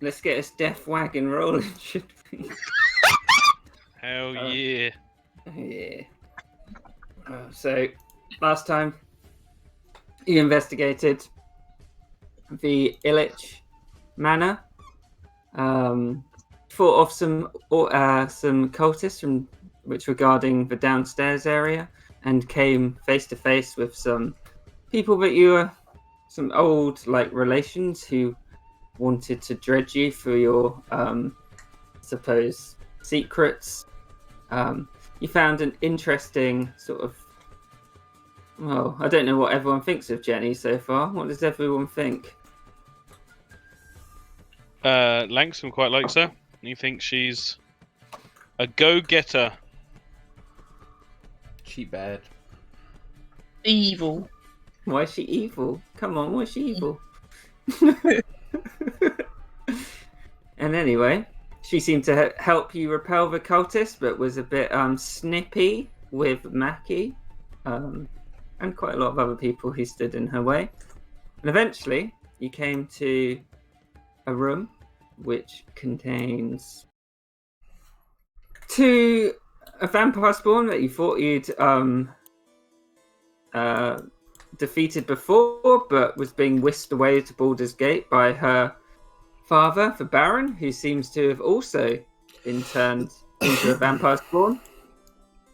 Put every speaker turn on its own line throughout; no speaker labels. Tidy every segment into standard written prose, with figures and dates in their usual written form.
let's get this death wagon rolling, should we?
Hell yeah.
Yeah. So, last time you investigated the Illich Manor, fought off some cultists from which were guarding the downstairs area, and came face to face with some people that you were some old relations who wanted to dredge you for your suppose secrets. You found an interesting sort of, well, I don't know what everyone thinks of Jenny so far. What does everyone think?
Langston quite likes her. He thinks she's a go-getter.
She bad.
Evil.
Why is she evil? Come on, why is she evil? And anyway, she seemed to help you repel the cultist, but was a bit snippy with Mackie, and quite a lot of other people who stood in her way. And eventually, you came to a room which contains a vampire spawn that you thought you'd defeated before, but was being whisked away to Baldur's Gate by her father, the Baron, who seems to have also been turned into a vampire spawn,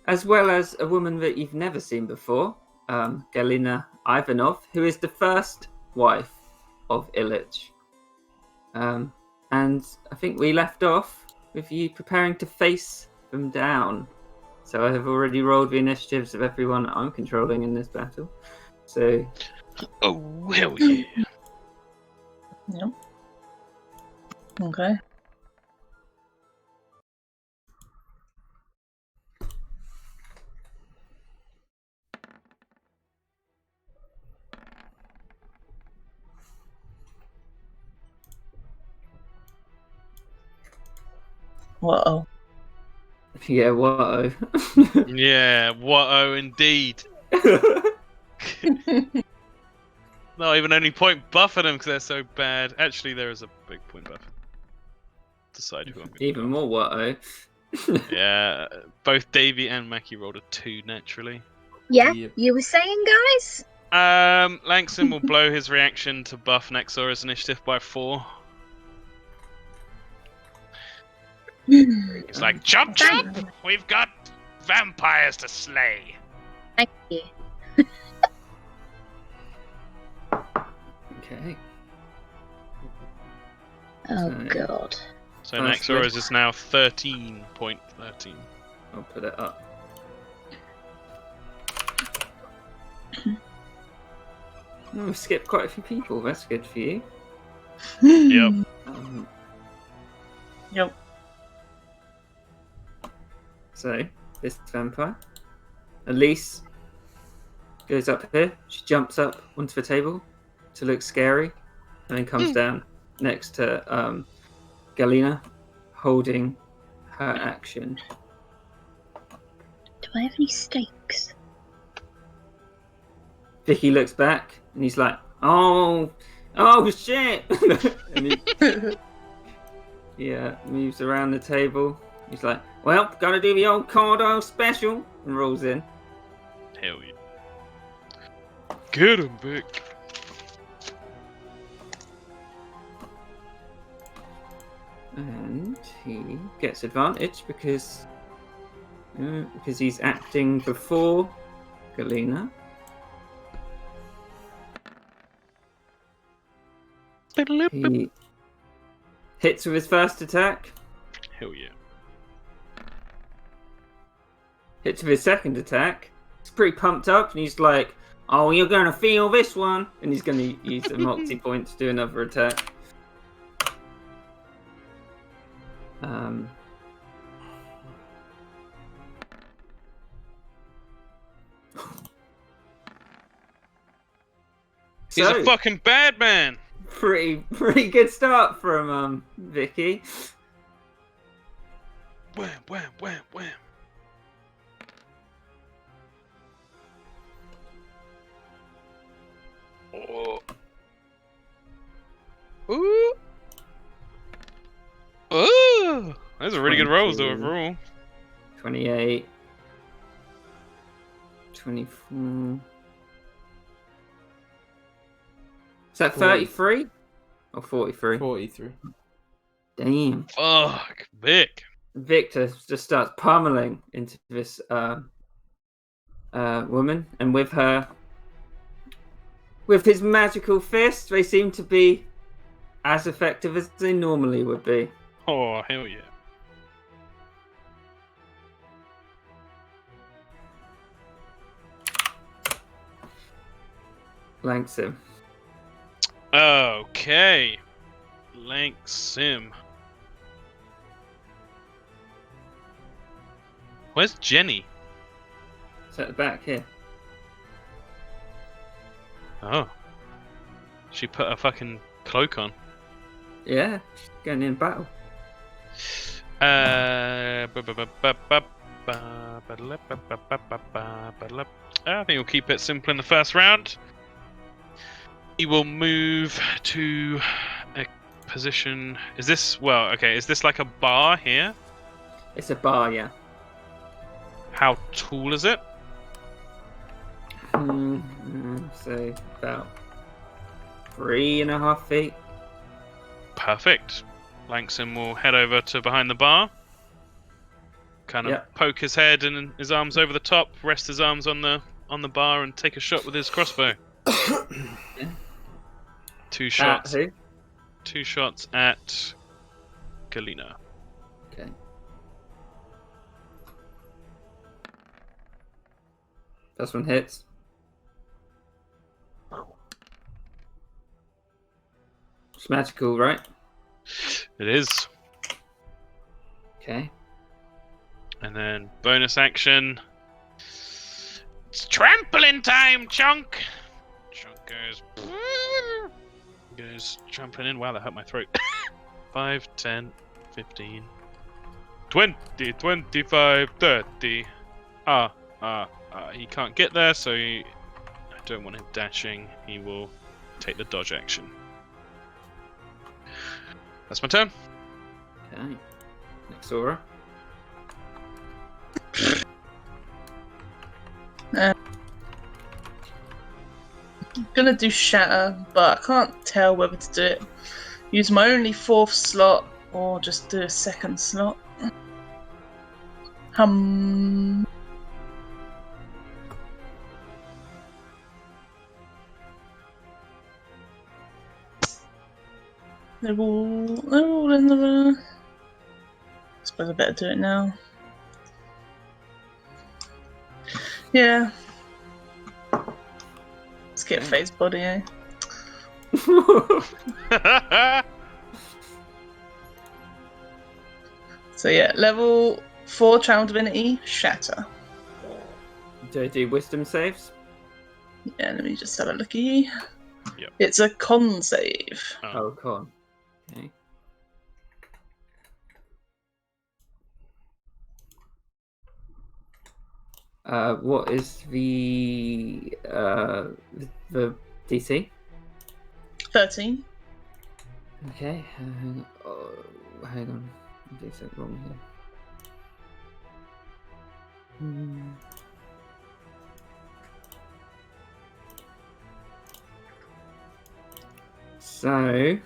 as well as a woman that you've never seen before, Galina Ivanov, who is the first wife of Illich. And I think we left off with you preparing to face them down. So I have already rolled the initiatives of everyone I'm controlling in this battle. So,
Oh, hell yeah.
Yep. Okay. Whoa.
yeah, whoa.
Yeah, what-oh indeed. Not even only point buff at them because they're so bad. Actually, there is a big point buff. Decide who I'm going to
Even more whoa.
Yeah, both Davey and Mackie rolled a 2 naturally.
Yeah,
Yep.
you were saying, guys?
Langston will blow his reaction to buff Nexora's initiative by 4. He's like, jump, jump! We've got vampires to slay.
Thank you.
Okay.
Oh,
So-
God.
So
First
Nexora's is now 13.13.
I'll put it up. We've skipped quite a few people. That's good for you.
Yep.
Yep.
So, this vampire, Elise, goes up here. She jumps up onto the table to look scary, and then comes down next to Galina, holding her action.
Do I have any stakes?
Vicky looks back, and he's like, "Oh shit!" And he moves around the table. He's like, "Well, gotta do the old Cardo special," and rolls in.
Hell yeah. Get him, Vic.
And he gets advantage because he's acting before Galina. He hits with his first attack,
Hell yeah.
hits with his second attack. He's pretty pumped up, and he's like, "Oh, you're gonna feel this one," and he's gonna use a moxie point to do another attack.
He's a fucking bad man.
pretty good start from Vicky.
Wham, wham, wham, wham. Oh. Ooh. Those are really good rolls
22,
overall.
28, 24. Is that 33 or 43?
43.
Damn.
Fuck, Vic.
Victor just starts pummeling into this woman, and with his magical fists, they seem to be as effective as they normally would be.
Oh, hell yeah.
Lanks him.
Okay. Lank Sim. Where's Jenny?
It's at the back here.
Oh. She put a fucking cloak on.
Yeah, she's going in battle.
I think we'll keep it simple in the first round. He will move to a position. Is this is this like a bar here?
It's a bar, yeah.
How tall is it?
So about 3.5 feet.
Perfect. Langston will head over to behind the bar. Kind of poke his head and his arms over the top, rest his arms on the bar, and take a shot with his crossbow. Two shots.
At who?
2 shots at Galena.
Okay. First one hits. It's magical, right?
It is.
Okay.
And then bonus action. It's trampling time, Chunk! Chunk goes trampling in. Wow, that hurt my throat. 5, 10, 15, 20, 25, 30. He can't get there, so I don't want him dashing. He will take the dodge action. That's my turn.
Okay. Next aura.
I'm gonna do shatter, but I can't tell whether to do it. Use my only 4th slot or just do a 2nd slot. They're all in the. I suppose I better do it now. Yeah. Let's get phase body, eh? So yeah, level 4 channel divinity, shatter.
Do I do wisdom saves?
Yeah, let me just have a looky.
Yep.
It's a con save.
Oh, con. Okay. What is the DC?
13.
Okay. Hang on. I did something wrong here. So,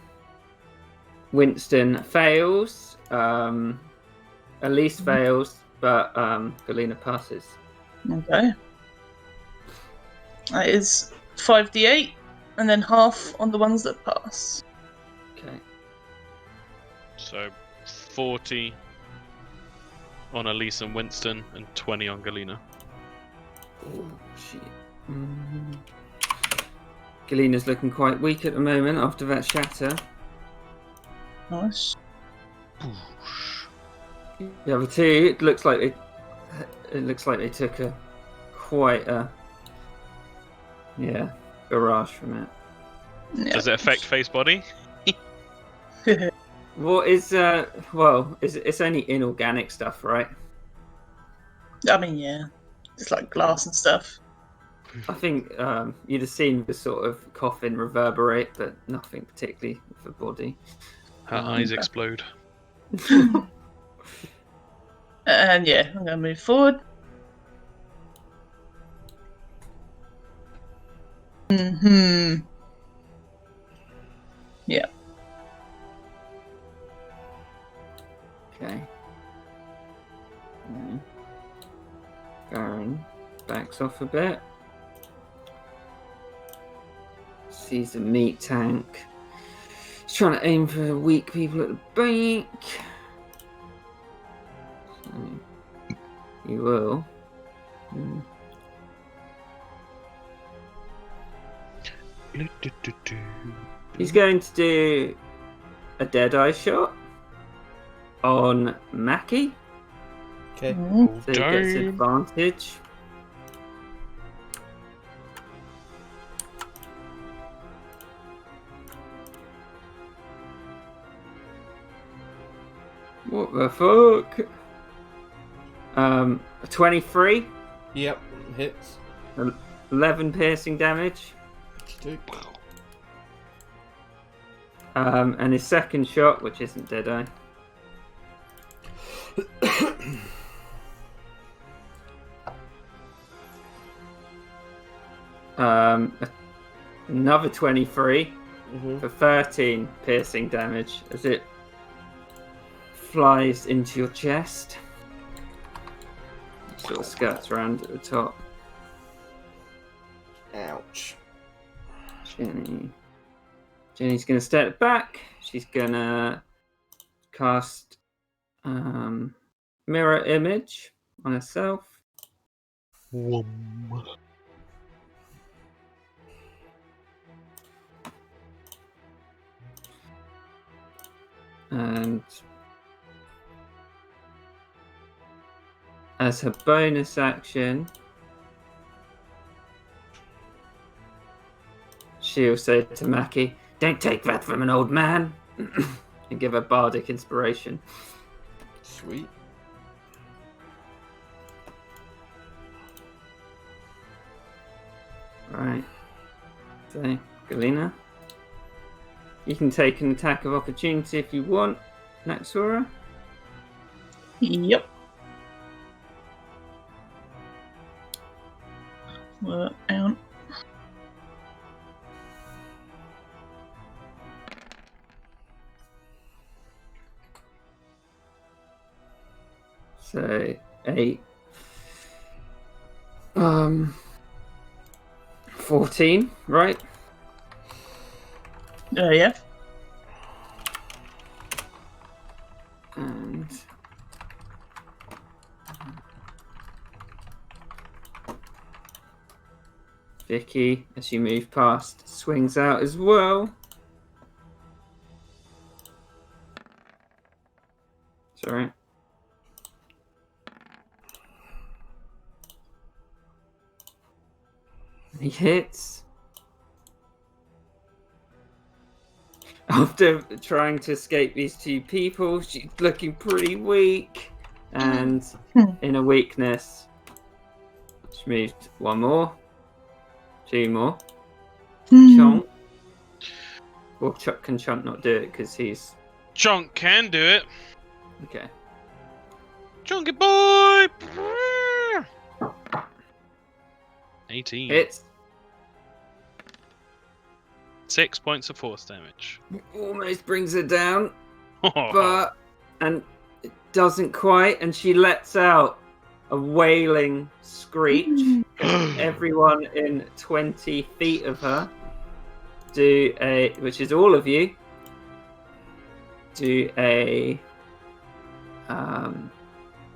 Winston fails. Elise fails, but Galena passes.
Okay. That is 5d8, and then half on the ones that pass.
Okay.
So 40 on Elise and Winston, and 20 on Galena.
Oh, shit. Galena's looking quite weak at the moment after that shatter.
Nice.
The other two, it looks like they took quite a barrage from it.
Yeah.
Does it affect face body?
What is it's only inorganic stuff, right?
I mean, yeah. It's like glass and stuff.
I think you'd have seen the sort of coffin reverberate, but nothing particularly with the body.
Her eyes explode.
And yeah, I'm going to move forward. Yeah.
Okay. Baron backs off a bit. Sees the meat tank. He's trying to aim for the weak people at the bank. So he will. He's going to do a Deadeye shot on Mackie.
Okay.
So he gets advantage. What the fuck? 23,
Yep. Hits.
11 piercing damage. And his second shot, which isn't Deadeye. Another 23 for 13 piercing damage as it flies into your chest. Sort of skirts around at the top.
Ouch.
Jenny's going to step back. She's going to cast Mirror Image on herself. And as her bonus action, she'll say to Mackie, "Don't take that from an old man," and give her bardic inspiration.
Sweet.
Right. So, Galena, you can take an attack of opportunity if you want, Naxora.
Yep. Out.
So 8. 14, right?
Yeah.
And Vicky, as you move past, swings out as well. Sorry. He hits. After trying to escape these two people, she's looking pretty weak. And in a weakness, she moved one more. 2 more. Chonk. Or can Chonk not do it because he's...
Chonk can do it.
Okay.
Chunky boy! 18.
Hits.
6 points of force damage.
Almost brings her down. But... And it doesn't quite. And she lets out a wailing screech. Everyone in 20 feet of her do a... Which is all of you. Do a...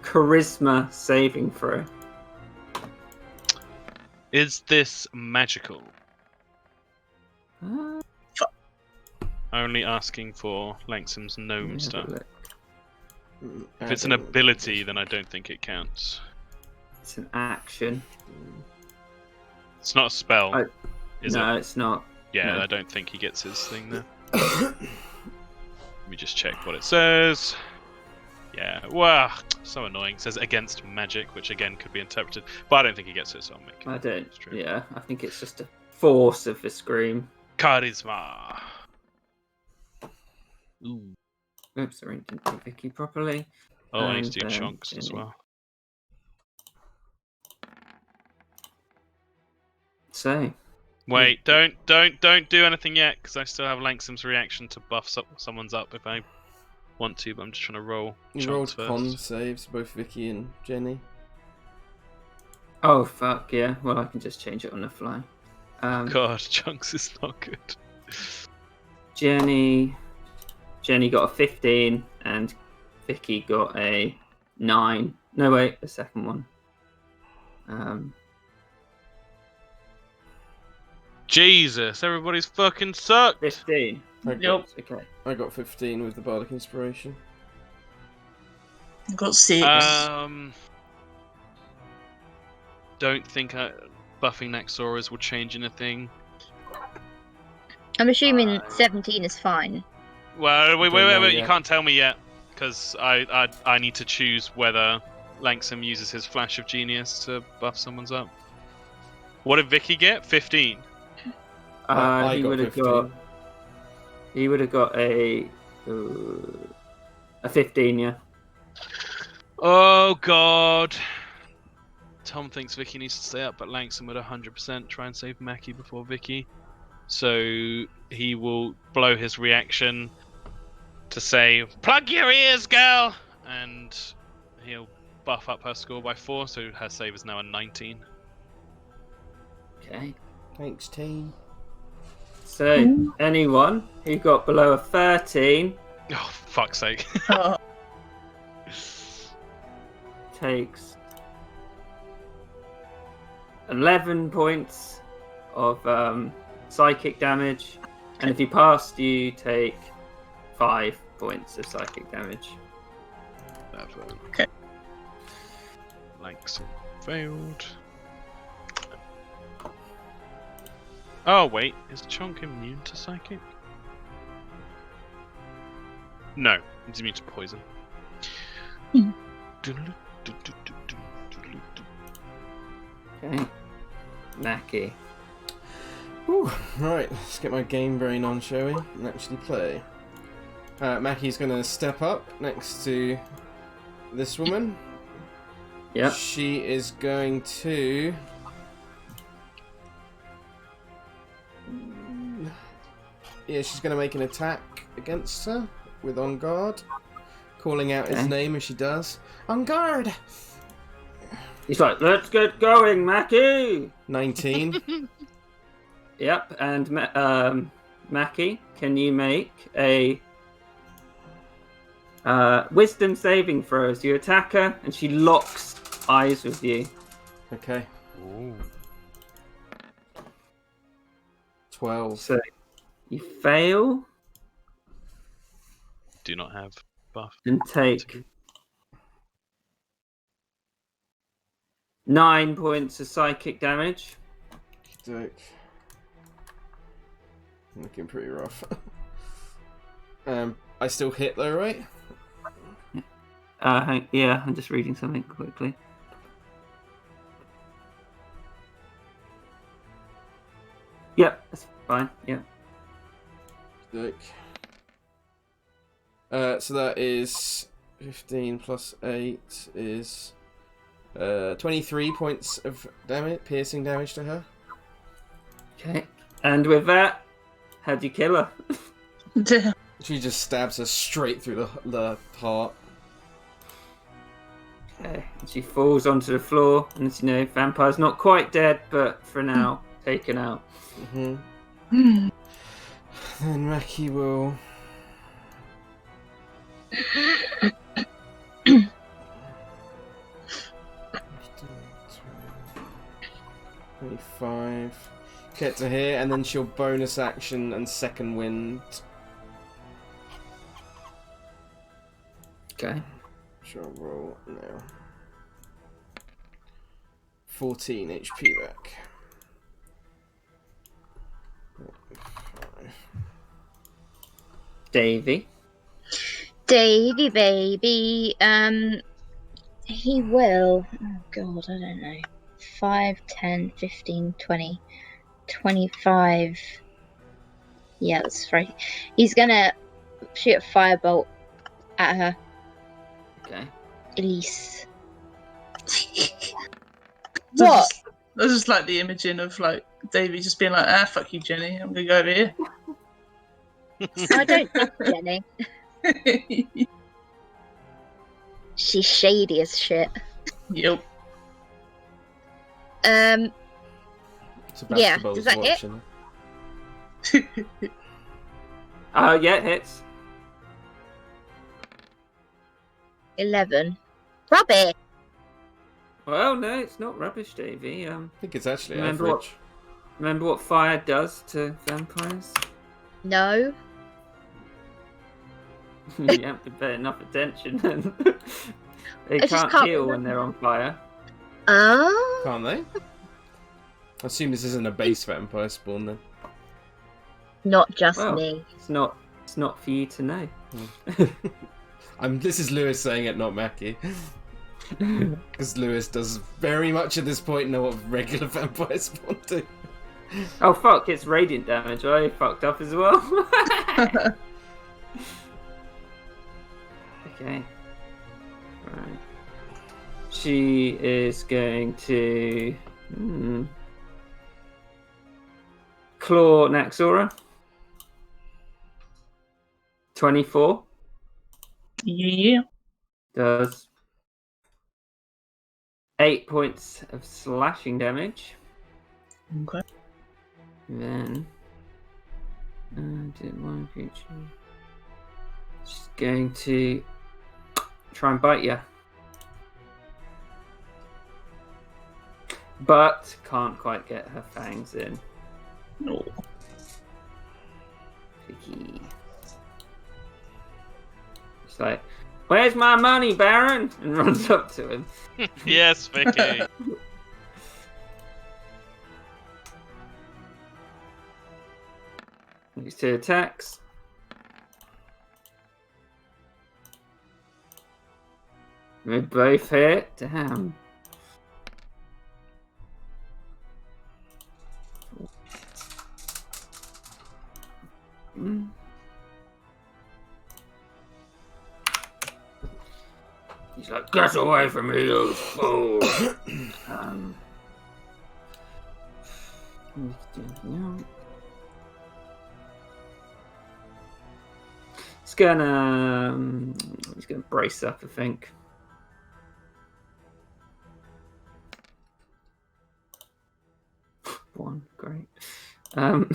charisma saving throw.
Is this magical? Only asking for Langston's gnome stuff. If it's an ability, then I don't think it counts.
It's an action.
It's not a spell, is it?
No, it's not.
Yeah,
no.
I don't think he gets his thing there. Let me just check what it says. Yeah, wow, so annoying. It says against magic, which again could be interpreted, but I don't think he gets it, so I'll make it.
I don't. Yeah, I think it's just a force of the scream.
Charisma. Ooh.
Oops, I didn't do Vicky properly.
Oh, I need
And
to do
then
chunks as
Jenny.
well.
So,
Wait, don't do anything yet, because I still have Langsom's reaction to buff someone's up if I want to, but I'm just trying to roll
You
chunks
rolled
first.
con saves, both Vicky and Jenny.
oh fuck yeah. Well, I can just change it on the fly.
God, chunks is not good.
Jenny got a 15, and Vicky got a 9. No wait, the second one.
Jesus, everybody's fucking sucked.
15.
I
Yep.
got,
Okay.
I got 15 with the Bardic Inspiration.
Got 6.
Don't think buffing Naxoras will change anything.
I'm assuming 17 is fine.
Well, wait,
Don't know
you
yet.
can't tell me yet, because I need to choose whether Langsom uses his Flash of Genius to buff someone's up. What did Vicky get? 15.
I
He
got
would have
15.
got. He would have got a 15. Yeah.
Oh God. Tom thinks Vicky needs to stay up, but Langsom would 100% try and save Mackie before Vicky. So he will blow his reaction to say, "Plug your ears, girl!" And he'll buff up her score by 4, so her save is now a 19.
Okay.
Thanks, team.
So anyone who got below a 13
Oh, fuck's sake.
Oh,
takes 11 points of psychic damage, and if you passed, you take 5 points of psychic damage.
Okay. Langsom failed. Oh wait, is Chunk immune to psychic? No, he's immune to poison.
Okay. Mackie.
Whew. Right, let's get my game brain on, shall we? And actually play. Mackie's gonna step up next to this woman.
Yep.
She is going to... Yeah, she's going to make an attack against her with On Guard. Calling out his
Okay.
name as she does. On Guard!
He's like, let's get going, Mackie!
19.
Yep, and Mackie, can you make a wisdom saving throw as you attack her, and she locks eyes with you.
Okay.
Ooh.
12.
So you fail
Do not have buff.
and take 9 points of psychic damage.
Dope. Looking pretty rough. I still hit though, right?
Yeah, I'm just reading something quickly. Yep, that's fine. Yeah.
Dope. So that is 15 plus 8 is 23 points of damage, piercing damage to her.
Okay. And with that, how'd you kill her?
dear.
She just stabs her straight through the heart.
Okay. And she falls onto the floor, and as you know, vampire's not quite dead, but for now, taken out.
Mm-hmm. Then Raki will... 25. Get to here, and then she'll bonus action and second wind.
Okay.
She'll roll now. 14 HP back. 5.
Davy.
Davy baby. He will. Oh god, I don't know. 5, 10, 15, 20, 25. Yeah, that's right. He's gonna shoot a firebolt at her.
Okay.
Elise.
So
What?
That's just like the imaging of like Davey just being like, ah, fuck you, Jenny. I'm gonna go over here.
I don't trust Jenny. She's shady as shit.
Yep.
Yeah,
Sebastopol's
does that hit?
watching.
Yeah, it hits.
11. Rubbish.
Well, no, it's not rubbish, Davey.
I think it's actually
Remember
average.
Remember what fire does to vampires?
No.
You have to pay enough attention. They
I just
can't
can't
heal when
remember.
they're on fire.
Oh.
Can't they? I assume this isn't a base vampire spawn then.
Not just
Well,
me.
It's not for you to know.
This is Lewis saying it, not Mackie. Because Lewis does very much at this point know what regular vampire spawn do.
Oh fuck! It's radiant damage. I fucked up as well. Okay. Right. She is going to claw Naxora. 24
Yeah.
does 8 points of slashing damage.
Okay.
Then did one creature. She's going to try and bite you. But can't quite get her fangs in.
No.
Picky. It's like, where's my money, Baron? And runs up to him.
Yes, Vicky.
These 2 attacks. They both hit. Damn. He's like, get away from me, you fool! He's gonna brace up, I think. One, great.
Oh.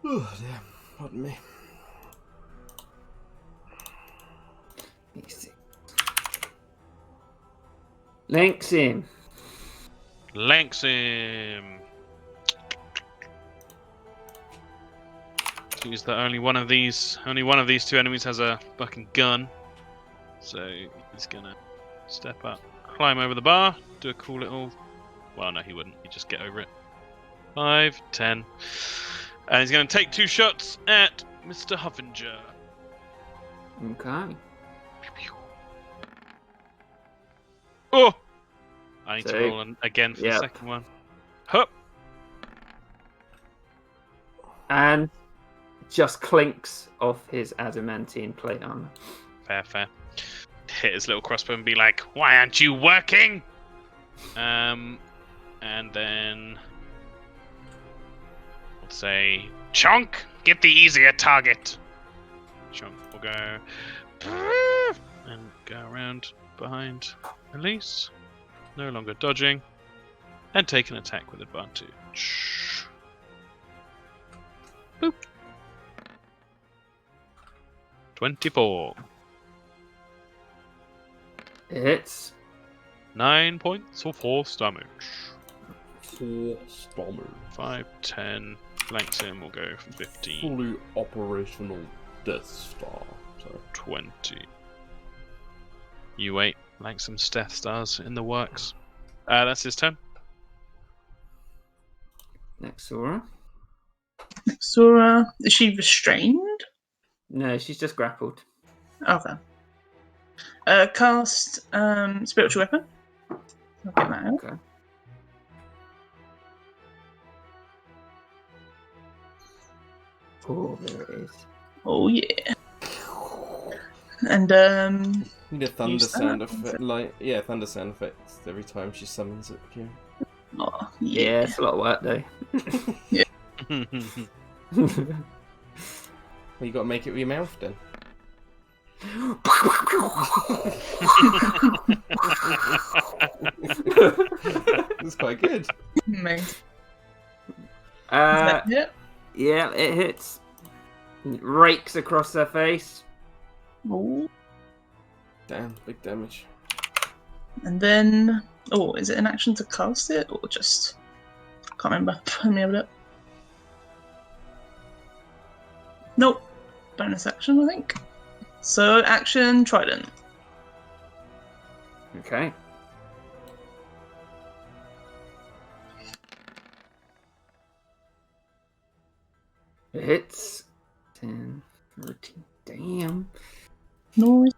Oh, damn. Pardon me.
Easy. Links him.
Lanks him. Seems that only one of these 2 enemies has a fucking gun. So he's gonna step up, climb over the bar, do a cool little. Well, no, he wouldn't. He'd just get over it. 5, 10. And he's gonna take 2 shots at Mr. Huffinger.
Okay.
Oh! I need to
Save.
roll again for the
Yep.
second one. Hup!
And just clinks off his adamantine plate armor.
Fair. Hit his little crossbow and be like, why aren't you working? And then let's say, Chunk, get the easier target. Chunk will go and go around behind Elise. No longer dodging. And take an attack with advantage. Boop. 24.
It's
9 points of force damage.
4 stomach.
5, 10. Flanks him will go for 15.
Fully operational Death Star. So
20. You wait. Like some Death Stars in the works. That's his turn.
Naxora.
Sora, is she restrained?
No, she's just grappled.
Okay. Cast spiritual weapon. I'll get that out.
Okay. Oh, there it is.
Oh yeah. And
Need a thunder
Use that,
sound
is
effect,
it?
like thunder sound effects every time she summons it. Kieran.
oh,
Yeah,
yeah.
it's a lot of work though.
Well, you got to make it with your mouth then. That's quite good.
Amazing.
uh,
Yeah.
yeah, it hits. Rakes across her face.
Oh.
Damn, big damage.
And then, oh, is it an action to cast it or just? Can't remember. Let me have a look. Nope. Bonus action, I think. So action trident.
Okay. It hits. 10, 13. Damn.
Noise.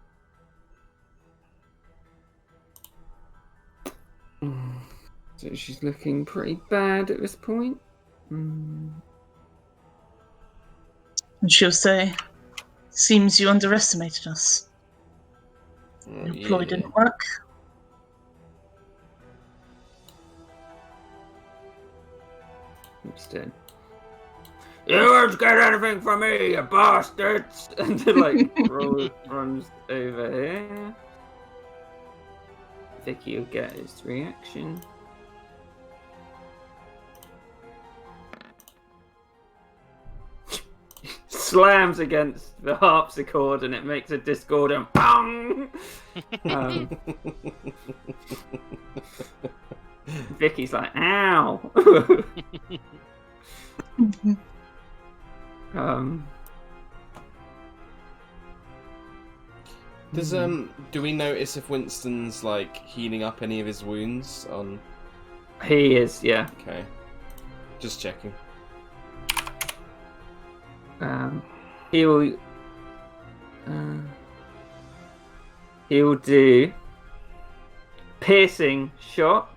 So she's looking pretty bad at this point. Mm.
And she'll say, "Seems you underestimated us.
Oh,
Your ploy
yeah.
didn't work."
Oops, dead. You won't get anything from me, you bastards! And runs over here. Vicky will get his reaction. Slams against the harpsichord and it makes a discordant bang. Vicky's like, ow.
Does do we notice if Winston's like healing up any of his wounds on?
He is, yeah.
Okay, just checking.
He'll do piercing shot,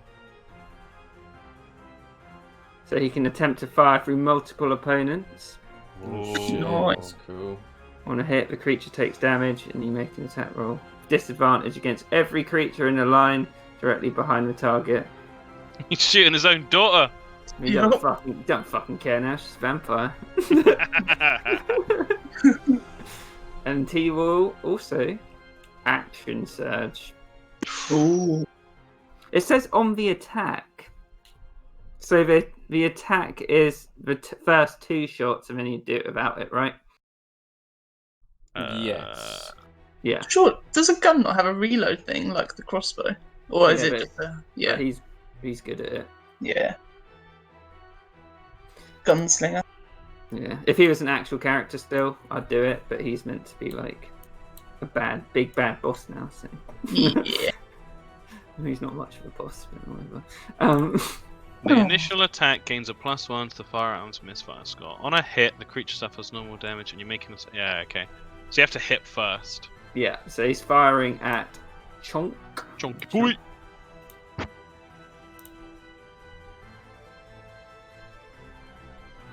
so he can attempt to fire through multiple opponents.
Oh, shit.
Nice.
That's cool.
On a hit, the creature takes damage, and you make an attack roll. Disadvantage against every creature in a line directly behind the target.
He's shooting his own daughter.
You don't fucking care now. She's a vampire. And he will also action surge.
Ooh.
It says on the attack. So the attack is the first two shots, and then you do it without it, right?
Yes.
Yeah.
Sure. Does a gun not have a reload thing like the crossbow, or is
Yeah,
it
but-
just a
But
yeah?
he's good at it.
Yeah. Gunslinger.
Yeah. If he was an actual character still, I'd do it, but he's meant to be like a big bad boss now, so
Yeah.
he's not much of a boss, but whatever.
The initial attack gains a +1 to the firearm's misfire score. On a hit, the creature suffers normal damage, and you make him. Yeah, okay. So you have to hit first.
Yeah, so he's firing at Chonk.
Chonky boy.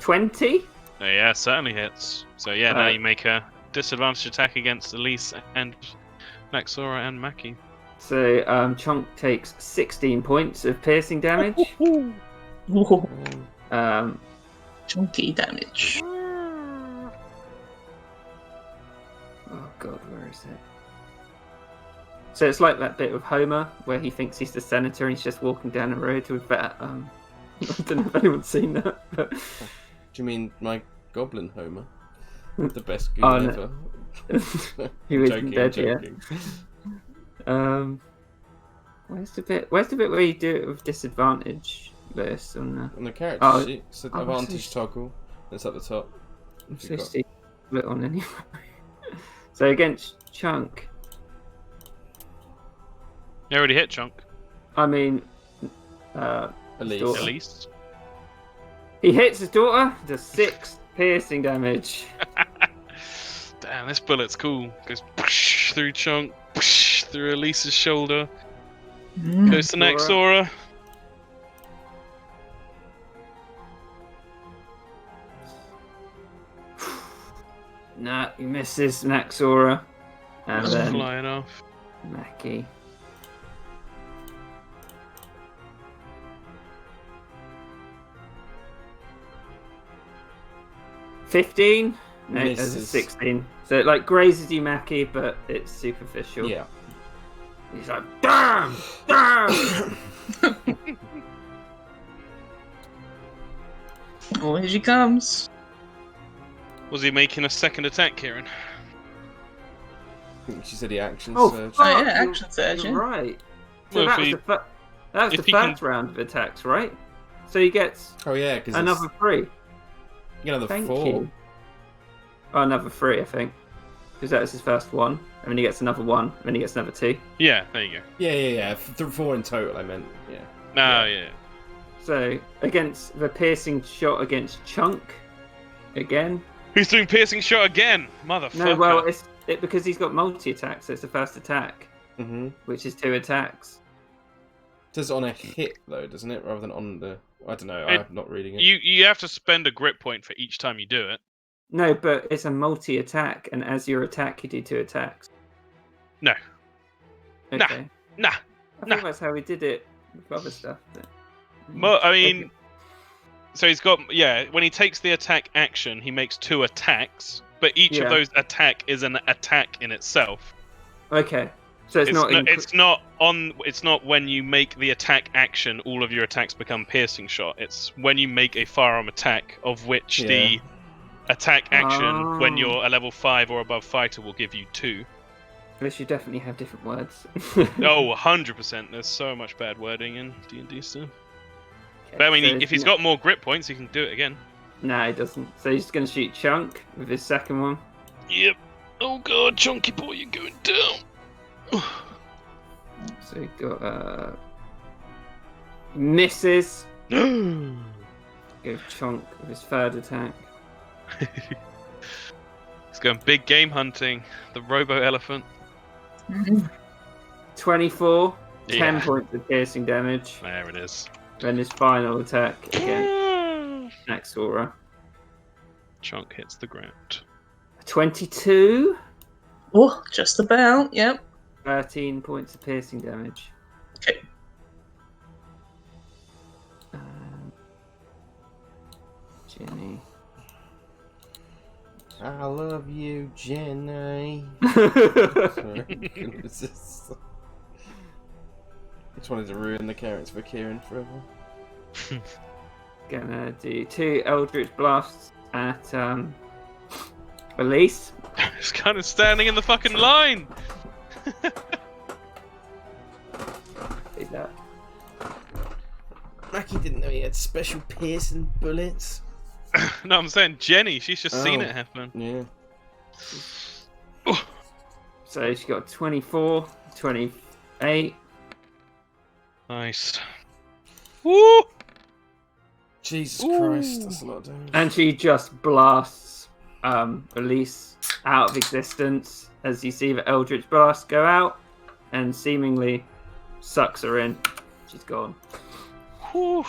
20.
Oh, yeah, certainly hits. So yeah, now you make a disadvantage attack against Elise and Naxora and Maki.
So Chonk takes 16 points of piercing damage.
Whoa.
Um,
Chunky damage.
oh god, where is it? So it's like that bit of Homer where he thinks he's the senator and he's just walking down the road with that. I don't know if anyone's seen that. But...
Do you mean my Goblin Homer? The best goon
Oh,
ever.
no. He isn't dead yet.
joking.
Where's the bit where you do it with disadvantage, Lewis? On
On the character
Oh,
sheet, it's the
oh,
advantage toggle. It's at the top.
I'm
You've
so
got-
stupid. Split on anyway. So against Chunk,
You already hit Chunk.
I mean,
Elise.
Daughter.
Elise.
he hits his daughter, does 6 piercing damage.
Damn, this bullet's cool. Goes through Chunk, through Elise's shoulder. Goes to Naxora.
Nah, he misses Naxora. And
Just
then
flying off.
Mackie. "15? No, there's a
Misses.
16. So it like grazes you, Mackie, but it's superficial.
Yeah.
He's like, damn! Damn!
Oh, here she comes.
Was he making a second attack, Kieran?
I think she said the action
Oh,
surge.
fuck,
Oh, yeah,
you're-
action surge,
you're
yeah.
right. So
Well,
that
if
was
he-
the
if he can-
first round of attacks, right? So he gets
Oh yeah, because
another 3.
another
Thank
4.
you. Oh, another 3, I think. Because that was his first one. And then he gets another 1. And then he gets another 2.
Yeah, there you go.
Yeah. 4 in total. I meant. Yeah.
No, yeah.
So against the piercing shot against Chunk again.
He's doing piercing shot again, motherfucker.
No, well, it's because he's got multi attacks. So it's the first attack,
Mm-hmm.
which is 2 attacks.
Does it on a hit though, doesn't it, rather than on the? I don't know.
It-
I'm not reading it.
You have to spend a grip point for each time you do it.
No, but it's a multi attack, and as your attack, you do 2 attacks.
No.
Okay.
Nah.
I
nah.
think that's how we did it with other stuff. But...
I mean, so he's got when he takes the attack action, he makes 2 attacks, but each
Yeah.
of those attack is an attack in itself.
Okay. So it's not.
It's not when you make the attack action, all of your attacks become piercing shot. It's when you make a firearm attack, of which the attack action, when
Oh.
you're a level 5 or above fighter, will give you 2.
Unless you definitely have different words.
Oh, 100%. There's so much bad wording in D&D stuff.
Okay,
But I mean,
so
if he's got more grip points, he can do it again.
No, he doesn't. So he's going to shoot Chunk with his second one.
Yep. Oh god, chunky boy, you're going down.
So he got misses. Go Chunk with his third attack.
He's going big game hunting. The robo elephant.
24. 10
Yeah.
points of piercing damage.
There it is.
Then his final attack against Naxora.
Chunk hits the ground.
22.
Oh, just about, yep.
13 points of piercing damage.
Okay.
Jenny.
I love you, Jenny. Sorry. Just wanted to ruin the character for Kieran forever.
Gonna do 2 Eldritch Blasts at Elise.
He's kind of standing in the fucking line.
Do that.
Mackie didn't know he had special piercing bullets.
No, I'm saying Jenny. She's just seen
Oh.
it happen.
Yeah.
So she got 24, 28.
Nice. Woo!
Jesus
Ooh.
Christ, that's a lot of damage.
And she just blasts Elise out of existence as you see the Eldritch Blast go out and seemingly sucks her in. She's gone.
Whew.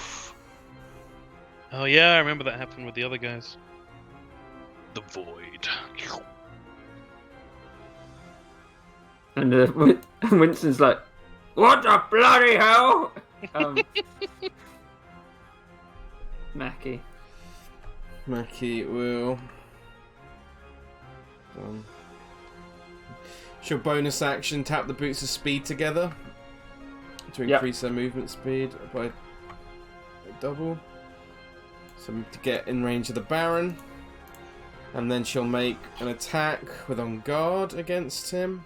Oh yeah, I remember that happened with the other guys. The void.
And Winston's like, "What the bloody hell?" Mackie.
Mackie will. She'll bonus action tap the boots of speed together to increase her movement speed by double. So to get in range of the Baron. And then she'll make an attack with On Guard against him.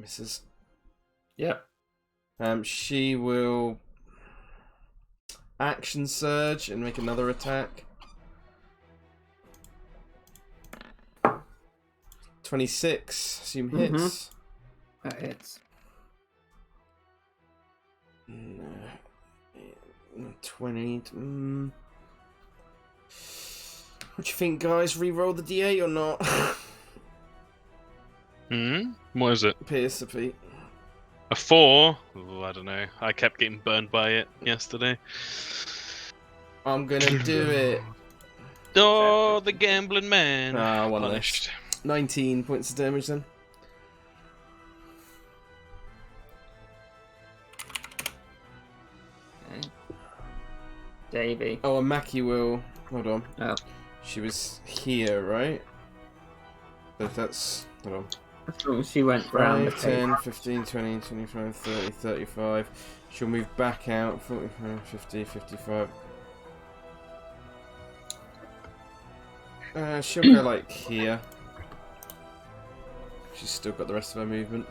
Misses.
Yep.
She will action surge and make another attack. 26, assume hits.
That hits.
20. What do you think, guys? Reroll the D8 or not?
What is it?
Pierce the feet.
A 4? Oh, I don't know. I kept getting burned by it yesterday.
I'm gonna do it.
Oh, the gambling man.
Ah, one
Punished.
less. 19 points of damage then.
Okay. Davey.
Oh, and Mackie will. Hold on.
Oh.
She was here, right? But that's. Hold on.
As long as she went round the
5,
table.
10, 15, 20, 25, 30, 35. She'll move back out. 45, 50, 55. She'll go like here. She's still got the rest of her movement.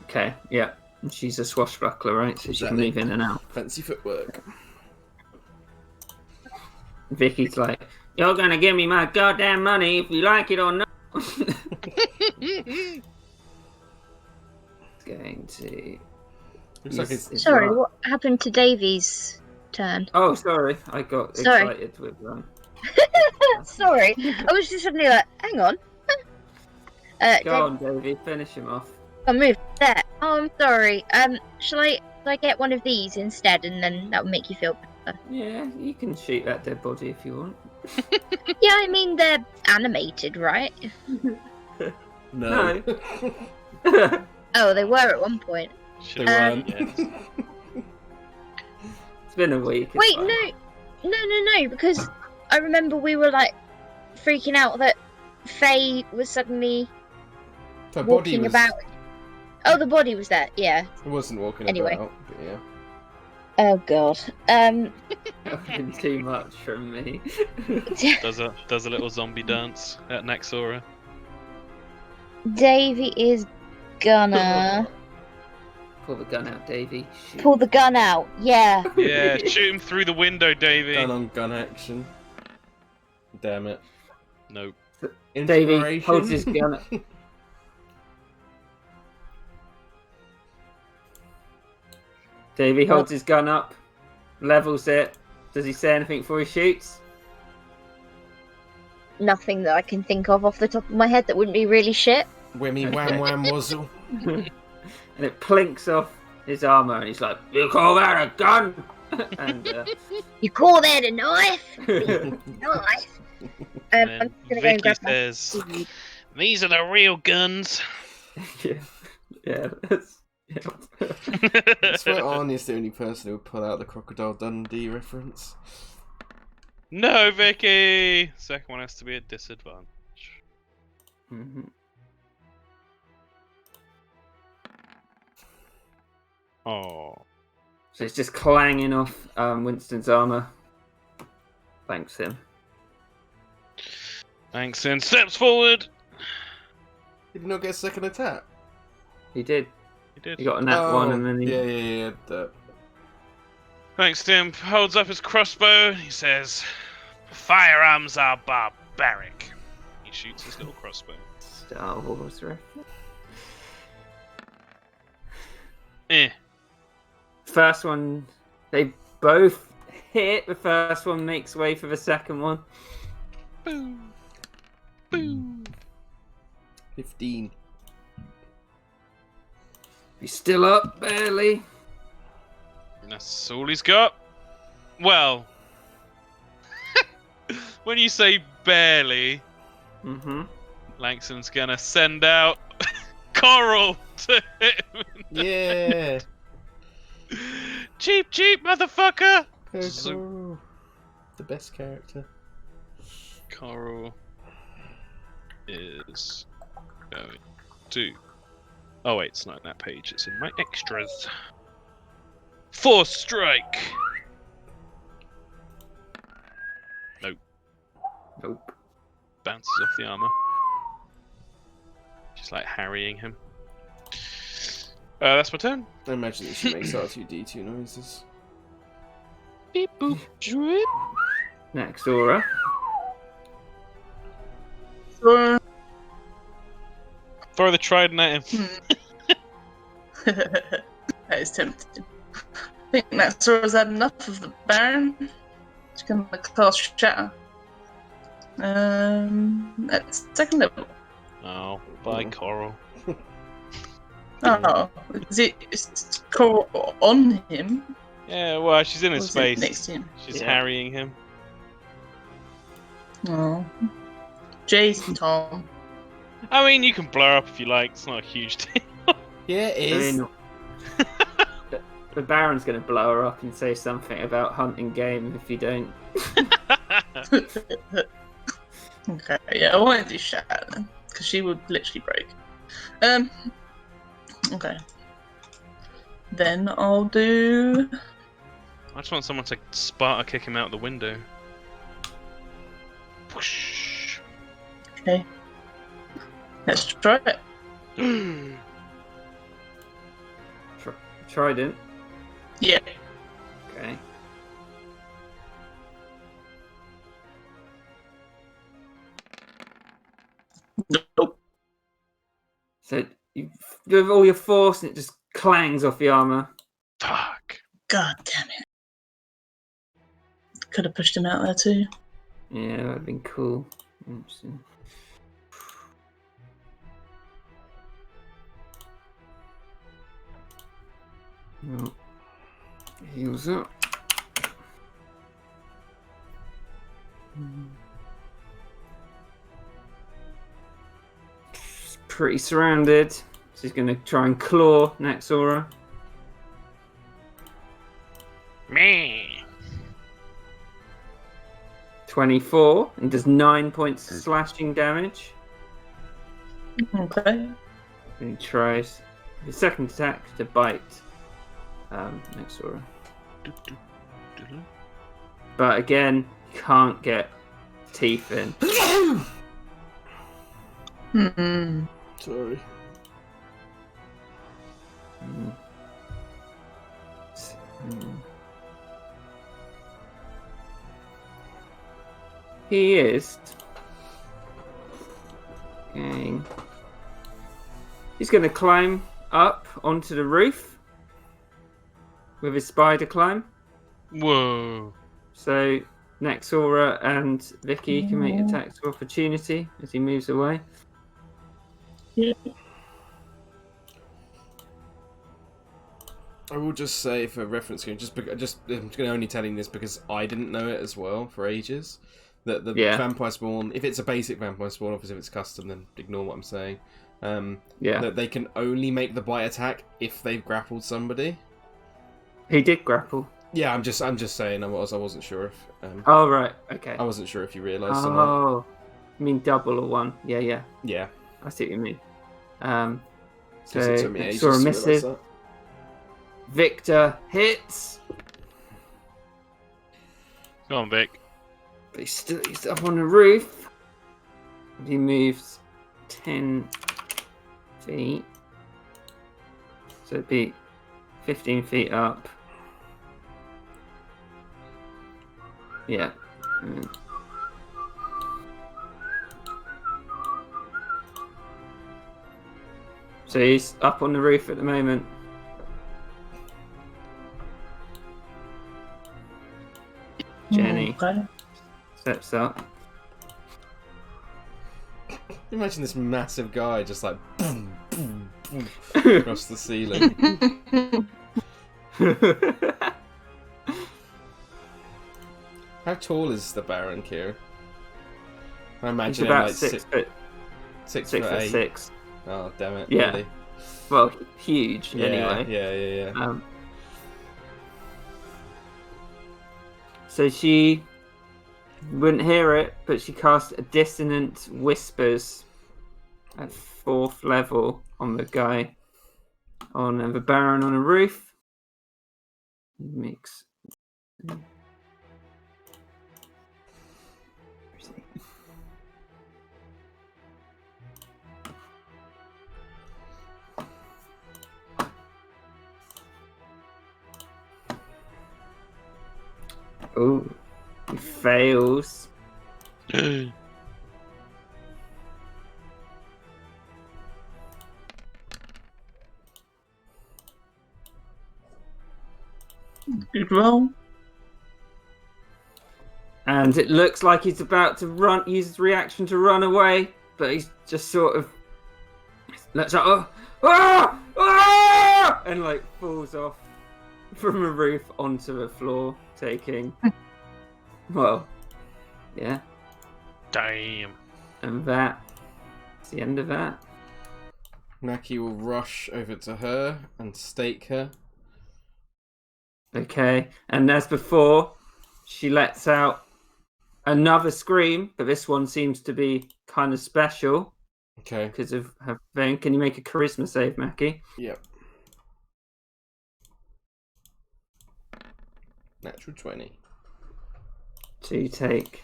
Okay, yeah. And she's a swashbuckler, right? So she can move in and out.
Fancy footwork.
Vicky's like, "You're gonna give me my goddamn money if you like it or not." It's going to.
Looks like it's.
Sorry, what happened to Davy's turn?
Oh, sorry. I got
Sorry.
excited with
Sorry, I was just suddenly like, hang on.
Go on, Davey. Finish him off.
I'll move there. Oh, I'm sorry. Shall I get one of these instead, and then that'll make you feel better?
Yeah, you can shoot that dead body if you want.
Yeah, I mean they're animated, right?
No.
Oh, they were at one point.
Should
They
have
weren't.
yes.
It's been a week. it's
Wait,
fine.
no, because I remember we were like freaking out that Faye was suddenly
Her body
walking
was.
about. Oh, the body was there. Yeah.
It wasn't walking
Anyway.
about, but yeah.
Oh God.
That's been too much from me.
Does a little zombie dance at Naxora.
Davey is gonna
Pull the gun out, Davey. Shoot.
pull the gun out. Yeah.
Yeah, shoot him through the window, Davy.
Gun on gun action. Damn it.
Nope.
Davey
Inspiration.
holds his gun. Davey holds his gun up, levels it. Does he say anything before he shoots?
Nothing that I can think of off the top of my head that wouldn't be really shit.
Whammy wham wham wuzzle.
And it plinks off his armor, and he's like, "You call that a gun?" and
You call that a knife? Knife.
And
I'm
then
just gonna go and
Vicky
grab my
says, "These are the real guns."
yeah, that's, yeah.
I swear Arnie's the only person who would pull out the Crocodile Dundee reference.
No, Vicky. Second one has to be a disadvantage.
Mhm.
Oh.
So it's just clanging off Winston's armor. Thanks him.
Thanks, and steps forward.
Did he not get a second attack?
He did.
He did.
He got a nat one, and then he.
Yeah.
Thanks, Tim. Holds up his crossbow. He says, "Firearms are barbaric." He shoots his little crossbow.
Star Wars reference. First one, they both hit. The first one makes way for the second one.
Boom. Boom.
15.
He's still up, barely.
That's all he's got. Well, when you say barely,
Mm-hmm.
Langston's gonna send out Coral to him.
Yeah.
Cheap, motherfucker!
Coco. The best character.
Coral is going to. Oh wait, it's not in that page. It's in my extras. Force strike.
Nope.
Bounces off the armor. Just like harrying him. That's my turn.
I imagine that she makes R2D2 noises.
Beep boop drip.
Next, Aura.
So,
Throw the trident at him.
that is tempting. I think Naxora's had enough of the Baron. She's going to cast Shatter. At second level.
Oh, bye, Coral.
Oh, is Coral on him?
Yeah, well, she's in his
Was it
space.
next to him?
She's
Yeah.
harrying him.
Oh. Jeez, Tom.
I mean, you can blow her up if you like. It's not a huge deal.
Yeah, it
I
is.
mean, the Baron's going to blow her up and say something about hunting game if you don't.
Okay, yeah, I won't do Shatter then, because she would literally break. Okay. Then I'll do.
I just want someone to Sparta kick him out the window. Whoosh.
Okay. Let's try it.
Trident.
Yeah.
Okay.
Nope.
So you with all your force, and it just clangs off the armor.
Fuck.
God damn it. Could have pushed him out there too.
Yeah, that'd have been cool. Oops. Oh. Heals up. She's pretty surrounded. She's going to try and claw Naxora.
Me.
24 and does 9 points of slashing damage.
Okay.
And he tries the second attack to bite Naxora. But again, can't get teeth in.
Hmm.
Sorry.
He is going. He's going to climb up onto the roof with his spider climb.
Whoa.
So Naxora and Vicky can make attacks of opportunity as he moves away.
Yeah.
I will just say for reference here, I'm going to only telling this because I didn't know it as well for ages. That the vampire spawn, if it's a basic vampire spawn, obviously if it's custom, then ignore what I'm saying. That they can only make the bite attack if they've grappled somebody.
He did grapple.
Yeah, I'm just saying. I wasn't sure if.
Oh right, okay.
I wasn't sure if you realised or not.
Oh, you mean double or one? Yeah.
Yeah.
I see what you mean. So
It took me ages
Naxora
to realise
misses.
that.
Victor hits.
Go on, Vic.
But he's up on the roof. And he moves 10 feet. So it'd be 15 feet up. Yeah. So he's up on the roof at the moment. Jenny
Okay.
steps up.
Imagine this massive guy just like boom, boom, boom across the ceiling. How tall is the Baron, Kieran? I
He's
imagine
about
him like
6 foot,
6
6
foot
foot
8.
6.
Oh damn it!
Yeah.
Really?
Well, huge
Yeah,
anyway.
Yeah.
So she wouldn't hear it, but she cast a dissonant whispers at 4th level on the guy on the Baron on a roof. Mix. Oh, he fails.
Good roll.
And it looks like he's about to use his reaction to run away, but he's just sort of lets out, and like falls off from a roof onto the floor, taking. Well, yeah.
Damn.
And that's the end of that.
Mackie will rush over to her and stake her.
Okay, and as before, she lets out another scream, but this one seems to be kind of special
Okay.
because of her thing. Can you make a charisma save, Mackie?
Yep. Natural 20.
So you take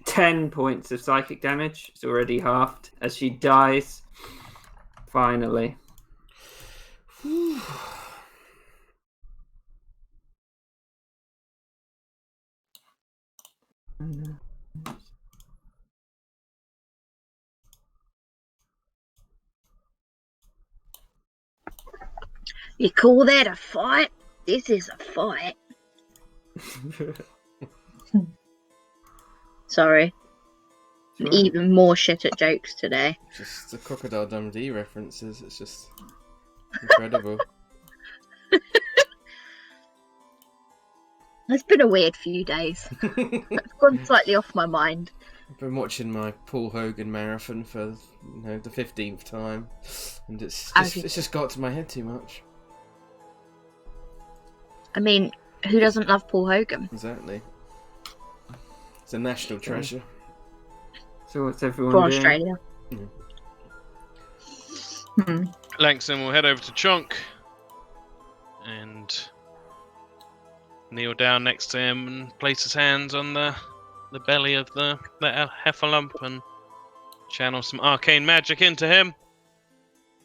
10 points of psychic damage. It's already halved as she dies. Finally.
You call that a fight? This is a fight. Sorry. I'm
Right.
even more shit at jokes today.
Just the Crocodile Dundee references. It's just incredible.
It's been a weird few days. I've gone slightly off my mind.
I've been watching my Paul Hogan marathon for the 15th time, and it's just got to my head too much.
I mean, who doesn't love Paul Hogan?
Exactly. It's a national treasure.
So what's everyone
For
doing?
Australia.
Langston will head over to Chunk and kneel down next to him and place his hands on the belly of the Heffalump and channel some arcane magic into him,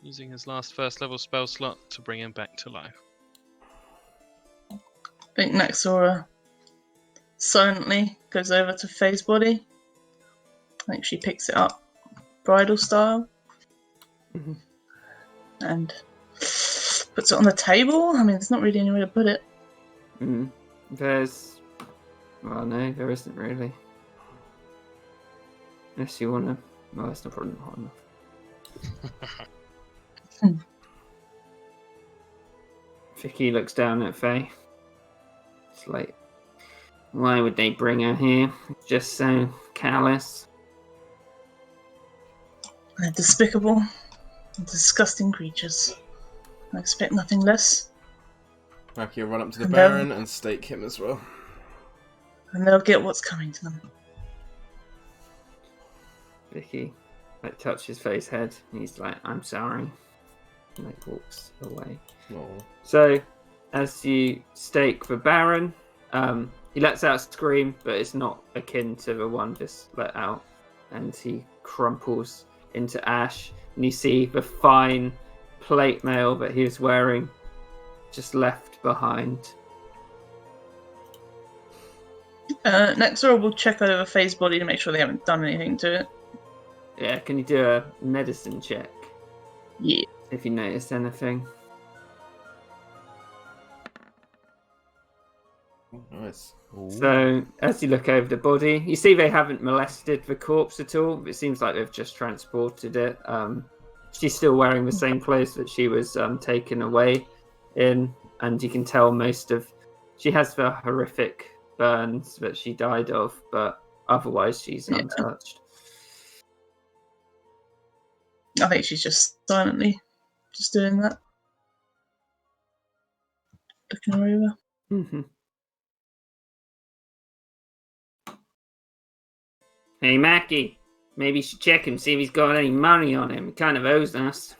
using his last first level spell slot to bring him back to life.
I think Naxora silently goes over to Faye's body. I think she picks it up bridal style and puts it on the table. I mean, there's not really any way to put it.
There's... Well, no, there isn't really. Unless you want to... Well, that's not probably not enough. Vicky looks down at Faye. It's like... Why would they bring her here? Just so callous.
They're despicable, disgusting creatures. I expect nothing less.
Mackie will run up to the
And
Baron and stake him as well.
And they'll get what's coming to them.
Vicky touches Faye's head. And he's like, I'm sorry. And walks away.
Oh.
So, as you stake the Baron, he lets out a scream, but it's not akin to the one just let out. And he crumples into ash. And you see the fine plate mail that he was wearing just left behind.
Naxora will check over Faye's body to make sure they haven't done anything to it.
Yeah, can you do a medicine check?
Yeah.
If you notice anything.
Nice.
So, as you look over the body, you see they haven't molested the corpse at all. It seems like they've just transported it. She's still wearing the same clothes that she was taken away in, and you can tell most of... She has the horrific burns that she died of, but otherwise she's untouched.
I think she's just silently just doing that. Looking her over.
Mm-hmm. Hey, Mackie. Maybe you should check him, see if he's got any money on him. He kind of owes us.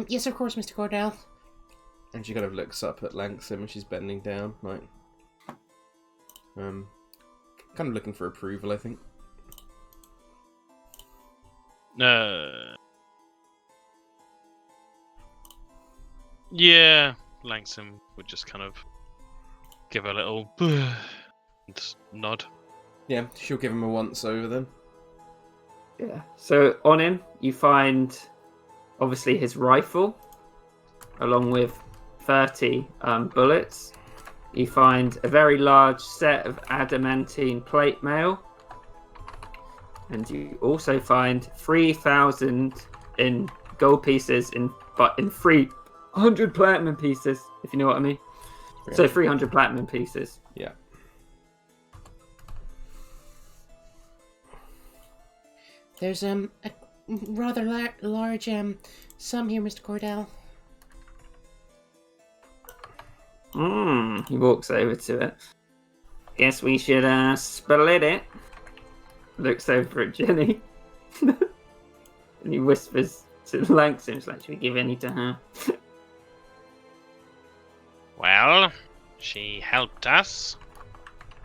Yes, of course, Mr. Cordell. And she kind of looks up at Langston and she's bending down, like... kind of looking for approval, I think.
Yeah, Langston would just kind of give a little nod.
Yeah, she'll give him a once over then.
Yeah. So on him, you find obviously his rifle, along with 30 bullets. You find a very large set of adamantine plate mail, and you also find 3,000 in gold pieces in 300 platinum pieces, if you know what I mean. So 300 platinum pieces.
Yeah.
There's a rather large sum here, Mr. Cordell.
He walks over to it. Guess we should split it. Looks over at Jenny. And he whispers to Langston, he's like, should we give any to her?
Well, she helped us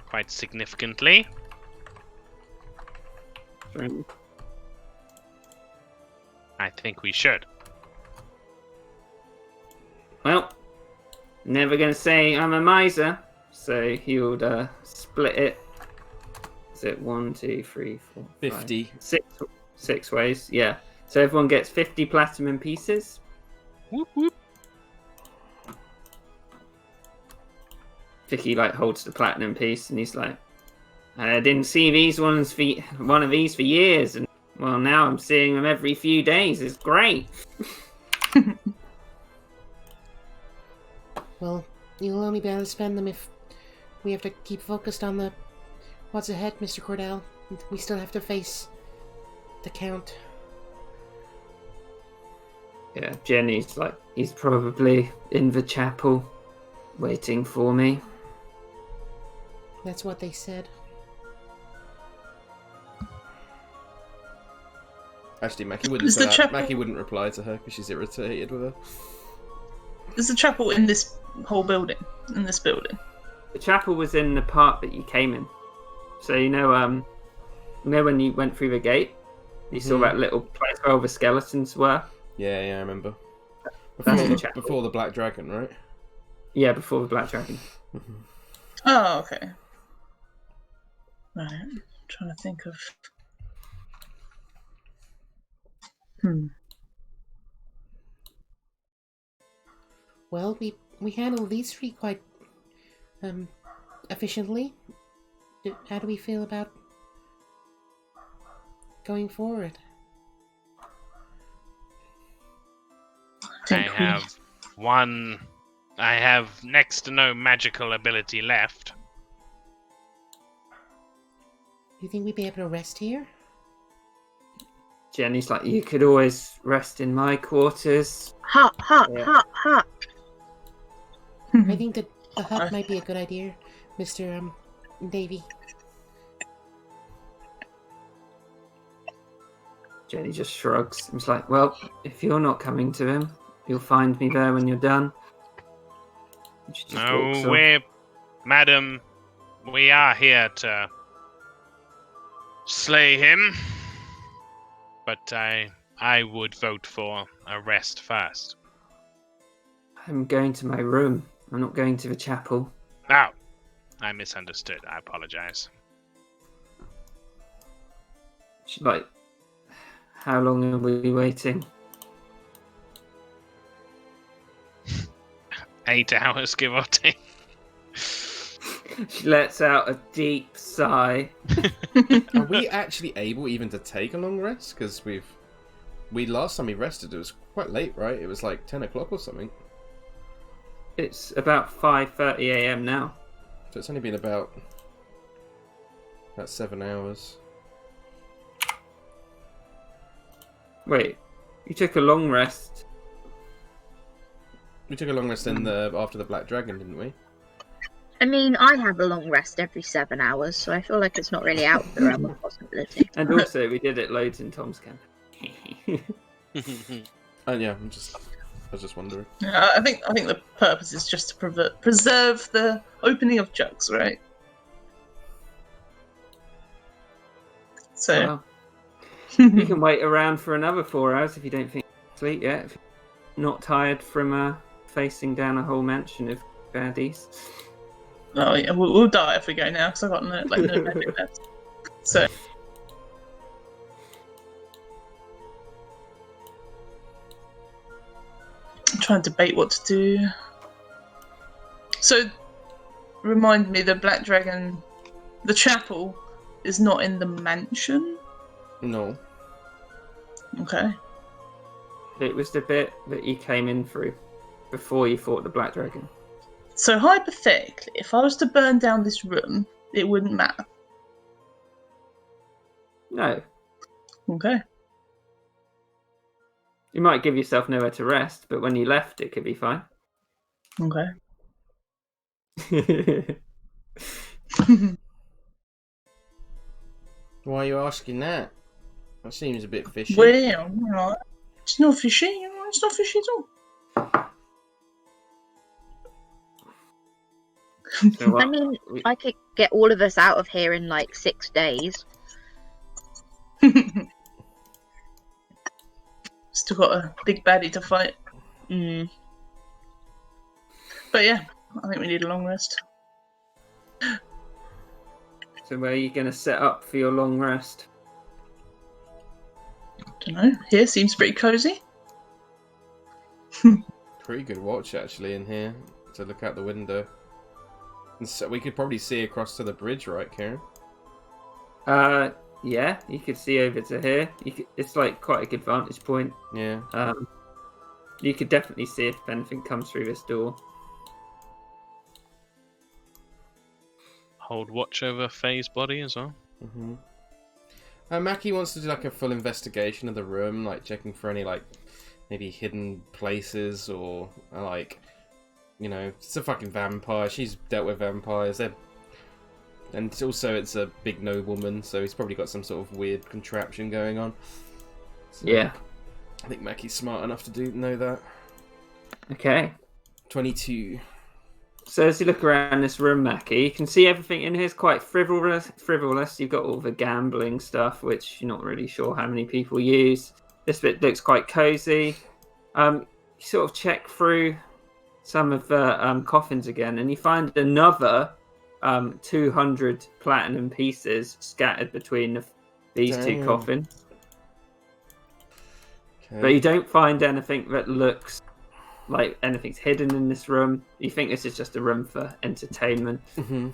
quite significantly. I think we should.
Well, never gonna say I'm a miser, so he would split it. Is it 1, 2, 3, 4,
50.
5, 6 ways? Yeah. So everyone gets 50 platinum pieces.
Whoop whoop.
Vicky holds the platinum piece, and he's like, "I didn't see one of these for years, and well, now I'm seeing them every few days. It's great."
Well, you'll only be able to spend them if we have to keep focused on what's ahead, Mr. Cordell. We still have to face the Count.
Yeah, Jenny's like, he's probably in the chapel, waiting for me.
That's what they said.
Actually, Mackie wouldn't say that. Mackie wouldn't reply to her because she's irritated with her.
Is the chapel in this whole building? In this building?
The chapel was in the part that you came in. So you know when you went through the gate, you saw that little place where all the skeletons were.
Yeah, I remember.
That's the chapel.
Before the Black Dragon, right?
Yeah, before the Black Dragon.
Oh, okay. Right. I'm trying to think of.
Well, we handled these three quite efficiently. How do we feel about going forward?
I have next to no magical ability left.
You think we'd be able to rest here?
Jenny's like, you could always rest in my quarters.
Hut.
I think that the hut might be a good idea, Mr. Davy.
Jenny just shrugs. He's like, well, if you're not coming to him, you'll find me there when you're done.
No, madam, we are here to slay him. But I would vote for a rest first.
I'm going to my room. I'm not going to the chapel.
Oh, I misunderstood. I apologize.
She's like, how long are we waiting?
8 hours, give or take.
She lets out a deep sigh.
Are we actually able even to take a long rest? Because last time we rested, it was quite late, right? It was like 10 o'clock or something.
It's about 5:30 a.m. now.
So it's only been about 7 hours.
Wait, you took a long rest?
We took a long rest after the Black Dragon, didn't we?
I mean, I have a long rest every 7 hours, so I feel like it's not really out of the realm of possibility.
And also, we did it loads in Tom's camp.
And yeah, I was just wondering.
Yeah, I think the purpose is just to preserve the opening of jugs, right? So
Well, you can wait around for another 4 hours if you don't think you'll sleep yet. If you're not tired from facing down a whole mansion of baddies.
oh yeah, we'll die if we go now because I've got no magic left. So. I'm trying to debate what to do. So, remind me, the Black Dragon, the chapel, is not in the mansion?
No.
Okay.
It was the bit that you came in through before you fought the Black Dragon.
So hypothetically, if I was to burn down this room, it wouldn't matter.
No.
Okay.
You might give yourself nowhere to rest, but when you left, it could be fine.
Okay.
Why are you asking that? That seems a bit fishy.
Well, it's not fishy. It's not fishy at all.
So what?
I mean, I could get all of us out of here in like 6 days.
Still got a big baddie to fight.
Mm.
But yeah, I think we need a long rest.
So where are you going to set up for your long rest?
Don't know. Here seems pretty cozy.
Pretty good watch actually in here to look out the window. And so we could probably see across to the bridge, right, Karen?
Yeah, you could see over to here. It's like quite a good vantage point.
Yeah.
You could definitely see if anything comes through this door.
Hold watch over Faye's body as well.
Mm-hmm. Mackie wants to do like a full investigation of the room, like checking for any like maybe hidden places or like, you know, it's a fucking vampire. She's dealt with vampires. And also it's a big nobleman, so he's probably got some sort of weird contraption going on. So
Yeah.
I think Mackie's smart enough to know that.
Okay.
22.
So as you look around this room, Mackie, you can see everything in here is quite frivolous. You've got all the gambling stuff, which you're not really sure how many people use. This bit looks quite cozy. You sort of check through some of the coffins again, and you find another 200 platinum pieces scattered between these two coffins.
Okay.
But you don't find anything that looks like anything's hidden in this room. You think this is just a room for entertainment.
Mm-hmm.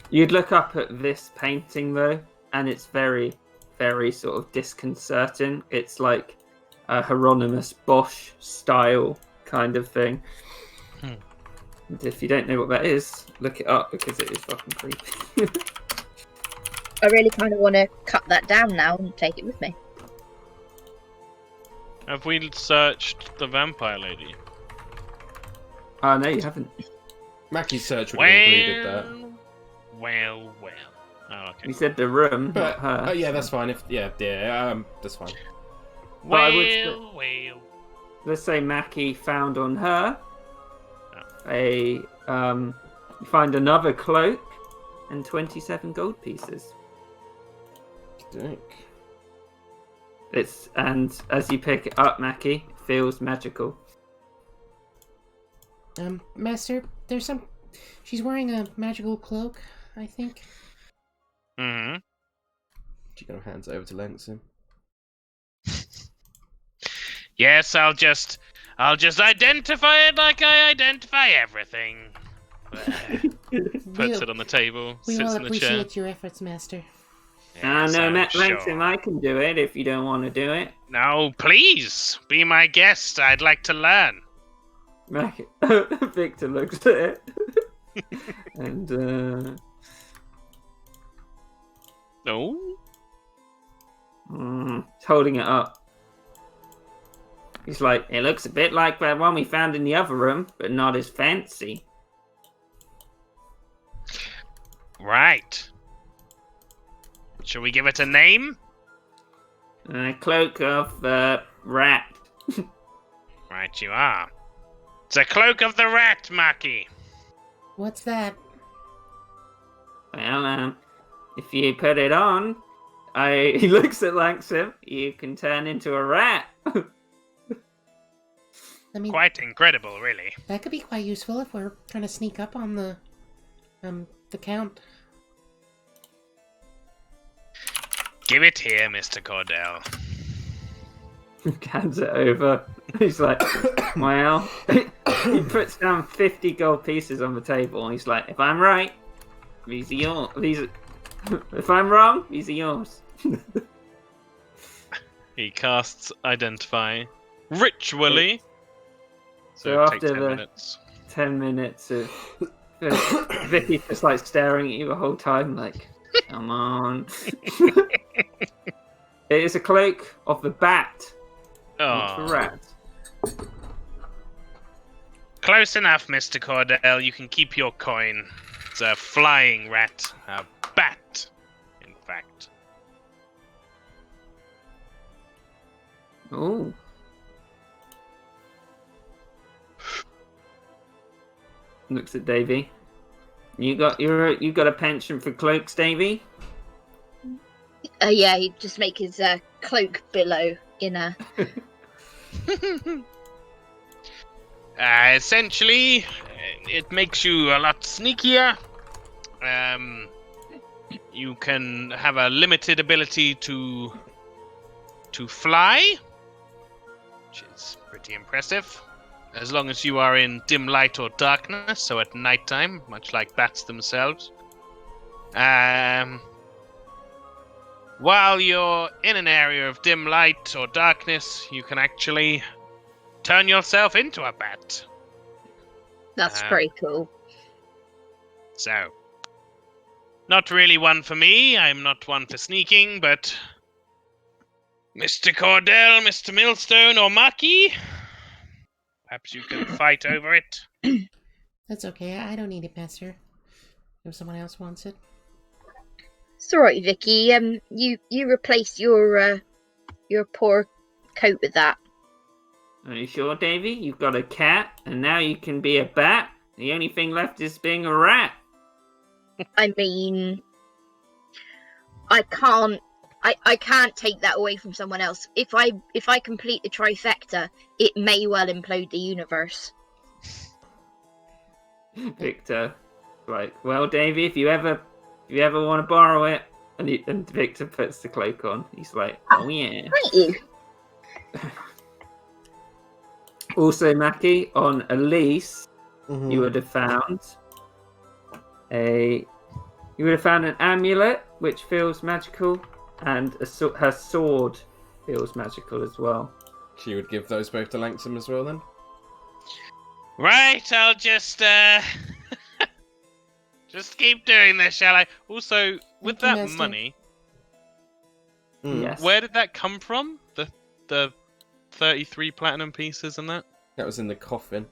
You'd look up at this painting though, and it's very, very sort of disconcerting. It's like a Hieronymus Bosch style kind of thing. And if you don't know what that is, look it up because it is fucking creepy.
I really kind of want to cut that down now and take it with me.
Have we searched the vampire lady?
No, you haven't.
Mackie's search would have included that.
Well. Oh, okay.
You said the room,
But
not her.
yeah, that's fine. That's fine.
But I would let's say Mackie found on her you find another cloak and 27 gold pieces.
Dink.
And as you pick it up, Mackie, it feels magical.
Master, there's some... She's wearing a magical cloak, I think.
Mm-hmm.
She kind of hands it over to Langston.
Yes, I'll just identify it like I identify everything. Puts it on the table,
We
sits
all
in the chair.
appreciate your efforts, Master.
Yes,
No,
I'm
Matt
sure.
Langston, I can do it if you don't want to do it.
No, please, be my guest. I'd like to learn.
Mackie, Victor looks at it. And,
No?
he's holding it up. He's like, it looks a bit like that one we found in the other room, but not as fancy.
Right. Shall we give it a name?
Cloak of rat.
Right, you are. It's a cloak of the rat, Maki.
What's that?
Well, if you put it on, he looks at Langston, you can turn into a rat.
I mean,
Quite incredible, really.
that could be quite useful if we're trying to sneak up on the Count.
Give it here, Mr. Cordell.
Hands it over. He's like, well, he puts down 50 gold pieces on the table, and he's like, if I'm right, these are yours. If I'm wrong, these are yours.
He casts Identify. ritually.
So
it'll take
after
10
the
minutes.
10 minutes of Vicky's just like staring at you the whole time, like, come on. It is a cloak of the bat, not the
Oh,
rat.
close enough, Mr. Cordell. You can keep your coin. It's a flying rat. A bat, in fact.
Oh. Looks at Davy. You got a penchant for cloaks, Davy?
Yeah, he'd just make his cloak billow in a.
Essentially, it makes you a lot sneakier. You can have a limited ability to fly, which is pretty impressive. As long as you are in dim light or darkness, so at nighttime, much like bats themselves. While you're in an area of dim light or darkness, you can actually turn yourself into a bat.
That's pretty cool.
So, not really one for me. I'm not one for sneaking, but Mr. Cordell, Mr. Millstone, or Maki, perhaps you can fight over it.
That's okay. I don't need it, Master. If someone else wants it.
It's alright, Vicky. You replaced your poor coat with that.
Are you sure, Davy? You've got a cat, and now you can be a bat? The only thing left is being a rat.
I mean, I can't take that away from someone else. If I complete the trifecta, it may well implode the universe.
Victor, like, well, Davy, if you ever want to borrow it, and Victor puts the cloak on. He's like, oh yeah.
Thank you.
Also, Mackie, on Elise,
Mhm.
you would have found an amulet which feels magical, and her sword feels magical as well.
She would give those both to Langsam as well, then?
Right, I'll just just keep doing this, shall I? Also, with
Thank you,
that
Master.
money,
Yes.
where did that come from? The 33 platinum pieces and that?
That was in the coffin.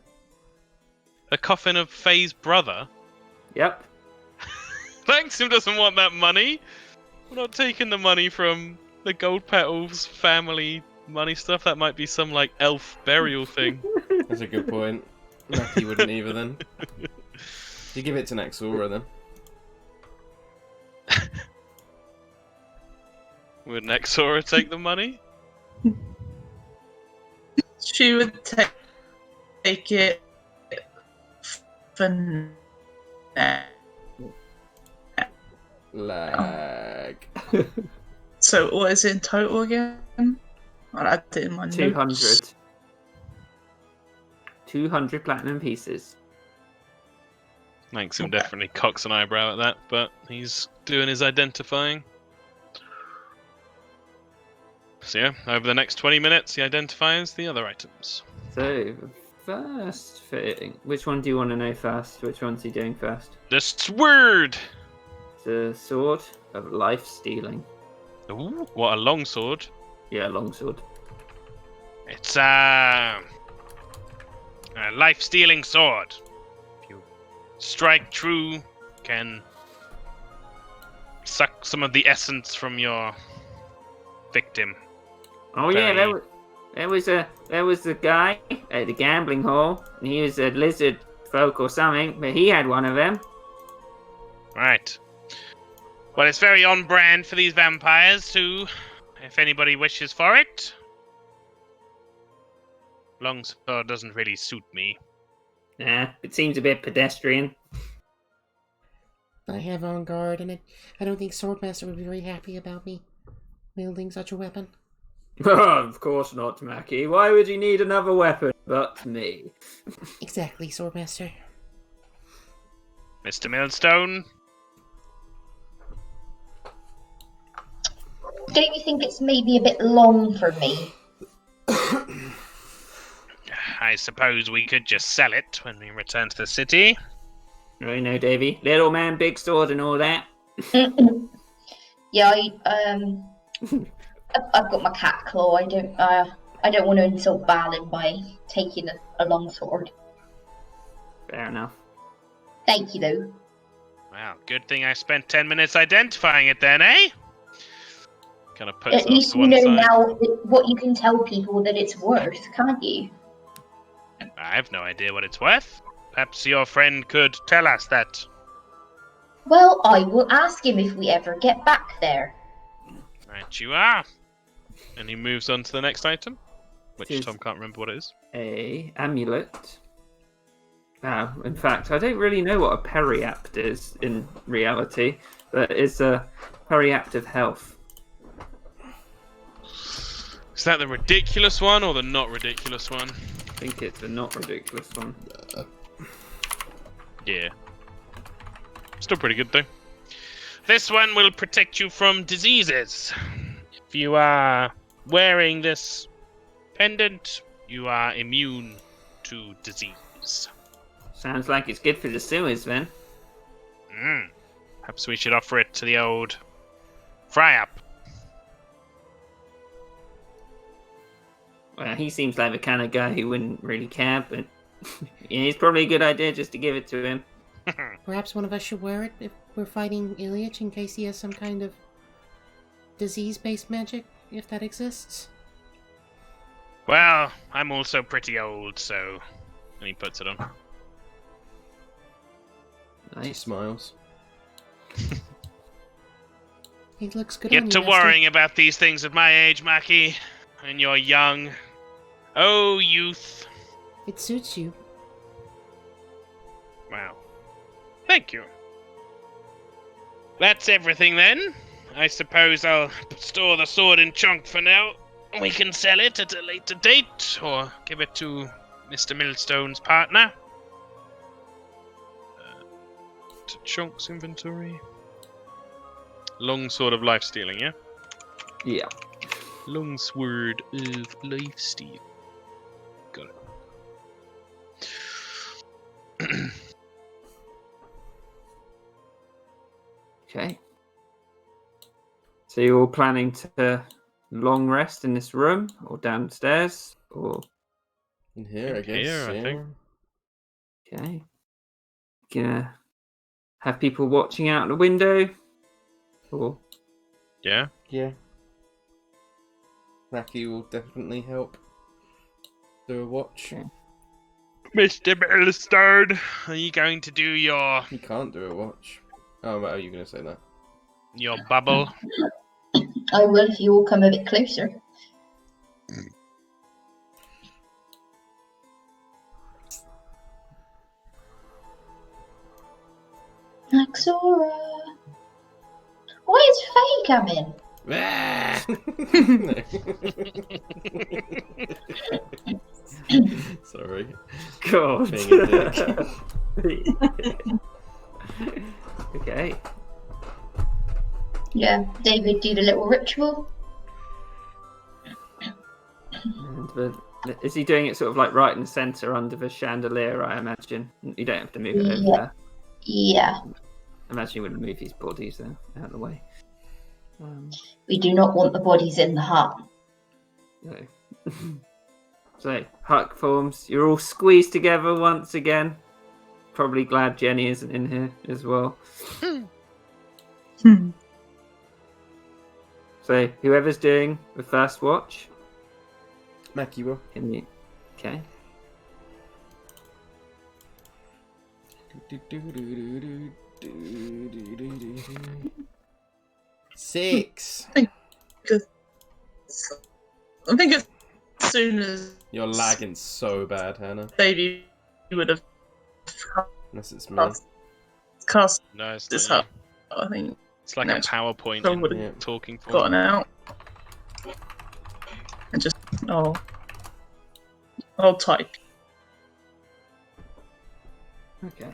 The coffin of Faye's brother?
Yep.
Langsam doesn't want that money. We're not taking the money from the Gold Petals family money stuff. That might be some, like, elf burial thing.
That's a good point. Mackie wouldn't either, then. You give it to Naxora, then.
Would Nexora take the money?
She would take it for now.
Lag.
So what is it in total again? I'll add it in my notes.
200. 200 platinum pieces.
Langsam definitely cocks an eyebrow at that, but he's doing his identifying. So yeah, over the next 20 minutes, he identifies the other items.
So, first thing, which one do you want to know first? Which one's he doing first?
The sword!
The sword of life stealing.
Ooh, what a long sword.
Yeah, longsword.
It's a life-stealing sword. If you strike true, can suck some of the essence from your victim.
Oh yeah,
Very-
there was a guy at the gambling hall, and he was a lizard folk or something, but he had one of them.
Right. Well, it's very on brand for these vampires too, if anybody wishes for it. Longsword doesn't really suit me.
Nah, it seems a bit pedestrian.
I have on guard, and I don't think Swordmaster would be very happy about me wielding such a weapon.
Of course not, Mackie. Why would you need another weapon but me?
Exactly, Swordmaster.
Mr. Millstone?
Don't you think it's maybe a bit long for me?
I suppose we could just sell it when we return to the city.
I know, Davy. Little man, big sword, and all that.
Yeah, I've got my cat claw. I don't want to insult Balin by taking a long sword.
Fair enough.
Thank you, though.
Well, good thing I spent 10 minutes identifying it then, eh? Kind of puts
At
it off
least
to
you
one
know
side.
now what you can tell people that it's worth, can't you?
I have no idea what it's worth. Perhaps your friend could tell us that.
Well, I will ask him if we ever get back there.
Right you are. And he moves on to the next item, which
Tis-
Tom can't remember what it is.
A amulet. Wow, in fact, I don't really know what a periapt is in reality, but it's a periapt of health.
Is that the ridiculous one or the not ridiculous one?
I think it's a not ridiculous one.
Yeah. Still pretty good though. This one will protect you from diseases. If you are wearing this pendant, you are immune to disease.
Sounds like it's good for the sewers, then.
Perhaps we should offer it to the old fry-up.
Well, he seems like the kind of guy who wouldn't really care, but yeah, it's probably a good idea just to give it to him.
Perhaps one of us should wear it if we're fighting Ilyich in case he has some kind of disease-based magic, if that exists.
Well, I'm also pretty old, so... And he puts it on.
He
Nice.
smiles.
He looks good on you,
Get to
Master.
worrying about these things at my age, Mackie. When you're young. Oh, youth.
It suits you.
Wow. Thank you. That's everything then. I suppose I'll store the sword in chunk for now. We can sell it at a later date, or give it to Mr. Millstone's partner. To Chunk's inventory. Long sword of life stealing, yeah?
Yeah.
Long sword of life steal. Got it.
Okay. So you're all planning to long rest in this room, or downstairs, or
In here, I guess.
Here, I
yeah.
think.
okay? Gonna have people watching out the window, or
Yeah?
Yeah. Mackie will definitely help do a watch.
Okay.
Mr. Millstone, are you going to do your
He can't do a watch. Oh, well, are you going to say that?
bubble?
I will if you all come a bit closer. Axora. Why is Faye coming?
Sorry.
God.
Being a
Okay.
Yeah, David did a little ritual.
And is he doing it sort of like right in the centre under the chandelier, I imagine? You don't have to move it over
Yeah.
there.
Yeah,
I imagine you wouldn't move his bodies though, out of the way.
we do not want the bodies in the hut.
No. So, Huck forms, you're all squeezed together once again. Probably glad Jenny isn't in here as well. So, whoever's doing the first watch,
Mackie will.
can you... Okay.
Six.
I think as soon as
You're lagging so bad, Hannah.
Davey would have
Unless it's me.
cast
No, it's
this
not
hut,
you.
I think
It's like
No,
a
it's-
PowerPoint
someone would
in
have
talking form.
gotten out and just I'll type.
Okay.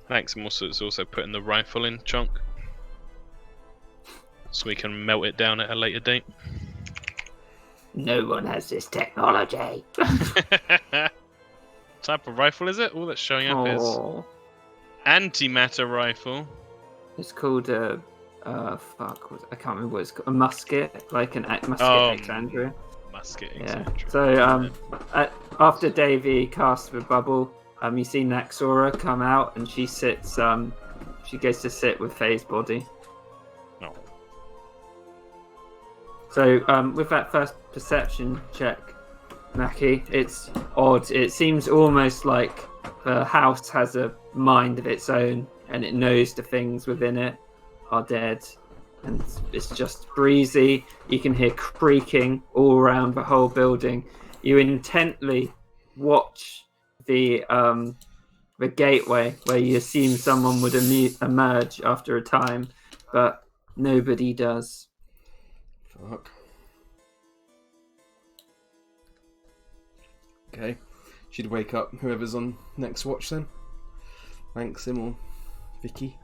Thanks, and also it's also putting the rifle in chunk. So we can melt it down at a later date.
No one has this technology.
Type of rifle is it? All that's showing up is
Oh,
antimatter rifle.
it's called a I can't remember what it's called. A musket, like an musket Alexandria.
Musket.
Yeah.
Etc.
So after Davey casts the bubble, you see Naxora come out, and she sits. She goes to sit with Faye's body.
No.
So with that first perception check, Mackie, it's odd. It seems almost like the house has a mind of its own, and it knows the things within it are dead. And it's just breezy. You can hear creaking all around the whole building. You intently watch the gateway where you assume someone would emerge after a time, but nobody does.
Fuck. Okay. She'd wake up whoever's on next watch then. Thanks, him or Vicky.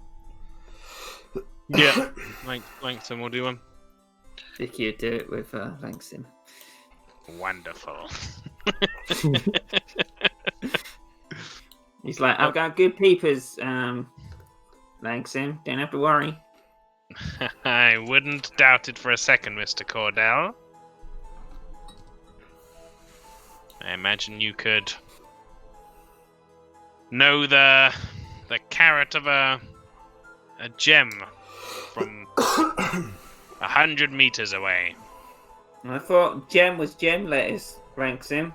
Yeah, Langston will do one.
Vicky would do it with Langston.
Wonderful.
He's like, I've got good peepers, Langston. Don't have to worry.
I wouldn't doubt it for a second, Mr. Cordell. I imagine you could know the carrot of a gem from 100 meters away.
I thought gem was gem lettuce, Langston.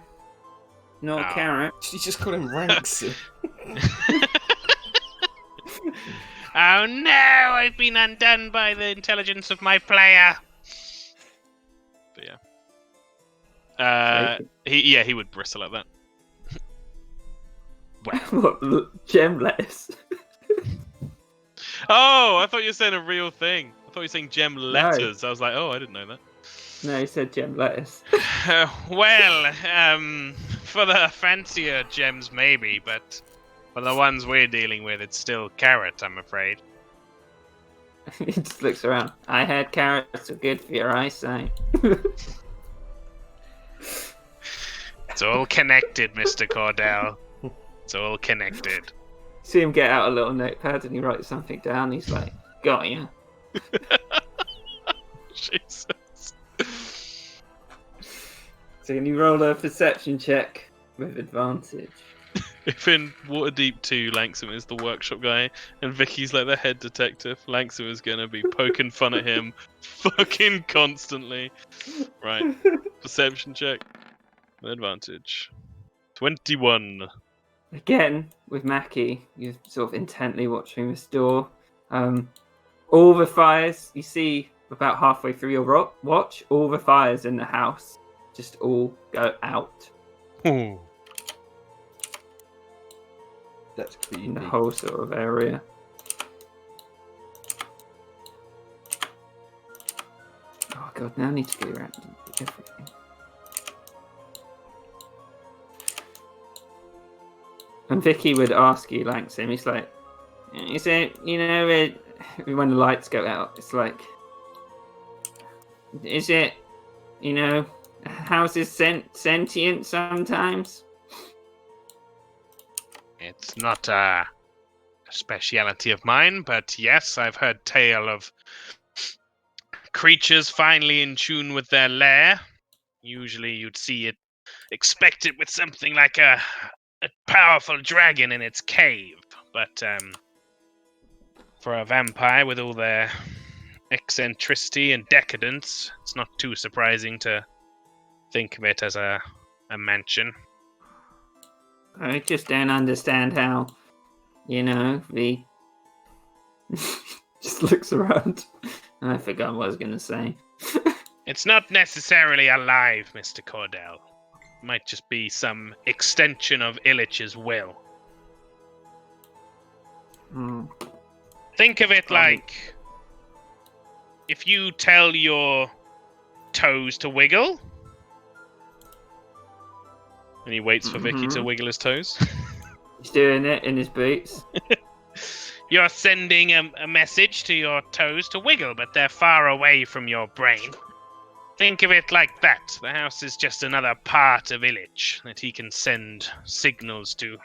Not
Oh.
carrot.
She just called him Ranks.
Oh no, I've been undone by the intelligence of my player. But yeah. He would bristle at that. Well.
What, gem lettuce?
Oh, I thought you were saying a real thing. I thought you were saying gem letters. I was like, oh, I didn't know that.
No, he said gem lettuce.
Well, for the fancier gems maybe, but for the ones we're dealing with, it's still carrot, I'm afraid.
He just looks around. I heard carrots are good for your eyesight.
It's all connected, Mr. Cordell. It's all connected.
See him get out a little notepad and he writes something down. He's like, got ya.
Jesus.
So can you roll a perception check with advantage?
If in Waterdeep 2, Langsam is the workshop guy, and Vicky's like the head detective, Langsam is gonna be poking fun at him fucking constantly. Right. Perception check. With advantage. 21.
Again, with Mackie, you're sort of intently watching this door. All the fires, you see about halfway through your watch, all the fires in the house just all go out.
Ooh.
That's creepy.
In the whole sort of area. Oh god, now I need to go around and do everything. And Vicky would ask you, Langston, he's like, is it, when the lights go out, it's like, is it, houses sentient sometimes?
It's not a speciality of mine, but yes, I've heard tale of creatures finally in tune with their lair. Usually you'd expect it with something like a powerful dragon in its cave, but for a vampire with all their eccentricity and decadence, it's not too surprising to think of it as a mansion.
I just don't understand how, the... just looks around. I forgot what I was going to say.
It's not necessarily alive, Mr. Cordell. Might just be some extension of Illich's will. Think of it like if you tell your toes to wiggle, and he waits for Vicky to wiggle his toes.
He's doing it in his boots.
You're sending a message to your toes to wiggle, but they're far away from your brain. Think of it like that. The house is just another part of village that he can send signals to.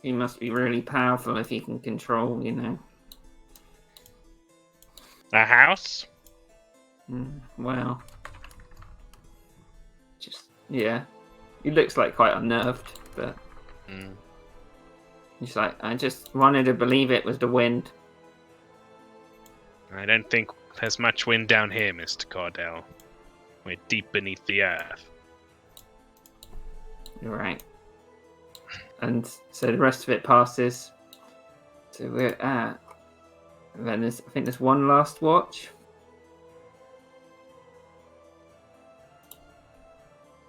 He must be really powerful if he can control,
A house?
Well, just, yeah. He looks like quite unnerved, but he's like, I just wanted to believe it was the wind.
I don't think there's much wind down here, Mr. Cordell. We're deep beneath the earth.
You're right. And so the rest of it passes. So we're at. And then I think there's one last watch.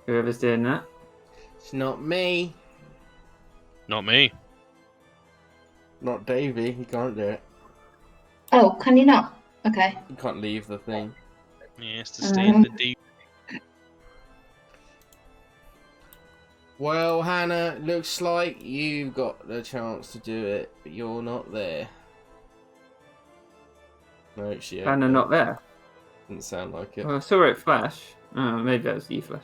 Whoever's doing that.
It's not me.
Not me.
Not Davey. He can't do it.
Oh, can you not? Okay.
He can't leave the thing.
He has to stay in the deep.
Well, Hannah, looks like you got the chance to do it, but you're not there. No, she ain't.
Hannah not there.
Didn't sound like it.
Well, I saw it flash. Oh, maybe that was you flash.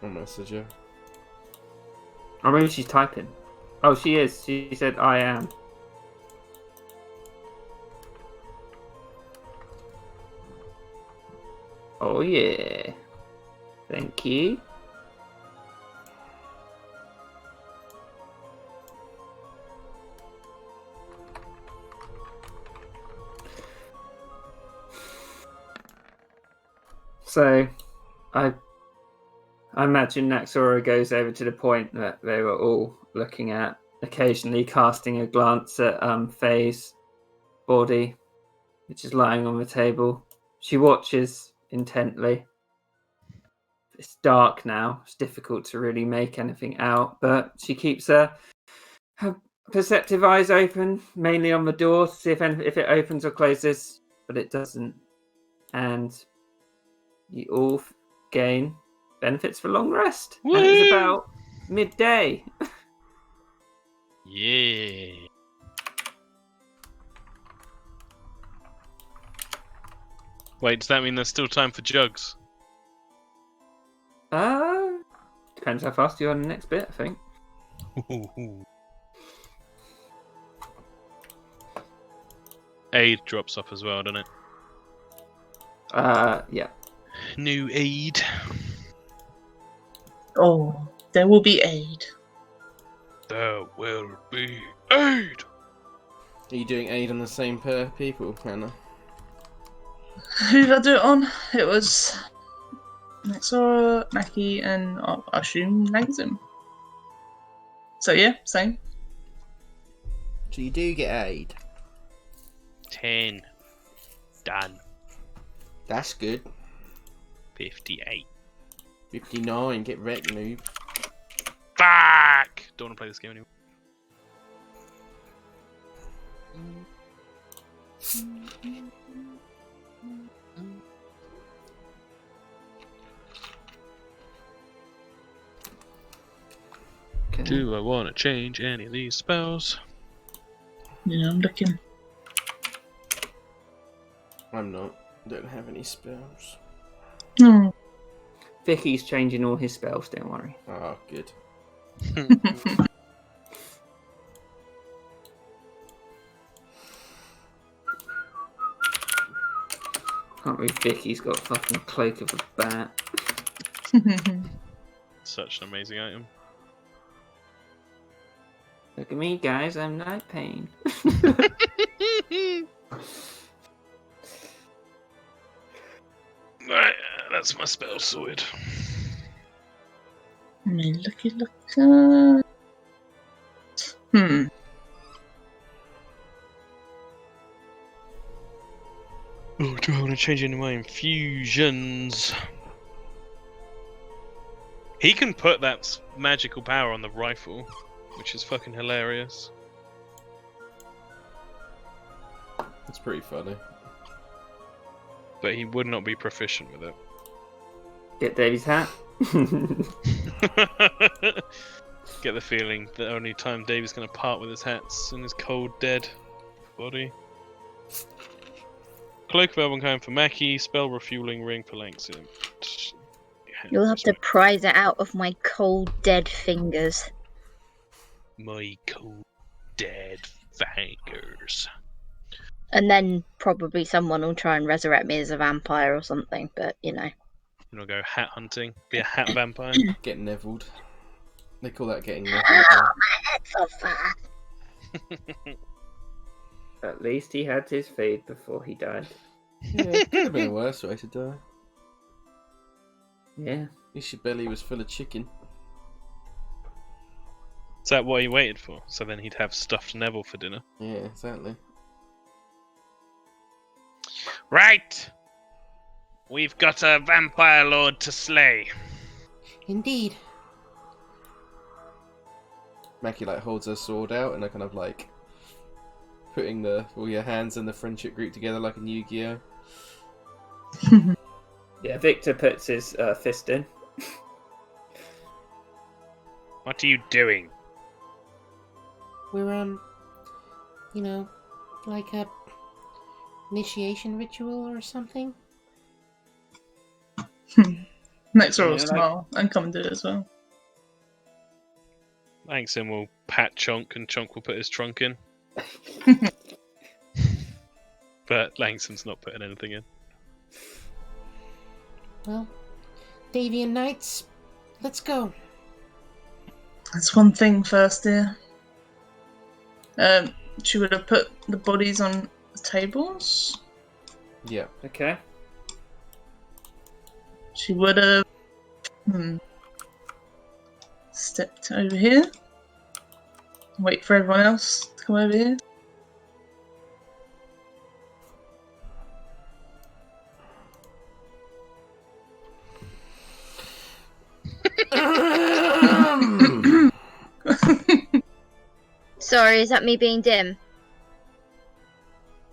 I'll message her.
Or maybe she's typing. Oh, she is. She said, I am. Oh, yeah. Thank you. So, I imagine Naxora goes over to the point that they were all looking at, occasionally casting a glance at Faye's body, which is lying on the table. She watches intently. It's dark now. It's difficult to really make anything out, but she keeps her perceptive eyes open, mainly on the door, to see if it opens or closes, but it doesn't. And you all gain benefits for long rest.
Woo!
And it's about midday.
Yeah. Wait, does that mean there's still time for jugs?
Depends how fast you are on the next bit, I think.
Aid drops off as well, doesn't it?
Yeah.
New aid.
Oh, there will be aid.
There will be aid!
Are you doing aid on the same pair of people, Hannah?
Who did I do it on? It was Naxora, Naki, and I assume Nagazim. So yeah, same.
So you do get aid.
10. Done.
That's good.
58.
59, get wrecked, noob.
Fuck! Don't want to play this game anymore.
Okay.
Do I want to change any of these spells?
Yeah, I'm looking.
I'm not. Don't have any spells.
No.
Vicky's changing all his spells, don't worry.
Oh, good.
Can't believe Vicky's got a fucking cloak of a bat.
Such an amazing item.
Look at me, guys, I'm Night Pain.
Right, that's my spell sorted.
Look.
Oh, do I want to change any of my infusions? He can put that magical power on the rifle, which is fucking hilarious.
It's pretty funny.
But he would not be proficient with it.
Get Davy's hat.
Get the feeling that only time Davy's going to part with his hats in his cold, dead body. Cloak of Elvenkind for Mackie, spell refueling ring for Langston.
You'll have to prise it out of my cold, dead fingers.
My cold, dead fingers.
And then probably someone will try and resurrect me as a vampire or something, but you know.
You'll go hat hunting, be a hat vampire.
Get nevilled. They call that getting nevilled.
Oh, my head's so fat.
At least he had his feed before he died.
Yeah, it could have been a worse way to die.
Yeah.
At least your belly was full of chicken.
Is that what he waited for? So then he'd have stuffed Neville for dinner.
Yeah, exactly.
Right! We've got a vampire lord to slay.
Indeed.
Mackie like holds her sword out and they're kind of like putting all your hands in the friendship group together like in Yu-Gi-Oh.
Yeah, Victor puts his fist in.
What are you doing?
We're, you know, like a initiation ritual or something.
Next will
Yeah,
smile and come and do it as well.
Langston will pat Chonk and Chonk will put his trunk in. But Langston's not putting anything in.
Well, Davian Knights, let's go.
That's one thing first, dear. She would have put the bodies on the tables.
Yeah.
Okay.
She would have stepped over here. Wait for everyone else to come over here.
Sorry, is that me being dim?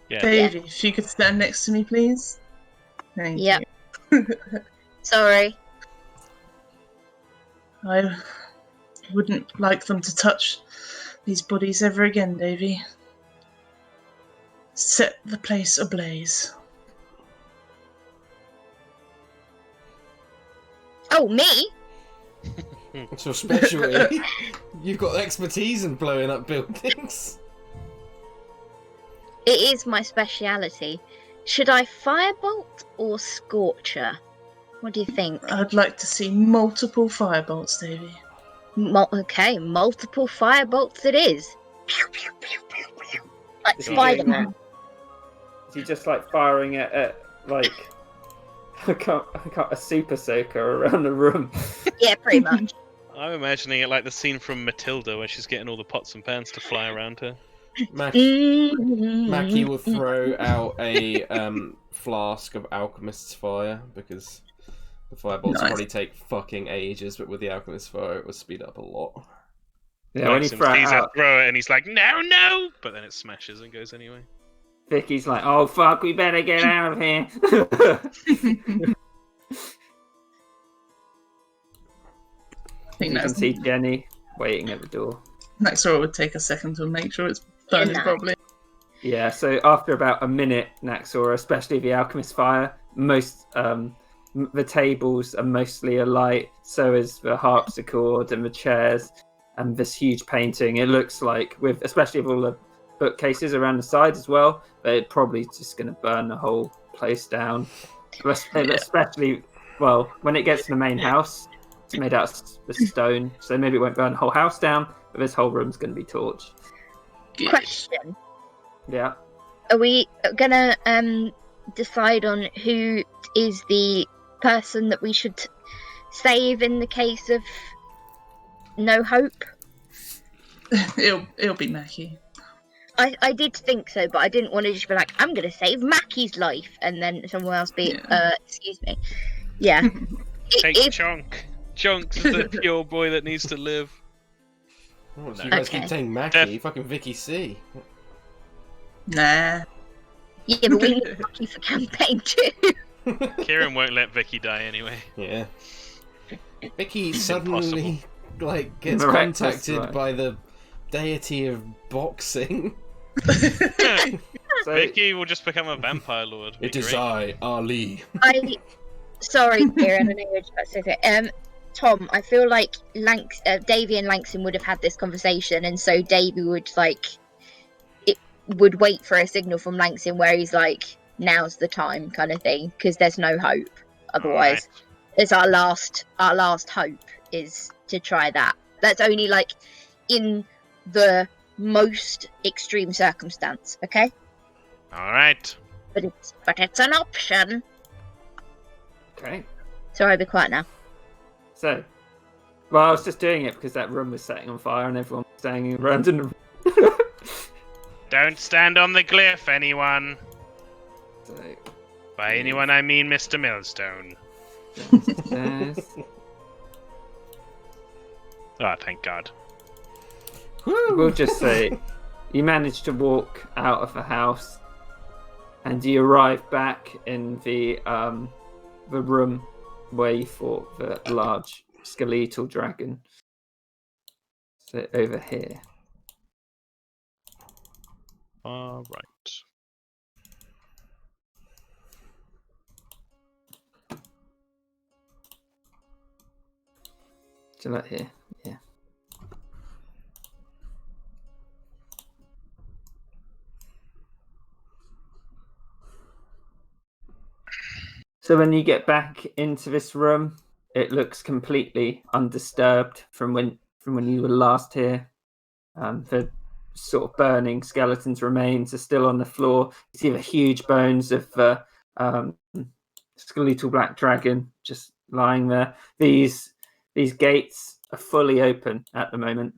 Yeah.
Davey, if you could stand next to me, please. Thank
Yep.
you.
Sorry.
I wouldn't like them to touch these bodies ever again, Davy. Set the place ablaze.
Oh, me?
What's your specialty? You've got expertise in blowing up buildings.
It is my speciality. Should I firebolt or scorcher? What do you think?
I'd like to see multiple firebolts, Davy.
Okay, multiple firebolt it is. Pew, pew, pew, pew, pew. Like
Is he
Spider-Man.
Is he just like firing it at like a super soaker around the room?
Yeah, pretty much.
I'm imagining it like the scene from Matilda where she's getting all the pots and pans to fly around her.
Mackie will throw out a flask of alchemist's fire because the firebolts
Nice.
probably take fucking ages, but with the alchemist's fire it will speed up a lot.
Yeah, when he
Langston
throws it
sees her
out,
throw it and he's like, no! But then it smashes and goes anyway.
Vicky's like, "Oh fuck, we better get out of here."
I think
You can
that's
see Jenny waiting at the door.
next door would take a second to make sure it's burning
Yeah, no.
properly.
Yeah, so after about a minute, Naxora, especially the alchemist fire, most the tables are mostly alight. So is the harpsichord and the chairs and this huge painting. It looks like, with especially with all the bookcases around the side as well, that it's probably just going to burn the whole place down. Especially, well, when it gets to the main house, it's made out of stone, so maybe it won't burn the whole house down, but this whole room's going to be torched.
Question.
Yeah.
Are we gonna decide on who is the person that we should save in the case of no hope?
It'll be Mackie.
I did think so, but I didn't want to just be like, I'm gonna save Mackie's life, and then someone else be, excuse me. Yeah.
Take
If-
Chonk. Chonk's the pure boy that needs to live.
Oh, so you guys
Okay.
keep saying Mackie, fucking Vicky C.
Nah.
Yeah, but we need Mackie for campaign too.
Kieran won't let Vicky die anyway.
Yeah. Vicky
It's
suddenly like gets
Miraculous,
contacted
right.
by the deity of boxing.
So So
Vicky will just become a vampire lord. It'd be
It is
great.
I, Ali.
Sorry, Kieran, I know you're about to say it. Tom, I feel like Davy and Langston would have had this conversation, and so Davy would would wait for a signal from Langston where he's like, "Now's the time," kind of thing, because there's no hope. Otherwise, it's our last hope is to try that. That's only like in the most extreme circumstance, okay?
All right.
But it's an option.
okay.
Sorry, be quiet now.
So, well, I was just doing it because that room was setting on fire and everyone was standing around in the
Don't stand on the glyph, anyone.
So,
By anyone, I mean Mr. Millstone.
there's...
Oh, thank God.
We'll just say you managed to walk out of the house and you arrive back in the room where you fought the large skeletal dragon. So over here.
All right.
So like here, yeah. So when you get back into this room, it looks completely undisturbed from when you were last here. The sort of burning skeleton's remains are still on the floor. You see the huge bones of the skeletal black dragon just lying there. These gates are fully open at the moment.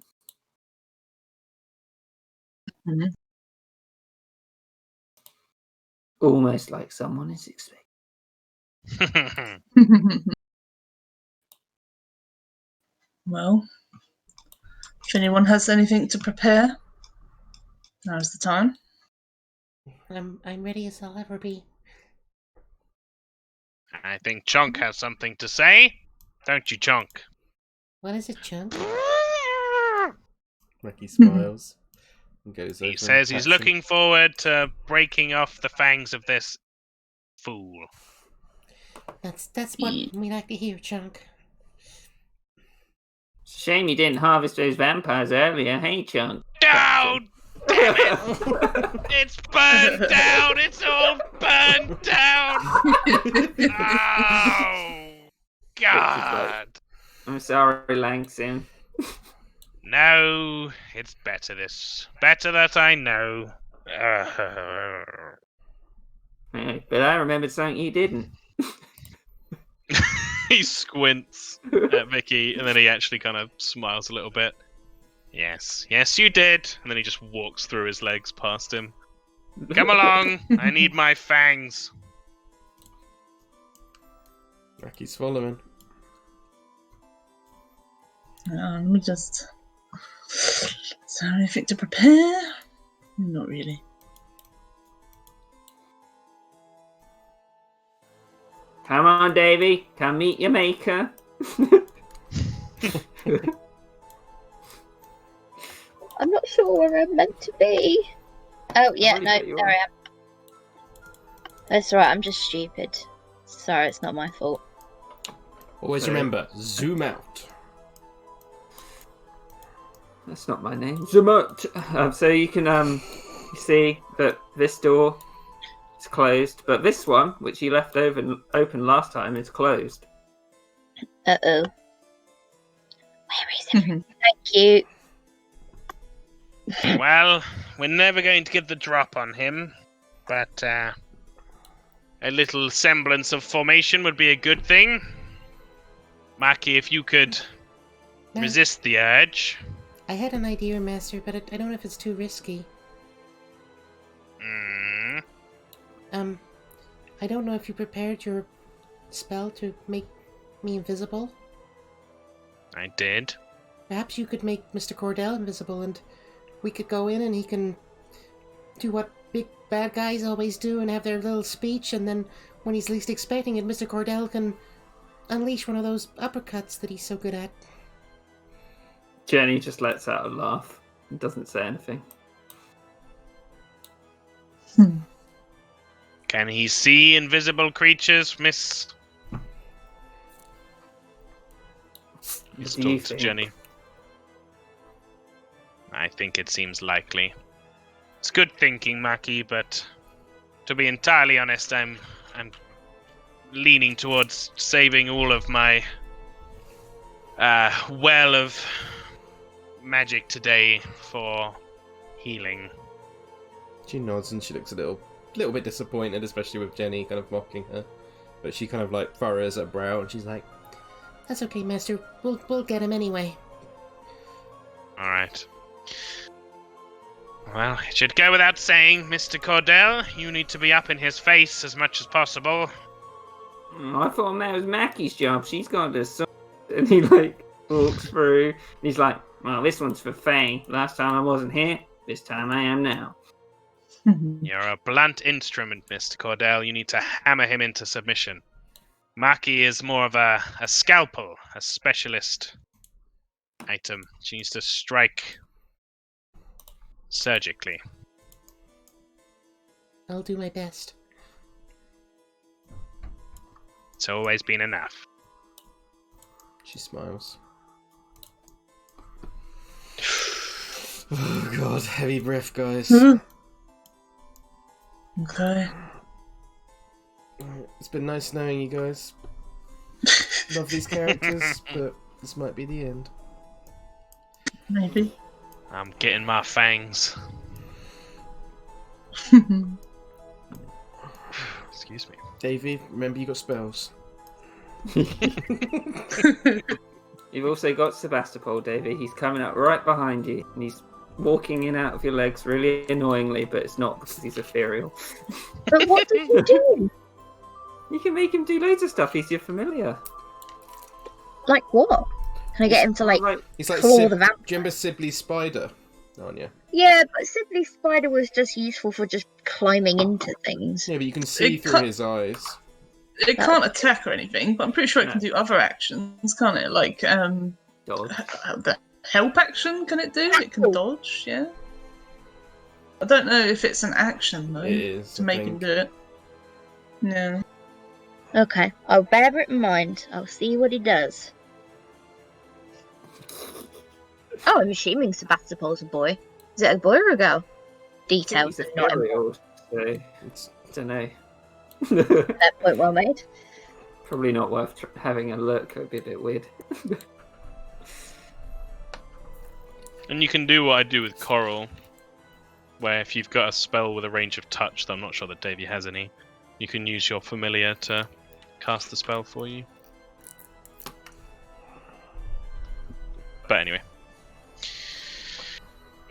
Mhm.
Almost like someone is expecting.
Well, if anyone has anything to prepare, now's the time.
I'm ready as I'll ever be.
I think Chunk has something to say. Don't you, Chunk?
What is it, Chunk?
Ricky smiles and goes over.
He says he's looking forward to breaking off the fangs of this fool.
That's what we like to hear, Chunk.
Shame you didn't harvest those vampires earlier, hey Chunk?
Oh, damn it! It's burned down! It's all burned down! Oh, God!
I'm sorry, Langston.
No, it's better that I know.
But I remembered something you didn't.
He squints at Vicky, and then he actually kind of smiles a little bit. Yes, you did. And then he just walks through his legs past him. Come along, I need my fangs.
Ricky's swallowing.
We just. Is there anything to prepare? Not really.
Come on, Davy. Come meet your maker.
I'm not sure where I'm meant to be. Oh, yeah, no, there I am. That's right, I'm just stupid. Sorry, it's not my fault.
Always remember, zoom out.
That's not my name. Zumut. So you can you see that this door is closed, but this one, which you left open last time, is closed.
Uh-oh. Where is it? Thank you.
Well, we're never going to get the drop on him, but a little semblance of formation would be a good thing. Maki, if you could
No,
resist the urge.
I had an idea, Master, but I don't know if it's too risky. I don't know if you prepared your spell to make me invisible.
I did.
Perhaps you could make Mr. Cordell invisible and we could go in and he can do what big bad guys always do and have their little speech, and then when he's least expecting it, Mr. Cordell can unleash one of those uppercuts that he's so good at.
Jenny just lets out a laugh and doesn't say anything.
Can he see invisible creatures, Miss? He's
Do you
talked to
think?
Jenny. I think it seems likely. It's good thinking, Maki, but to be entirely honest, I'm leaning towards saving all of my well of magic today for healing.
She nods and she looks a little bit disappointed, especially with Jenny kind of mocking her. But she kind of like furrows her brow and she's like,
That's okay, Master. We'll get him anyway.
Alright. Well, it should go without saying, Mr. Cordell, you need to be up in his face as much as possible.
I thought that was Mackie's job. She's got to sort. And he like walks through. And he's like, well, this one's for Faye. Last time I wasn't here. This time I am now.
You're a blunt instrument, Mr. Cordell. You need to hammer him into submission. Maki is more of a scalpel, a specialist item. She needs to strike surgically.
I'll do my best.
It's always been enough.
she smiles. Oh god, heavy breath, guys.
Okay.
It's been nice knowing you guys. Love these characters, but this might be the end.
Maybe.
I'm getting my fangs. Excuse me.
Davey, remember you got spells.
You've also got Sebastopol, Davey. He's coming up right behind you, and he's walking in out of your legs really annoyingly, but it's not because he's ethereal.
But what does he do?
You can make him do loads of stuff. He's your familiar.
Like what? Can I get him to like
Like,
He's like
claw
Sib-
the
do you
vampire?
remember Sibley's spider? Aren't you?
Yeah, but Sibley Spider was just useful for just climbing into things.
Yeah, but you can see
It
through
cut-
his eyes.
It can't attack or anything, but I'm pretty sure it can do other actions, can't it? Like,
dog.
the help action, can it do? It can dodge, yeah? I don't know if it's an action, though,
It is.
to
I
make him
think.
do it. Yeah.
Okay, I'll bear it in mind. I'll see what he does. Oh, I'm assuming Sebastopol's a boy. Is it a boy or a girl? Details
He's
are not
ethereal, so
It's,
I don't know.
that point well made.
Probably not worth having a look. It'd be a bit weird.
And you can do what I do with Coral, where if you've got a spell with a range of touch, though I'm not sure that Davey has any, you can use your familiar to cast the spell for you. But anyway.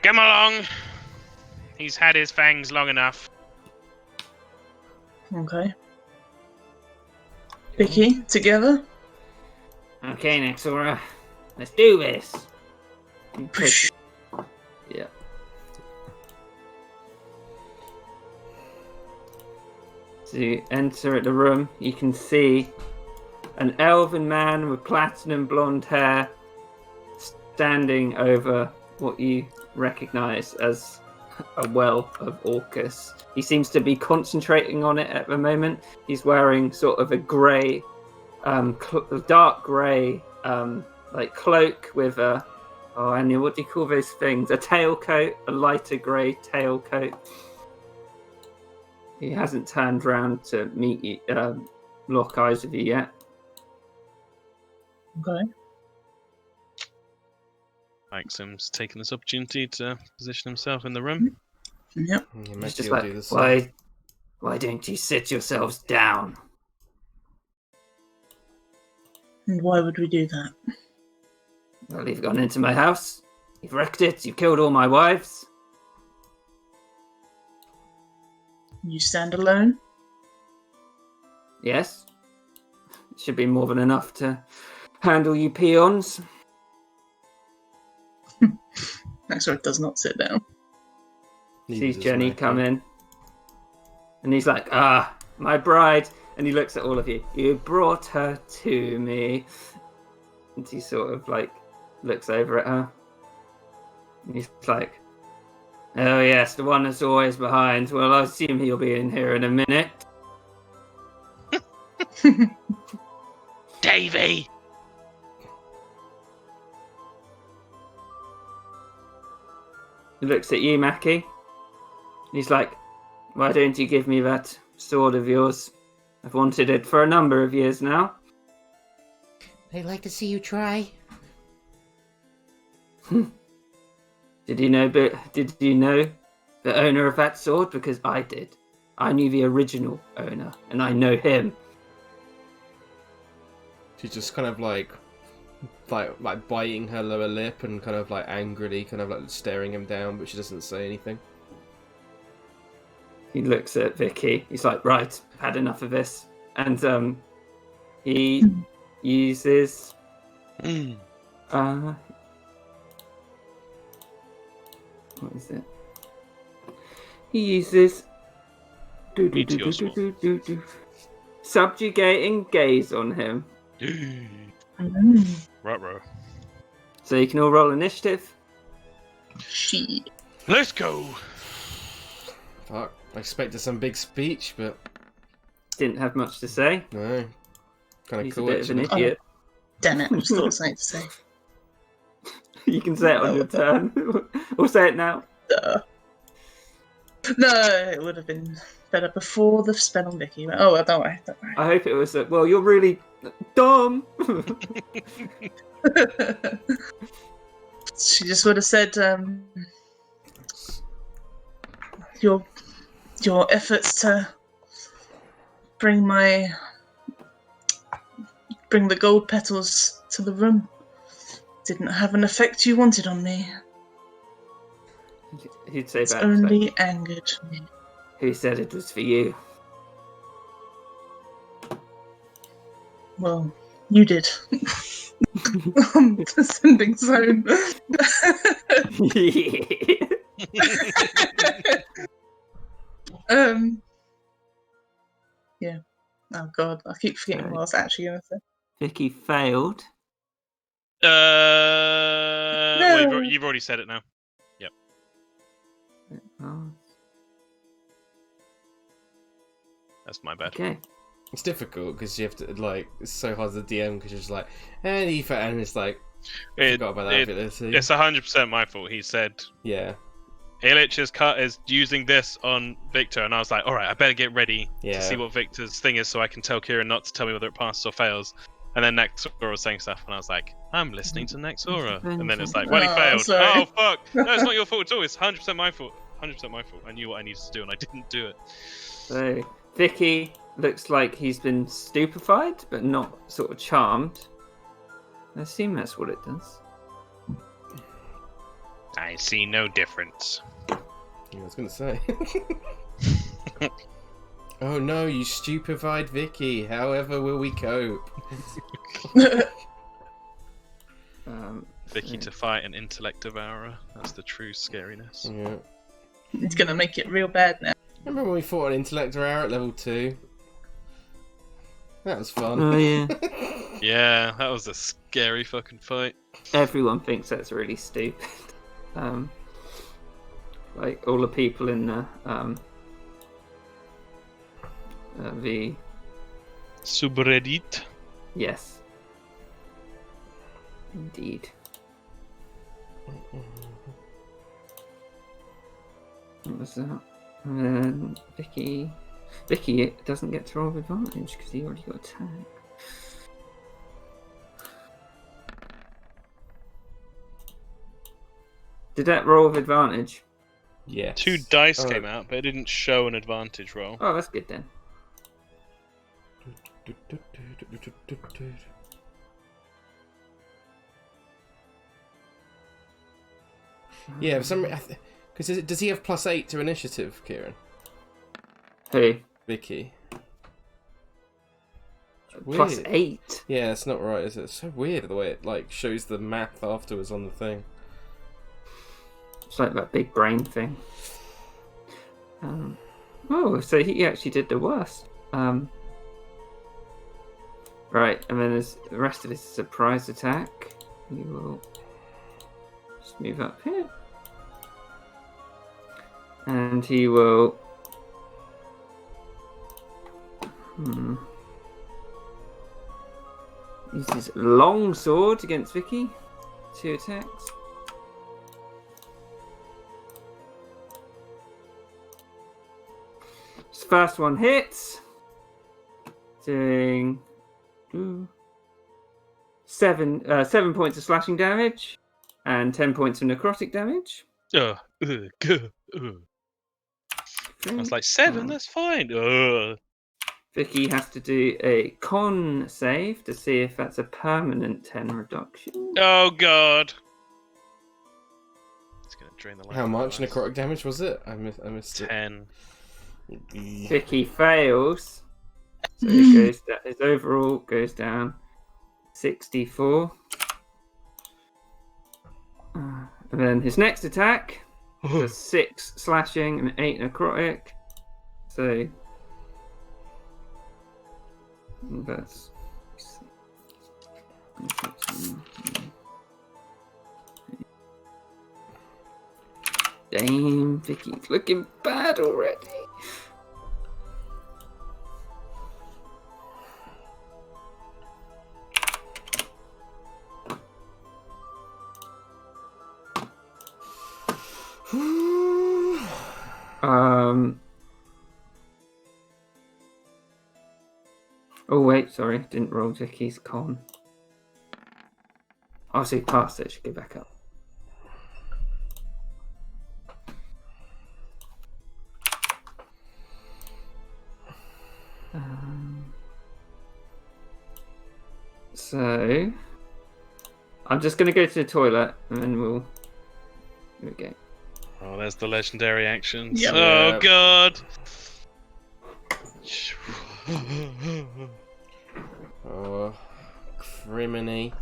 Come along! He's had his fangs long enough.
Okay. Vicky, together?
Okay, Nexora, let's do this. Yeah. So you enter the room. You can see an elven man with platinum blonde hair standing over what you recognise as a well of Orcus. He seems to be concentrating on it at the moment. He's wearing sort of a grey, dark grey, like cloak with a, oh, Anya, what do you call those things? A tailcoat, a lighter grey tailcoat. He hasn't turned round to meet you, lock eyes with you yet.
Okay.
Maxim's taken this opportunity to position himself in the room.
Yep.
yeah,
He's
Mackie
just
will
like,
do the same.
why don't you sit yourselves down?
And why would we do that?
Well, you've gone into my house. You've wrecked it. You've killed all my wives.
You stand alone?
Yes. It should be more than enough to handle you peons.
Nexor does not sit down.
Neither
Sees
does
Jenny
Mackie.
come in. And he's like, my bride. And he looks at all of you. You brought her to me. And he sort of like looks over at her. And he's like, Oh yes, the one that's always behind. Well, I assume he'll be in here in a minute.
Davy!
He looks at you, Mackie. He's like, why don't you give me that sword of yours? I've wanted it for a number of years now.
I'd like to see you try.
Did you know the owner of that sword? Because I did. I knew the original owner, and I know him.
She's just kind of like biting her lower lip and kind of like angrily kind of like staring him down, but she doesn't say anything.
He looks at Vicky. He's like, right, I've had enough of this. And he uses what is it? He uses subjugating gaze on him.
Ruh-roh.
So you can all roll initiative.
Shit.
Let's go!
Fuck. I expected some big speech, but
Didn't have much to say.
no. Kind of
He's
cool,
a bit of an
actually.
idiot.
Damn it, I've still got something to say.
You can say it on your turn. Or say it now.
Duh. No, it would have been better before the spell on Vicky. Oh, well, don't worry.
I hope it was well, you're really dumb.
She just would have said, your efforts to bring the gold petals to the room didn't have an effect you wanted on me.
He'd say
It's
that.
only angered me.
Who said it was for you?
Well, you did. Descending zone. Yeah. Oh god, I keep forgetting what I was actually going to say.
Vicky failed.
Well, you've already said it now.
Oh,
That's my bad.
okay.
It's difficult because you have to like. It's so hard to DM because you're just like, and it's like, forgot about that ability.
It's 100% my fault. He said
Yeah,
Illich is using this on Victor, and I was like, all right, I better get ready to see what Victor's thing is so I can tell Kieran not to tell me whether it passes or fails. And then Nexora was saying stuff, and I was like, I'm listening to Nexora. And then it's like, well, he failed.
sorry.
Oh, fuck. No, it's not your fault at all. It's 100% my fault. 100% my fault. I knew what I needed to do, and I didn't do it.
So Vicky looks like he's been stupefied, but not sort of charmed. I assume that's what it does.
I see no difference.
I was gonna say. Oh no, you stupefied Vicky. However will we cope?
Vicky to fight an intellect devourer. That's the true scariness.
Yeah.
It's going to make it real bad now.
Remember when we fought an intellect hour at level 2? That was fun.
Oh yeah.
Yeah, that was a scary fucking fight.
Everyone thinks that's really stupid. Like all the people in the
Subreddit.
yes, indeed. What was that? Vicky doesn't get to roll with advantage because he already got attack. Did that roll with advantage?
Yeah.
2 dice came out, but it didn't show an advantage roll.
Oh, that's good then.
Yeah, for some because does he have +8 to initiative, Kieran?
Who?
Vicky.
Plus 8.
Yeah, it's not right, is it? It's so weird the way it like shows the math afterwards on the thing.
It's like that big brain thing. Oh, so he actually did the worst. Right, and then there's the rest of his surprise attack. You will just move up here. And he will. Use his long sword against Vicky. 2 attacks. His first one hits. Doing 7 points of slashing damage and 10 points of necrotic damage.
I was like 7. That's fine.
Vicky has to do a con save to see if that's a permanent 10 reduction.
Oh god. It's gonna drain the life.
How
out of
much
us.
necrotic damage was it? I missed it.
10.
Vicky fails, so it goes down, his overall goes down 64. And then his next attack does 6 slashing and 8 necrotic. So that's damn, Vicky's looking bad already. Oh wait, sorry, didn't roll Vicky's con. Oh, so he passed it. Should go back up. So I'm just gonna go to the toilet and then we'll. Here we go.
Oh, there's the legendary actions.
Yep.
Oh god.
Oh, criminy.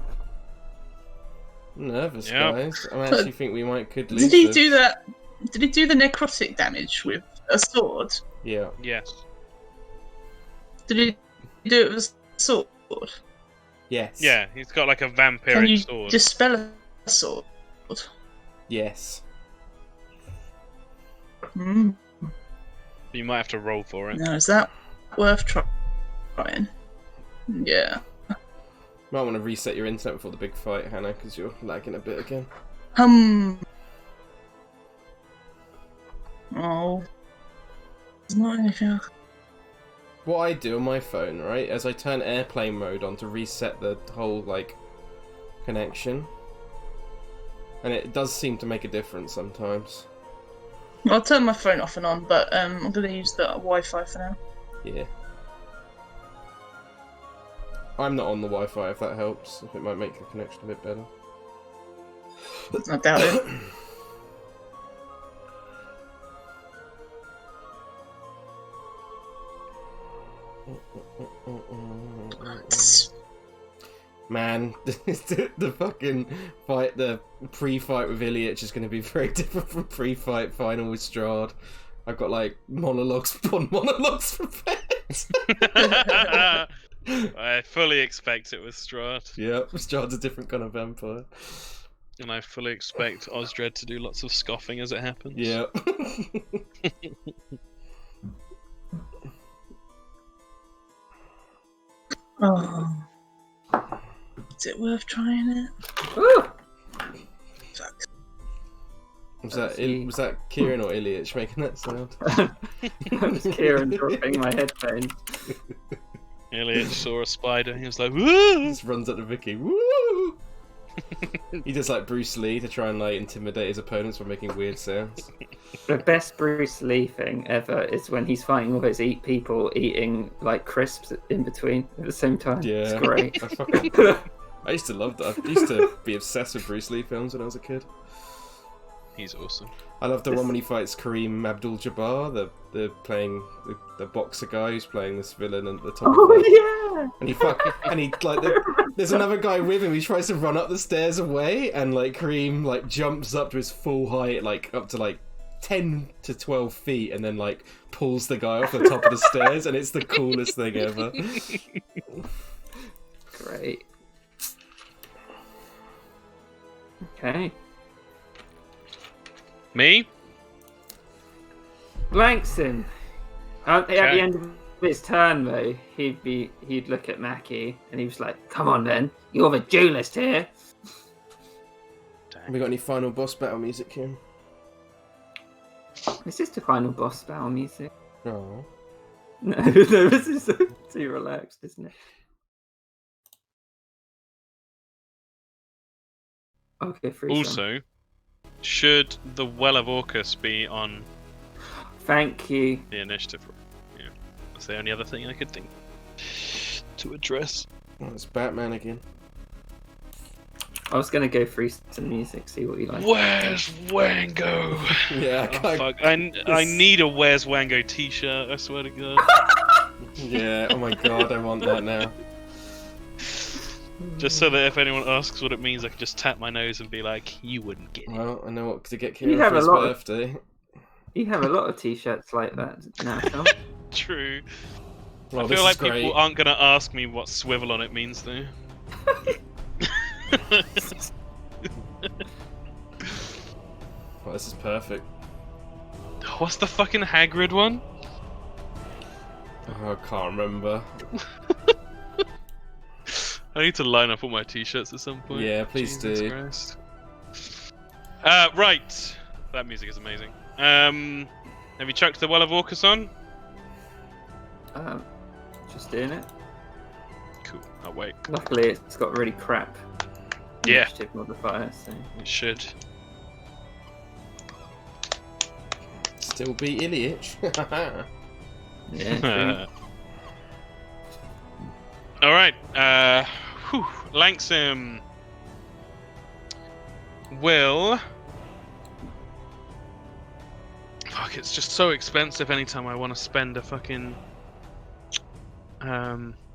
Nervous,
Yep.
guys. I actually think we could lose
Did he
this.
do that? Did he do the necrotic damage with a sword?
Yeah.
Yes.
Did he do it with a sword?
Yes.
Yeah, he's got like a
Can
vampiric
you
sword.
dispel a sword?
Yes.
Mm.
You might have to roll for it.
Now, is that worth trying? Yeah.
Might want to reset your internet before the big fight, Hannah, because you're lagging a bit again.
Oh. There's not anything.
What I do on my phone, right, as I turn airplane mode on to reset the whole, connection. And it does seem to make a difference sometimes.
I'll turn my phone off and on, but I'm going to use the Wi-Fi for now.
Yeah. I'm not on the Wi-Fi, if that helps. If it might make the connection a bit better.
I doubt it.
Man, the fucking fight, the pre-fight with Ilyich is going to be very different from pre-fight final with Strahd. I've got monologues upon monologues prepared.
I fully expect it with Strahd.
Yep, Strahd's a different kind of vampire.
And I fully expect Osdred to do lots of scoffing as it happens.
Yep.
Oh. Is it worth trying it?
Ooh!
Fuck.
Was that Kieran or Ilyich making that sound?
That was Kieran dropping my headphones.
Ilyich saw a spider, he was like, woo!
Just runs up to Vicky. Woo! He does Bruce Lee to try and intimidate his opponents by making weird sounds.
The best Bruce Lee thing ever is when he's fighting all those people eating crisps in between at the same time.
Yeah.
It's great.
I used to love that. I used to be obsessed with Bruce Lee films when I was a kid.
He's awesome.
I love the one when he fights Kareem Abdul-Jabbar, the boxer guy who's playing this villain at the top.
Oh yeah!
And he there's another guy with him. He tries to run up the stairs away, and Kareem jumps up to his full height, up to 10 to 12 feet, and then pulls the guy off the top of the stairs, and it's the coolest thing ever.
Great. Okay.
Me?
Langston. At the
Okay.
end of his turn, though, he'd look at Mackie and he was like, "Come on, then, you're the duelist here."
Have we got any final boss battle music, Kim?
This is the final boss battle music.
No.
No, this is too relaxed, isn't it? Okay, free some.
Also, should the Well of Orcus be on
Thank you.
the initiative? Yeah, that's the only other thing I could think to address.
Oh, it's Batman again.
I was gonna go free some music, see what you like.
Where's Wango?
Yeah,
Oh, fuck. I need a Where's Wango t-shirt, I swear to God.
yeah, oh my god, I want that now.
Just so that if anyone asks what it means, I can just tap my nose and be like, you wouldn't get it.
Well, I know what to get
You
Kieran
have
for
a
his
lot of-
birthday.
You have a lot of t-shirts like that now, Tom.
True.
Well,
I
this
feel like
is great.
people aren't going to ask me what swivel on it means, though.
Well, this is perfect.
What's the fucking Hagrid one?
Oh, I can't remember.
I need to line up all my t-shirts at some point.
Yeah, please
Jesus
do.
Christ. Right. That music is amazing. Have you chucked the Well of Orcus on?
Just doing it.
Cool. I'll wait.
Luckily, it's got really crap
Yeah.
initiative modifier, so
It should.
Still beat Ilyich.
yeah. True.
Alright. Langsam will... Fuck, it's just so expensive anytime I want to spend a fucking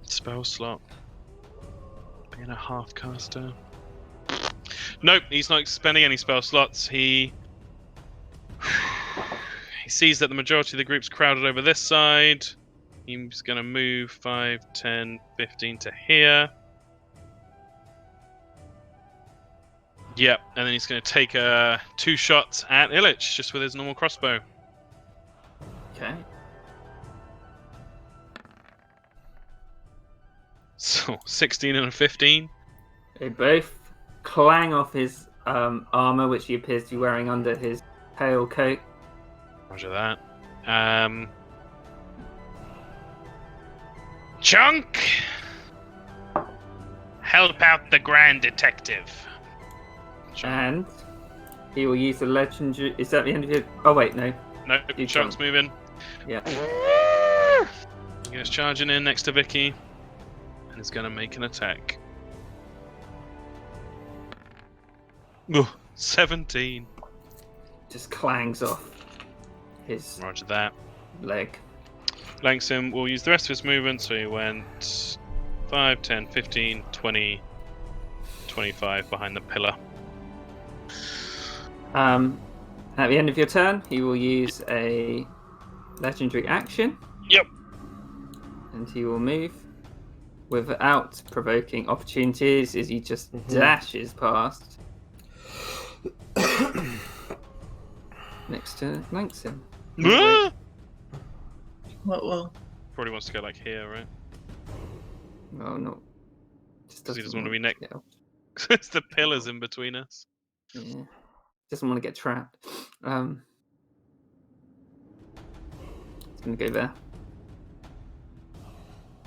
spell slot. Being a half caster. Nope, he's not spending any spell slots. He sees that the majority of the group's crowded over this side. He's going to move 5, 10, 15 to here. Yep, and then he's going to take 2 shots at Ilyich, just with his normal crossbow.
Okay.
So, 16 and a 15.
They both clang off his armor, which he appears to be wearing under his pale coat.
Roger that. Chunk! Help out the Grand Detective.
And he will use the legendary. Is that the end of your? Oh wait, no.
Nope,
You
Chunk's
jump.
moving.
Yeah.
He's charging in next to Vicky. And is going to make an attack. Ugh, 17.
Just clangs off his
Roger that.
leg.
Langsam will use the rest of his movement, so he went 5, 10, 15, 20, 25 behind the pillar.
At the end of your turn, he will use a legendary action.
Yep.
And he will move without provoking opportunities as he just dashes past. Next to Langston.
Ah!
Well,
Probably wants to go like here, right?
Well, no. Just
Because he doesn't want to be next.
Yeah.
It's the pillars in between us.
Yeah. Doesn't want to get trapped. It's gonna go there.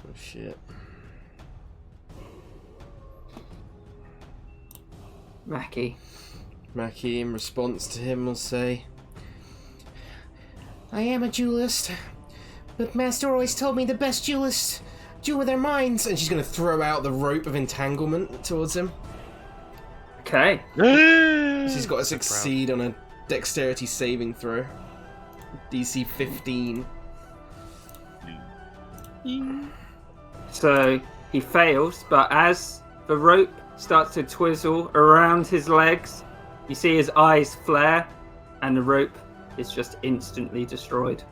Oh shit.
Mackie.
Mackie, in response to him, will say,
I am a duelist, but Master always told me the best duelists duel with their minds.
and she's going to throw out the rope of entanglement towards him.
Okay.
She's got to succeed on a dexterity saving throw. DC 15.
So he fails, but as the rope starts to twizzle around his legs, you see his eyes flare, and the rope is just instantly destroyed.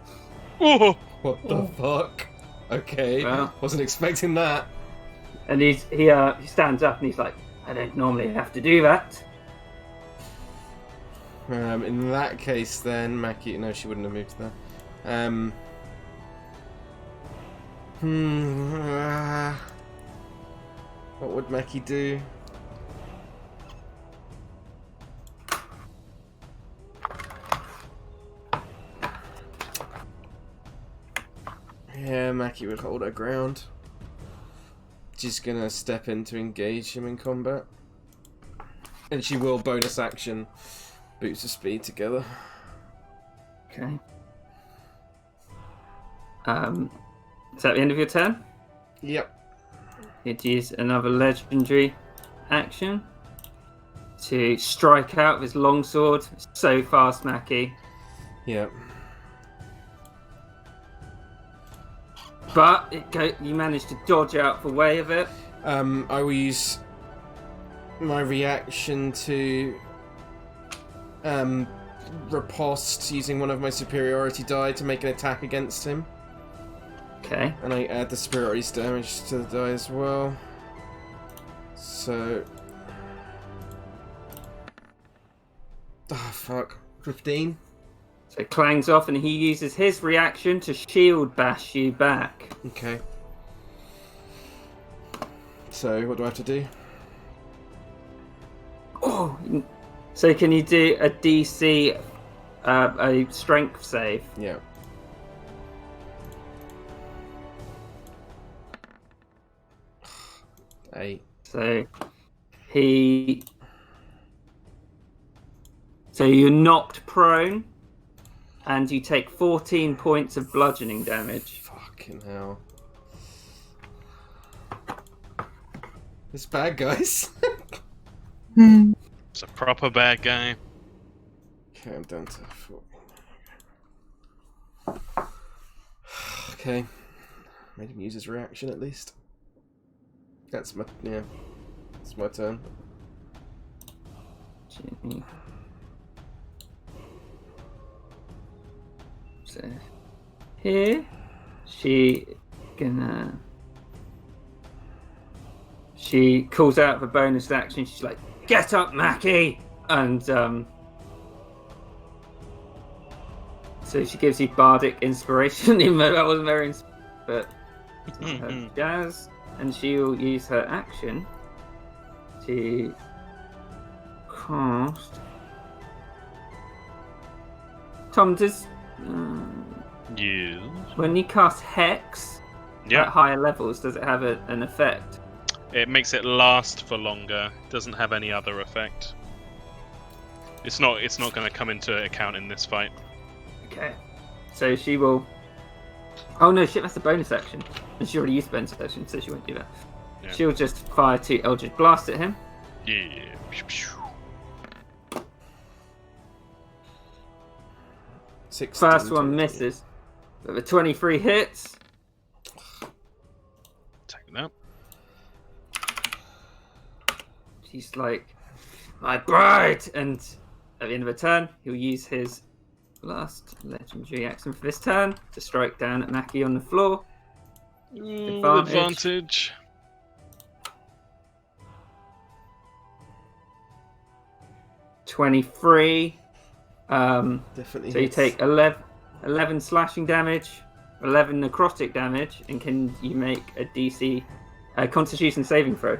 Oh!
What the fuck? Okay,
Well.
wasn't expecting that.
And he stands up and he's like, I don't normally have to do that.
In that case, then Mackie, no, she wouldn't have moved there. What would Mackie do? Yeah, Mackie would hold her ground. She's gonna step in to engage him in combat. And she will bonus action Boots of Speed together.
Okay. Is that the end of your turn?
Yep.
You'd use another legendary action to strike out with his longsword. So fast, Mackie.
Yep.
But you managed to dodge out the way of it.
I will use my reaction to riposte using one of my superiority die to make an attack against him.
Okay.
And I add the superiority damage to the die as well. So... oh, fuck. 15?
So it clangs off and he uses his reaction to shield bash you back.
Okay. So, what do I have to do?
Oh! So can you do a DC, a strength save?
Yeah. Eight.
So you're knocked prone, and you take 14 points of bludgeoning damage.
Fucking hell. It's bad, guys.
It's a proper bad guy.
Okay, I'm down to 4. Okay. Made him use his reaction at least. That's my it's my turn.
Jimmy. So here she calls out the bonus action. She's like, "Get up, Mackie!" And so she gives you bardic inspiration, even though that wasn't very but her jazz. And she'll use her action to cast. Tom, does
Yes.
when you cast Hex
Yeah.
at higher levels, does it have an effect?
It makes it last for longer. Doesn't have any other effect. It's not going to come into account in this fight.
Okay. So she will. Oh no, shit! That's a bonus action. And she already used bonus action, so she won't do that.
Yeah.
She'll just fire 2 Eldritch Blast at him.
Yeah.
First one misses, but the 23 hits.
Take that.
He's like, "My bride!" And at the end of the turn, he'll use his last legendary action for this turn to strike down at Mackie on the floor.
Advantage.
23.
Definitely.
So you
hits.
take 11 slashing damage, 11 necrotic damage, and can you make a DC Constitution saving throw?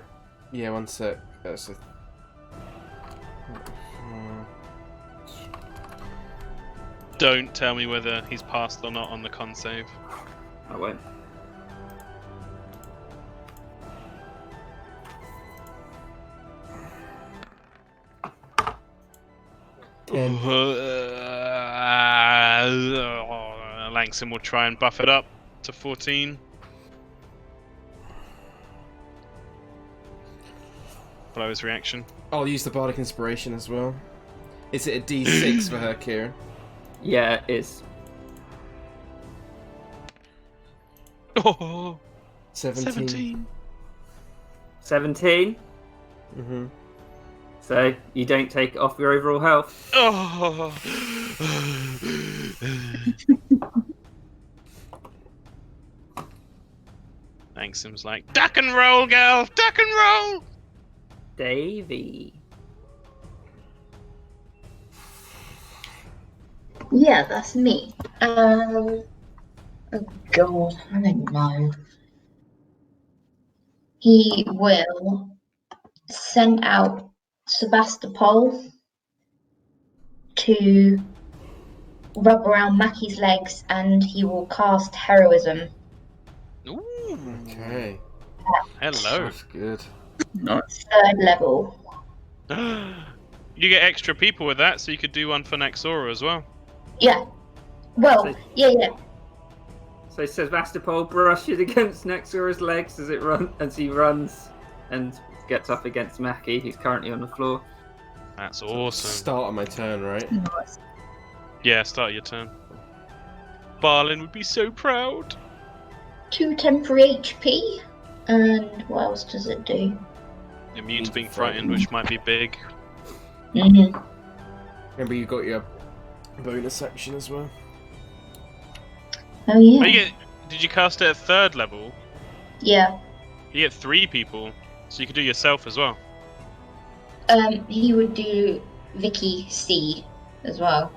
Yeah, one sec. That's a...
Don't tell me whether he's passed or not on the con save.
I won't.
Langston will try and buff it up to 14. Below his reaction.
I'll use the Bardic Inspiration as well. Is it a D6 for her, Kieran?
Yeah, it is.
Oh,
17.
17.
Mm-hmm.
So you don't take off your overall health.
Oh. Langston's like, duck and roll, girl, duck and roll.
Davey.
Yeah, that's me. Oh God, I don't know. He will send out Sebastopol to rub around Mackie's legs, and he will cast heroism.
Ooh.
Okay.
Hello.
That's good.
Nice.
3rd level.
You get extra people with that, so you could do one for Naxora as well.
Yeah. Well,
So-
yeah.
So Sevastopol brushes against Nexora's legs as he runs and gets up against Mackie, who's currently on the floor.
That's awesome.
Start on my turn, right?
Nice.
Yeah, start your turn. Barlin would be so proud.
2 temporary HP. And what else does it do?
Immune to being frightened, which might be big.
Mm-hmm.
Remember, you got your bonus action as well.
Oh yeah.
But did you cast it at 3rd level?
Yeah.
You get 3 people, so you could do yourself as well.
He would do Vicky C as well.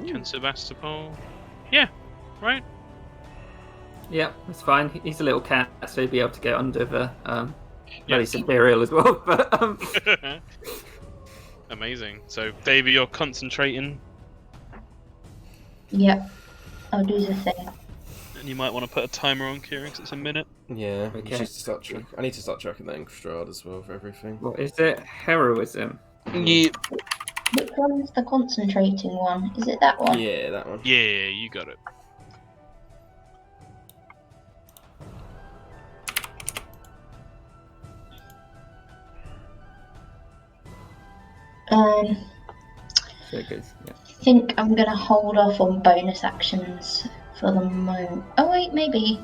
Can Sebastopol? Yeah, right.
Yep, that's fine. He's a little cat, so he'd be able to get under the
Yeah.
bloody Imperial as well. But
Amazing. So, Davey, you're concentrating,
Yep. I'll do the thing.
and you might want to put a timer on Kieran, because it's a minute.
Yeah.
Okay.
You should start I need to start tracking that in Strahd as well for everything.
what is it? Heroism.
Yeah.
Which one's the concentrating one? Is it that one?
Yeah, that one.
Yeah, you got it.
So good. Yeah.
I think I'm gonna hold off on bonus actions for the moment. Oh wait, maybe.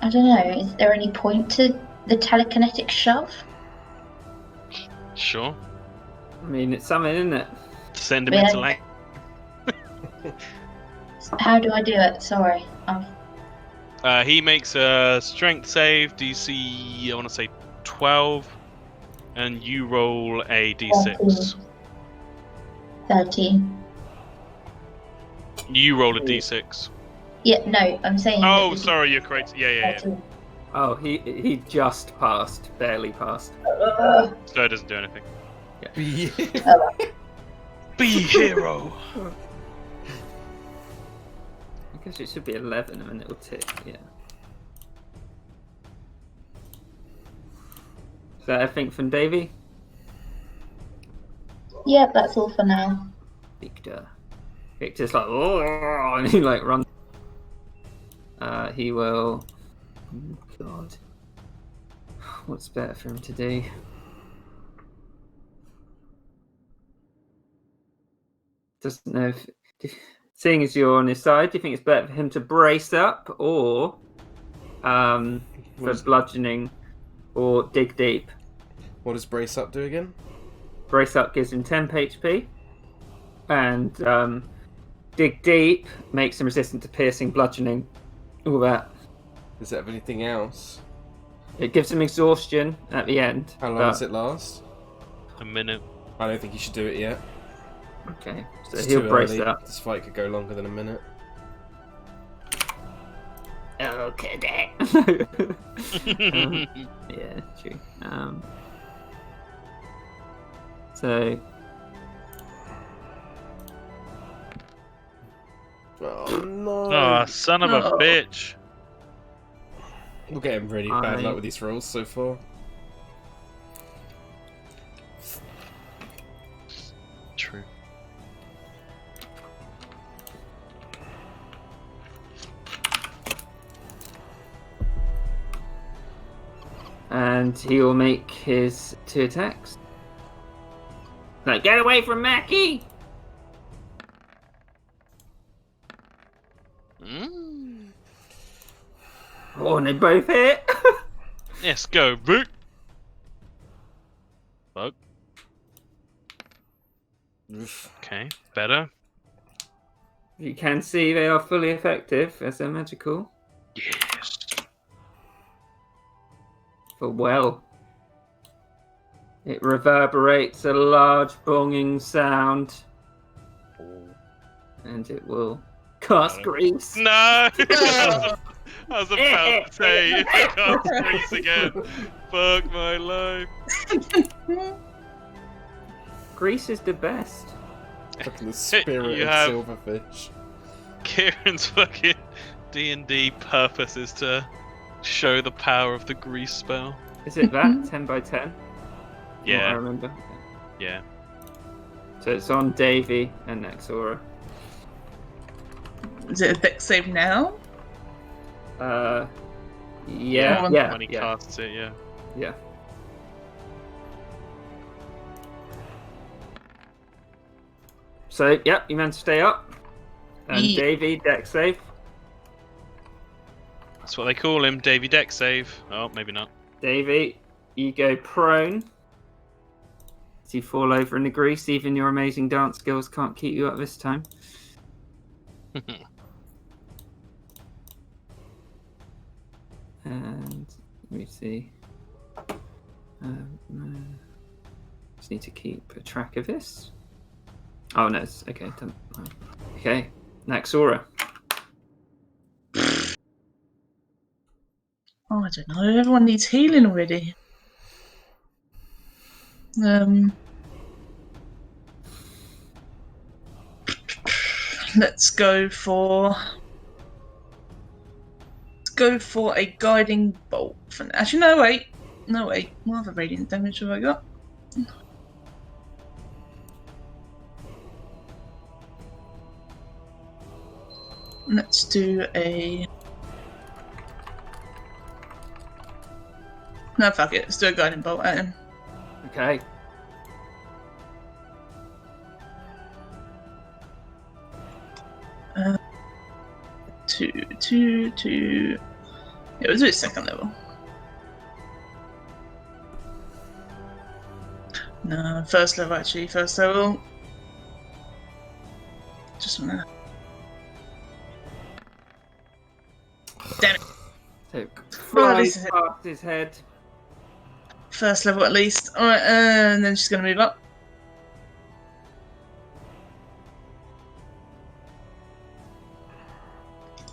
I don't know. Is there any point to the telekinetic shove?
Sure.
I mean, it's something, isn't it?
Send him
Yeah.
into lang.
How do I do it? Sorry.
He makes a strength save, DC, I want to say 12, and you roll a d6.
13.
You roll a d6.
Yeah, no, I'm saying.
Oh,
that
sorry, you're correct. Yeah.
13.
Oh, he just passed, barely passed.
So it doesn't do anything.
Yeah.
Be hero.
I guess it should be 11 and then it'll tick, yeah. Is that everything from Davey?
Yeah, that's all for now.
Victor's like, oh, and he like runs. He will. Oh, God. What's better for him to do? Doesn't know if. Seeing as you're on his side, do you think it's better for him to brace up or for bludgeoning or dig deep?
What does brace up do again?
Brace up gives him 10 HP, and dig deep makes him resistant to piercing, bludgeoning, all that.
Does it have anything else?
It gives him exhaustion at the end.
How long
but-
does it last?
A minute.
I don't think you should do it yet.
Okay, so
It's
he'll
too
brace
early.
it up.
This fight could go longer than a minute.
Okay. Yeah, true. So
Oh no!
Oh, son of a
No.
bitch.
We're getting really bad
I-
luck with these rolls so far.
True.
and he will make his 2 attacks. Like, get away from Mackie!
Mm.
Oh, and they both hit.
Yes, go, Vic. Bug. Okay, better.
You can see they are fully effective as they're magical.
Yes.
For well. It reverberates a large bonging sound.
Oh.
and it will cast
Got
grease.
No! I was about to say, if it casts grease again, fuck my life.
Grease is the best.
Fucking the spirit
You
of
have-
silverfish.
Kieran's fucking D&D purpose is to show the power of the grease spell.
Is it that 10 by 10? From what I
Yeah,
remember.
yeah.
So it's on Davy and Nexora.
Is it a dex save now?
Yeah.
When he
Yeah.
casts it, yeah.
Yeah. So, yep, you managed to stay up. And
Yeah.
Davy, deck save.
That's what they call him, Davy Deck save. Oh, maybe not.
Davy, you go prone. As you fall over in the grease, even your amazing dance skills can't keep you up this time. And let me see. Just need to keep a track of this. Oh no, it's okay. Okay, Naxora.
Oh, I don't know. Everyone needs healing already. Let's go for a guiding bolt. Actually, no wait. What other radiant damage have I got? Let's do a. No, fuck it. Let's do a guiding bolt at him.
Okay.
Two. Yeah, we'll do it second level. No, first level actually. First level. Just wanna. Damn it.
So
this
flies
is it.
past his head.
First level at least. Alright, and then she's gonna move up.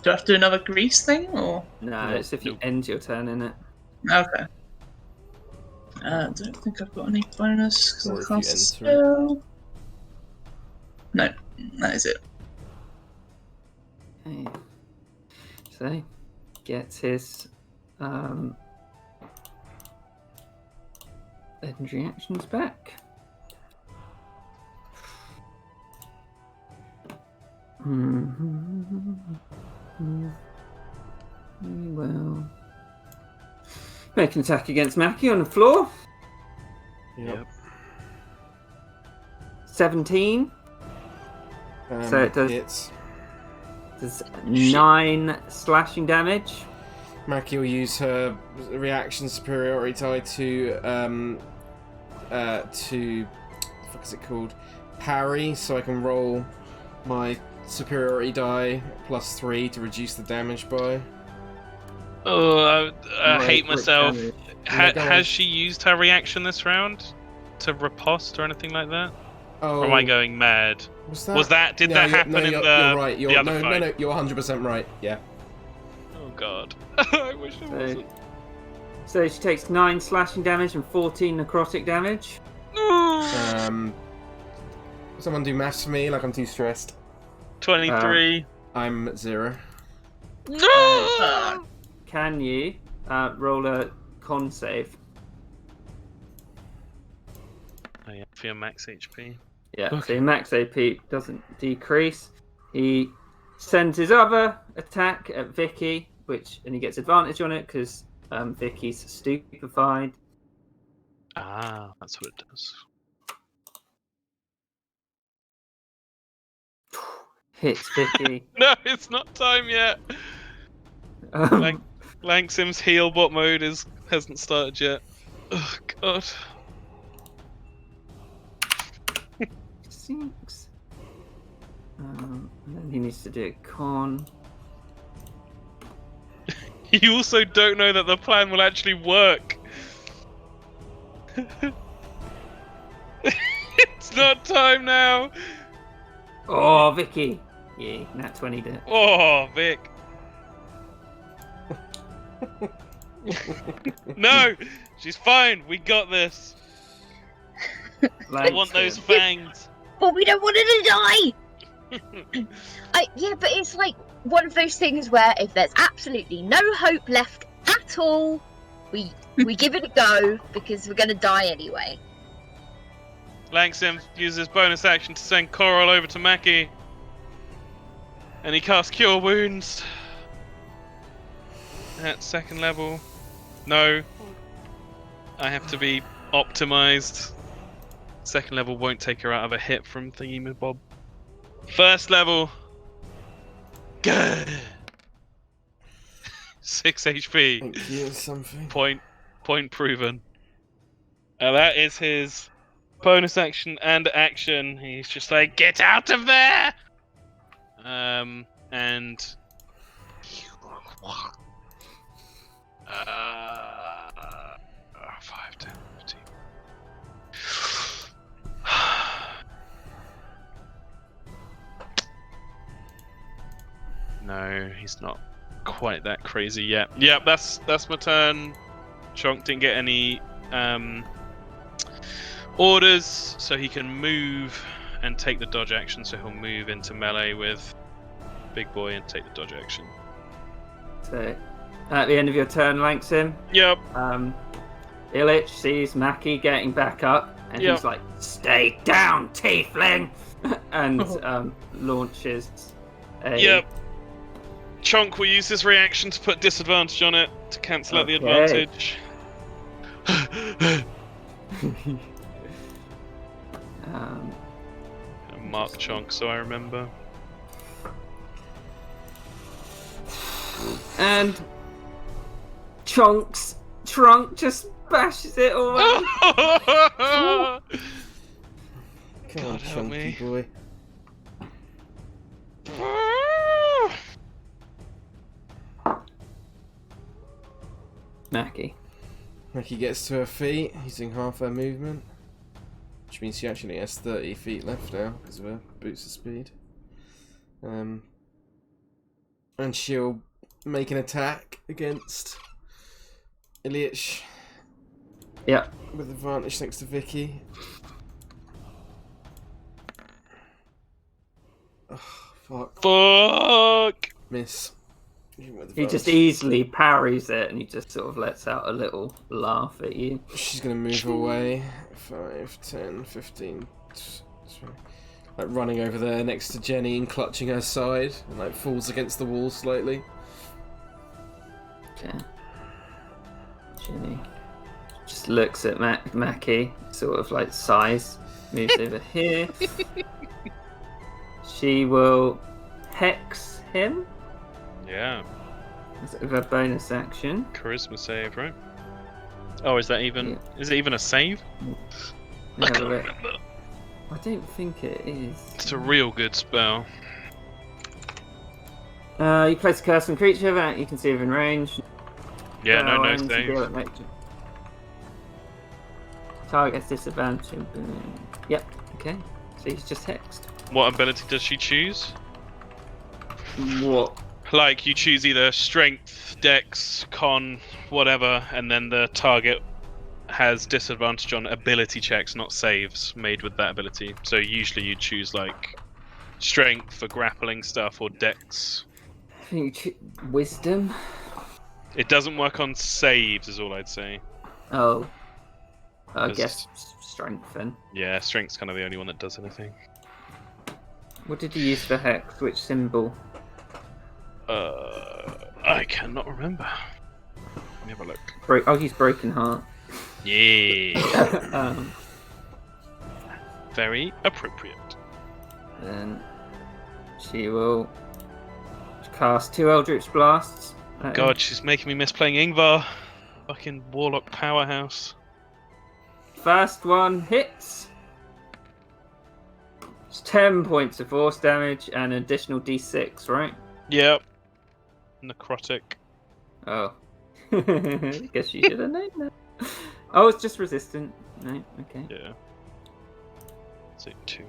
Do I have to do another grease thing, or?
No,
Nope.
it's if you end your turn in it.
Okay. I don't think I've got any bonus
Or
because
if
I
you
cast a
enter it.
spell. No, that is it.
Okay. So, gets his legendary actions back. We will make an attack against Mackie on the floor.
Yep.
17. So it does-
Hits.
Does 9 slashing damage.
Maki will use her reaction superiority die to what the fuck is it called? Parry, so I can roll my superiority die plus 3 to reduce the damage by.
Oh, I
Right,
hate
quick
myself.
damage.
Yeah, go on.
Has she used her reaction this round to riposte or anything like that?
Oh,
Or am I going mad?
was
Did
No,
that
you're-
happen
no,
in
you're,
the
you're right. You're,
the other
no,
fight?
no, you're 100% right. Yeah.
Oh god. I wish I
So,
wasn't.
so she takes 9 slashing damage and 14 necrotic damage.
Someone do maths for me, like I'm too stressed.
23.
I'm 0.
No!
Can you roll a con save?
Oh yeah, for your max HP.
Yeah, so
Okay.
your max AP doesn't decrease. He sends his other attack at Vicky, and he gets advantage on it because Vicky's stupefied.
Ah, that's what it does.
Hits Vicky.
No, it's not time yet.
um,
Langsim's heal bot mode hasn't started yet. Oh god.
6. And then he needs to do a con.
You also don't know that the plan will actually work. It's not time now.
Oh, Vicky! Yeah, nat 20 to hit.
Oh, Vic. No, she's fine. We got this. I want those fangs.
But we don't want her to die. Yeah, but it's like one of those things where if there's absolutely no hope left at all, we give it a go because we're gonna die anyway.
Langsim uses bonus action to send Coral over to Mackie. And he casts Cure Wounds. At second level. No. I have to be optimized. Second level won't take her out of a hit from Thingy-Bob. First level. Good. 6 HP.
Thank you, something.
Point proven. That is his bonus action and action. He's just like, get out of there! And 5, 10, 15. No, he's not quite that crazy yet. Yeah, that's my turn. Chonk didn't get any orders, so he can move and take the dodge action, so he'll move into melee with Big Boy and take the dodge action.
So, at the end of your turn, Langsim,
Yep.
Illich sees Mackie getting back up, and
Yep.
he's like, "Stay down, tiefling!" and launches a...
Yep. Chonk will use his reaction to put disadvantage on it to cancel out the
Okay.
advantage. Mark Chonk, so I remember.
And Chonk's trunk just bashes it all over.
Come on,
God help
chunky
me.
boy.
Mackie.
Mackie gets to her feet, using half her movement. Which means she actually has 30 feet left now, because of her boots of speed. And she'll make an attack against Ilyich.
Yep.
With advantage thanks to Vicky. Oh, fuck.
Fuck!
Miss.
He just easily parries it, and he just sort of lets out a little laugh at you.
She's gonna move away. 5, 10, 15, 20. Like running over there next to Jenny and clutching her side, and like falls against the wall slightly.
Okay. Jenny just looks at Mackie, sort of like sighs, moves over here. She will hex him.
Yeah.
With a bonus action.
Charisma save, right? Oh, is that even?
Yeah.
Is it even a save? I
Have a
can't
look.
remember.
I don't think it is.
It's a real good spell.
You place a curse on creature that you can see within range.
Yeah, no
ends, you
save.
deal it next- Target has disadvantage. Yep. Okay. So he's just hexed.
What ability does she choose?
What?
Like, you choose either strength, dex, con, whatever, and then the target has disadvantage on ability checks, not saves, made with that ability. So usually you choose, like, strength for grappling stuff or dex.
I think wisdom.
It doesn't work on saves, is all I'd say.
Oh. I
'Cause-
guess strength then.
Yeah, strength's kind of the only one that does anything.
What did you use for hex? Which symbol?
I cannot remember. Let me have a look.
I'll use Broken Heart.
Yeah. Very appropriate.
Then she will cast 2 Eldritch Blasts. at him.
God, she's making me miss playing Ingvar. Fucking Warlock powerhouse.
First one hits. It's 10 points of force damage and an additional d6, right?
Yep. Necrotic.
Oh. Guess you should have known that. Oh, it's just resistant. No, okay.
Yeah. So 2.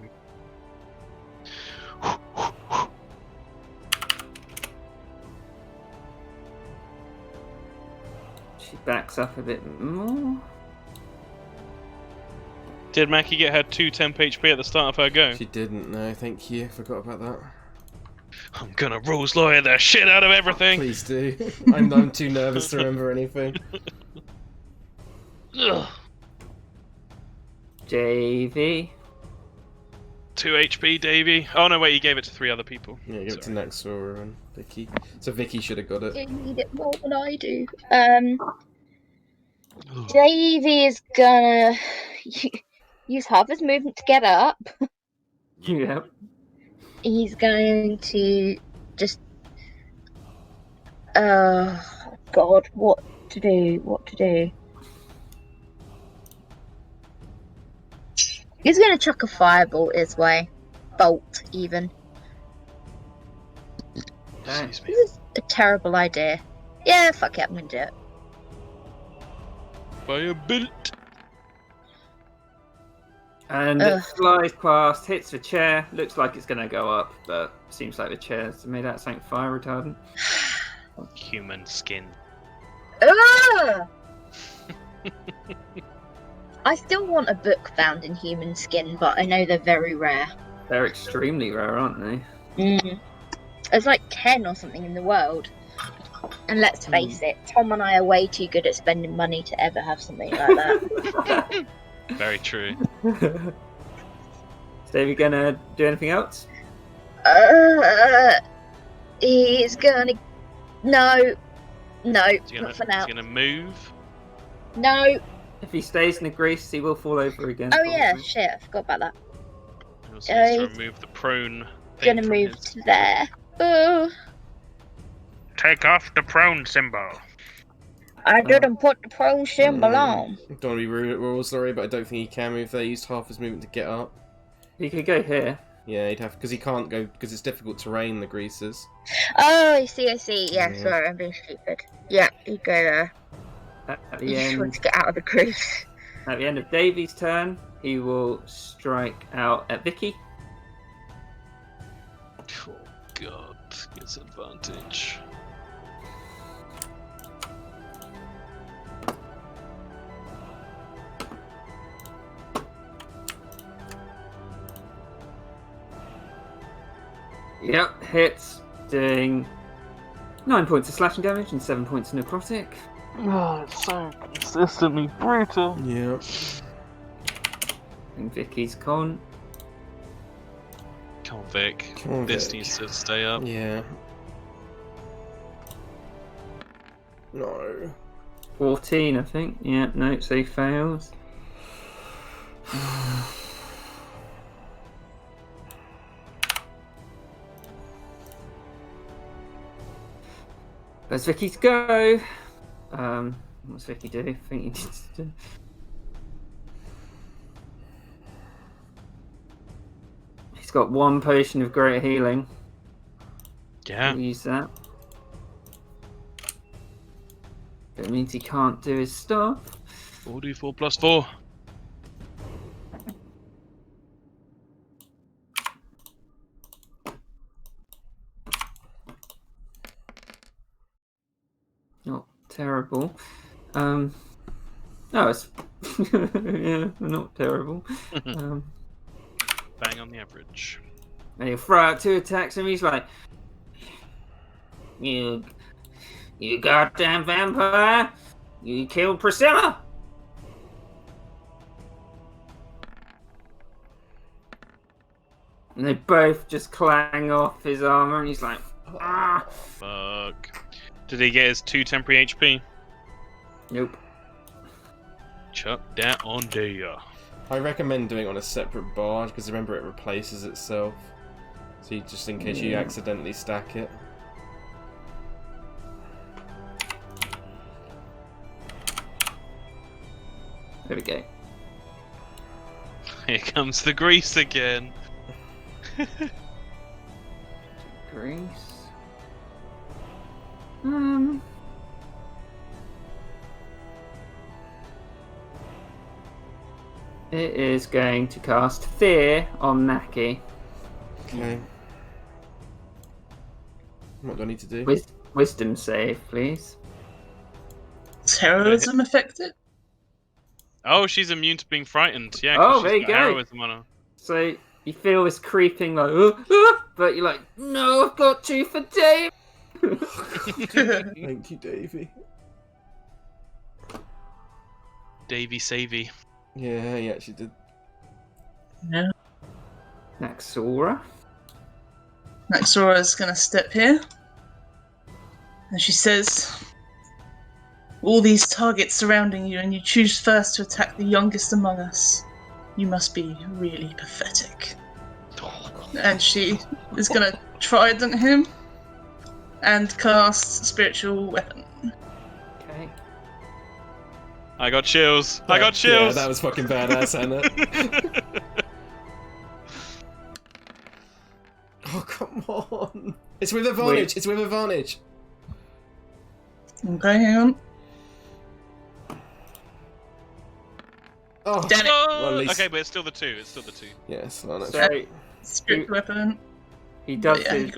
backs up a bit more.
Did Mackie get her 2 temp HP at the start of her go?
She didn't, no, thank you. Forgot about that.
I'm gonna rules lawyer the shit out of everything!
Please do. I'm too nervous to remember anything.
Ugh.
JV.
2 HP, Davey. Oh no, wait, he gave it to 3 other people.
Yeah, give it to Naxora and Vicky. So Vicky should have got it.
You need it more than I do. Davey is gonna use half his movement to get up.
Yep.
He's going to just. God, what to do? He's gonna chuck a firebolt his way. Bolt, even.
Excuse me.
This is a terrible idea. Yeah, fuck it, I'm gonna do it.
Firebolt.
And it flies past, hits the chair. Looks like it's going to go up, but seems like the chair's made out of something fire retardant.
Human skin.
Ugh! I still want a book found in human skin, but I know they're very rare.
They're extremely rare, aren't they?
There's like 10 or something in the world. And let's face it, Tom and I are way too good at spending money to ever have something like that.
Very true.
So are we going to do anything else?
He's gonna... No, not for now.
He's gonna move.
No.
If he stays in the grease, he will fall over again.
Oh
probably.
yeah, shit, I forgot about that.
He also needs to remove the prone thing
Gonna
from
move
his-
to there. Oh,
Take off the prone symbol.
I didn't put the prone symbol on.
Don't want to be rude, sorry, but I don't think he can move there. He used half his movement to get up.
He could go here.
Yeah, he'd have, because he can't go, because it's difficult terrain, the greases.
Oh, I see. Yeah,
Yeah.
sorry, I'm being stupid. Yeah, you go there.
At the
You just want
end,
to get out of the grease.
at the end of Davy's turn, he will strike out at Vicky.
Oh god, gets advantage.
Yep, hits, doing 9 points of slashing damage and 7 points of necrotic.
Oh, it's so consistently brutal.
Yeah.
And Vicky's con.
Come on, Vic.
Come on,
This
Vic.
needs to stay up.
Yeah. No.
14, I think. Yeah, no, so he fails. Where's Vicky to go? What's Vicky do? I think he needs to do. He's got 1 potion of great healing.
Yeah.
We'll use that. That means he can't do his stuff.
4d4 plus 4.
Not terrible. No, it's yeah, not terrible.
Bang on the average.
And he'll throw out 2 attacks, and he's like, "You goddamn vampire! You killed Priscilla!" And they both just clang off his armor, and he's like, "Ah!"
Fuck. Did he get his 2 temporary HP?
Nope.
Chuck that on there.
I recommend doing it on a separate barge, because remember it replaces itself. So you, just in case you accidentally stack it.
There we go.
Here comes the grease again.
Grease. It is going to cast Fear on Naki.
Okay. What do I need to do?
Wisdom save, please.
terrorism affect it?
Oh, she's immune to being frightened. Yeah,
Oh,
because
there
she's
you
got
go.
heroism on her.
So you feel this creeping like, but you're like, no, I've got to for Dave.
Thank you, Davey.
Davy Savy.
Yeah, he actually did.
Yeah.
Naxora.
Naxora's gonna step here. And she says, all these targets surrounding you, and you choose first to attack the youngest among us. You must be really pathetic. And she is gonna trident him and cast spiritual weapon.
Okay.
I got chills. I got
Yeah,
chills.
that was fucking badass, Anna. Oh, come on. It's with advantage.
Wait.
It's with advantage.
Okay, hang on.
Oh,
Damn it.
well, at least...
Okay, but it's still the 2. It's still the 2.
Yes, no, that's
So
Spiritual weapon.
he does
But yeah,
his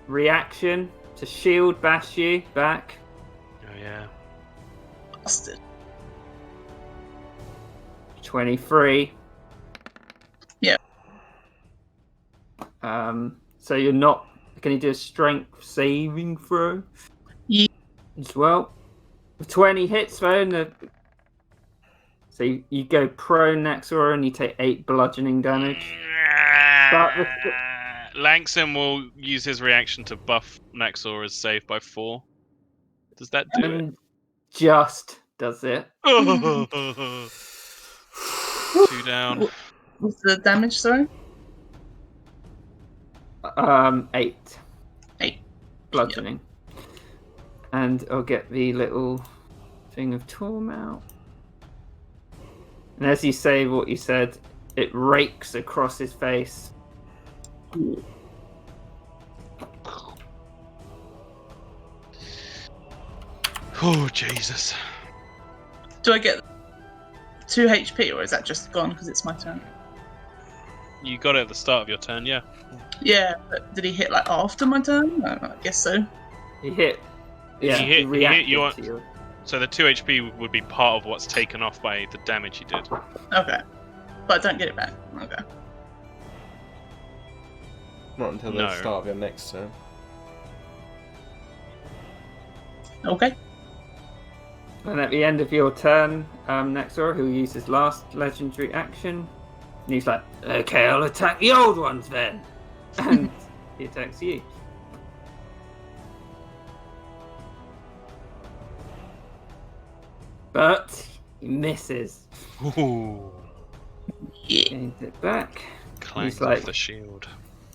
reaction to shield bash you back.
Oh yeah.
bastard.
23.
Yeah.
So you're not. Can you do a strength saving throw?
Yeah.
As well. 20 hits though. So you go prone Naxora and you take 8 bludgeoning damage. But
Langsam will use his reaction to buff Naxora's save by 4. Does that do it?
And just does it.
2 down.
What's the damage, sorry?
8.
8.
Bludgeoning. And I'll get the little thing of Torm out. And as you say what you said, it rakes across his face.
Oh, Jesus.
Do I get 2 HP, or is that just gone because it's my turn?
You got it at the start of your turn, yeah.
Yeah, but did he hit like after my turn? I guess so.
He hit. Yeah,
He hit- he
reacted
hit you on-
to you.
So the 2 HP would be part of what's taken off by the damage he did.
Okay. But I don't get it back. Okay.
Not until
No.
the start of your next turn.
Okay.
And at the end of your turn, Naxor, who'll use his last legendary action, and he's like, okay, I'll attack the old ones then. And he attacks you. But he misses.
Ooh.
Yeah.
Gains it back.
Clank
He's like-
off the shield.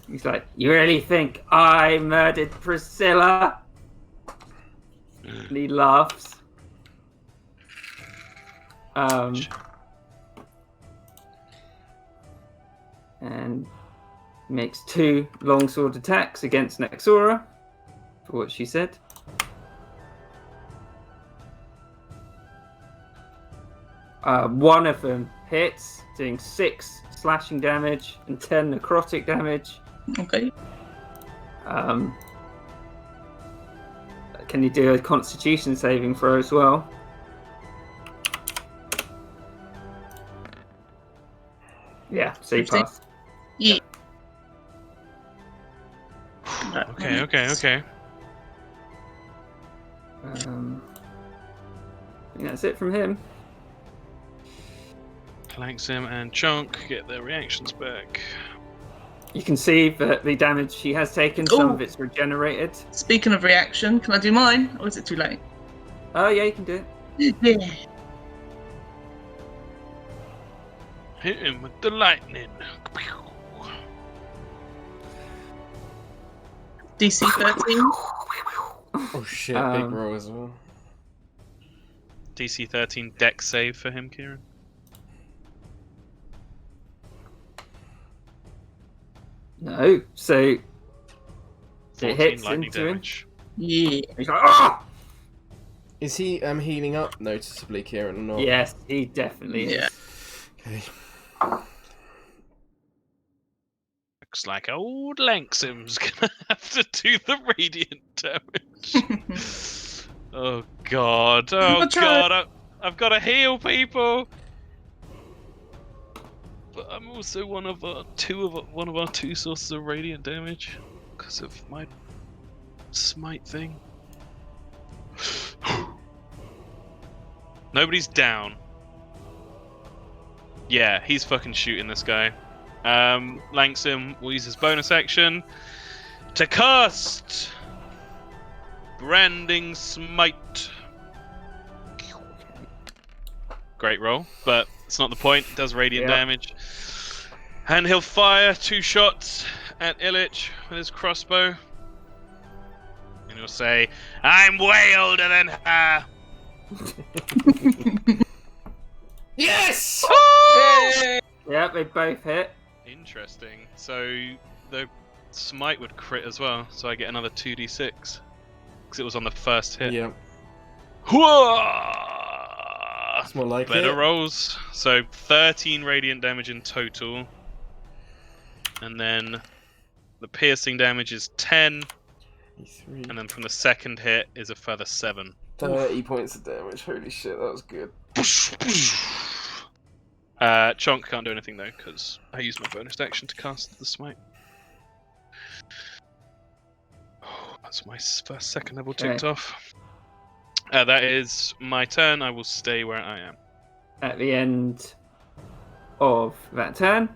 He's like, you really think I murdered Priscilla? And he laughs. And makes 2 longsword attacks against Naxora for what she said. One of them hits, doing 6 slashing damage and 10 necrotic damage.
Okay.
Can you do a Constitution saving throw as well? Yeah, so you
15.
pass.
Yeah.
Okay.
I think that's it from him.
Clanks him and Chunk get their reactions back.
You can see that the damage she has taken, some
Ooh.
of it's regenerated.
Speaking of reaction, can I do mine, or is it too late?
Oh yeah, you can do it.
Yeah.
Hit him with the lightning.
DC 13.
Oh shit, big
Um,
roll as well.
DC 13 deck save for him, Kieran.
No, so
14
hits
lightning
into him.
damage.
Yeah.
he's like, ah!
Is he healing up noticeably, Kieran, or not?
Yes, he definitely is.
Yeah.
Okay.
Looks like old Lanksam's gonna have to do the radiant damage. Oh god! Oh
I'll try.
god! I've got to heal people. But I'm also one of our two sources of radiant damage because of my smite thing. Nobody's down. Yeah, he's fucking shooting this guy. Langston will use his bonus action to cast Branding Smite. Great roll, but it's not the point. It does radiant damage. And he'll fire 2 shots at Illich with his crossbow. And he'll say, I'm way older than her!
Yes!
Oh!
Yeah, they both hit.
Interesting. So the smite would crit as well, so I get another 2d6. Because it was on the first hit.
Yeah.
Whoa!
It's more like
Better
it.
rolls. So 13 radiant damage in total. And then the piercing damage is 10.
3,
And then from the second hit is a further 7.
30 points of damage. Holy shit, that was good.
Chonk can't do anything though, because I used my bonus action to cast the smite. Oh, that's my first second level ticked off. That is my turn. I will stay where I am.
At the end of that turn,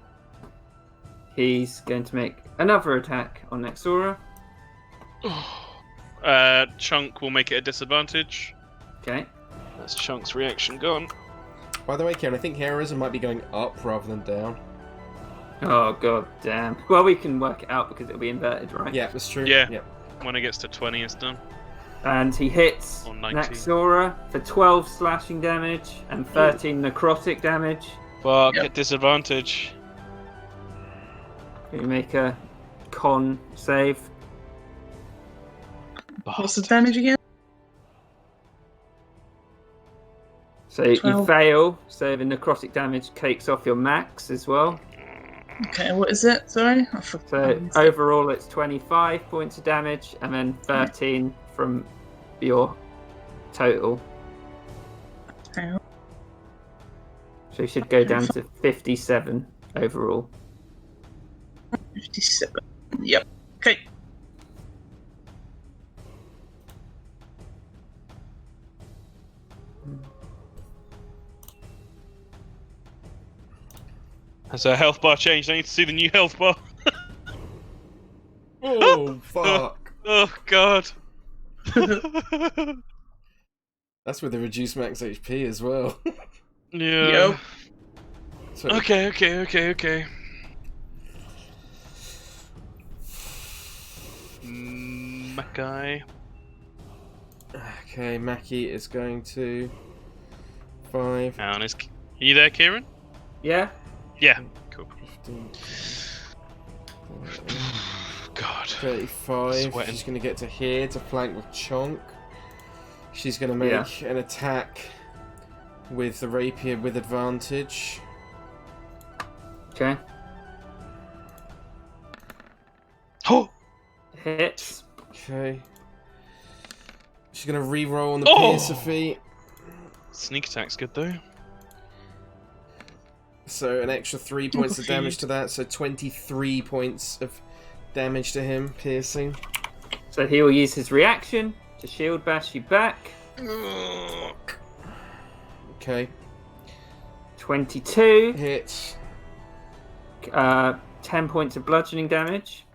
he's going to make another attack on Nexora.
Chunk will make it a disadvantage.
Okay.
That's Chunk's reaction gone.
By the way, Kieran, I think heroism might be going up rather than down.
Oh god damn. Well, we can work it out because it'll be inverted, right?
Yeah, that's true.
Yeah.
Yep.
When it gets to 20, it's done.
And he hits
Or 19.
Nexora for 12 slashing damage and 13 necrotic damage.
Fuck,
Yep.
at disadvantage.
You make a con save.
What's the damage again?
So you
12.
fail, so the necrotic damage cakes off your max as well.
Okay, what is it? Sorry? I forgot.
So overall it's 25 points of damage and then 13 from your total.
Hang on.
So you should go down to 57 overall.
57. Yep. Okay.
Has our health bar changed? I need to see the new health bar.
Oh, fuck.
Oh, God.
That's with the reduced max HP as well.
Yeah.
Yep.
So,
Okay. Mackay.
Okay, Mackie is going to 5,
Are you there, Kieran?
Yeah?
Yeah. Cool.
15,
God.
35.
Sweating.
She's going to get to here to flank with Chonk. She's going to make an attack with the rapier with advantage.
Okay.
Oh!
Hits.
Okay. She's going to re-roll on the
Oh!
piercer feat.
Sneak attack's good though.
So an extra 3 points of damage to that, so 23 points of damage to him, piercing.
So he will use his reaction to shield bash you back.
Okay.
22.
Hits.
10 points of bludgeoning damage.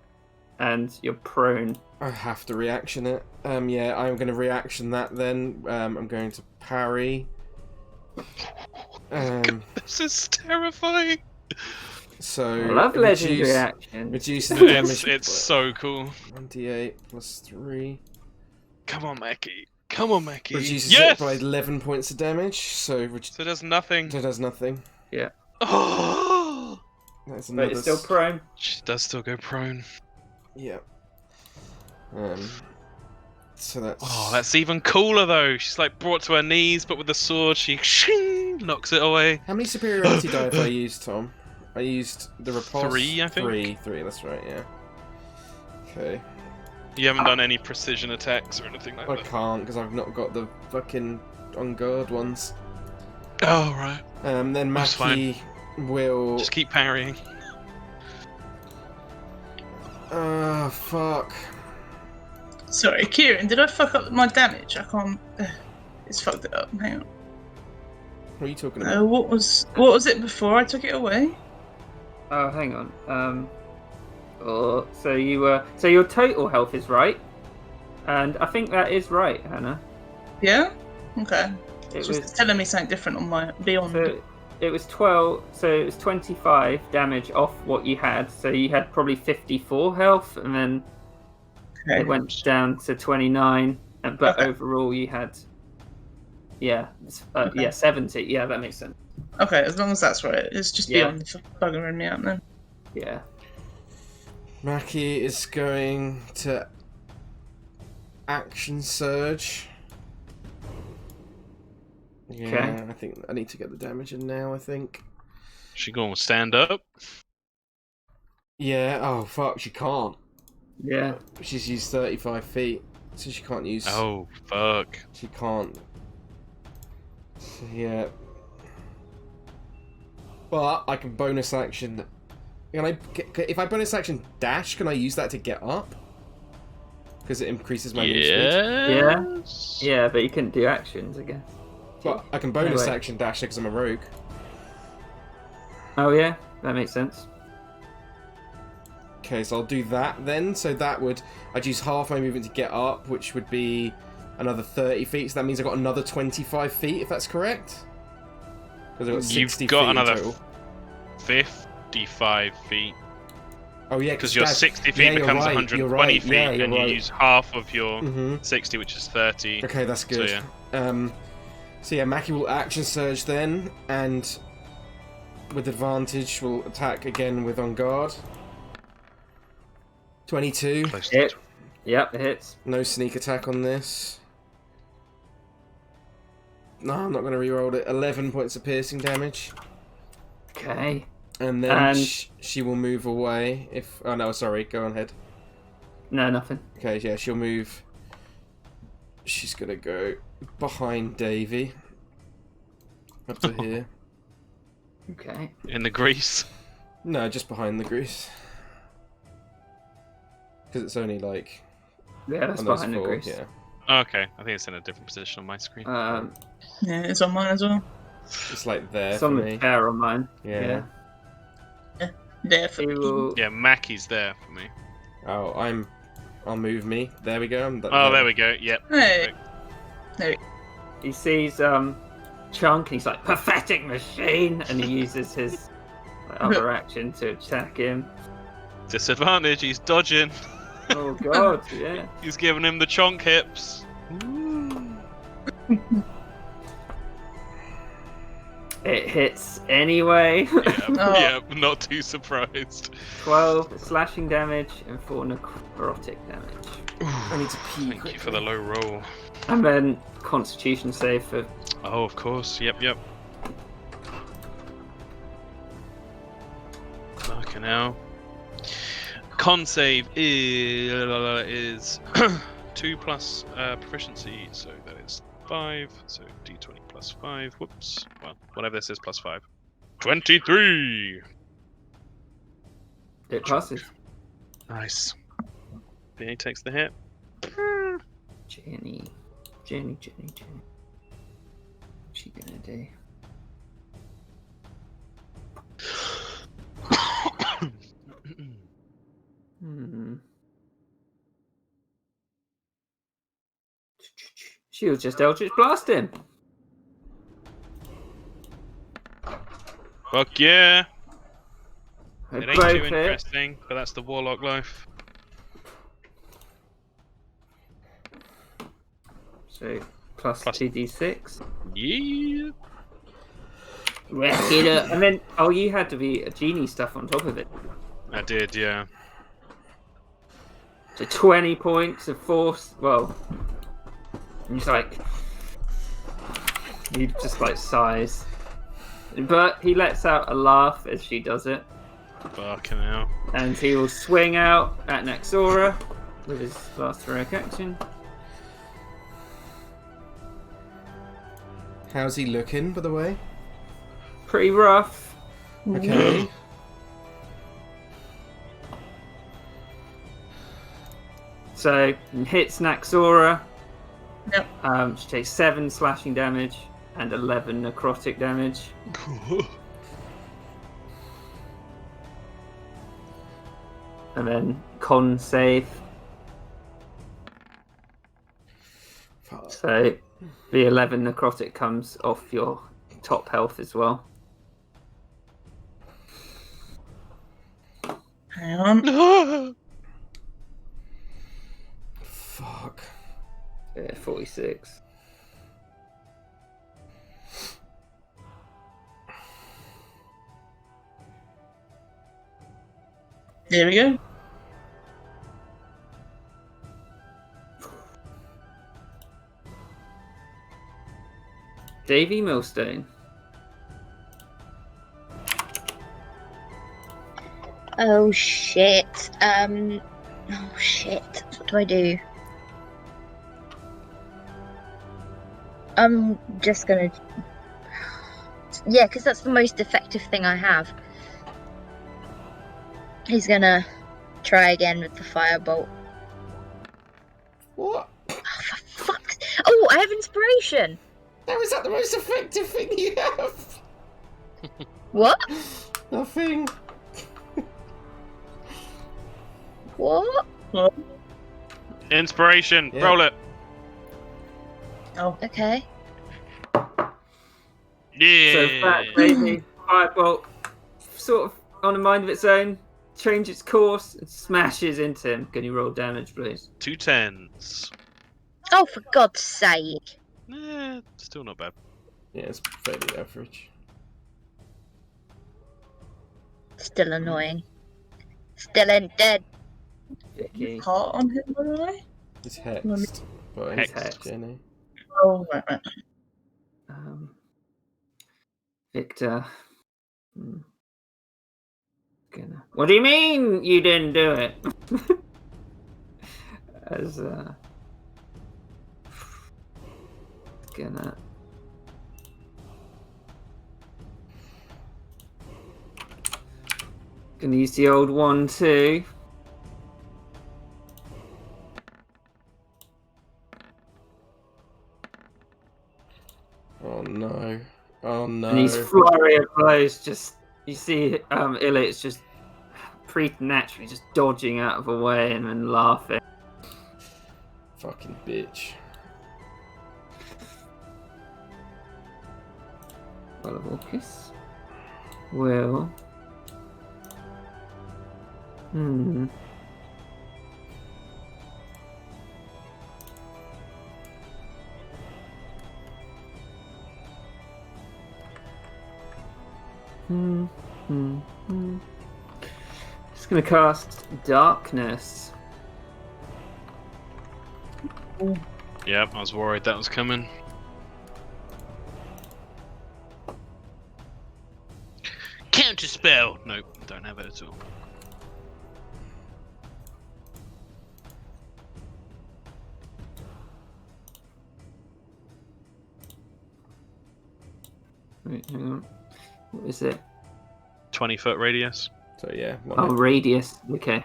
And you're prone.
I have to reaction it. Yeah, I'm going to reaction that then. I'm going to parry.
This is terrifying.
So
I love legendary action.
Reduce the damage.
It's so cool.
1d8 plus 3.
Come on, Mackie.
Reduces
Yes!
it by 11 points of damage. So
So there's nothing.
it does nothing.
Yeah.
Oh!
That's
But
another.
it's still prone.
She does still go prone.
Yeah. So that's.
Oh, that's even cooler though. She's like brought to her knees, but with the sword, she shing, knocks it away.
How many superiority die have I used, Tom? I used the riposte.
3, I think.
3, that's right, yeah. Okay.
You haven't done any precision attacks or anything like
I
that?
can't because I've not got the fucking on guard ones.
Oh, right.
Then
That's
Mackie will.
Just keep parrying.
Fuck.
Sorry, Kieran, did I fuck up my damage? I can't. It's fucked it up. Hang on.
What are you talking about?
What was it before I took it away?
Oh, hang on. So you were. So your total health is right, and I think that is right, Hannah.
Yeah. Okay.
It
It's telling me something different on my beyond.
So it was 12. So it was 25 damage off what you had. So you had probably 54 health, and then
Okay.
it went down to 29. But
Okay.
overall, you had. Yeah.
Okay.
Yeah, 70. Yeah, that makes sense.
Okay, as long as that's right, it's just
Yeah.
beyond the buggering me out then.
Yeah.
Mackie is going to action surge. Yeah,
Okay.
I think I need to get the damage in now. I think.
She gonna stand up?
Yeah. Oh fuck, she can't.
Yeah.
She's used 35 feet, so she can't use.
Oh, fuck.
She can't. So, yeah. But I can bonus action. If I bonus action dash, can I use that to get up? Because it increases my move speed.
Yeah. Yeah, but you couldn't do actions, I guess.
But I can bonus
wait.
action dash because I'm a rogue.
Oh yeah, that makes sense.
Okay, so I'll do that then. So that would... I'd use half my movement to get up, which would be another 30 feet. So that means I've got another 25 feet, if that's correct. Because I've got 60
You've got
feet
another
in total.
55 feet.
Oh yeah,
Because your 60 feet
you're
becomes
right,
120
you're right.
feet,
Yeah, you're
and you
right.
use half of your
Mhm.
60, which is 30.
Okay, that's good.
So, yeah.
So yeah, Mackie will action surge then, and with advantage will attack again with on guard. 22.
Close to
Hit. Yep, it hits.
No sneak attack on this. No, I'm not going to reroll it. 11 points of piercing damage.
Okay.
And then
And-
she will move away if... Oh no, sorry, go on ahead.
No, nothing.
Okay, yeah, she'll move... She's going to go behind Davy. Up to here.
Okay.
In the grease.
No, just behind the grease. Because it's only like...
Yeah, that's
on those
behind the
four,
grease.
Yeah.
Okay, I think it's in a different position on my screen.
Yeah, it's on mine as well.
It's like there
It's
for
on the
me.
chair on mine.
Yeah.
There for
He will.
Yeah, Mackie's there for me.
Oh, I'll move me. There we go.
Oh, there we go. Yep.
Hey.
Perfect.
He sees Chunk and he's like, pathetic machine, and he uses his other action to attack him.
Disadvantage, he's dodging.
Oh god, yeah.
He's giving him the chonk hips.
It hits anyway.
Oh.
Yeah, not too surprised.
12 slashing damage and 4 necrotic damage.
I need to pee.
Thank you for the low roll.
And then Constitution save for.
Oh, of course. Yep. Fucking hell. Con save is 2 plus proficiency, so that is 5. So d20 plus 5. Whoops. Well, whatever this is, plus 5. 23!
It passes.
Nice. Benny takes the hit.
Jenny. What's she gonna do? She'll just Eldritch Blast him.
Fuck yeah!
They
It ain't
both
too
hit.
interesting, but that's the Warlock life.
So plus
Plus-
2d6.
Yeah!
Whack it up. And then, oh, you had to be a genie stuff on top of it.
I did, yeah.
So 20 points of force. Well, he's like, he just like sighs, but he lets out a laugh as she does it,
Fucking hell.
and he will swing out at Nexora with his last heroic action.
How's he looking, by the way?
Pretty rough.
Okay.
So hits Naxora.
Yep.
She takes 7 slashing damage and 11 necrotic damage. And then con save.
Fuck.
So the 11 necrotic comes off your top health as well.
Hang on.
Fuck.
Yeah, 46.
There we go.
Davy Millstone.
Oh shit. Oh shit. What do I do? I'm just gonna. Yeah, because that's the most effective thing I have. He's gonna try again with the firebolt.
What?
Oh, for fuck's... Oh, I have inspiration!
How is that the most effective thing you have?
What?
Nothing.
What?
Inspiration.
Yeah.
Roll it.
Oh,
Okay.
Yeah.
So that Davy firebolt, sort of on a mind of its own, changes its course and smashes into him. Can you roll damage, please?
2 10s.
Oh, for God's sake.
Still not bad.
Yeah, it's fairly average.
Still annoying. Still in dead.
Vicky.
heart on him, by the way.
It's hexed. But it's
Hexed.
Jenny.
Oh, right.
Victor. What do you mean you didn't do it? As gonna use the old one too.
Oh no. Oh no.
And these flurry of blows, just you see, Ilit's just preternaturally just dodging out of the way and then laughing.
Fucking bitch.
Orcus will. Just gonna cast Darkness.
Yep, I was worried that was coming. Counterspell! Nope, don't have it at all.
Wait, hang on. What is it?
20-foot radius.
So yeah.
Oh, radius. Okay.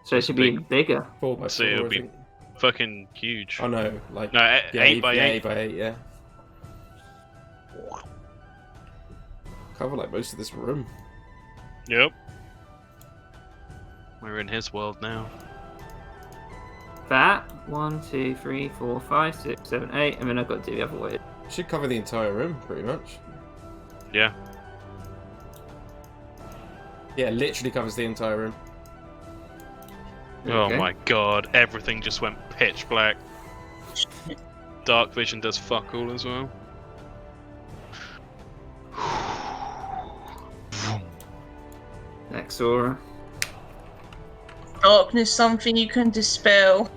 So it should be bigger.
4 by 4,
So it'll
I
be
think.
fucking huge.
Oh no, like
No,
yeah,
8 by 8.
8 by 8, yeah. Cover like most of this room.
Yep. We're in his world now.
That 1, 2, 3, 4, 5, 6, 7, 8, and then I've got to do the other way.
Should cover the entire room, pretty much.
Yeah.
Yeah, literally covers the entire room.
Oh
Okay.
my god, everything just went pitch black. Dark vision does fuck all as well.
Exora.
Darkness, something you can dispel.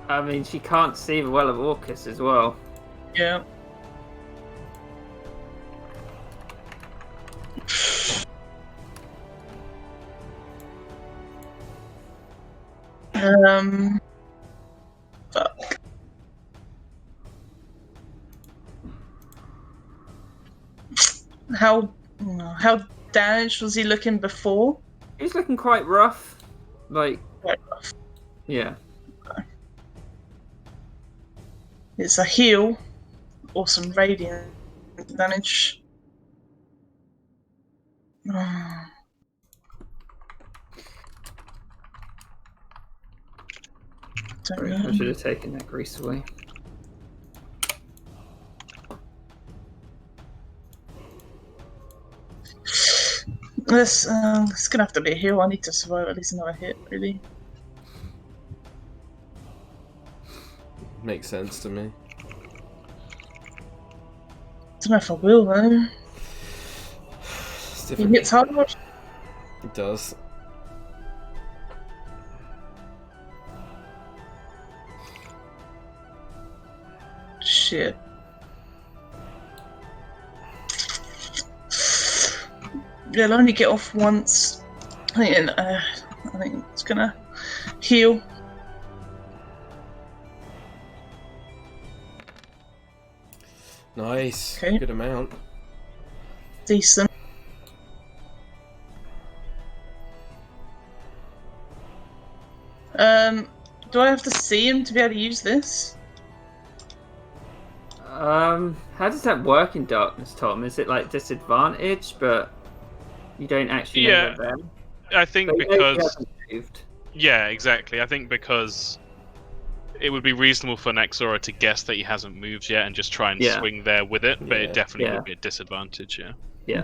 I mean, she can't see the Well of Orcus as well.
Yeah. Fuck. How damaged was he looking before?
He's looking quite rough. Like,
Right.
yeah.
It's a heal or some radiant damage. Don't
I
know.
should have taken that grease away.
It's gonna have to be a heal. I need to survive at least another hit, really.
Makes sense to me.
Don't know if I will though.
It's
He
different.
hits hard.
It does.
Shit. Yeah, I'll only get off once. I think it's gonna heal.
Nice.
Okay.
Good amount.
Decent. Do I have to see him to be able to use this?
How does that work in darkness, Tom? Is it like disadvantage, but you don't actually know
Yeah,
they're them?
I think
But you know he
because
hasn't moved.
yeah, exactly. I think because it would be reasonable for Nexora to guess that he hasn't moved yet and just try and
Yeah.
swing there with it, but
Yeah.
it definitely
Yeah.
would be a disadvantage. Yeah.
Yeah.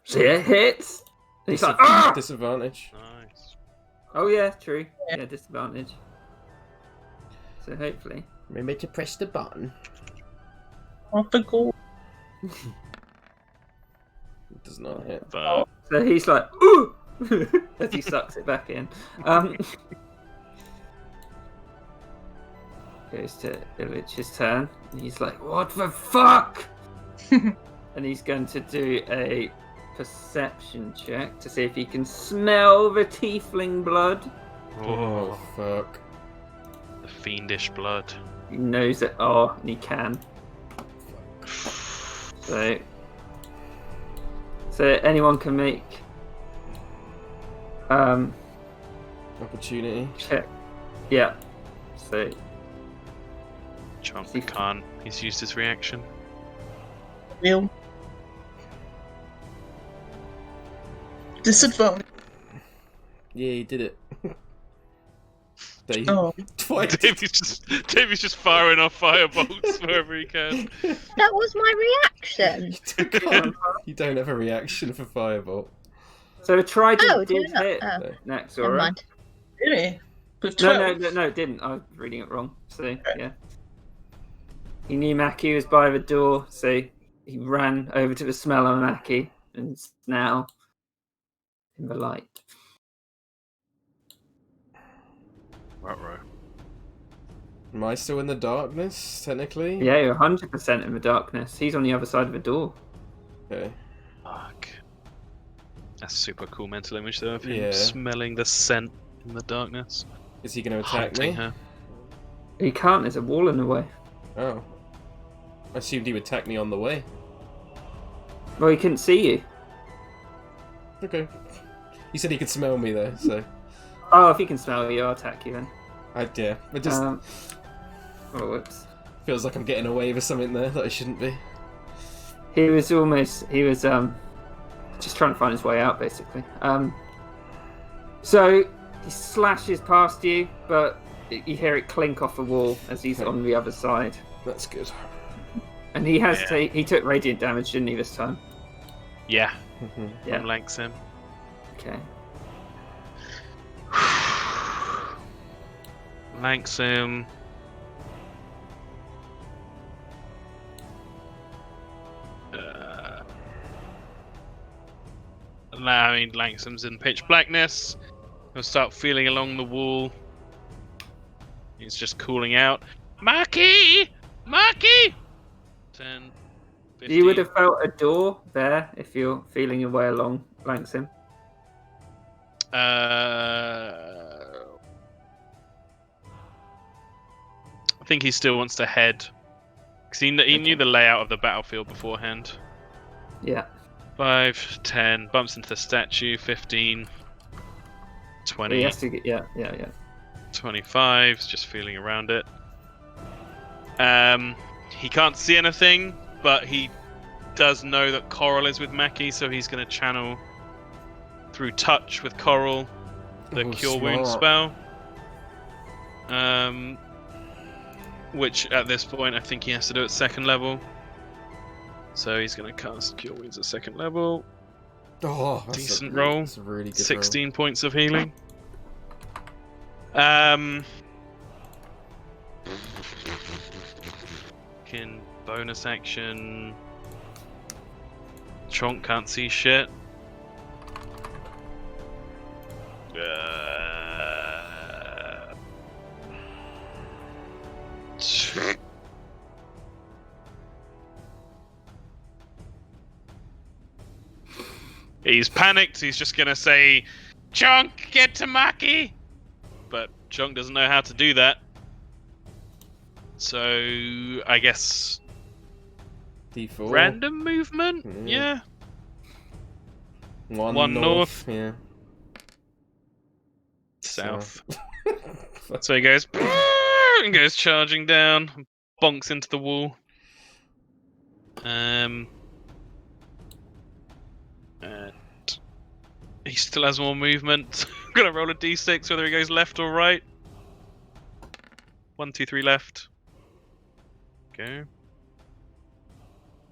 So yeah, it hits. And he's like, ah!
Disadvantage.
Nice.
Oh yeah, true.
Yeah.
Yeah, disadvantage. So hopefully.
Remember to press the button.
I forgot.
It does not hit.
But
So he's like, ooh! As he sucks it back in. Goes to Illich's turn. And he's like, what the fuck? And he's going to do a perception check to see if he can smell the tiefling blood.
Oh, fuck.
the fiendish blood.
He knows it. Oh, and he can. So anyone can make
Opportunity.
check. Yeah. So
Chomp can't. He's used his reaction.
Real. Disadvantage.
Yeah, he did it. Dave.
Oh.
Twice.
Davey's just firing off firebolts wherever he can.
That was my reaction.
You don't have a reaction for Firebolt.
So a trident
Oh,
did
did it not?
hit
Oh,
So,
next,
never
alright?
mind.
Really? With 12?
No, it didn't. I was reading it wrong. So yeah, he knew Mackie was by the door, so he ran over to the smell of Mackie, and is now in the light.
Right.
am I still in the darkness, technically?
Yeah, you're 100% in the darkness. He's on the other side of the door.
Okay.
Fuck. That's a super cool mental image though of him
Yeah.
smelling the scent in the darkness.
Is he going to attack
Haunting
me?
her.
He can't. There's a wall in the way.
Oh. I assumed he would attack me on the way.
Well, he couldn't see you.
Okay. He said he could smell me though, so.
Oh, if he can smell you, I'll attack you then.
Yeah. It just
Oh, whoops.
feels like I'm getting away with something there that I shouldn't be.
He was just trying to find his way out, basically. So he slashes past you, but you hear it clink off the wall as he's on the other side.
That's good.
And he has
Yeah.
he took radiant damage, didn't he, this time?
Yeah.
Yeah.
From Lanxim.
Okay.
Lanxim. I mean, Langsim's in pitch blackness. He'll start feeling along the wall. He's just calling out, Maki! Maki! 10,
You would have felt a door there if you're feeling your way along Langsim.
I think he still wants to head. Because he knew the layout of the battlefield beforehand.
Yeah.
5, 10, bumps into the statue, 15, 20,
He has to get, yeah.
25, just feeling around it. He can't see anything, but he does know that Coral is with Mackie, so he's going to channel through touch with Coral the Cure Wound spell. Which at this point I think he has to do at 2nd level. So he's going to cast Cure Wounds at 2nd level.
Oh,
decent roll.
That's a really good
16 points of healing. Bonus action. Chonk can't see shit. He's panicked. He's just gonna say, "Chonk, get to Maki!" But Chonk doesn't know how to do that. So I guess
D4.
random movement. Yeah.
One
north.
Yeah.
South. So he goes and goes charging down, bonks into the wall. And he still has more movement. I'm gonna roll a d6 whether he goes left or right. 1, 2, 3 left. Go.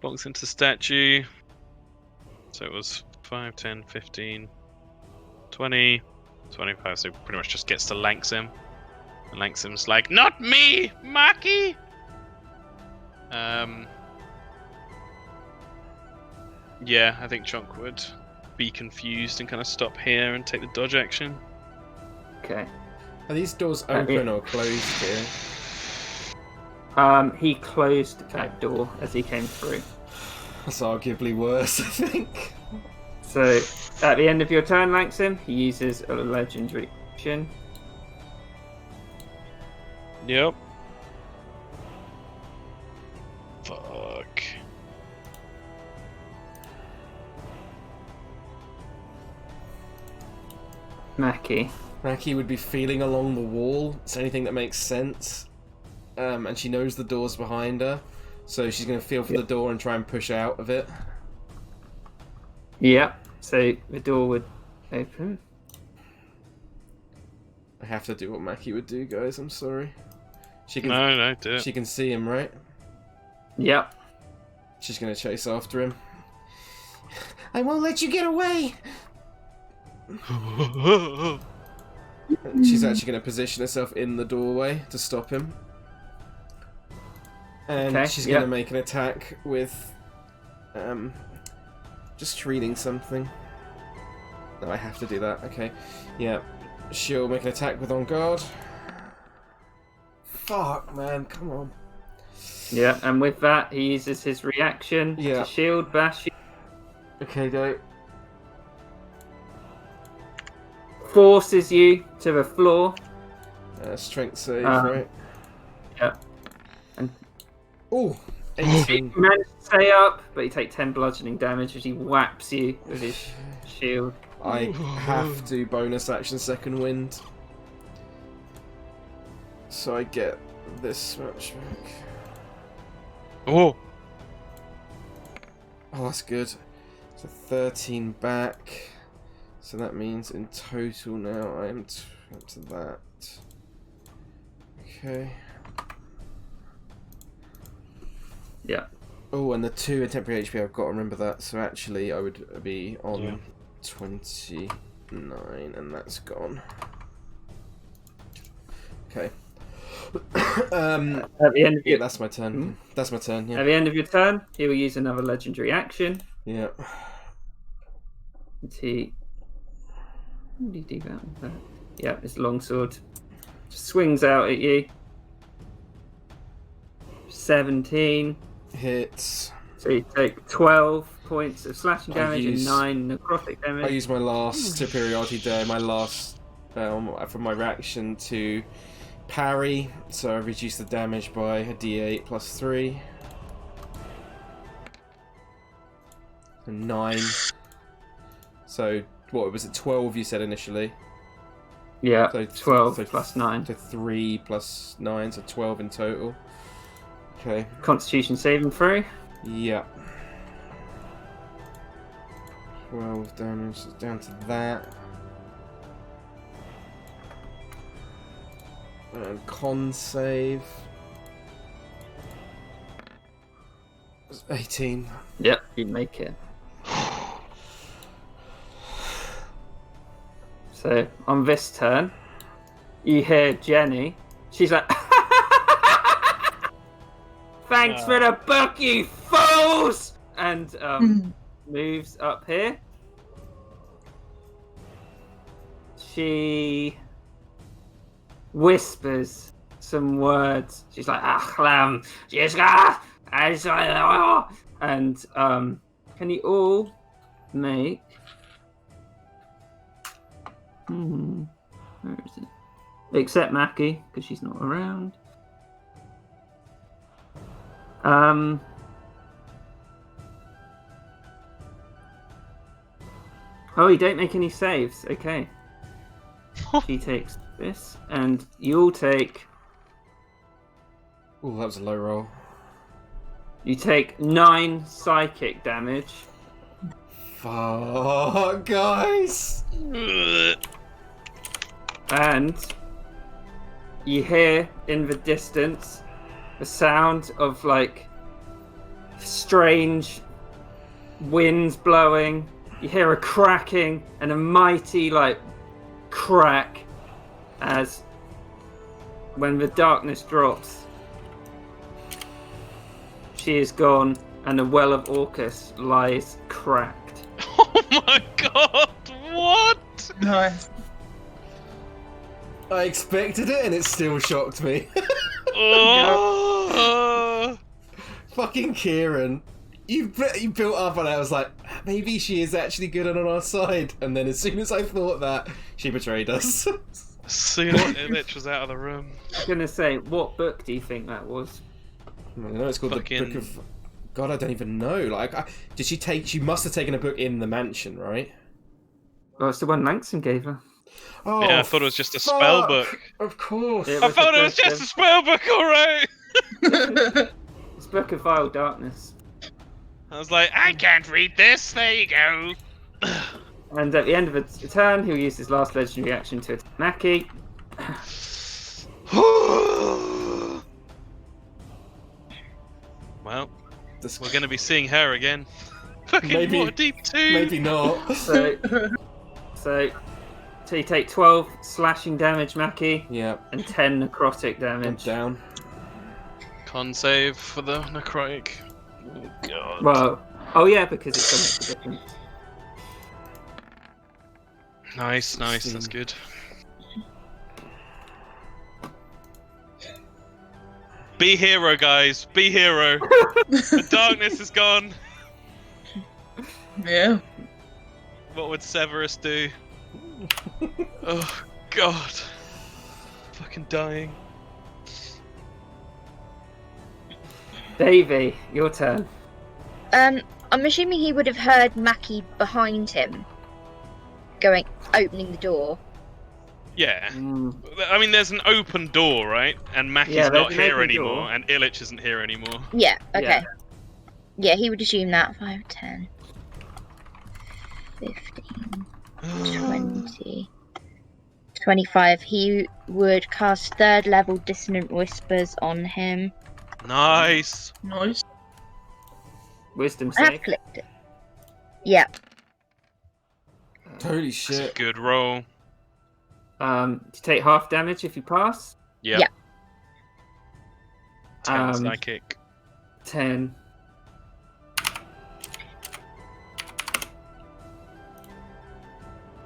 Bonks into the statue. So it was 5, 10, 15, 20, 25. So pretty much just gets to Langsim. And Langsim's like, "Not me, Maki!" Yeah, I think Chonk would be confused and kind of stop here and take the dodge action.
Okay.
Are these doors open or closed here?
He closed that door as he came through.
That's arguably worse, I think.
So, at the end of your turn, Langsim, he uses a legendary action.
Yep. Fuck.
Mackie would be feeling along the wall. It's anything that makes sense. And she knows the door's behind her. So she's going to feel for the door and try and push out of it.
Yeah, so the door would open.
I have to do what Mackie would do, guys. I'm sorry. She can,
no, do it.
She can see him, right?
Yep.
She's going to chase after him.
I won't let you get away!
She's actually going to position herself in the doorway to stop him. And she's going to make an attack with... just reading something. No, I have to do that. Okay. Yeah. She'll make an attack with On Guard. Fuck, man. Come on.
Yeah, and with that, he uses his reaction to shield bash you.
Okay, go.
Forces you to the floor.
Strength save, right?
Yeah. And
oh,
he managed to stay up, but he takes 10 bludgeoning damage as he whaps you with his shield.
I have to bonus action second wind. So I get this much back.
Oh,
that's good. So 13 back. So that means in total now I am up to that. Okay.
Yeah.
Oh, and the 2 in temporary HP, I've got to remember that. So actually I would be on 29, and that's gone. Okay.
At the end of your...
that's my turn. Mm-hmm. That's my turn, yeah.
At the end of your turn, he will use another legendary action.
Yeah.
What did he do that with that? Yeah, his longsword swings out at you. 17.
Hits.
So you take 12 points of slashing
I
damage
use-
and 9 necrotic
I
damage.
use my last superiority die, my last from my reaction to parry, so I reduce the damage by a d8 plus 3. So 9. So, what was it, 12 you said initially?
Yeah,
So
12
so
plus 9.
So 3 plus 9, so 12 in total. Okay.
Constitution saving throw.
Yeah. 12 damage, so down to that. And con save. 18.
Yep, you make it. So, on this turn, you hear Jenny. She's like, thanks for the book, you fools! And moves up here. She whispers some words. She's like, Achlam, and can you all make where is it? Except Mackie, because she's not around. Oh, you don't make any saves. Okay. She takes this, and you'll take.
Ooh, that was a low roll.
You take 9 psychic damage.
Fuck, guys!
And you hear in the distance the sound of like strange winds blowing. You hear a cracking and a mighty like crack as when the darkness drops. She is gone and the well of Orcus lies cracked.
Oh my god! What?
Nice.
I expected it and it still shocked me.
Oh.
Fucking Kieran. You built up and I was like, maybe she is actually good and on our side. And then as soon as I thought that, she betrayed us.
Soon as Illich was out of the room.
I was gonna say, what book do you think that was?
I know it's called
Fucking-
the Book of... God, I don't even know. Like, did she take... She must have taken a book in the mansion, right?
Well, it's the one Langston gave her.
Oh,
Yeah, I thought it was just a spell
fuck!
book.
Of course.
It
I
was
thought
the
it was
book
just
of-
a spell book, alright!
It's Book of Vile Darkness.
I was like, I can't read this, there you go.
And at the end of the turn, he'll use his last legendary action to attack Mackie.
Well,
This-
we're gonna be seeing her again. Fucking
Maybe-
Waterdeep 2!
Maybe not.
So you take 12 slashing damage, Mackie,
Yeah,
and 10 necrotic
I'm
damage.
down.
Con save for the necrotic. Oh god.
Well, oh yeah, because it's so much different.
Nice, that's good. Be hero, guys. Be hero. The darkness is gone.
Yeah.
What would Severus do? Oh god. Fucking dying.
Davey, your turn.
I'm assuming he would have heard Mackie behind him, opening the door.
Yeah. I mean, there's an open door, right? And Mackie's
Yeah, there's
not
an
here
open
anymore,
door.
and Illich isn't here anymore.
Yeah. Okay.
Yeah.
Yeah, he would assume that. 5, 10, 15, 20, 25. He would cast 3rd level Dissonant Whispers on him.
Nice.
Nice.
Wisdom
I have
save.
clicked it. Yeah.
Holy
That's a
shit.
good roll.
You take half damage if you pass.
Yep.
Yeah.
10 psychic.
10.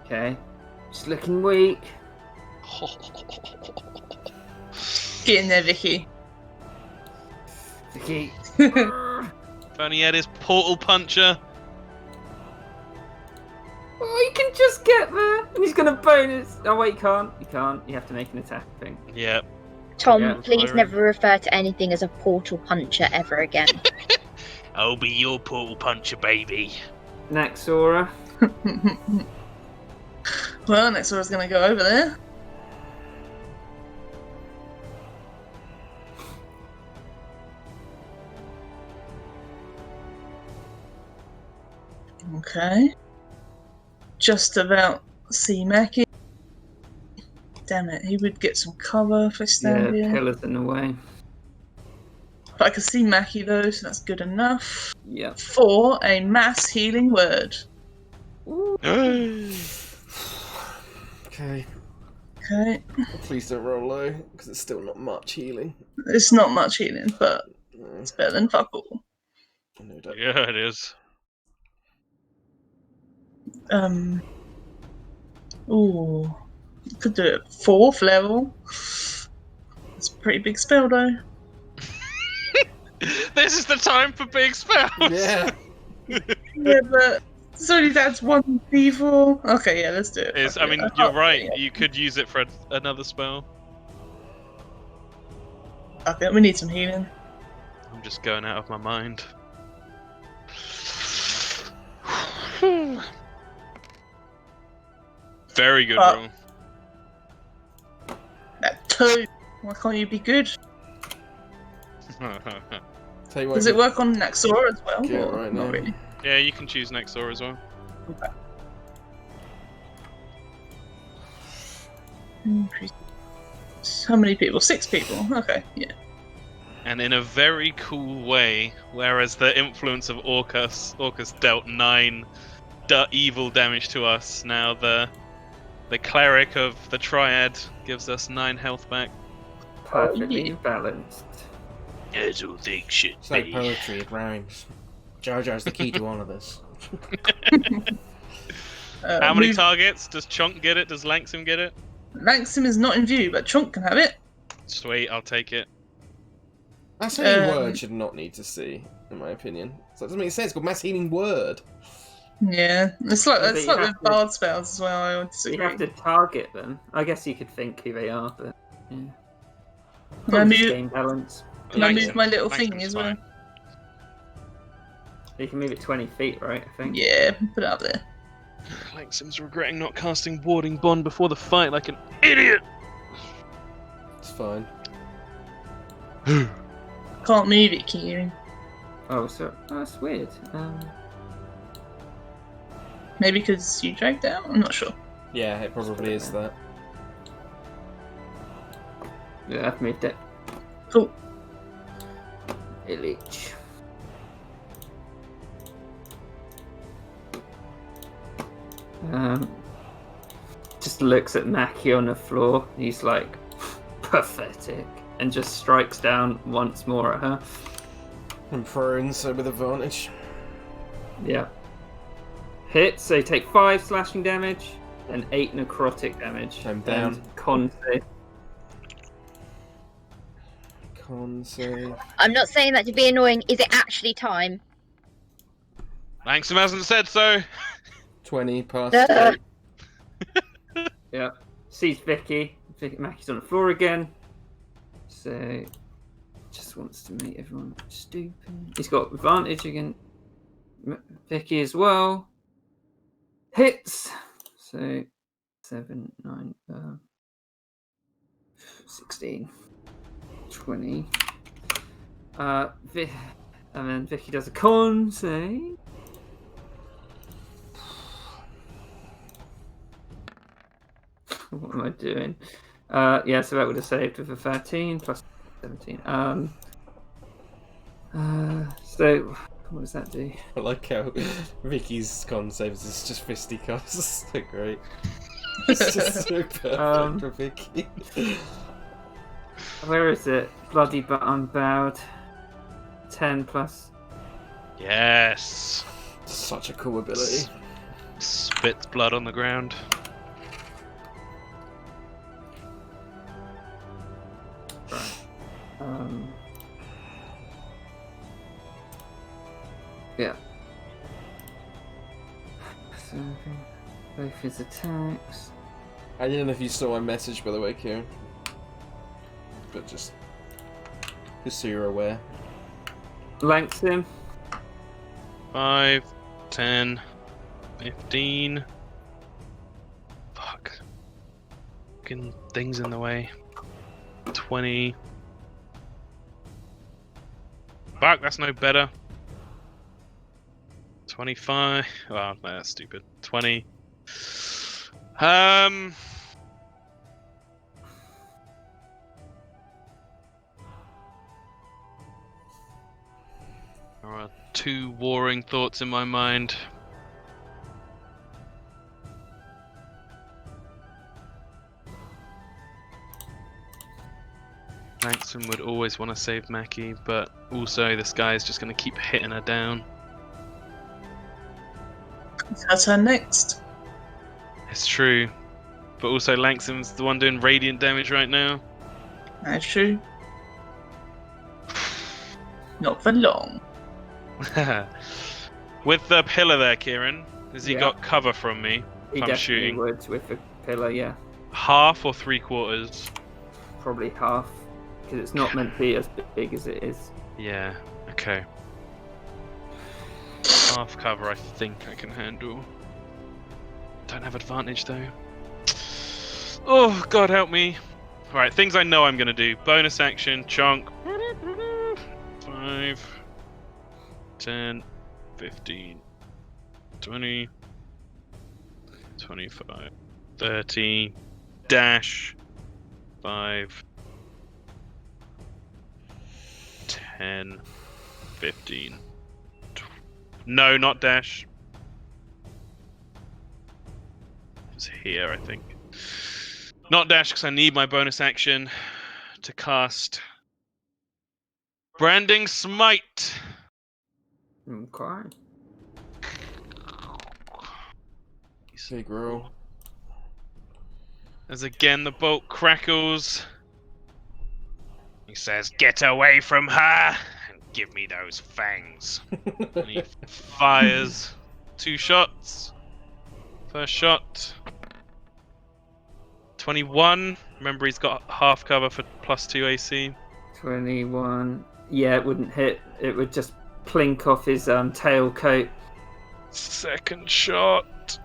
Okay. Just looking weak.
Get in there, Vicky.
Vicky.
If only he had his portal puncher.
Oh, he can just get there, and he's gonna bonus. Oh wait, he can't. You can't. You have to make an attack thing.
Yeah.
Tom,
Yeah,
please
firing.
never refer to anything as a portal puncher ever again.
I'll be your portal puncher, baby.
Naxora.
Well, Nexora's gonna go over there. Okay. Just about see Mackie. Damn it, he would get some cover if I stand
Yeah,
here.
pillars in the way.
But I can see Mackie though, so that's good enough.
Yep.
For a mass healing word.
Okay.
Okay.
Please don't roll low, because it's still not much healing.
It's not much healing, but
No,
it's better than fuck all.
no doubt.
Yeah, it is.
Ooh. Could do it 4th level. It's a pretty big spell though.
This is the time for big spells.
Yeah.
Yeah, but it's only that's 1d4. Okay, yeah, let's do it.
Is
Fuck
I
it.
mean,
I
you're
can't-
right.
yeah.
You could use it for another spell.
Okay, we need some healing.
I'm just going out of my mind. Very good roll.
That 2. Why can't you be good?
Tell you what,
Does it work on Naxora as well?
Yeah,
or
right
not
now.
really.
Yeah, you can choose Nexor as well.
Increase. How many people? 6 people. Okay, yeah.
And in a very cool way, whereas the influence of Orcus dealt 9 evil damage to us, now the cleric of the Triad gives us 9 health back.
Perfectly
yeah.
balanced.
As all things should
It's like poetry, it rhymes. Jar Jar's the key to all of this.
How many
move-
targets? Does Chunk get it? Does Langsim get it?
Maxim is not in view, but Chunk can have it.
Sweet, I'll take it.
Mass healing
Um,
word should not need to see, in my opinion. So it doesn't make sense. It's called mass healing word.
Yeah, it's like
Yeah, but
it's
you
like
have
with
to-
bard spells as well. I would
You
disagree.
have to target them. I guess you could think who they are, but yeah.
Can I
Probably just
move?
game balance.
Can I move
Langsim-
my little
Langsim's
thingy as well?
fine.
You can move it 20 feet, right? I think.
Yeah, put it up there.
Langsim's regretting not casting Warding Bond before the fight like an idiot!
It's fine.
Can't move it, Kieran.
Oh, that's weird.
Maybe because you dragged out? I'm not sure.
Yeah, it probably is that.
Yeah, I've moved it.
Cool.
Illich. Just looks at Mackie on the floor. He's like, pathetic, and just strikes down once more at her.
I'm prone, so with advantage.
Yeah. Hit, so you take 5 slashing damage and 8 necrotic damage.
I'm down.
And con save.
Con save.
I'm not saying that to be annoying. Is it actually time?
Langsim hasn't said so!
20 past
Duh.
8.
Yeah. Sees Vicky. Mackie's on the floor again. So just wants to make everyone stupid. He's got advantage against Vicky as well. Hits. So 7, 9, 16, 20. And then Vicky does a con save. What am I doing? Yeah, so that would have saved with a 13 plus 17. So what does that do?
I like how Vicky's con saves is just fisticuffs. So great. It's just so perfect for Vicky.
Where is it? Bloody but unbowed. 10 plus.
Yes!
Such a cool ability.
Spits blood on the ground.
Right. Both his attacks.
I don't know if you saw my message, by the way, Kieran. But just so you're aware.
Lanks him.
5, 10, 15. Fuck. Fucking things in the way. 20. Fuck, that's no better. 25. Oh, no, that's stupid. 20. There are two warring thoughts in my mind. Langston would always want to save Mackie, but also this guy is just going to keep hitting her down.
It's her turn next.
It's true. But also Langston's the one doing radiant damage right now.
That's true. Not for long.
With the pillar there, Kieran, has he
Yeah.
got cover from me
He
if I'm
definitely
shooting?
would with the pillar, yeah.
Half or 3/4?
Probably half. Because it's not meant to be as big as it is.
Yeah, okay. Half cover I think I can handle. Don't have advantage though. Oh, God help me. Alright, things I know I'm going to do. Bonus action, chunk. 5, 10, 15, 20, 25, 30, dash, 5, 10, 15. No, not dash. It's here, I think. Not dash because I need my bonus action to cast Branding Smite.
Okay.
Big roll.
As again the bolt crackles. He says, "Get away from her and give me those fangs." And he fires 2 shots. First shot. 21. Remember, he's got half cover for +2 AC.
21. Yeah, it wouldn't hit. It would just plink off his tail coat.
Second shot.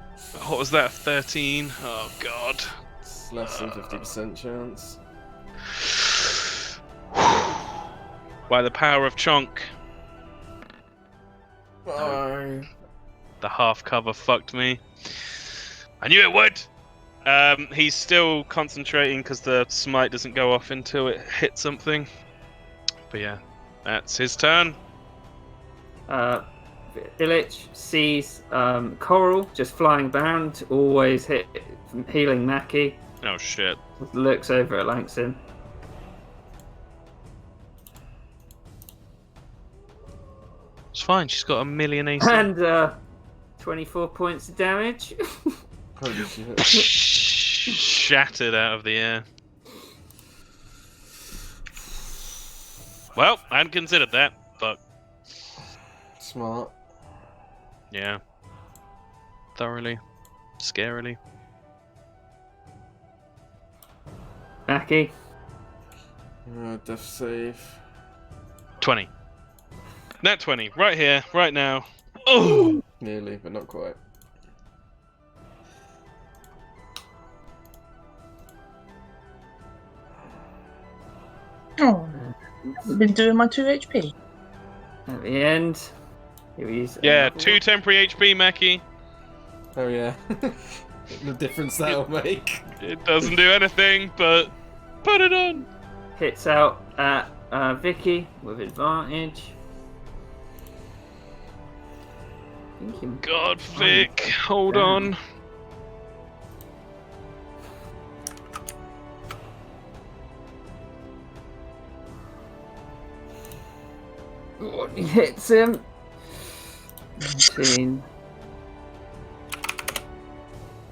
What was that? 13. Oh God.
It's less than 50% chance.
By the power of Chonk,
Oh.
the half cover fucked me. I knew it would. He's still concentrating because the smite doesn't go off until it hits something. But yeah, that's his turn.
Illich sees Coral just flying around, always healing Mackie.
Oh shit.
Looks over at Langston.
It's fine, she's got a million AC.
And 24 points of damage.
Holy shit.
Shattered out of the air. Well, I hadn't considered that, but
Smart.
yeah. Thoroughly. Scarily.
Mackie.
Death save.
20. Nat 20, right here, right now. Oh!
Nearly, but not quite.
Oh, I've been doing my 2 HP.
At the end. He's
Yeah, 2 temporary HP, Mackie.
Oh yeah. The difference that'll make.
It doesn't do anything, but put it on.
hits out at Vicky with advantage. Thank you.
God, Vic, hold on.
He hits him. 19.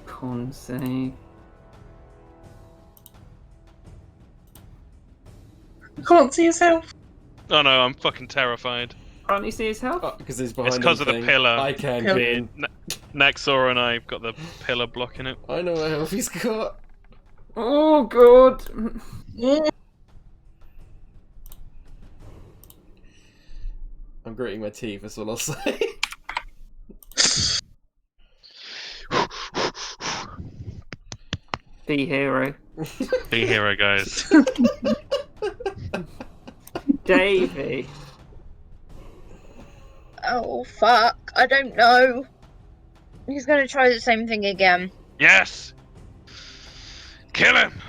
Con save.
You can't see yourself.
Oh no, I'm fucking terrified.
Can't you see his health?
Oh, because he's behind.
It's because of the
thing.
pillar.
I can.
Pillar.
Kieran.
Naxora and I've got the pillar blocking it.
I know what health he's got.
Oh god.
I'm gritting my teeth, that's all I'll say.
Be hero.
Be hero, guys.
Davey.
Oh fuck! I don't know. He's gonna try the same thing again.
Yes! Kill him!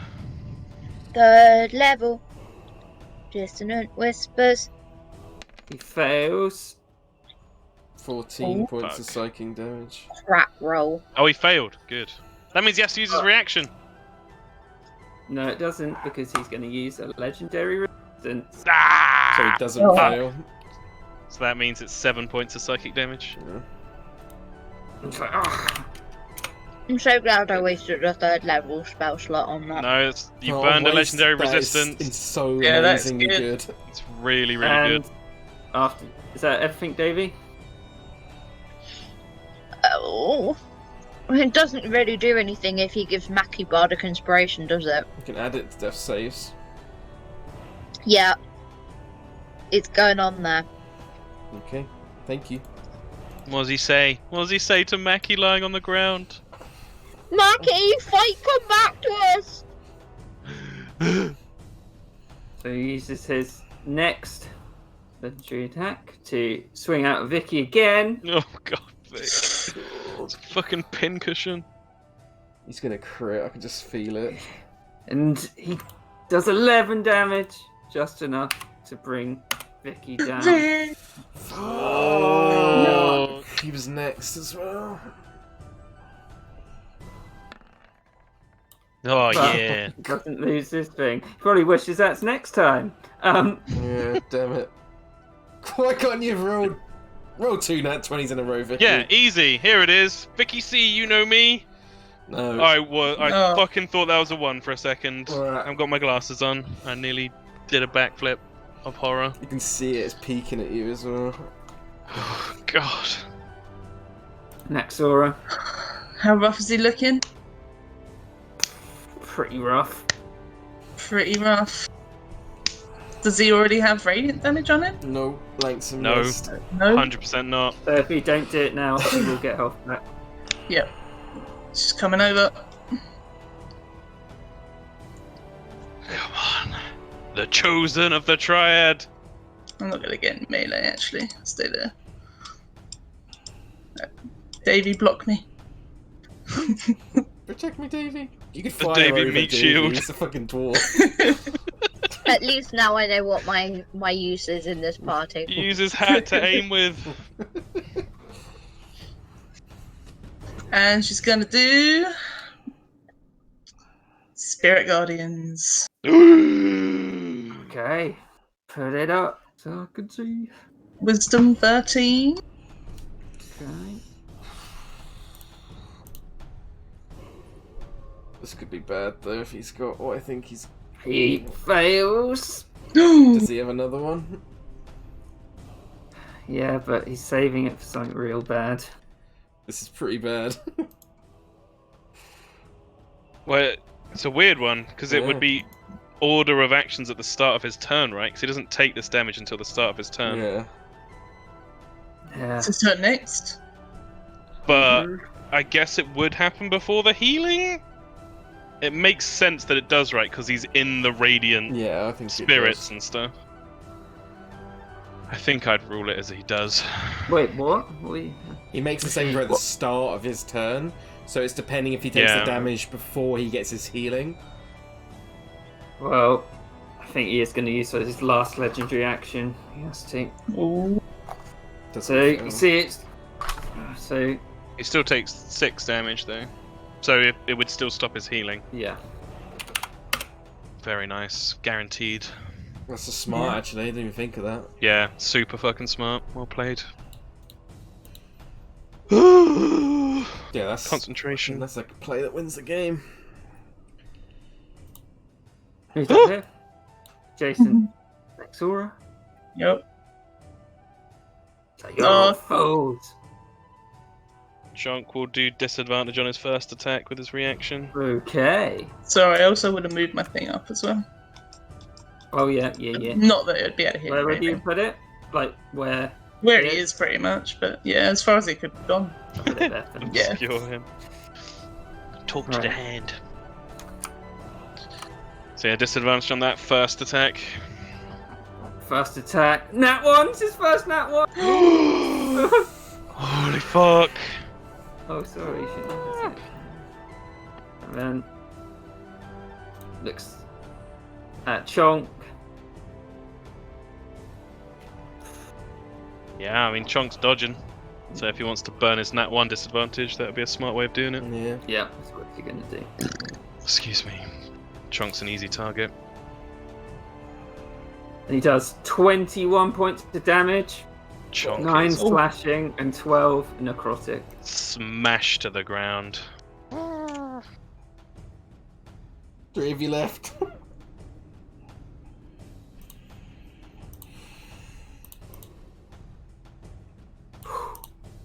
Third level. Dissonant whispers.
He fails.
14
Oh,
points
fuck.
of psychic damage.
Crap roll.
Oh, he failed. Good. That means he has to use his reaction.
No, it doesn't, because he's going to use a legendary resistance.
So he
Ah!
doesn't
Oh.
fail.
So that means it's 7 points of psychic damage.
Yeah.
It's like, ah.
I'm so glad I wasted a third level spell slot on that.
No, it's, you
Oh,
burned a
waste-
legendary
that is-
resistance.
It's so
Yeah, that's
amazingly
good.
good.
It's really, really
And
good.
after, is that everything, Davey?
Oh. It doesn't really do anything if he gives Mackie Bardic Inspiration, does it?
You can add it to death saves.
Yeah. It's going on there.
Okay, thank you.
What does he say? What does he say to Mackie lying on the ground?
Mackie, fight, come back to us!
So he uses his next legendary attack to swing out at Vicky again.
Oh, God. It's a fucking pincushion.
He's gonna crit, I can just feel it.
And he does 11 damage. Just enough to bring Vicky down.
Oh.
He was next as well.
Oh,
But
yeah.
doesn't lose this thing. Probably wishes that's next time.
Yeah, damn it. Why can't you roll 2 nat 20s in a row, Vicky?
Yeah, easy. Here it is. Vicky C, you know me.
No.
I
No.
fucking thought that was a 1 for a second.
Alright.
I've got my glasses on. I nearly did a backflip of horror.
You can see it, it's peeking at you as well.
Oh, God.
Naxora,
How rough is he looking?
pretty rough.
Pretty rough. Does he already have radiant damage on him?
No, blanks and
No.
missed.
No.
100% not.
So if we don't do it now, he will get health back.
Yep. She's coming over.
Come on. The chosen of the triad.
I'm not gonna get in melee actually. Stay there. Davey, block me.
Protect me, Davey. You could
The
fire
Davey
over
meat
Davey,
shield.
He's a fucking dwarf.
At least now I know what my use is in this party.
He uses hat to aim with.
And she's gonna do Spirit Guardians.
Okay, put it up so I can see.
Wisdom 13.
Okay.
This could be bad though if he's got what I think he's.
He fails.
Does he have another one?
Yeah, but he's saving it for something real bad.
This is pretty bad.
Well, it's a weird one, because it
Yeah.
would be order of actions at the start of his turn, right? Because he doesn't take this damage until the start of his turn.
Yeah.
Yeah.
It's his turn next.
But I guess it would happen before the healing? It makes sense that it does, right? Because he's in the radiant
Yeah, I think it
spirits
does.
and stuff. I think I'd rule it as he does.
Wait, what? We...
He makes the same throw at the start of his turn, so it's depending if he takes
Yeah.
the damage before he gets his healing.
Well, I think he is going to use his last legendary action. He has to.
Ooh.
Doesn't
So you
fail.
see, it's so
He still takes 6 damage, though. So it would still stop his healing.
yeah.
Very nice. Guaranteed.
That's a smart, actually. I didn't even think of that.
Yeah, super fucking smart. Well played.
Yeah, that's
Concentration.
That's like a play that wins the game.
Who's up here? Jason. Naxora.
Yep.
So you're
Oh.
foes.
Chunk will do disadvantage on his first attack with his reaction.
Okay.
Sorry, I also would have moved my thing up as well.
Oh yeah.
Not that it would be able to hit
Where
him or
would you
anything.
put it? Like where?
Where
He
he
is?
is, pretty much. But yeah, as far as he could have gone.
I'll put it there for now.
Yeah.
Obscure him. Talk to the
Right.
hand. So yeah, disadvantage on that first attack.
First attack. Nat 1! It's his first nat 1!
Holy fuck!
Oh, sorry. Shouldn't have said it. And then looks at Chonk.
Yeah, I mean Chunk's dodging. So if he wants to burn his nat 1 disadvantage, that would be a smart way of doing it.
Yeah.
Yeah, that's what you're gonna do.
Excuse me. Chunk's an easy target.
And he does 21 points of damage,
Chunk
9
is
slashing, and 12 necrotic.
smashed to the ground.
3 of you left.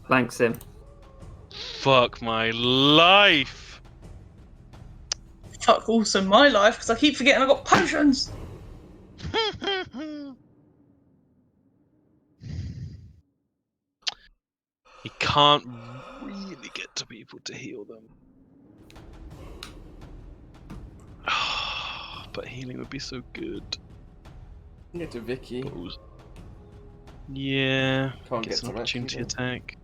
Flanks him.
Fuck my life!
Fuck also my life, because I keep forgetting I've got potions!
He can't really get to people to heal them. But healing would be so good.
Get to Vicky.
Yeah,
Can't
gets
get
an
to
opportunity
Vicky,
attack.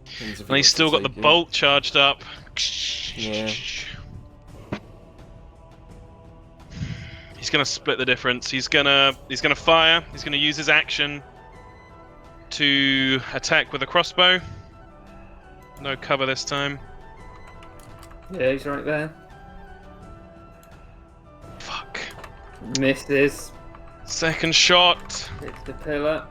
Depends if he
And he's
wants
still
to
got the
take it.
bolt charged up.
Yeah.
He's gonna split the difference. He's gonna fire. He's gonna use his action to attack with a crossbow. No cover this time.
Yeah, he's right there.
Fuck.
Misses.
Second shot.
Hits the pillar.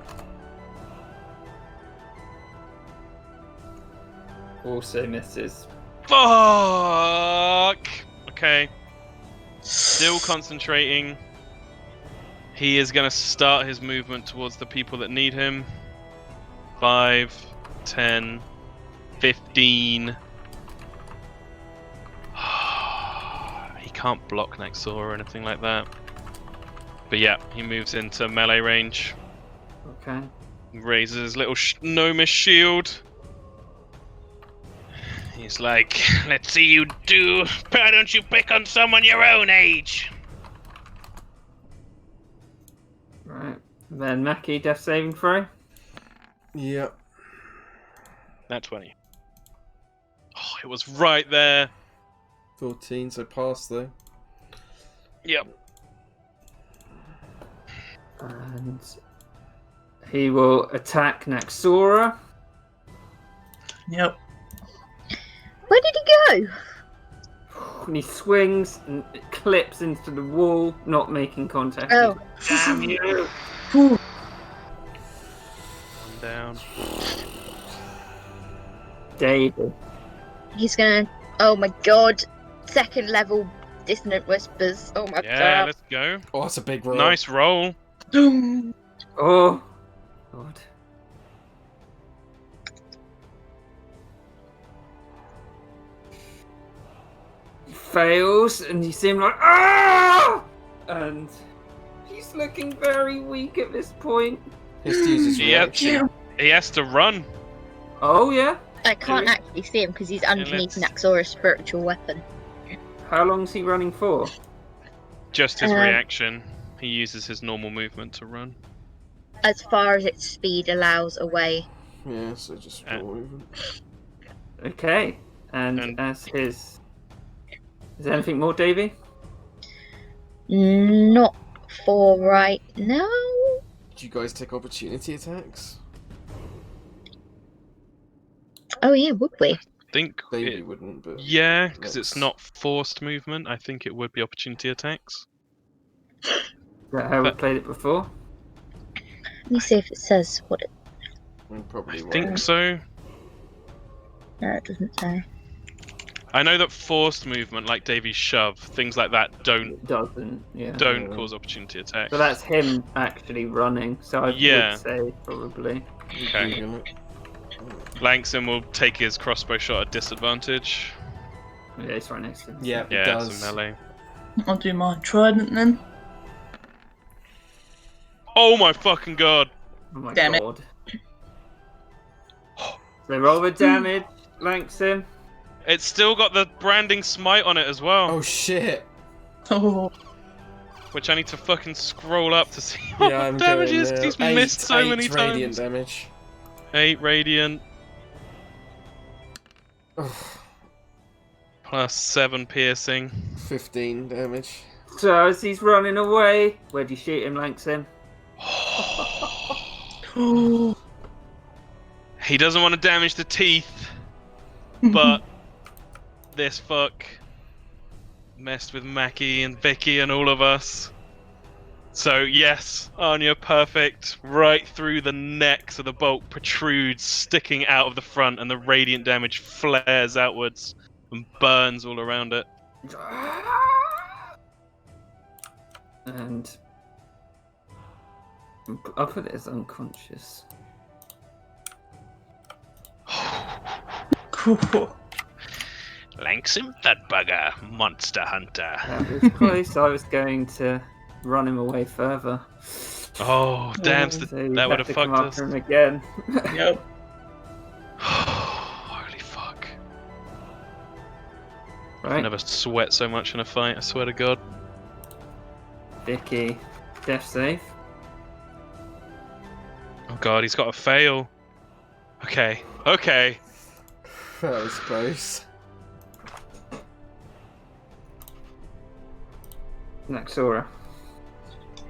Also misses.
Fuck. Okay. Still concentrating. He is going to start his movement towards the people that need him. 5, 10, 15. He can't block Naxor or anything like that. But yeah, he moves into melee range.
Okay.
Raises his little gnomish shield. He's like, let's see you do. Why don't you pick on someone your own age?
Right. Then Mackie, death saving throw.
Yep.
Nat 20. Oh, it was right there.
14, so pass though.
Yep.
And he will attack Naxora.
Yep.
Where did he go?
And he swings and it clips into the wall, not making contact.
Oh.
Damn you!
One down.
David.
He's gonna. Oh my god. Second level dissonant whispers. Oh my
Yeah,
god.
let's go.
Oh, that's a big roll.
Nice roll.
Doom.
Oh, God. He fails, and you see him like, ah! And he's looking very weak at this point.
He has to use his
Yeah.
reaction.
He has to run.
Oh, yeah?
I can't
Really?
actually see him because he's underneath
let's-
Naxora's spiritual weapon.
How long's he running for?
Just his
Um,
reaction. He uses his normal movement to run.
As far as its speed allows away.
Yeah, so just roll movement.
Okay. And
And-
as his... Is there anything more, Davey?
Not for right now.
Do you guys take opportunity attacks?
Oh yeah, would we?
I think
Davey
it,
wouldn't, but
yeah, because it's
let's-
not forced movement. I think it would be opportunity attacks.
Is that how we
But-
played it before?
Let me see if it says what it.
I mean, probably
I
won't.
think so.
No, it doesn't say.
I know that forced movement, like Davy's shove, things like that, don't
It doesn't, yeah.
don't
Yeah.
cause opportunity attacks.
So that's him actually running, so I
Yeah.
would say probably.
Okay.
Google it.
Langston will take his crossbow shot at disadvantage.
Yeah, it's right next to him.
Yeah, it
Yeah,
does.
it's a melee.
I'll do my trident then.
Oh my fucking god!
Oh my
Damn it.
god. So roll the damage, Langston.
It's still got the branding smite on it as well,
Oh shit!
Oh,
which I need to fucking scroll up to see
Yeah,
what
I'm
the damage
going
is. 'Cause he's
now.
missed so
Eight
many
radiant
times.
damage.
8 radiant
Oh,
plus 7 piercing.
15 damage.
So as he's running away, where'd you shoot him, Langston?
oh.
He doesn't want to damage the teeth, but this fuck messed with Mackie and Vicky and all of us. So yes, Anya, perfect. Right through the neck, so the bolt protrudes, sticking out of the front, and the radiant damage flares outwards and burns all around it.
And I'll put it as unconscious.
Cool.
Langston Thudbugger, monster hunter.
That was close. I was going to run him away further.
Oh, damn,
So
that
you'd
would have
to come
fucked us.
after him again.
Yep.
Holy fuck. I
Right,
never sweat so much in a fight, I swear to god.
Vicky, death save.
Oh god, he's got a fail. Okay, okay.
That was close.
Naxora.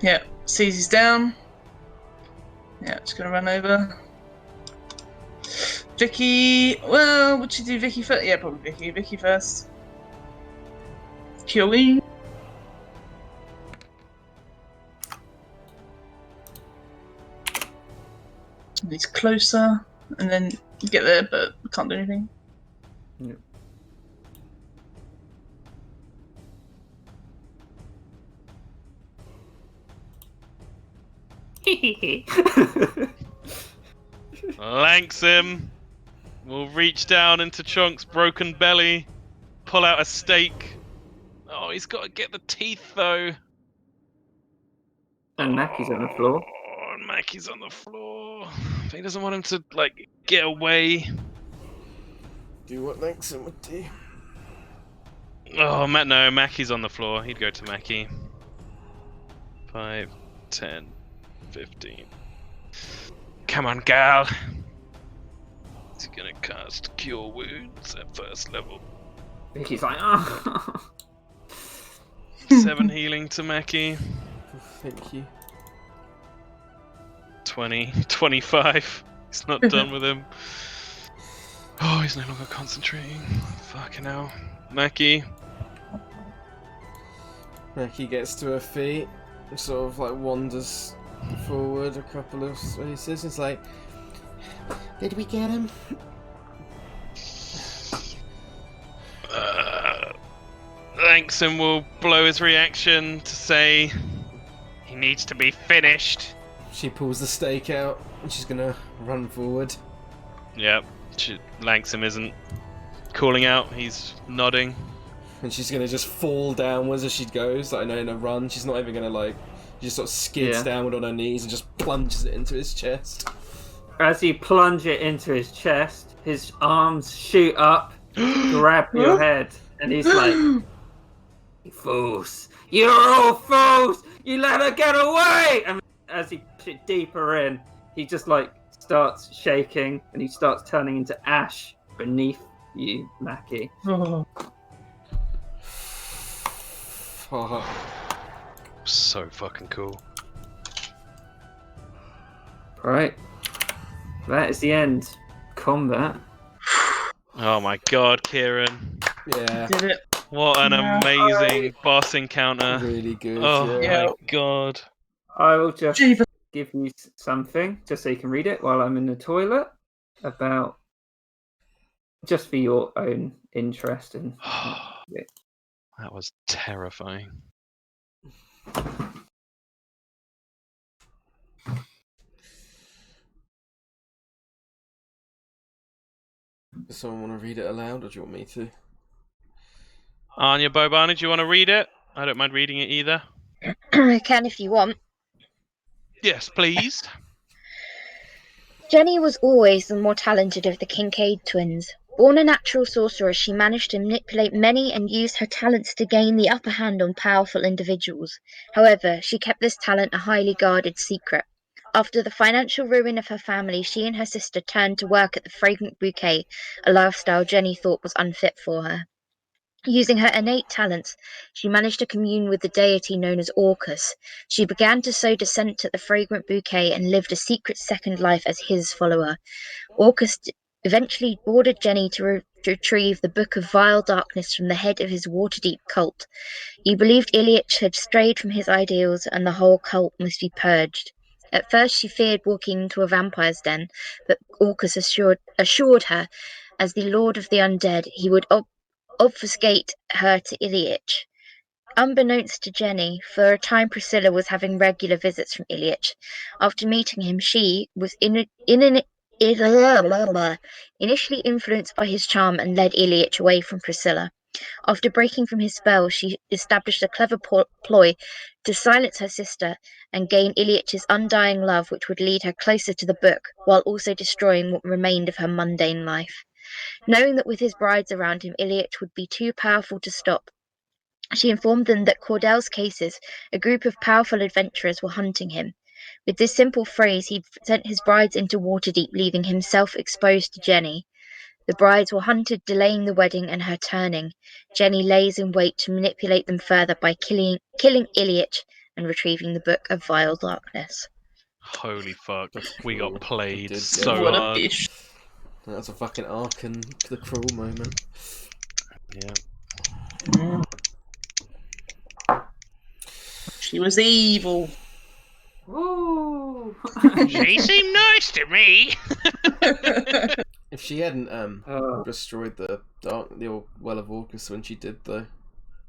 Yeah, sees he's down. Yeah, just gonna run over. Vicky, well, would you do Vicky first? Yeah, probably Vicky. Vicky first. Cure wound. And he's closer, and then you get there, but can't do anything.
Yep.
Langston will reach down into Chunk's broken belly, pull out a stake. Oh, he's got to get the teeth though.
And Mackie's on the floor.
Oh, and Mackie's on the floor. He doesn't want him to, like, get away.
Do what Langston would do.
Oh, no, Mackie's on the floor. He'd go to Mackie. 5, 10, 15. Come on, gal. He's gonna cast Cure Wounds at first level.
Vicky's like, oh.
7 healing to Mackie.
Thank you.
20, 25. He's not done with him. Oh, he's no longer concentrating. Fucking hell. Mackie.
Mackie gets to her feet, and sort of like wanders forward a couple of spaces. It's like,
Did we get him?
Langston will blow his reaction to say he needs to be finished.
she pulls the stake out, and she's gonna run forward.
Yep. Langston isn't calling out, he's nodding.
And she's gonna just fall downwards as she goes, like in a run. She's not even gonna like, she just sort of skids
Yeah.
downward on her knees and just plunges it into his chest.
As you plunge it into his chest, his arms shoot up, grab your head, and he's like, "You fools! You're all fools! You let her get away!" And as he puts it deeper in, he just like starts shaking, and he starts turning into ash beneath you, Mackie.
Oh.
Oh,
So fucking cool.
Right, that is the end. Combat.
Oh my god, Kieran.
yeah,
Did it.
What an
Yeah.
amazing boss encounter.
really good.
Oh
yeah.
my god.
I will just
Jeeva.
give you something, just so you can read it while I'm in the toilet, about just for your own interest and.
That was terrifying.
Does someone want to read it aloud, or do you want me to?
Anya Bobani, do you want to read it? I don't mind reading it either.
I can if you want.
Yes, please.
Jenny was always the more talented of the Kincaid twins. Born a natural sorceress, she managed to manipulate many and used her talents to gain the upper hand on powerful individuals. However, she kept this talent a highly guarded secret. After the financial ruin of her family, she and her sister turned to work at the Fragrant Bouquet, a lifestyle Jenny thought was unfit for her. Using her innate talents, she managed to commune with the deity known as Orcus. She began to sow dissent at the Fragrant Bouquet and lived a secret second life as his follower. Orcus eventually ordered Jenny to retrieve the Book of Vile Darkness from the head of his Waterdeep cult. He believed Ilyich had strayed from his ideals and the whole cult must be purged. At first she feared walking into a vampire's den, but Orcus assured her, as the Lord of the Undead, he would obfuscate her to Ilyich. Unbeknownst to Jenny, for a time Priscilla was having regular visits from Ilyich. After meeting him, she was initially influenced by his charm and led Ilyich away from Priscilla. After breaking from his spell, she established a clever ploy to silence her sister and gain Ilyich's undying love, which would lead her closer to the book, while also destroying what remained of her mundane life. Knowing that with his brides around him, Ilyich would be too powerful to stop, she informed them that Cordell's cases, a group of powerful adventurers, were hunting him. With this simple phrase, he sent his brides into Waterdeep, leaving himself exposed to Jenny. The brides were hunted, delaying the wedding and her turning. Jenny lays in wait to manipulate them further by killing Ilyich and retrieving the Book of Vile Darkness.
Holy fuck.
That's
We
cool.
got played
We did
so
get
What a
hard.
bitch.
That's a fucking arc and the cruel moment.
Yeah.
She was evil.
Ooh.
She seemed nice to me.
If she hadn't
Oh.
destroyed the old Well of Orcus when she did, though,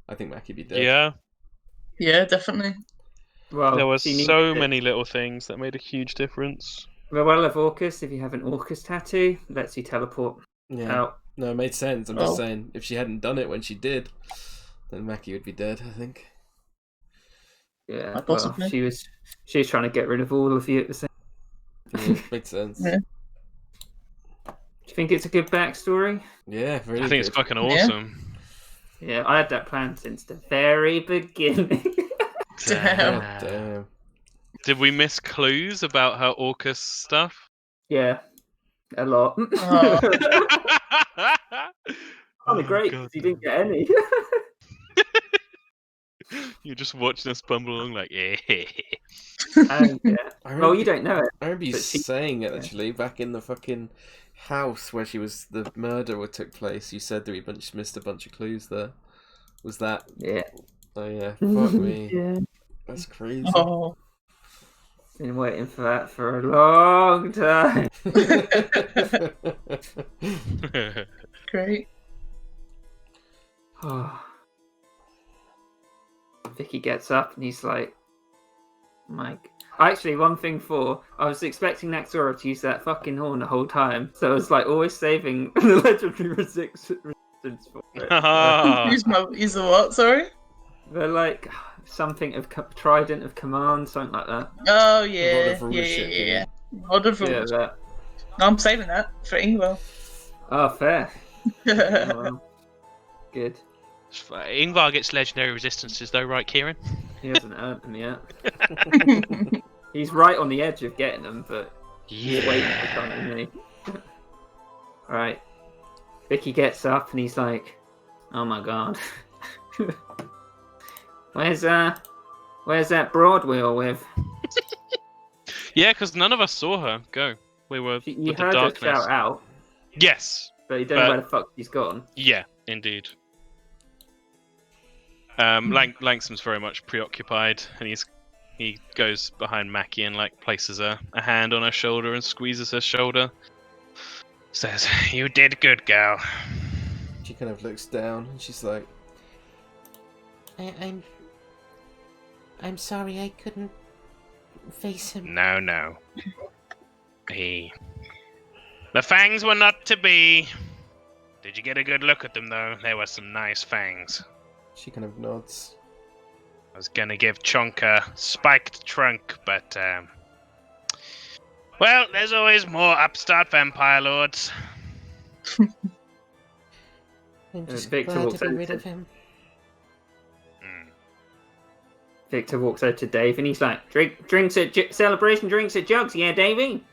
I think Mackie'd be dead.
Yeah.
Yeah, definitely.
Well,
There were
she needed
so
it.
many little things that made a huge difference.
The Well of Orcus, if you have an Orcus tattoo, lets you teleport
Yeah.
out.
No, it made sense. I'm just
Oh.
saying, if she hadn't done it when she did, then Mackie would be dead, I think.
Yeah,
Quite
well,
possibly.
she was trying to get rid of all of you at the same.
Yeah, makes sense.
Yeah.
Do you think it's a good backstory?
Yeah, really
I think it's
good.
fucking awesome.
Yeah, I had that plan since the very beginning.
Damn.
God damn.
Did we miss clues about her Orcus stuff?
Yeah, a lot.
Oh.
Probably great because you didn't get any.
You're just watching us bumble along like, yeah.
And yeah,
I
well,
remember,
you don't know it.
I remember you
but she-
saying it actually back in the fucking house where she was. The murder took place. You said that we missed a bunch of clues there. Was that?
Yeah.
Oh yeah. Fuck me.
Yeah.
That's crazy.
Oh.
Been waiting for that for a long time.
Great.
Oh. Vicky gets up and he's like, Mike. Actually, one thing I was expecting Naxora to use that fucking horn the whole time, so I was like always saving the legendary resistance for it.
Use the what? Sorry.
They're like something of trident of command, something like that.
Oh
Rod
yeah.
of
Yeah.
rulership,
Yeah. Rod of
Yeah,
rulership.
that.
No, I'm saving that for Ingwell.
Oh, fair. Yeah, well, good.
Ingvar gets legendary resistances though, right, Kieran?
He hasn't earned them yet. He's right on the edge of getting them, but he's waiting for something new. Right. Vicky gets up and he's like, "Oh my god, where's that broad we were with?"
Yeah, because none of us saw her go. We were
You
with the
heard her
darkness.
shout out,
Yes.
but you don't know where the fuck she's gone.
Yeah, indeed. Langston's very much preoccupied, and he goes behind Mackie and like places a hand on her shoulder and squeezes her shoulder. Says, "You did good, gal."
She kind of looks down and she's like,
I'm sorry I couldn't face him.
No. The fangs were not to be. Did you get a good look at them, though? There were some nice fangs.
She kind of nods.
I was gonna give Chunk a spiked trunk, but, well, there's always more upstart vampire lords.
I'm just
Victor
glad
walks
to be
over
rid
to-
of him.
Victor walks over to Dave and he's like, celebration drinks at jugs, yeah, Davey?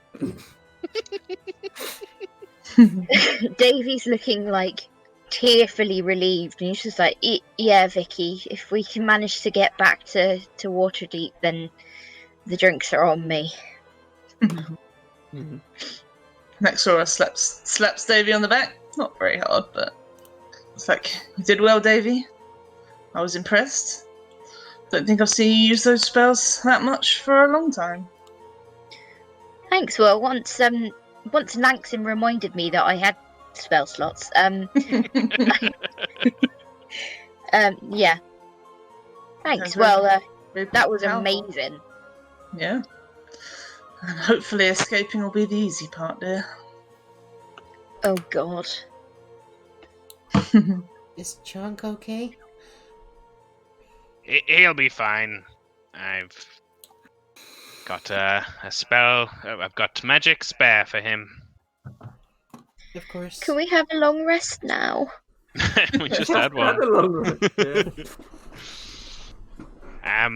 Davy's looking like tearfully relieved, and he's just like, "Yeah, Vicky, if we can manage to get back to Waterdeep, then the drinks are on me."
Nexora slaps Davy on the back. Not very hard, but it's like, you did well, Davy. I was impressed. Don't think I've seen you use those spells that much for a long time.
Thanks. Well, once Langston reminded me that I had spell slots. Yeah. Thanks.
That's
Well,
very
that was
powerful.
amazing.
Yeah. And hopefully escaping will be the easy part, dear.
Oh God.
Is Chunk okay?
He'll be fine. I've got a spell. I've got magic spare for him.
Of course.
Can we have a long rest now?
We just had one.
Had a long run. Yeah.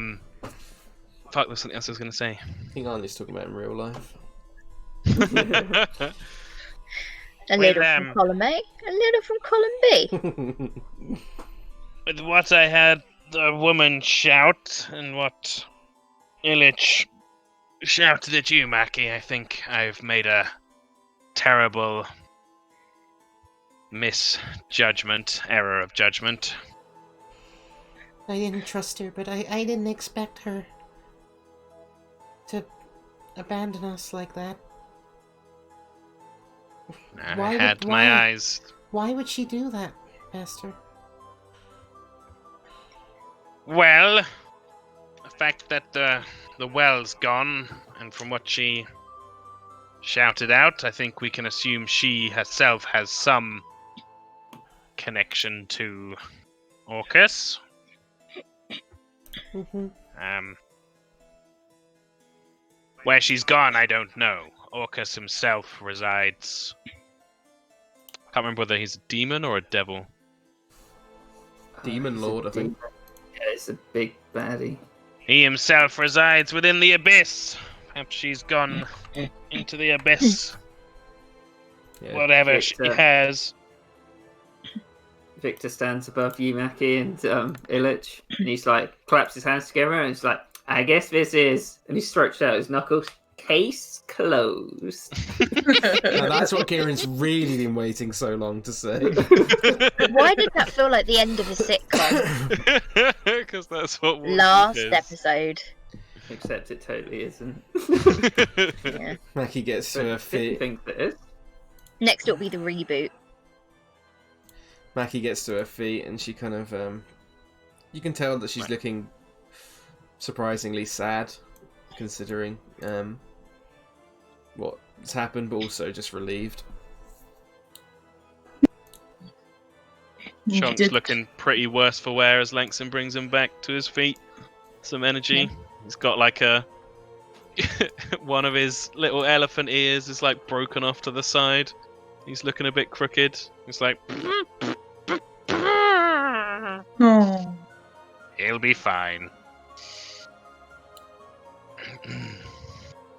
Fuck, there's something else I was gonna say.
I think Arnie's talking about in real life.
A little from column A, a little from column B.
With what I had the woman shout and what Illich shouted at you, Mackie, I think I've made a terrible error of judgment.
I didn't trust her, but I didn't expect her to abandon us like that.
I had my eyes.
Why would she do that, Master?
Well, the fact that the well's gone, and from what she shouted out, I think we can assume she herself has some connection to Orcus.
Mm-hmm.
Where she's gone, I don't know. Orcus himself resides. Can't remember whether he's a demon or a devil.
Demon Lord, I think.
Yeah, it's a big baddie.
He himself resides within the abyss. Perhaps she's gone into the abyss.
Yeah.
Whatever she has.
Victor stands above you, Mackie, and Illich, and he's like, claps his hands together, and he's like, I guess this is, and he stretched out his knuckles, case closed.
Now that's what Kieran's really been waiting so long to say.
Why did that feel like the end of a sitcom?
Because that's what
Last
is.
episode.
Except it totally isn't.
Yeah.
Mackie gets to
But
her
Vicky
feet.
thinks it is.
Next it'll be the reboot.
Mackie gets to her feet and she kind of, you can tell that she's looking surprisingly sad, considering what's happened, but also just relieved.
You
Chunk's
did-
looking pretty worse for wear as Langston brings him back to his feet. Some energy. He's got like a... one of his little elephant ears is like broken off to the side. He's looking a bit crooked. He's like...
Oh.
He'll be fine.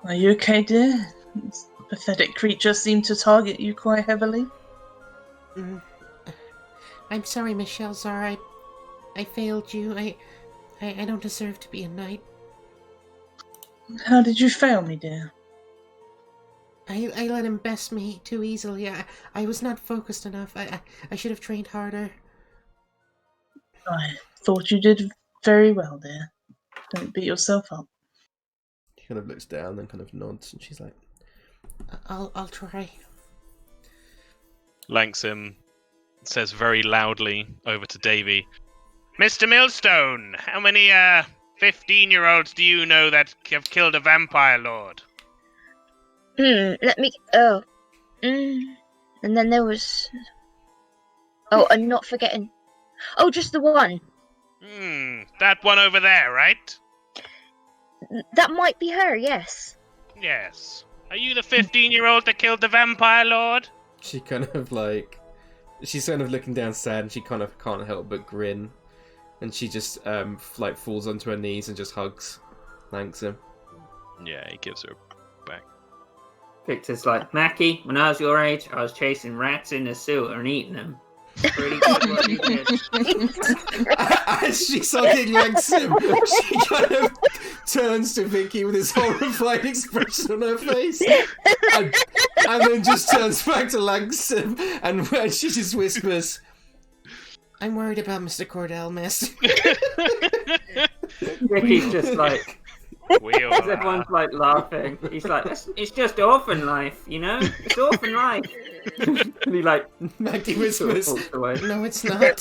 Are you okay, dear? This pathetic creature seemed to target you quite heavily.
Mm. I'm sorry, Miss Shelzar. I failed you. I don't deserve to be a knight.
How did you fail me, dear?
I let him best me too easily. I was not focused enough. I should have trained harder.
I thought you did very well, dear. Don't beat yourself up.
She kind of looks down and kind of nods, and she's like,
I'll try.
Langston says very loudly over to Davy, Mr. Millstone, how many 15-year-olds do you know that have killed a vampire lord?
Let me... Oh. And then there was... Oh, and not forgetting. Oh, just the one.
That one over there, right?
That might be her, yes.
Yes. Are you the 15-year-old that killed the vampire lord?
She kind of like, she's kind of looking down sad, and she kind of can't help but grin, and she just like falls onto her knees and just hugs Langsam.
Yeah, he gives her back.
Victor's like, Mackie, when I was your age, I was chasing rats in the sewer and eating them. Pretty good what you did.
As she's hugging Langsam, she kind of turns to Vicky with this horrified expression on her face, and then just turns back to Langsam, and she just whispers,
I'm worried about Mr. Cordell, miss.
Ricky's just like,
We all
everyone's like laughing. He's like, it's just orphan life, you know? It's orphan life. And he like,
Maggie
sort of
whispers,
walks away.
No, it's not.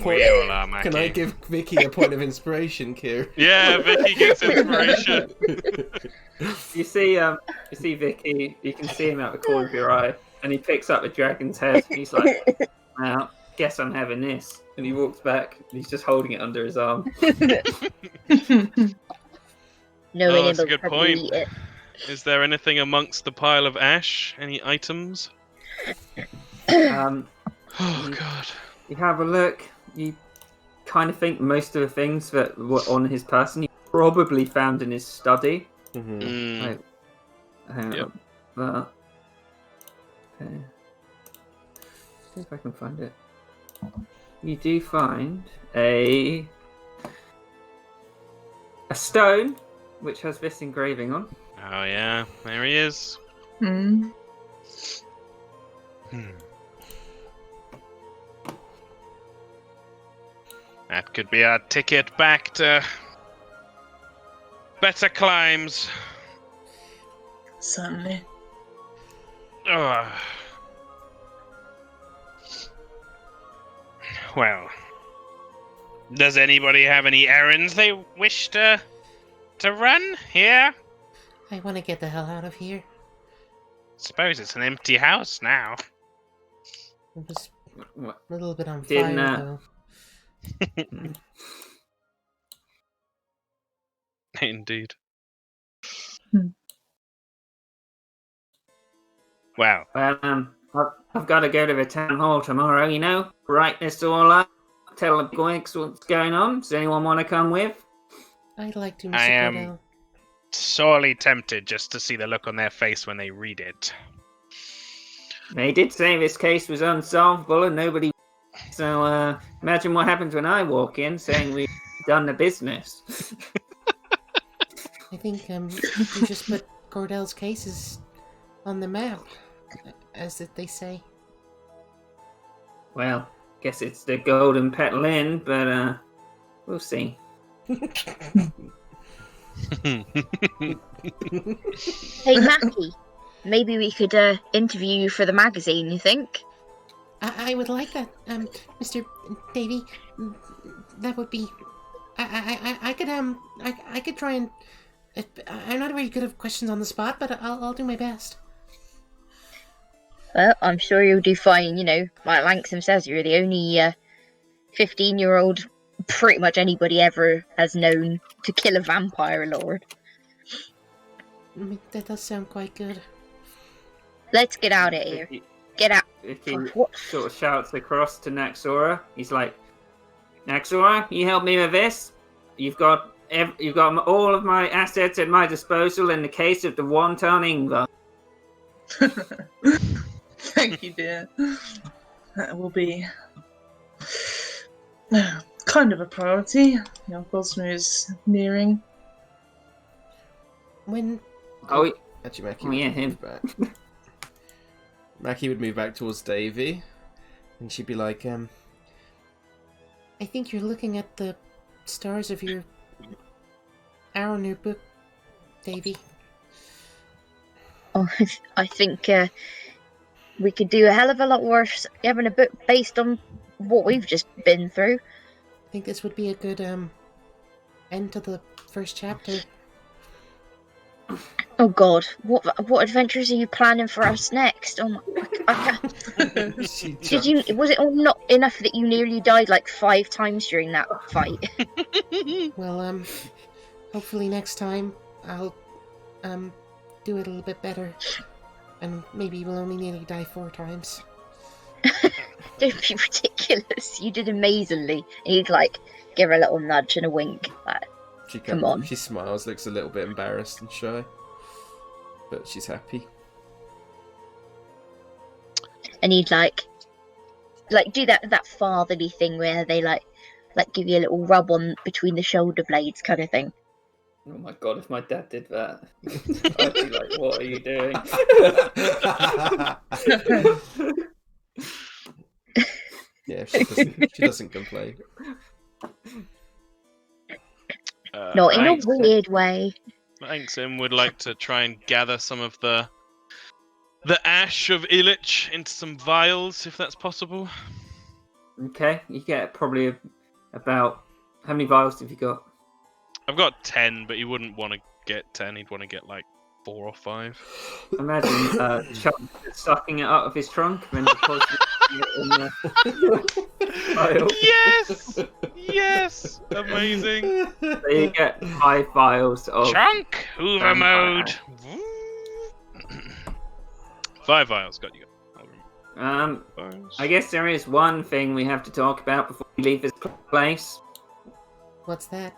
We all are, Mackie.
can I give Vicky a point of inspiration, Kieran?
Yeah, Vicky gets inspiration.
You see Vicky, you can see him out the corner of your eye, and he picks up a dragon's head, and he's like, well, guess I'm having this. And he walks back, and he's just holding it under his arm.
No,
Oh, that's a good
probably
point.
eat it.
Is there anything amongst the pile of ash? Any items? Oh, God.
You have a look, you kind of think most of the things that were on his person you probably found in his study.
Mm-hmm.
Like, hang
Yep.
on. That. Okay. See if I can find it. You do find a stone which has this engraving on.
Oh, yeah. There he is.
Hmm.
That could be our ticket back to better climes.
Certainly.
Ugh. Well, does anybody have any errands they wish to run here?
I want to get the hell out of here.
Suppose it's an empty house now.
It was
What?
a little bit on
Didn't,
fire, though.
Indeed.
Hmm.
Well,
I've got to go to the town hall tomorrow, you know? Write this all up. Tell the Goinks what's going on. Does anyone want to come with?
I'd like to, Mr.
I am-
Cordell.
sorely tempted just to see the look on their face when they read it.
They did say this case was unsolvable and nobody... So, imagine what happens when I walk in saying we've done the business.
I think you just put Cordell's cases on the map, as they say.
Well, guess it's the Golden Petal Inn, but, we'll see.
Hey, Mackie, maybe we could interview you for the magazine, you think?
I would like that, Mr. Davy. That would be. I could try and. I'm not very good at questions on the spot, but I'll do my best.
Well, I'm sure you'll do fine, you know. Like Langsam says, you're the only 15-year-old pretty much anybody ever has known to kill a vampire lord.
I mean, that does sound quite good.
Let's get out of here. Get out.
If he
What?
sort of shouts across to Naxora, he's like, Naxora, you help me with this? You've got all of my assets at my disposal in the case of the Wanton Ingvar.
Thank you, dear. That will be kind of a priority. Young Cosmo is nearing.
When
Oh,
Actually, Mackie
Oh, yeah,
would move back. Mackie would move back towards Davy, and she'd be like,
I think you're looking at the stars of your arrow in your book, Davy.
Oh, I think we could do a hell of a lot worse having a book based on what we've just been through.
I think this would be a good end to the first chapter.
Oh God, what adventures are you planning for us next? Oh my, I can't.
She
Did you? Was it all not enough that you nearly died like 5 times during that fight?
Well, hopefully next time I'll, do it a little bit better. And maybe we'll only nearly die 4 times.
Don't be ridiculous. You did amazingly. And you'd like give her a little nudge and a wink. Like, come on.
She smiles, looks a little bit embarrassed and shy, but she's happy.
And he'd like do that fatherly thing where they like give you a little rub on between the shoulder blades kind of thing.
Oh my god, if my dad did that, I'd be like, what are you doing?
Yeah, she doesn't complain.
Not in a
Thanks.
weird way.
Sim would like to try and gather some of the ash of Illich into some vials, if that's possible.
Okay, you get probably about... How many vials have you got?
I've got 10, but he wouldn't want to get 10. He'd want to get like 4 or 5.
Imagine Chuck sucking it out of his trunk and then depositing it in the vial.
Yes! Yes! Amazing.
So you get 5 vials of...
Chunk! Hoover
vampire
mode! 5 vials, got you.
I guess there is one thing we have to talk about before we leave this place.
What's that?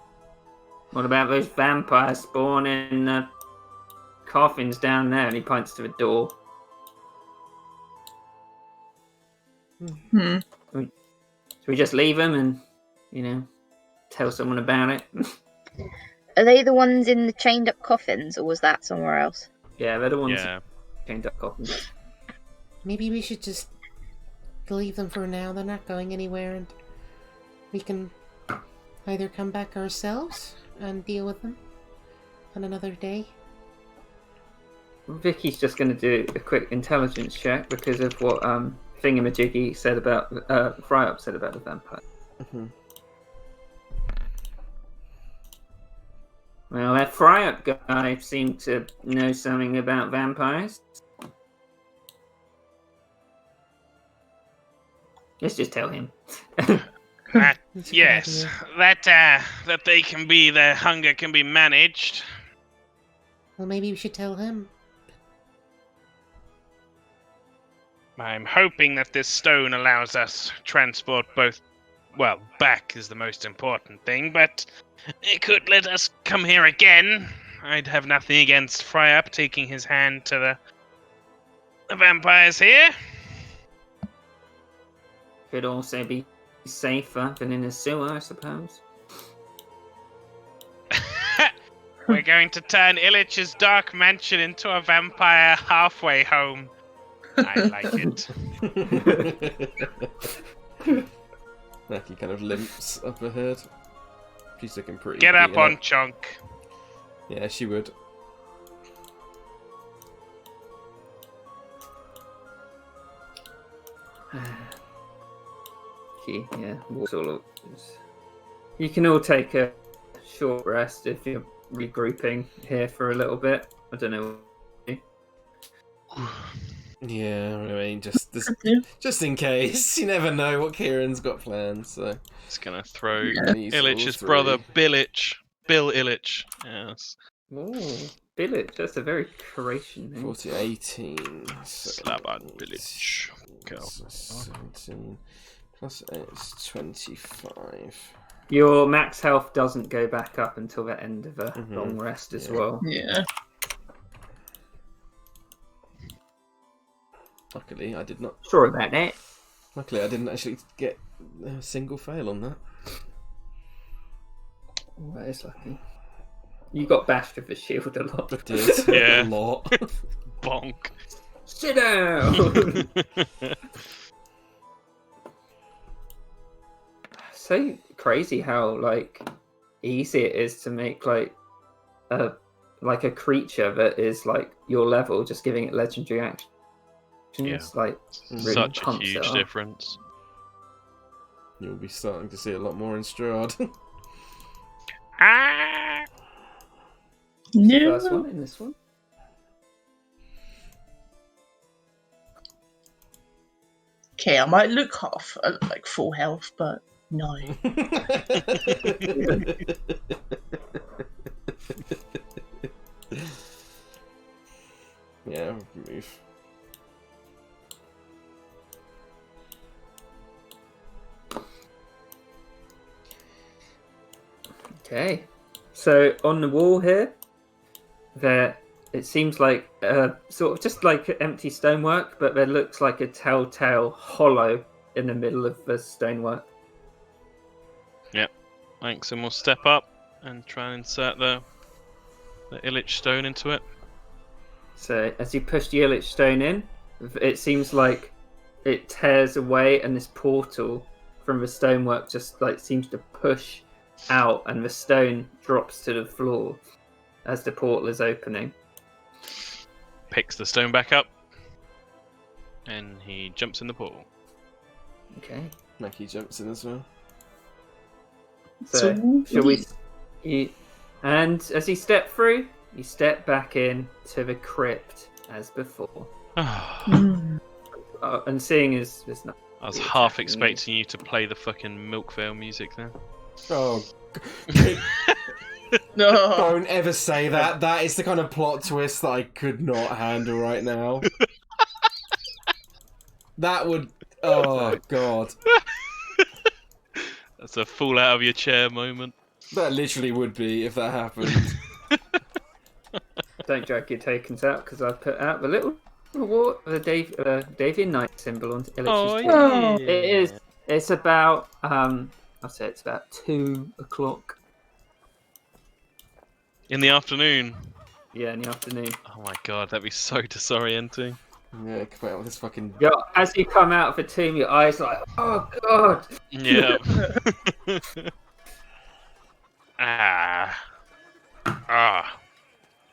What about those vampires spawning coffins down there? And he points to the door.
Hmm.
Should we just leave them and, tell someone about it?
Are they the ones in the chained up coffins, or was that somewhere else?
Yeah, they're the ones
Yeah.
chained up coffins.
Maybe we should just leave them for now. They're not going anywhere, and we can either come back ourselves and deal with them on another day.
Vicky's just going to do a quick intelligence check because of what Thingamajiggy said about Fry-Up said about the vampire.
Mm-hmm.
Well, that Fry-Up guy seemed to know something about vampires. Let's just tell him.
That,
That's a good
yes,
idea.
that they can be, their hunger can be managed.
Well, maybe we should tell him.
I'm hoping that this stone allows us transport both. Well, back is the most important thing, but it could let us come here again. I'd have nothing against Fry-Up taking his hand to the vampires here.
Could also be safer than in a sewer, I suppose.
We're going to turn Illich's dark mansion into a vampire halfway home. I like it.
Mackie kind of limps up ahead. She's looking pretty.
Get up
beaten
on Chunk.
Yeah, she would.
Yeah, walks all of this. You can all take a short rest if you're regrouping here for a little bit. I don't know.
Yeah, I mean, just in case. You never know what Kieran's got planned, so.
It's gonna throw
These all
Illich's
three.
brother, Bill Illich. Yes.
Oh, Billich, that's a very Croatian name.
40, 18.
Slaban Billich. Go.
17. Plus 8 is 25.
Your max health doesn't go back up until the end of a
Mhm.
long rest as
Yeah.
well.
Yeah.
Luckily, I did not.
Sorry about that.
Luckily, I didn't actually get a single fail on that.
Oh, that is lucky. You got bashed with the shield a lot.
I did.
Yeah.
A lot.
Bonk.
Sit down! So crazy how easy it is to make a creature that is your level, just giving it legendary actions.
Yeah.
Really
Such a
pumps it
huge
up.
difference.
You'll be starting to see a lot more in Strahd.
Ah!
It's the first one in this one.
Okay, I might look half like full health, but no.
Yeah, move.
Okay. So on the wall here, it seems like sort of just like empty stonework, but there looks like a telltale hollow in the middle of the stonework.
Thanks, and we'll step up and try and insert the Illich stone into it.
So as you push the Illich stone in, it seems like it tears away, and this portal from the stonework just like seems to push out, and the stone drops to the floor as the portal is opening.
Picks the stone back up, and he jumps in the portal.
Okay.
Mackie jumps in as well.
So shall we? And as you step through, you step back in to the crypt as before. And seeing as there's not.
I was half expecting you to play the fucking Milkvale music then.
Oh,
No.
don't ever say that. That is the kind of plot twist that I could not handle right now. That would. Oh, God.
That's a fall out of your chair moment.
That literally would be if that happened.
Don't drag your tokens out, because I've put out the little reward, the Davian Knight symbol on Illich's
Oh,
tomb.
yeah.
It is. It's about. I'll say it's about 2 o'clock.
In the afternoon.
Yeah, in the afternoon.
Oh my god, that'd be so disorienting.
Yeah, come out with this fucking.
As you come out of the tomb, your eyes are like, oh god.
Yeah.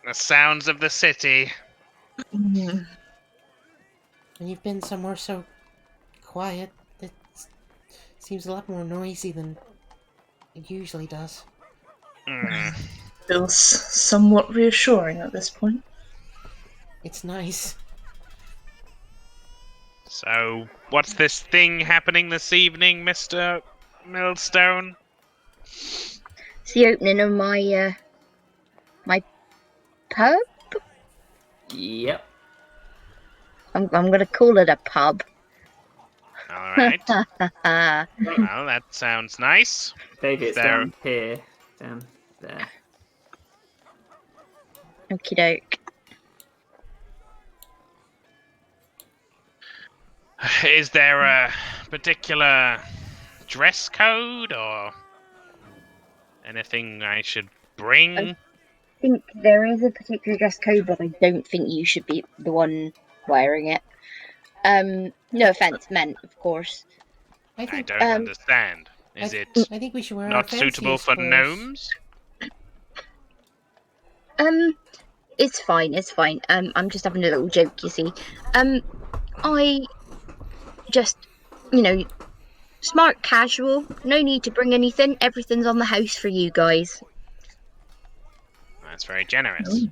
The sounds of the city.
Mm.
When you've been somewhere so quiet, it seems a lot more noisy than it usually does.
Feels somewhat reassuring at this point.
It's nice.
So, what's this thing happening this evening, Mr. Millstone?
It's the opening of my my pub.
Yep.
I'm gonna call it a pub.
Alright. Well, that sounds nice.
David, it's
There.
down here. Down there.
Okie doke.
Is there a particular dress code or anything I should bring?
I think there is a particular dress code, but I don't think you should be the one wearing it. No offense meant, of course.
I think
don't understand. Is it
I think we should wear our
not suitable
fanciest
for
clothes.
gnomes?
It's fine, it's fine. I'm just having a little joke, you see. I just, smart casual. No need to bring anything. Everything's on the house for you guys.
That's very generous.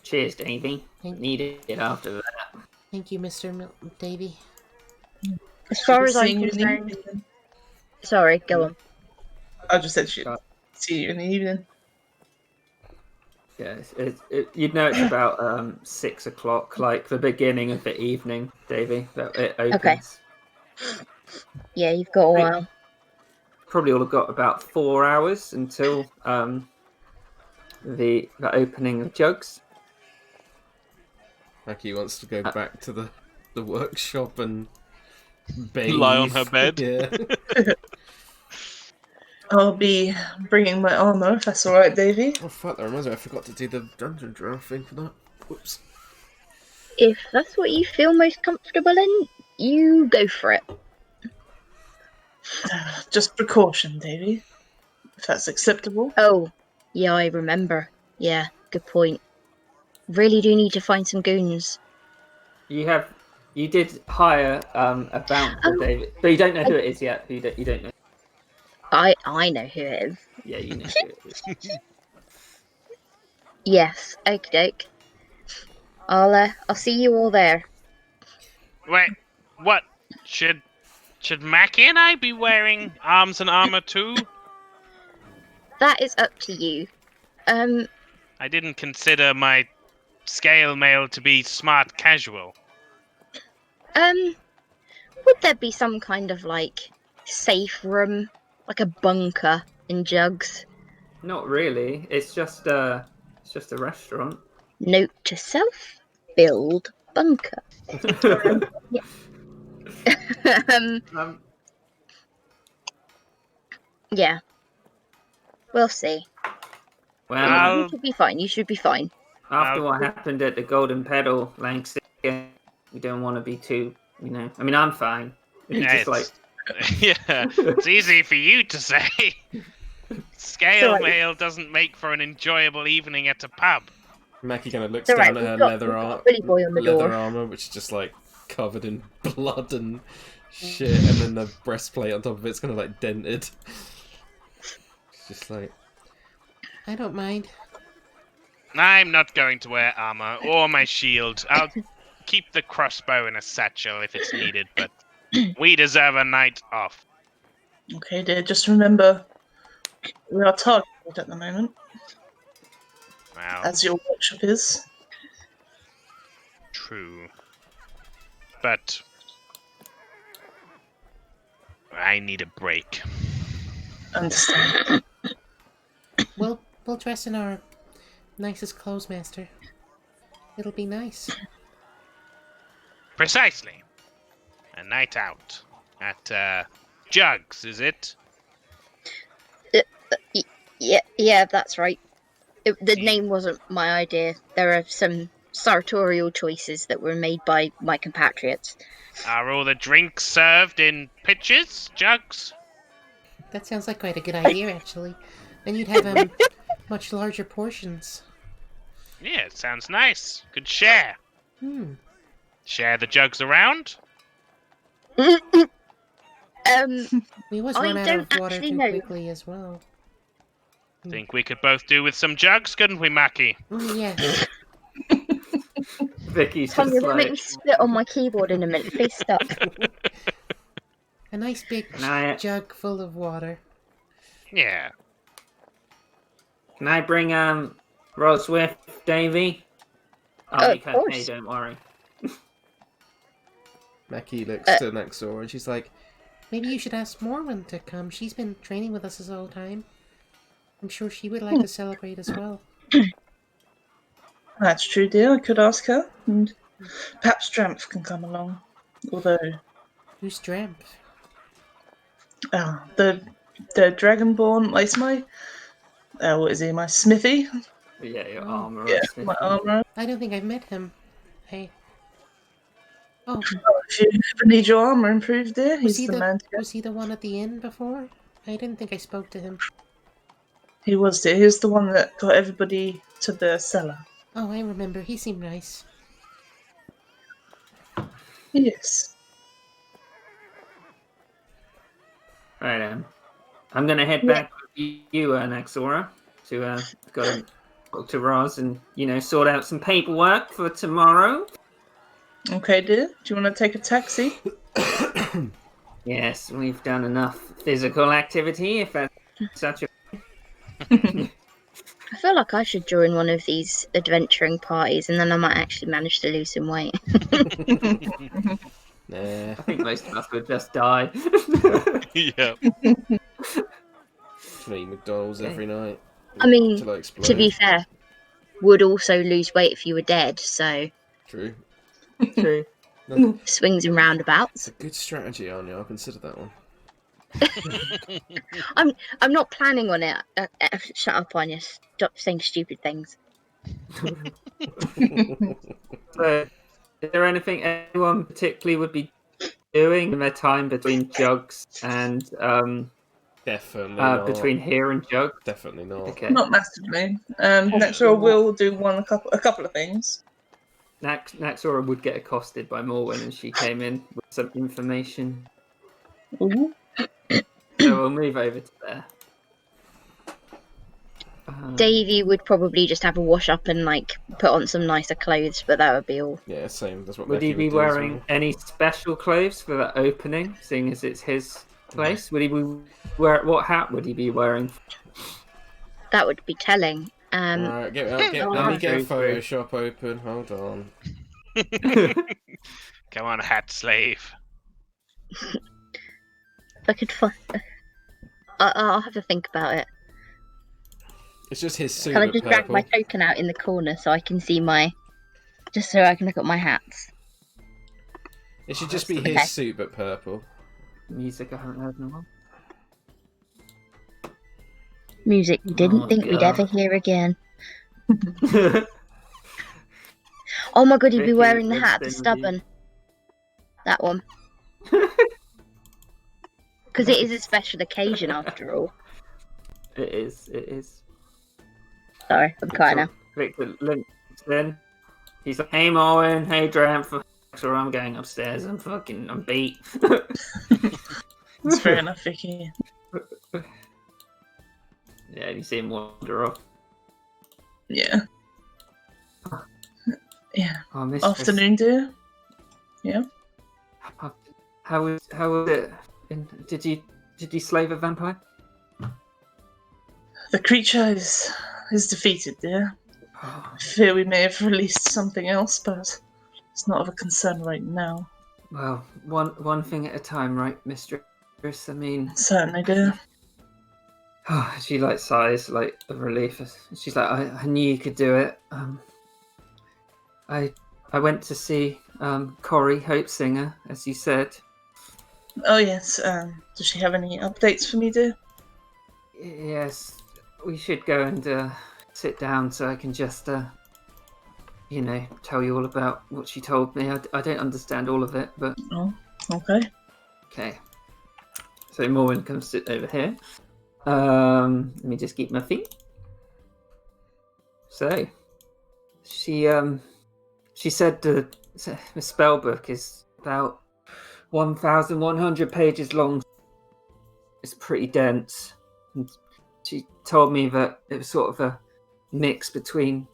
Cheers, Davy.
Thank-
Needed it after that.
Thank you, Mr. Davy.
As far as I'm
Seeing you in the
concerned.
evening.
Sorry, go on.
I just said she'd see you in the evening.
Yeah, you'd know it's about 6 o'clock, like the beginning of the evening, Davy. That it opens.
Okay. Yeah, you've got a while.
Probably all have got about 4 hours until the opening of jugs.
Mackie wants to go back to the workshop and bathe.
Lie on her bed.
Yeah.
I'll be bringing my armor, if that's alright, Davy.
Oh fuck, that reminds me, I forgot to do the dungeon draft thing for that. Whoops.
If that's what you feel most comfortable in, you go for it.
Just precaution, Davy. If that's acceptable.
Oh, yeah, I remember. Yeah, good point. Really do need to find some goons.
You did hire a bouncer, David, but you don't know who it is yet. You don't know.
I know who it is.
Yeah, you know who it is.
Yes, okie doke. I'll see you all there.
Wait, what? Should Mackie and I be wearing arms and armor too?
That is up to you.
I didn't consider my scale mail to be smart casual.
Would there be some kind of safe room, like a bunker in Jugs?
Not really. It's just a restaurant.
Note to self: build bunker. Yeah.
Um,
Yeah. We'll see.
well,
You should be fine. You should be fine.
after what happened at the Golden Pedal, Langston, we don't want to be too, I mean, I'm fine. It's just
yeah, it's easy for you to say. Scale mail doesn't make for an enjoyable evening at a pub.
Mackie kind of looks
It's alright,
down at her
we've got Billy Boy on the
leather
door.
armor, which is just like covered in blood and shit, and then the breastplate on top of it's kind of like dented. It's just like,
I don't mind.
I'm not going to wear armor or my shield. I'll keep the crossbow in a satchel if it's needed, but we deserve a night off.
Okay, dear. Just remember, we are targeted at the moment,
Well,
as your workshop is.
true. But I need a break.
Understand.
We'll dress in our nicest clothes, Master. It'll be nice.
Precisely. A night out at Jugs, is it?
Yeah, that's right. The name wasn't my idea. There are some sartorial choices that were made by my compatriots.
Are all the drinks served in pitchers, Jugs?
That sounds like quite a good idea, actually. Then you'd have much larger portions.
Yeah, it sounds nice. Could share. Share the jugs around?
We always
I
run out
don't
of water
actually
too
know.
quickly as well.
Think we could both do with some jugs, couldn't we, Mackie?
Yes.
Vicky's
Tom,
just
you're gonna make
like,
me spit on my keyboard in a minute. Please stop.
A nice big
Can I-
jug full of water.
Yeah.
can I bring Roswith, Davy? I'll
Of
make her pay,
course.
don't worry.
Mackie looks to Naxor and she's like,
Maybe you should ask Morwen to come. She's been training with us this whole time. I'm sure she would like to celebrate as well.
That's true, dear. I could ask her, and perhaps Dramph can come along. Although,
Who's Dramp?
the Dragonborn, it's my, what is he? My smithy.
Yeah, your
Oh.
armor.
Yeah, my armor.
I don't think I've met him. Hey. Oh,
If you ever need your armor improved, dear,
was
he's
he
the man to go.
was he the one at the inn before? I didn't think I spoke to him.
He was, dear. He was the one that got everybody to the cellar.
Oh, I remember. He seemed nice.
Yes.
Right, I'm gonna head back with you, Naxora, to go to Roz and sort out some paperwork for tomorrow.
Okay, dear. Do you want to take a taxi?
Yes, we've done enough physical activity. If that's such a
I feel like I should join one of these adventuring parties, and then I might actually manage to lose some weight.
nah.
I think most of us would just die.
Yeah.
Can eat McDonald's every night.
I mean,
Till I explode.
to be fair, would also lose weight if you were dead. So
True.
True.
swings and
It's
roundabouts.
a good strategy, Anya. I'll consider that one.
I'm not planning on it. Shut up, Anya. Stop saying stupid things.
So, is there anything anyone particularly would be doing in their time between Jugs and
Definitely not.
between here and Jugs?
Definitely not.
Okay.
Not massively. Next year we'll do a couple of things.
Naxora would get accosted by Morwen, and she came in with some information.
Ooh.
So we'll move over to there.
Davy would probably just have a wash up and like put on some nicer clothes, but that would be all.
Yeah, same. That's what
Would he
Becky
be
would do as
wearing
well.
any special clothes for that opening, seeing as it's his place? Would he be what hat would he be wearing?
That would be telling.
Alright, let me get
True, true.
Photoshop open. Hold on.
Come on, hat slave.
If I could find, I'll have to think about it.
It's just his suit.
Can I
but
just drag
purple.
my token out in the corner so I can see just so I can look at my hats?
It should just be
Okay.
his suit, but purple.
Music I haven't heard in a while.
Music we didn't
Oh,
think we'd
God.
ever hear again. Oh my god, he'd be
Vicky,
wearing the
let's
hat, the
sing
stubborn. That one. Because it is a special occasion after all.
It is.
Sorry, I'm quiet now.
Victor links in. He's like, hey Morwen, hey Dram, so I'm going upstairs. I'm beat.
That's fair enough, Vicky.
Yeah, you see him wander off.
Yeah. Yeah.
Oh, mistress.
Afternoon, dear. Yeah.
How was it? Did you slay a vampire?
The creature is defeated, dear.
Oh,
I fear we may have released something else, but it's not of a concern right now.
well, one thing at a time, right, mistress? I mean,
Certainly, dear.
she like sighs like of relief. She's like, I knew you could do it. I went to see Corrie Hope Singer, as you said.
Oh yes. Does she have any updates for me, dear?
Yes, we should go and sit down so I can just, tell you all about what she told me. I don't understand all of it, but
Oh, okay.
okay. So Morwen comes sit over here. Let me just keep my feet. So, she said the spell book is about 1,100 pages long. It's pretty dense. And she told me that it was sort of a mix between.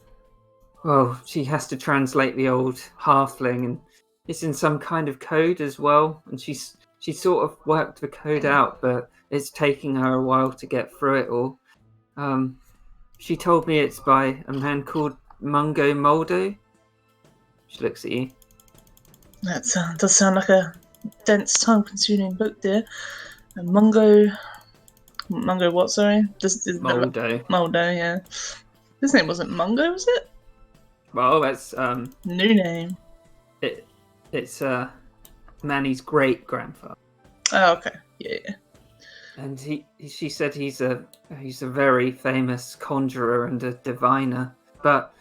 Well, she has to translate the old halfling, and it's in some kind of code as well. And she sort of worked the code out, but it's taking her a while to get through it all. She told me it's by a man called Mungo Moldo. She looks at you.
That does sound like a dense, time-consuming book, dear. And Mungo what? Sorry,
Moldo.
Moldo. Yeah. His name wasn't Mungo, was it?
Well, that's
New name.
it's Manny's great grandfather,
Oh, okay. Yeah.
and she said he's a very famous conjurer and a diviner. But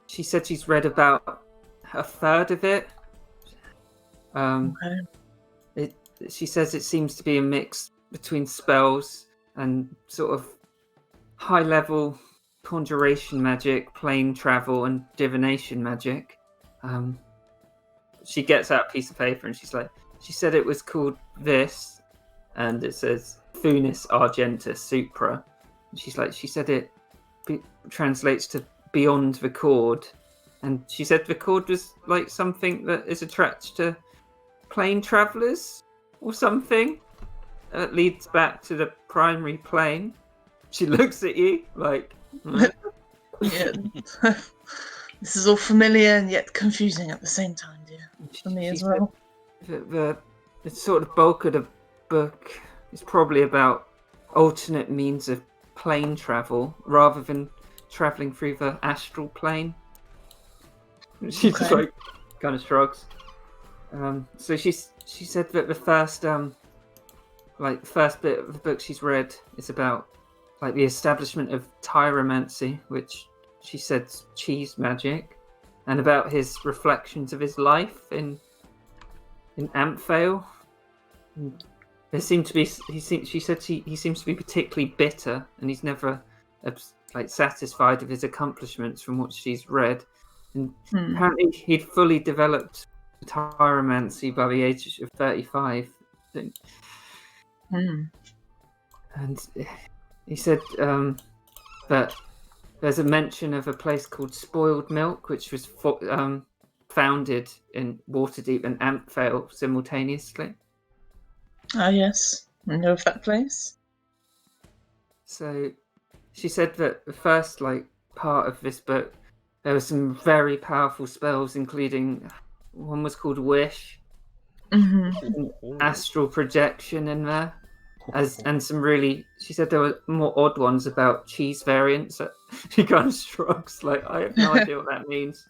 she said she's read about a third of it.
Okay.
She says it seems to be a mix between spells and sort of high level conjuration magic, plane travel, and divination magic. She gets out a piece of paper and she said it was called this, and it says Funis Argenta Supra. And she said it translates to beyond the cord, and she said the cord was like something that is attached to plane travelers or something that leads back to the primary plane. She looks at you like,
Yeah. This is all familiar and yet confusing at the same time, dear. For me as well.
The sort of bulk of the book is probably about alternate means of plane travel rather than traveling through the astral plane. She just
Okay.
like kind of shrugs. So she said that the first bit of the book she's read is about like the establishment of tyromancy, which she said's cheese magic, and about his reflections of his life in Amphail. And there seemed to be she said he seems to be particularly bitter, and he's never like satisfied with his accomplishments from what she's read. And apparently he'd fully developed tyromancy by the age of 35. And he said that there's a mention of a place called Spoiled Milk, which was founded in Waterdeep and Ampvale simultaneously.
Ah, yes. I know of that place.
So she said that the first part of this book, there were some very powerful spells, including one was called Wish,
Mm-hmm.
astral projection in there, and some really. She said there were more odd ones about cheese variants. She kind of shrugs, like I have no idea what that means.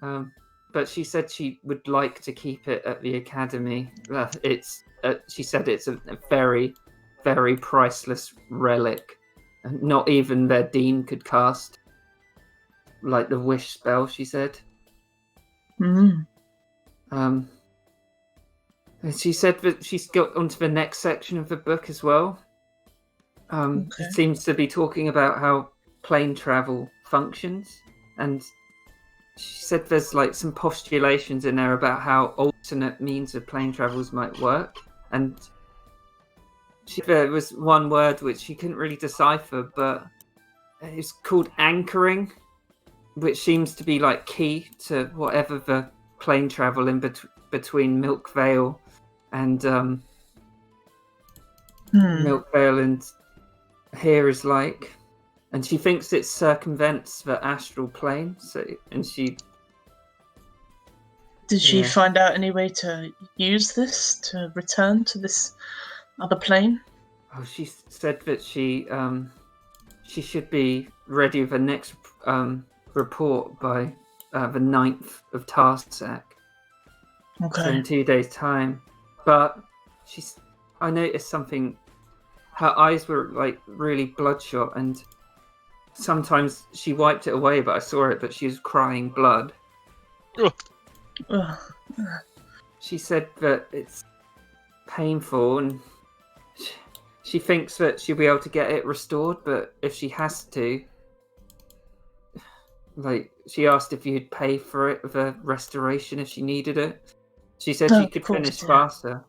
But she said she would like to keep it at the academy. She said it's a very, very priceless relic, and not even their dean could cast. Like the wish spell, she said.
Mm.
And she said that she's got onto the next section of the book as well.
Okay.
It seems to be talking about how plane travel functions, and she said there's some postulations in there about how alternate means of plane travels might work, and there was one word which she couldn't really decipher, but it's called anchoring, which seems to be key to whatever the plane travel in between Milk Vale and Milk Vale and here is like. And she thinks it circumvents the astral plane.
Did she find out any way to use this to return to this other plane?
Oh, she said that she should be ready with the next report by the 9th of Tarsak.
Okay.
So in 2 days' time. But I noticed something. Her eyes were really bloodshot, and sometimes she wiped it away, but I saw it, but she was crying blood.
Ugh.
She said that it's painful, and she thinks that she'll be able to get it restored, but if she has to, she asked if you'd pay for it, the restoration, if she needed it. She said she could finish faster.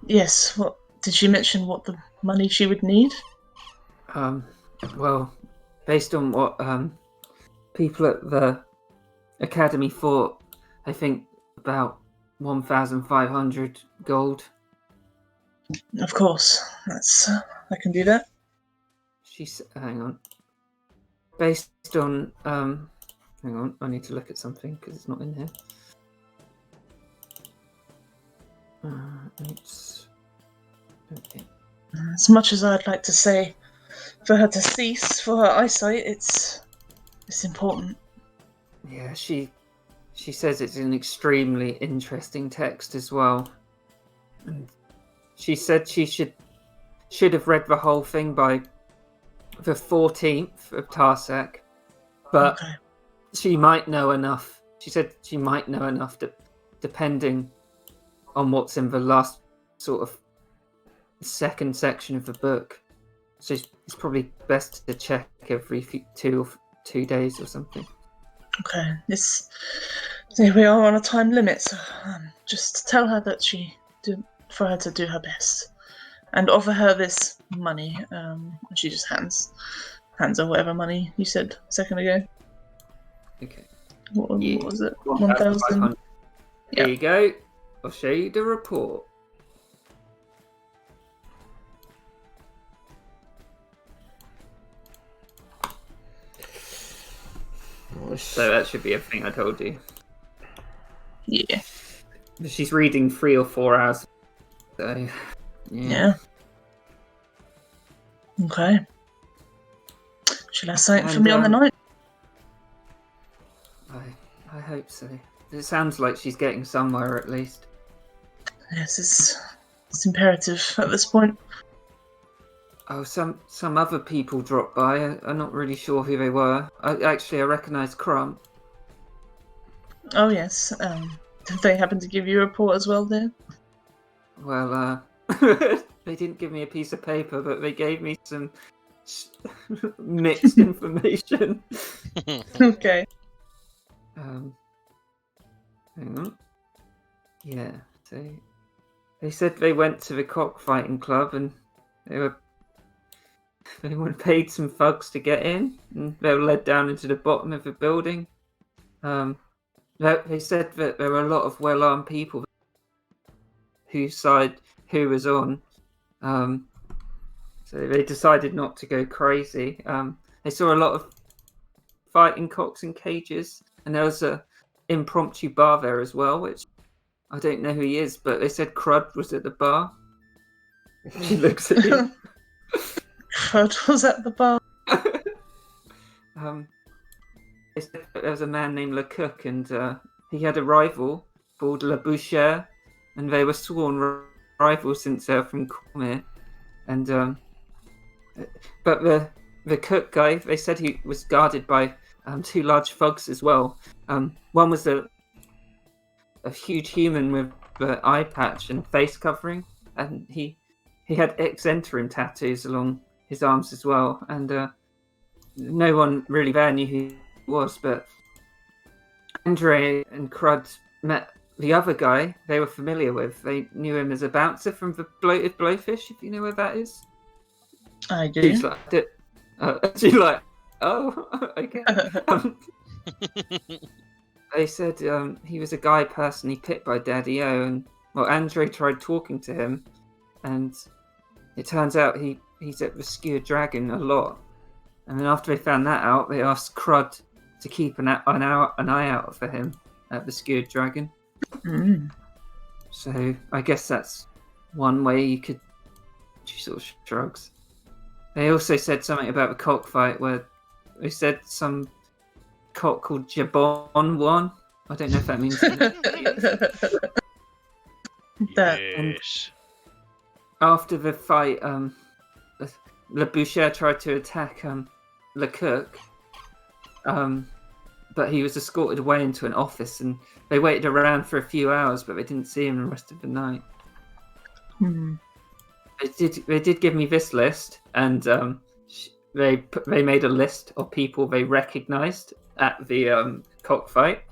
Yes. What did she mention? What the money she would need?
Well, based on what people at the academy thought, I think about 1,500 gold.
Of course, I can do that.
Hang on. Based on hang on, I need to look at something because it's not in here. It's okay.
As much as I'd like to say, for her to cease, for her eyesight, it's important.
Yeah, she says it's an extremely interesting text as well. And she said she should have read the whole thing by the 14th of Tarsak, but she might know enough. She said she might know enough, depending on what's in the last sort of second section of the book. So it's probably best to check every 2 days or something.
Okay, here we are on a time limit, so just tell her that for her to do her best, and offer her this money. She just hands her whatever money you said a second ago.
Okay.
What was it? 1,000.
Here you go. I'll show you the report. So that should be everything I told you.
Yeah.
She's reading 3 or 4 hours. So,
yeah. Okay. She'll have something for me on the night.
I hope so. It sounds like she's getting somewhere at least.
Yes, it's imperative at this point.
Oh, some other people dropped by. I'm not really sure who they were. I recognise Crump.
Oh yes. Did they happen to give you a report as well, then?
Well, they didn't give me a piece of paper, but they gave me some mixed information.
Okay.
Hang on. Yeah. So they said they went to the cockfighting club and they were Anyone paid some thugs to get in, and they were led down into the bottom of the building. They said that there were a lot of well-armed people whose side who was on. So they decided not to go crazy. They saw a lot of fighting cocks in cages, and there was a impromptu bar there as well, which I don't know who he is, but they said Crud was at the bar. She looks at you.
Crud was at the bar.
They said that there was a man named Lecoq, and he had a rival called Le Boucher, and they were sworn rivals since they were from Cormier. And but the cook guy, they said he was guarded by two large thugs as well. One was a huge human with an eye patch and face covering, and he had Exenterim tattoos along his arms as well. And no one really there knew who he was, but Andre and Crud met the other guy they were familiar with. They knew him as a bouncer from the Bloated Blowfish, if you know where that is.
I do.
He's like, she's like, oh, okay. They said he was a guy personally picked by Daddy O, and well, Andre tried talking to him, and it turns out he's at the Skewered Dragon a lot. And then after they found that out, they asked Crud to keep an eye out for him at the Skewered Dragon.
Mm.
So I guess that's one way you could. She sort of shrugs. They also said something about the cockfight where they said some cock called Jabon won. I don't know if that means
That
Yes.
after the fight, Le Boucher tried to attack Lecoq, but he was escorted away into an office, and they waited around for a few hours, but they didn't see him the rest of the night.
Hmm.
They did give me this list, and they made a list of people they recognised at the cockfight.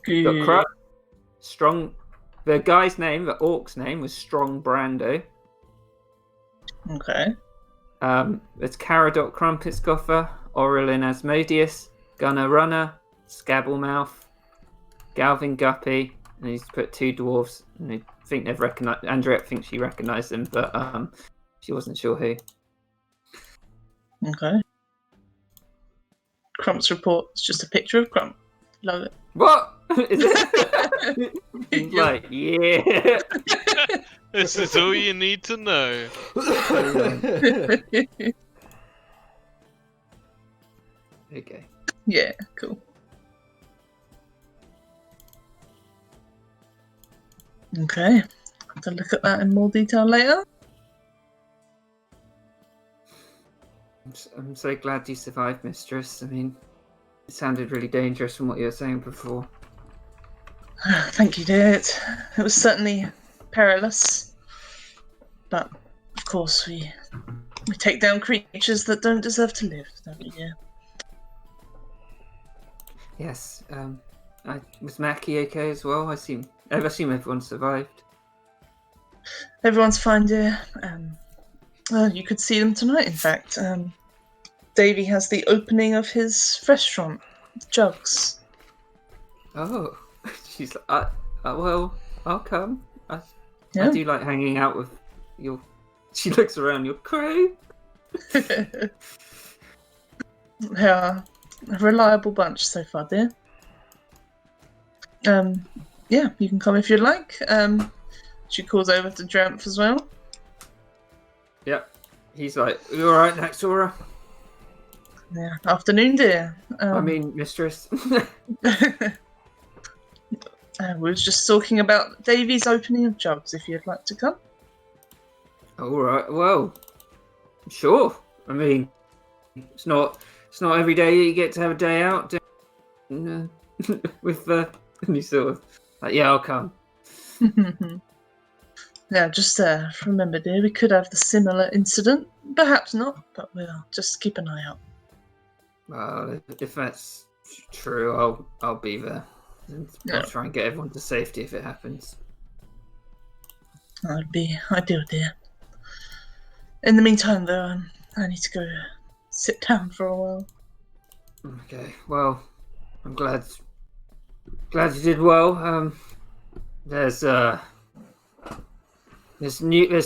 Got Crud, Strong. The guy's name, the orc's name, was Strong Brando.
Okay.
There's Caradoc Crumpetscoffer, Aurelin Asmodeus, Gunner Runner, Scabblemouth, Galvin Guppy, and he's put two dwarves, and I think they've recognised. Andrea thinks she recognised them, but she wasn't sure who.
Okay. Crump's report is just a picture of Crump. Love it.
What is it? He's like, yeah.
This is all you need to know.
Okay.
Yeah, cool. Okay. Have to look at that in more detail later.
I'm so glad you survived, Mistress. I mean, it sounded really dangerous from what you were saying before.
Thank you, dear. It was certainly perilous. But, of course, we take down creatures that don't deserve to live, don't we, dear?
Yes. Was Mackie okay as well? I assume everyone survived.
Everyone's fine, dear. Well, you could see them tonight, in fact. Davy has the opening of his restaurant, Jugs.
Oh, she's like, well, I'll come. I
Yeah.
do like hanging out with your. She looks around your crew.
They are a reliable bunch so far, dear. Yeah, you can come if you'd like. She calls over to Dramp as well.
Yep. He's like, you all right, Naxora?
Yeah, afternoon, dear.
I mean, Mistress.
We was just talking about Davy's opening of Jugs, if you'd like to come.
All right. Well, sure. I mean, it's not every day you get to have a day out with and you sort of like, yeah, I'll come.
Now, just remember, dear, we could have the similar incident. Perhaps not, but we'll just keep an eye out.
Well, if that's true, I'll be there. And I'll try and get everyone to safety if it happens.
That'd be ideal, dear. In the meantime, though, I need to go sit down for a while.
Okay. Well, I'm glad you did well. There's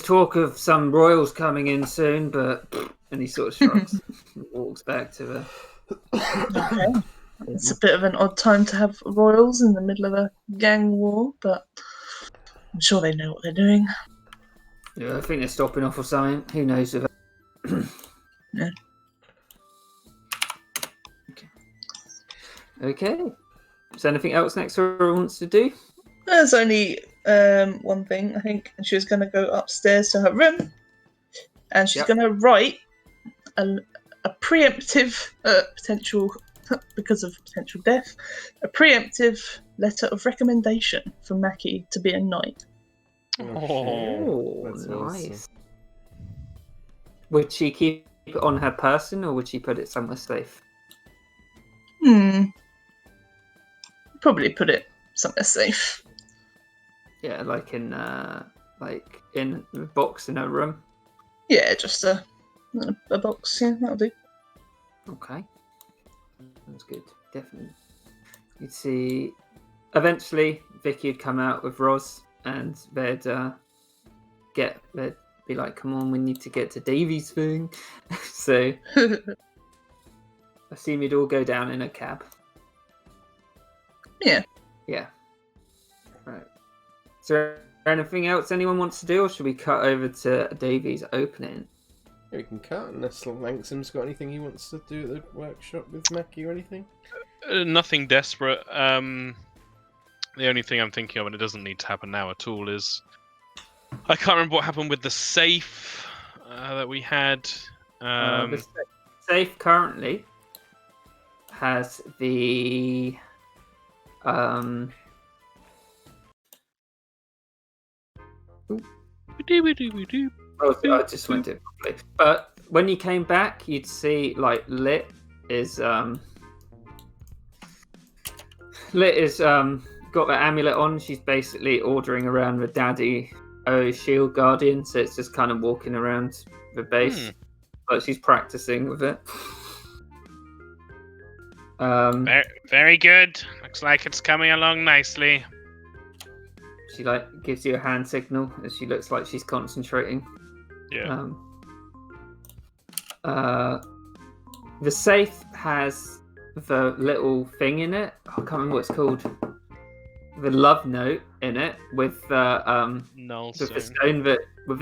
talk of some royals coming in soon, but and he sort of shrugs and walks back to the.
Okay. It's a bit of an odd time to have royals in the middle of a gang war, but I'm sure they know what they're doing.
Yeah, I think they're stopping off or something. Who knows?
Yeah.
Okay. Is there anything else next door wants to do?
There's only one thing, I think, and she was going to go upstairs to her room, and she's going to write a preemptive potential, because of potential death, a preemptive letter of recommendation for Mackie to be a knight.
Oh,
That's
nice.
awesome.
Would she keep it on her person, or would she put it somewhere safe?
Probably put it somewhere safe.
Yeah, like in a box in her room.
Yeah, just a box. Yeah, that'll do.
Okay, that's good. Definitely. You'd see. Eventually, Vicky would come out with Roz, and they'd be like, "Come on, we need to get to Davy's thing." So I assume you'd all go down in a cab.
Yeah.
Yeah. Right. Is there anything else anyone wants to do, or should we cut over to Davy's opening?
We can cut unless Langsham's got anything he wants to do at the workshop with Mackie or anything.
Nothing desperate. The only thing I'm thinking of, and it doesn't need to happen now at all, is I can't remember what happened with the safe that we had.
The safe currently has the Oh, I just went it properly. But when you came back, you'd see like Lit is got the amulet on. She's basically ordering around the Daddy O Shield Guardian, so it's just kind of walking around the base, but she's practicing with it.
Very good. Looks like it's coming along nicely.
She like gives you a hand signal as she looks like she's concentrating.
Yeah.
The safe has the little thing in it. I can't remember what it's called. The love note in it with the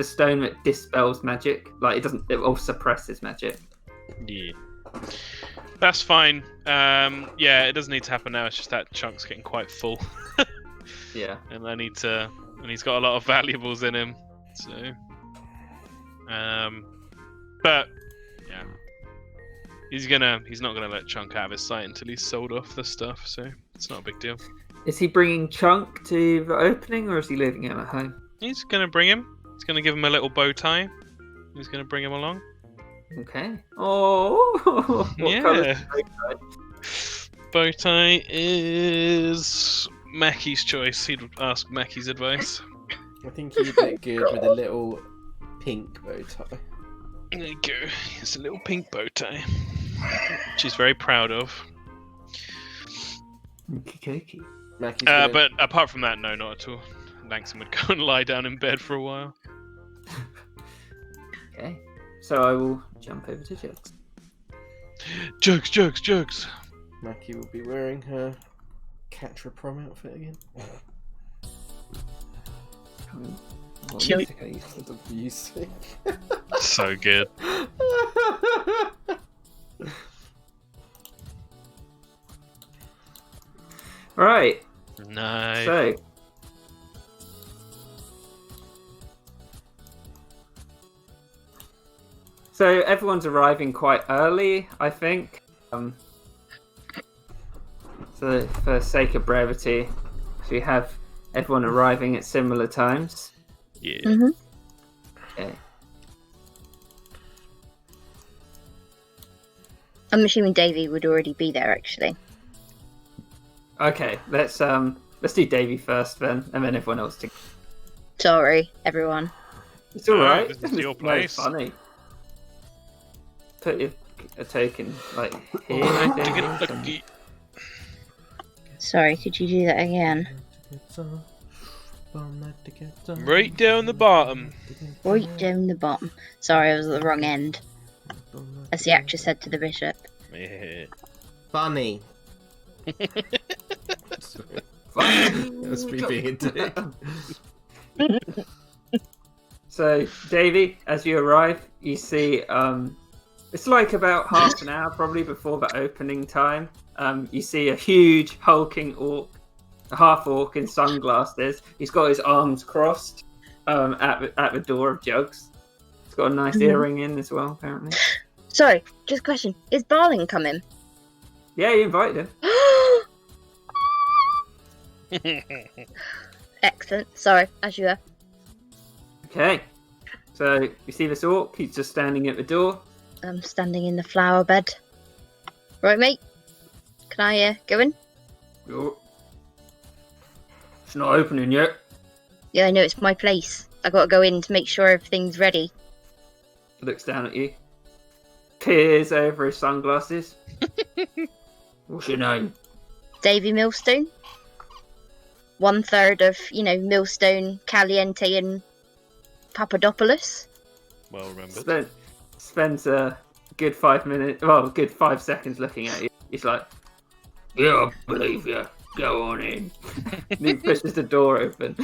stone that dispels magic. Like it all suppresses magic.
Yeah. That's fine. Yeah, it doesn't need to happen now. It's just that chunk's getting quite full.
Yeah.
And he's got a lot of valuables in him. So, but yeah, he's not gonna let Chunk out of his sight until he's sold off the stuff. So it's not a big deal.
Is he bringing Chunk to the opening, or is he leaving him at home?
He's gonna bring him. He's gonna give him a little bow tie. He's gonna bring him along.
Okay. Oh. What colour is the bow tie?
Bow tie is Mackie's choice. He'd ask Mackie's advice.
I think he'd look good with a little pink bow tie.
There you go. It's a little pink bow tie. She's very proud of.
Okey-dokey.
Mackie's gonna...
But apart from that, no, not at all. Langston would go and lie down in bed for a while.
Okay. So I will jump over to Jugs.
Jugs.
Mackie will be wearing her Catra prom outfit again.
What
Cute.
music I used to
Music.
So good.
Right.
Nice.
So everyone's arriving quite early, I think. So for sake of brevity, we have everyone arriving at similar times.
Yeah.
Mhm.
Okay.
I'm assuming Davy would already be there, actually.
Okay, let's do Davy first then, and then everyone else.
Sorry, everyone.
It's all
No,
right.
this is your place.
No, it's funny. put a token like here. I think, or something.
Lucky.
Sorry, could you do that again?
Right down the bottom.
Right down the bottom. Sorry, I was at the wrong end. As the actress said to the bishop.
Yeah.
Funny. That's me being a dick.
So, Davey, as you arrive, you see it's like about half an hour probably before the opening time. You see a huge hulking orc, a half orc in sunglasses. He's got his arms crossed at the door of Jugs. He's got a nice earring in as well, apparently.
Sorry, just a question. Is Barling coming?
Yeah, you invited him.
Excellent. Sorry, as you were.
Okay. So, you see this orc? He's just standing at the door.
I'm standing in the flower bed. Right, mate? Can I go in?
Oh. It's not opening yet.
Yeah, I know it's my place. I gotta go in to make sure everything's ready.
Looks down at you. Peers over his sunglasses. What's your name?
Davy Millstone. 1/3 of, Millstone, Caliente, and Papadopoulos.
Well remembered.
Spends a good 5 minutes, well, good 5 seconds looking at you. He's like, yeah, I believe you. Go on in. And he pushes the door open.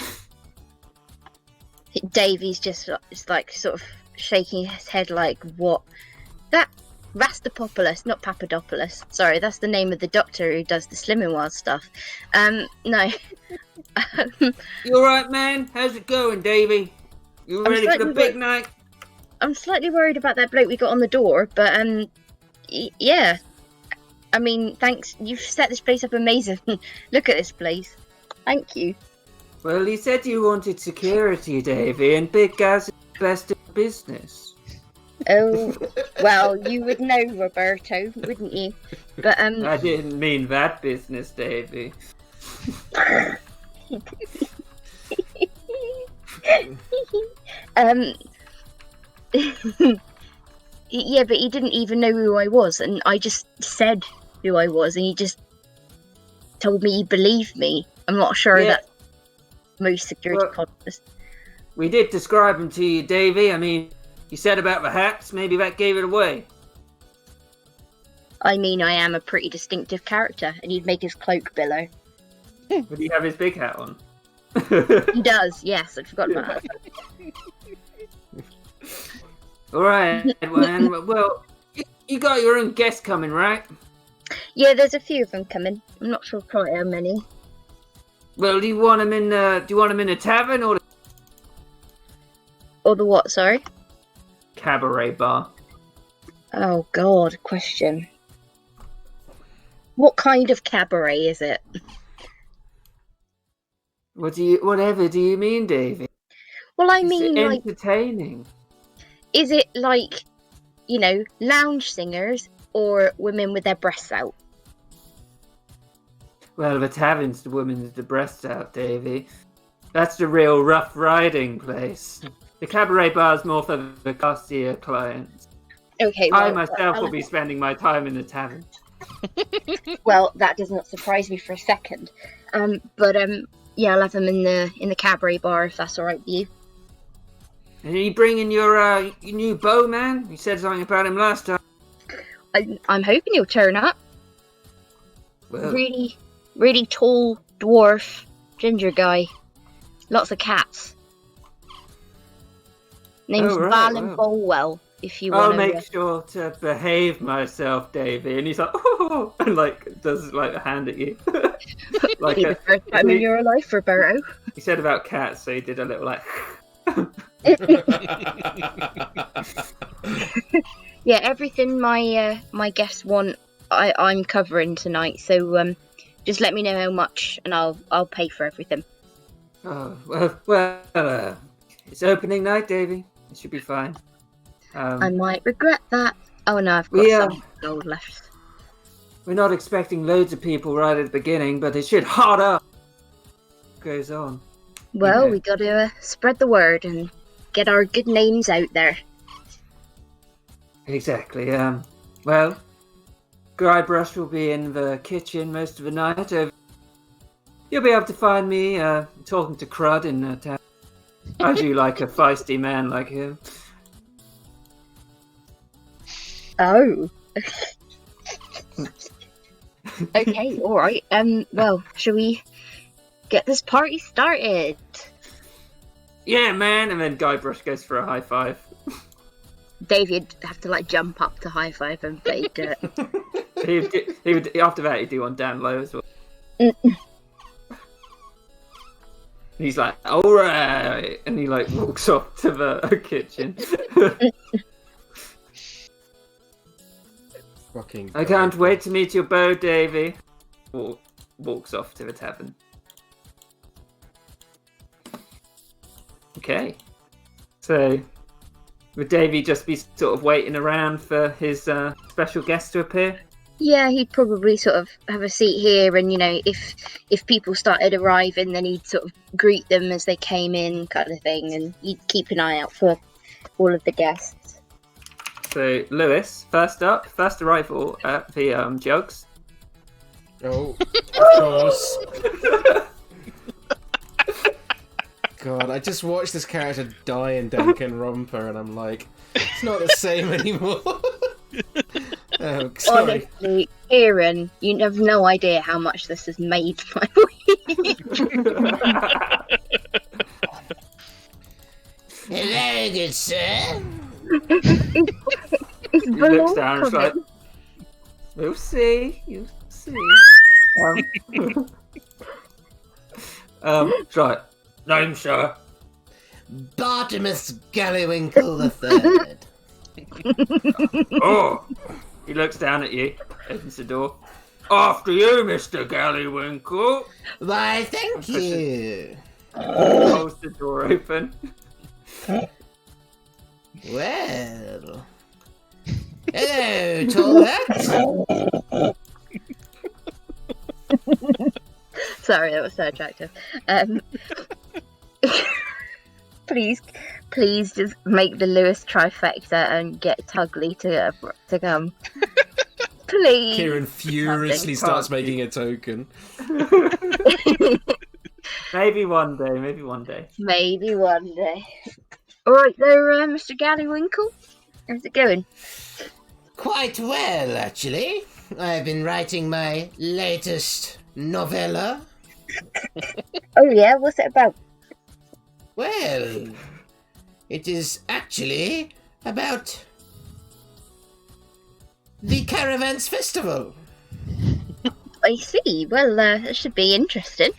Davy's just like sort of shaking his head like, what? That Rastapopoulos, not Papadopoulos. Sorry, that's the name of the doctor who does the Slimming World stuff. No.
You alright, man? How's it going, Davey? You ready for the big night?
I'm slightly worried about that bloke we got on the door, but yeah. I mean, thanks. You've set this place up amazing. Look at this place. Thank you.
Well, he said you wanted security, Davey, and big guys are the best in business.
Oh, well, you would know, Roberto, wouldn't you? But
I didn't mean that business, Davey.
Yeah, but he didn't even know who I was, and I just said who I was, and he just told me he believed me. I'm not sure that's most security conscious.
We did describe him to you, Davey. I mean, you said about the hats, maybe that gave it away.
I mean, I am a pretty distinctive character, and he'd make his cloak billow.
Would he have his big hat on?
He does, yes, I forgot about that.
Alright, well, you got your own guests coming, right?
Yeah, there's a few of them coming. I'm not sure quite how many.
Well, do you want them in a tavern or
Or the what, sorry?
cabaret bar?
Oh god, question. What kind of cabaret is it?
Whatever do you mean, Davey?
Well, I mean, like,
entertaining.
is it like, lounge singers or women with their breasts out?
Well, the tavern's the women with the breasts out, Davey. That's the real rough riding place. The cabaret bar's more for the classier clients.
Okay, well,
I myself will be spending my time in the tavern.
Well, that does not surprise me for a second. But yeah, I'll have them in the cabaret bar if that's all right with you.
And are you bringing your new bow, man? You said something about him last time.
I'm hoping he'll turn up.
Well,
Really, really tall dwarf ginger guy. Lots of cats. Name's Valen Bolwell. If you want
I'll make sure to behave myself, Davey. And he's like, oh, and does a hand at you.
Like the first time in your life, Roberto.
He said about cats, so he did a little
Yeah, everything my guests want, I'm covering tonight. So just let me know how much, and I'll pay for everything.
Oh well, it's opening night, Davey. It should be fine.
I might regret that. Oh no, I've got some gold left.
We're not expecting loads of people right at the beginning, but it should hot up. Goes on.
Well, we got to spread the word and get our good names out there.
Exactly. Well, Guybrush will be in the kitchen most of the night. You'll be able to find me talking to Crud in town. I do like a feisty man like him.
Oh. Okay, alright. Well, shall we get this party started?
Yeah, man. And then Guybrush goes for a high five.
David have to like jump up to high five and Blade do it.
He would after that he'd do one down low as well. He's like, all right, and he like walks off to the kitchen.
Fucking.
I can't wait to meet your beau, Davy. Walks off to the tavern. Okay, so would Davy just be sort of waiting around for his special guest to appear?
Yeah, he'd probably sort of have a seat here, and if people started arriving, then he'd sort of greet them as they came in, kind of thing, and he'd keep an eye out for all of the guests.
So Lewis, first arrival at the Jugs.
Oh, of course. God, I just watched this character die in Danganronpa, and I'm like, it's not the same anymore. Oh, sorry.
Honestly, Kieran, you have no idea how much this has made my week.
Very good, sir.
It's
He looks down and is like,
coming.
you'll see. Right. Name, sir.
Bartimus Gallywinkel the Third.
Oh! He looks down at you, opens the door. After you, Mr. Gallywinkel.
Why, thank you.
Holds the door open.
Well. Hello, tall hat.
Sorry, that was so attractive. Please just make the Lewis trifecta and get Tugly to come. Please.
Kieran furiously starts making a token.
Maybe one day.
Maybe one day. Alright there, Mr. Gallywinkel. How's it going?
Quite well, actually. I've been writing my latest novella.
Oh yeah, what's it about?
Well, it is actually about the Caravans Festival.
I see. Well, that should be interesting.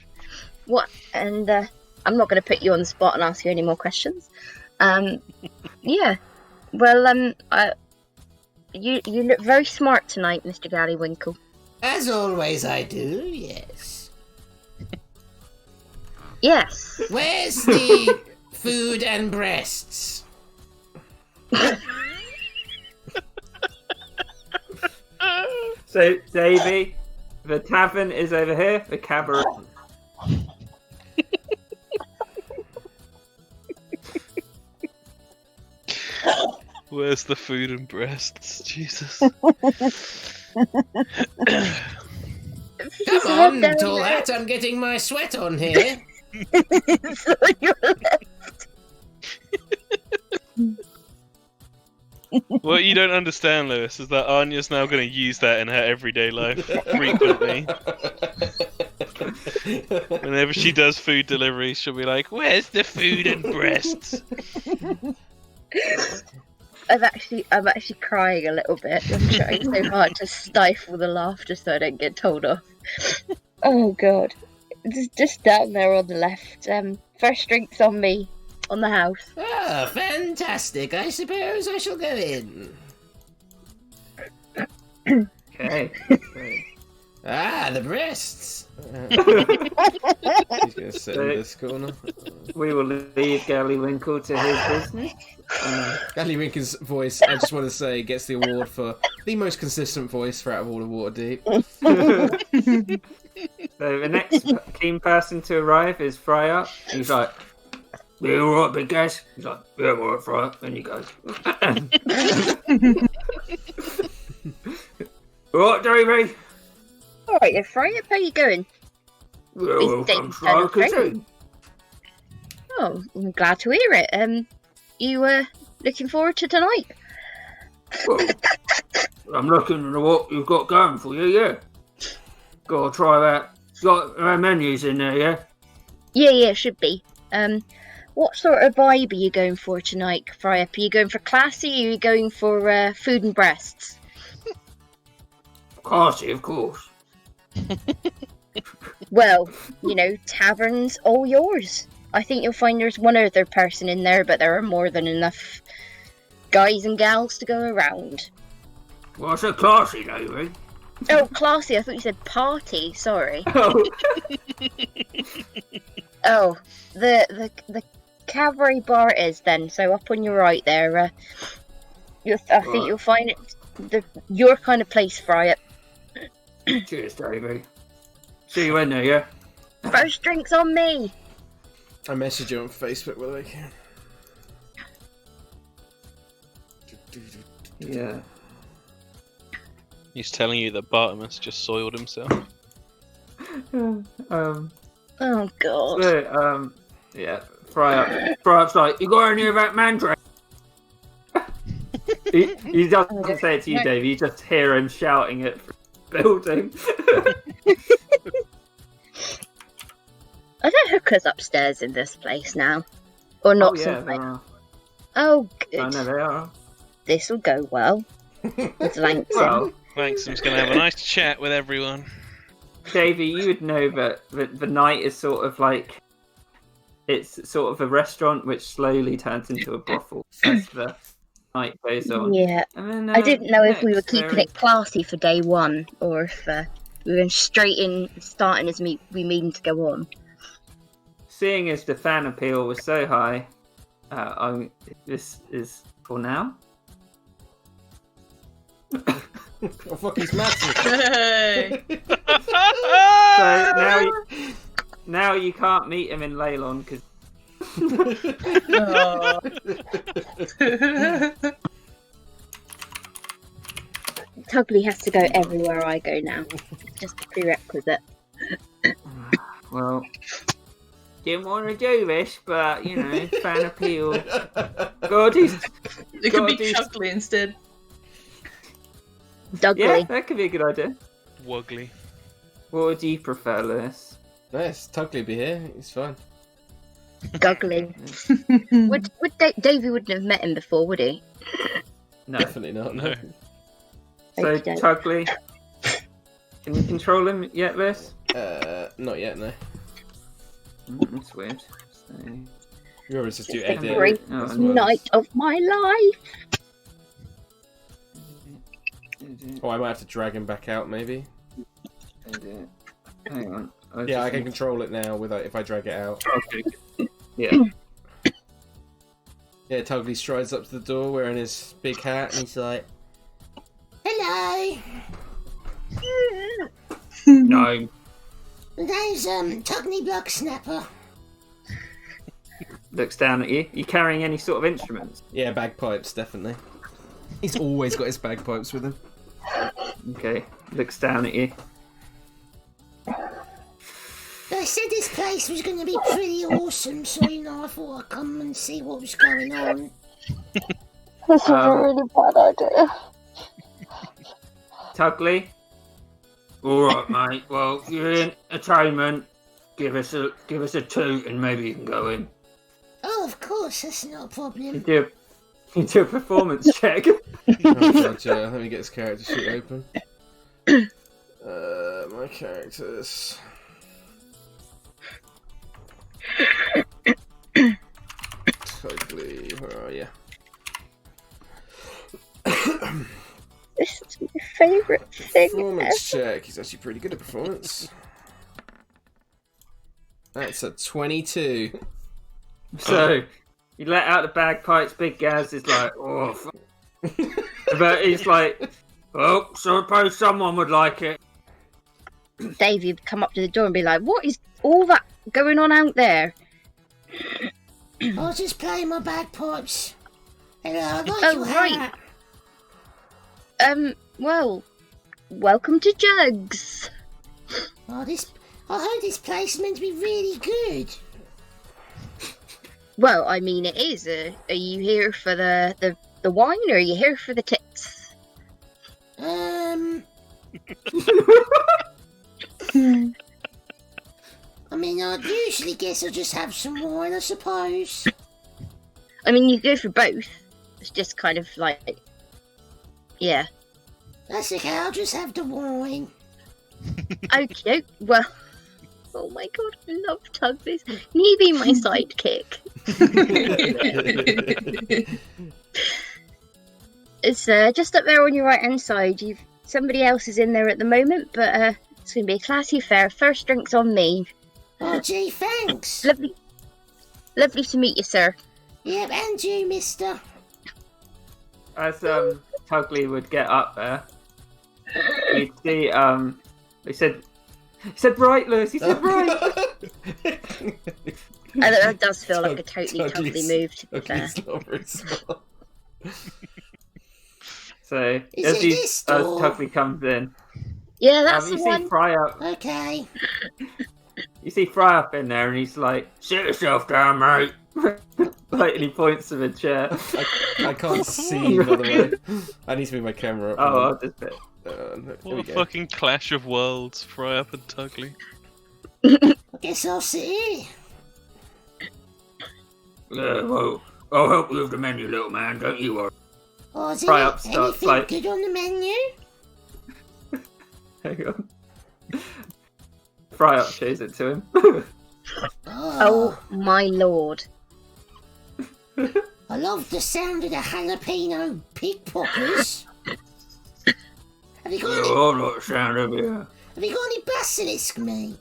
What? And I'm not going to put you on the spot and ask you any more questions. Yeah. Well, you look very smart tonight, Mr. Gallywinkel.
As always, I do. Yes.
Yes.
Where's the food and breasts?
So, Davey, the tavern is over here, the cabaret.
Where's the food and breasts? Jesus.
Come on, tall hat, I'm getting my sweat on here.
So you're left.
What you don't understand, Lewis, is that Anya's now going to use that in her everyday life frequently. Whenever she does food delivery, she'll be like, "Where's the food and breasts?"
I'm actually crying a little bit. I'm trying so hard to stifle the laughter so I don't get told off. Oh god. Just down there on the left. First drinks on me. On the house.
Ah, fantastic. I suppose I shall go in.
Okay.
Ah, the breasts.
He's going to sit in this corner.
We will leave Gallywinkel to his business.
Gallywinkel's voice, I just want to say, gets the award for the most consistent voice for out of all of Waterdeep.
So the next keen person to arrive is Fryer. He's like, "You alright, big guys?" He's like, "Yeah, I'm alright, Fryer." And he goes. Right, Davey?
Alright, then, Freya, how you going?
Well,
It's
welcome,
Dave's turn of
Strikers.
friend. Oh, I'm glad to hear it. You looking forward to tonight?
Well, I'm looking at what you've got going for you, yeah. Gotta try that. Got menus in there, yeah?
Yeah, it should be. What sort of vibe are you going for tonight, Freya? Are you going for classy, or are you going for food and breasts?
Classy, of course.
Well, taverns all yours. I think you'll find there's one other person in there, but there are more than enough guys and gals to go around.
What's a classy, Davey?
Oh, classy, I thought you said party, sorry.
Oh,
Oh, the cabaret bar is then, so up on your right there. I think you'll find it your kind of place, Freya.
cheers, Davey. See you in there, yeah?
First drinks on me.
I message you on Facebook whether I can.
Yeah.
He's telling you that Bartimus just soiled himself.
Oh god.
So, yeah. Fryup's like, you got any of that mandrake? he doesn't say it to you, Dave. You just hear him shouting it from the building.
Are there hookers upstairs in this place now? Or not?
Oh, yeah,
something?
there are.
Oh, good.
I know they are.
This'll go well. With Langston.
Well,
Langston's gonna have a nice chat with everyone.
Davey, you would know that the night is sort of like... It's sort of a restaurant which slowly turns into a brothel as the night goes on.
Yeah.
And then,
I didn't know if we were
next,
keeping
there
it classy for day one, or if we were straight in, starting as we mean to go on.
Seeing as the fan appeal was so high, this is for now.
Oh fuck, he's massive.
Hey!
So now you can't meet him in Leylon because
Aw.
Tugly has to go everywhere I go now. It's just a prerequisite.
well, didn't want to do this, but fan appeal. God, he's
It could be Chuckly instead.
Dugly.
yeah, that could be a good idea.
Wuggly.
What would you prefer, Lewis?
Nice, Tugly be here. He's fine.
Guggling. Would Davey wouldn't have met him before, would he?
No.
Definitely not.
No.
So
Okey-doke.
Tugly, can you control him yet, Lewis?
Not yet. No.
That's weird. So...
You always just do
It's the
edit.
great
as well.
night of my life.
Oh, I might have to drag him back out, maybe.
Hang on.
Yeah, I can control it now if I drag it out.
Okay. Yeah.
Yeah, Tugly strides up to the door wearing his big hat and he's like,
Hello.
No.
Name's Tugny Block Snapper.
Looks down at you. You carrying any sort of instruments?
yeah, bagpipes, definitely. He's always got his bagpipes with him.
Okay. Looks down at you.
I said this place was going to be pretty awesome, so I thought I'd come and see what was going on.
This is a really bad idea.
Tugly. All right, mate. Well, you're in entertainment. Give us a toot, and maybe you can go in.
Oh, of course, that's not a problem.
You do a performance check.
Oh, God, yeah. Let me get his character sheet open. My characters. Tugly, where are you?
This is my favourite thing
Performance
ever.
check. He's actually pretty good at performance. That's a 22.
So you let out the bagpipes. Big Gaz is like, oh, but he's like, well, suppose someone would like it.
Dave, you'd come up to the door and be like, what is all that going on out there?
I'll just play my bagpipes. Hello, I like
Oh,
your
right.
hat.
Well, welcome to Jugs.
Oh, I heard this place is meant to be really good.
Well, I mean, it is. Are you here for the wine, or are you here for the tits?
I mean, I'd usually guess I'll just have some wine, I suppose.
I mean, you go for both. It's just kind of like, yeah.
That's okay, I'll just have the wine.
Okay, well, oh my god, I love Tuglis. Can he be my sidekick? It's just up there on your right hand side. Somebody else is in there at the moment, but it's going to be a classy affair. First drink's on me.
Oh, gee, thanks.
Lovely to meet you, sir.
Yep, and you, mister.
As Tugly would get up there, you'd see he said right, Lewis. He said right.
And that does feel like a totally Tugly move, to be fair.
So
Is
as Tugly comes in,
Yeah, that's
you
the
see
one.
Fry up.
Okay.
You see Fry up in there, and he's like, "Sit yourself down, mate." Like, and he points to the chair.
I can't see, by the way. I need to move my camera up.
Oh, I'll just bit.
Here
What
we
a
go.
fucking clash of worlds, Fry Up and Tugly.
I guess I'll sit here.
Well, I'll help you with the menu, little man. Don't you worry.
Oh, is
Fry
there
up starts
anything
like-
good on the menu?
Hang on. Fry up shows it to him.
Oh my lord.
I love the sound of the jalapeno pig poppers. Have you got any,
I like the sound of it.
have you got any basilisk meat?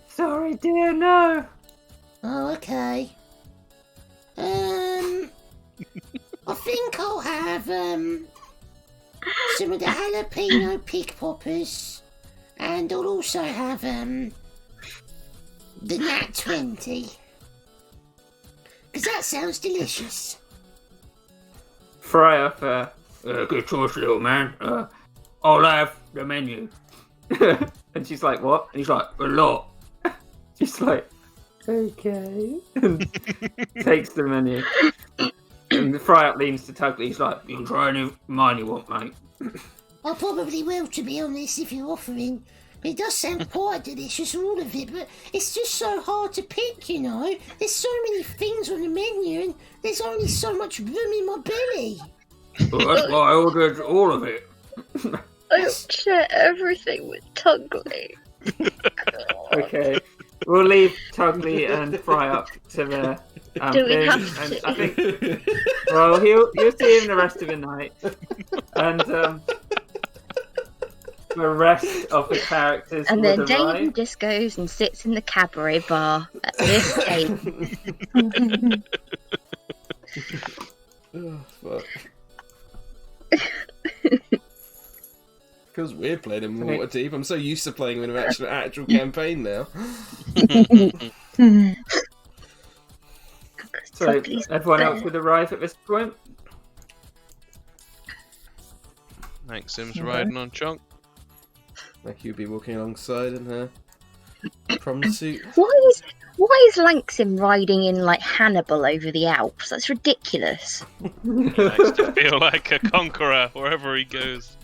Sorry, dear, no.
Oh, okay. I think I'll have some of the jalapeno pig poppers, and I'll also have the Nat 20. Because that sounds delicious.
Fry up, good choice, little man. I'll have the menu. And she's like, what? And he's like, a lot. She's like, okay. And takes the menu. And the Fry up leans to Tugly. He's like, you can try any mine you want, mate.
I probably will, to be honest, if you're offering. It does sound quite delicious, all of it, but it's just so hard to pick, you know. There's so many things on the menu, and there's only so much room in my belly.
Well, that's why I ordered all of it.
I don't share everything with Tugly.
Okay. We'll leave Tugly and Fry up to the
Do we
thing.
have
And
to?
I think, well, you'll see him the rest of the night. And the rest of the characters
And
would
then Davey
arrive.
just goes and sits in the cabaret bar at this table.
Oh, fuck. Feels weird playing in Waterdeep. I'm so used to playing in an actual campaign now.
So
Tugly's
everyone
there.
else would arrive at this point.
Maxim's riding on Chunk.
Like you'd be walking alongside in her prom suit.
Why is Lanksim riding in like Hannibal over the Alps? That's ridiculous.
He likes to feel like a conqueror wherever he goes.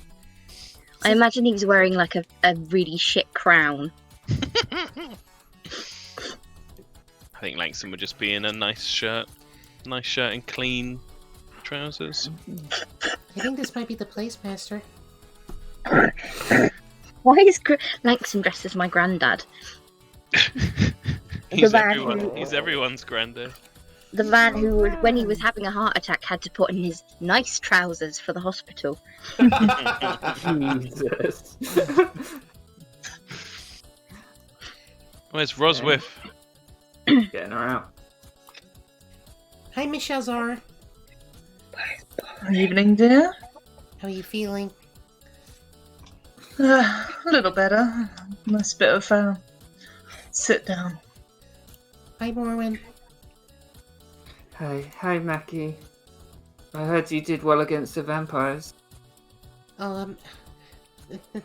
I imagine he was wearing like a really shit crown.
I think Langston would just be in a nice shirt and clean trousers.
I think this might be the place, Master.
Why is Langston dressed as my granddad?
He's
man
He's everyone's granddad.
The man who, when he was having a heart attack, had to put in his nice trousers for the hospital.
Jesus.
Where's Roswith?
Getting her out.
Hi, Miss Shazar.
Evening, dear.
How are you feeling?
A little better. Nice bit of sit down.
Hi, Morwen.
Hi, Mackie. I heard you did well against the vampires.
Oh,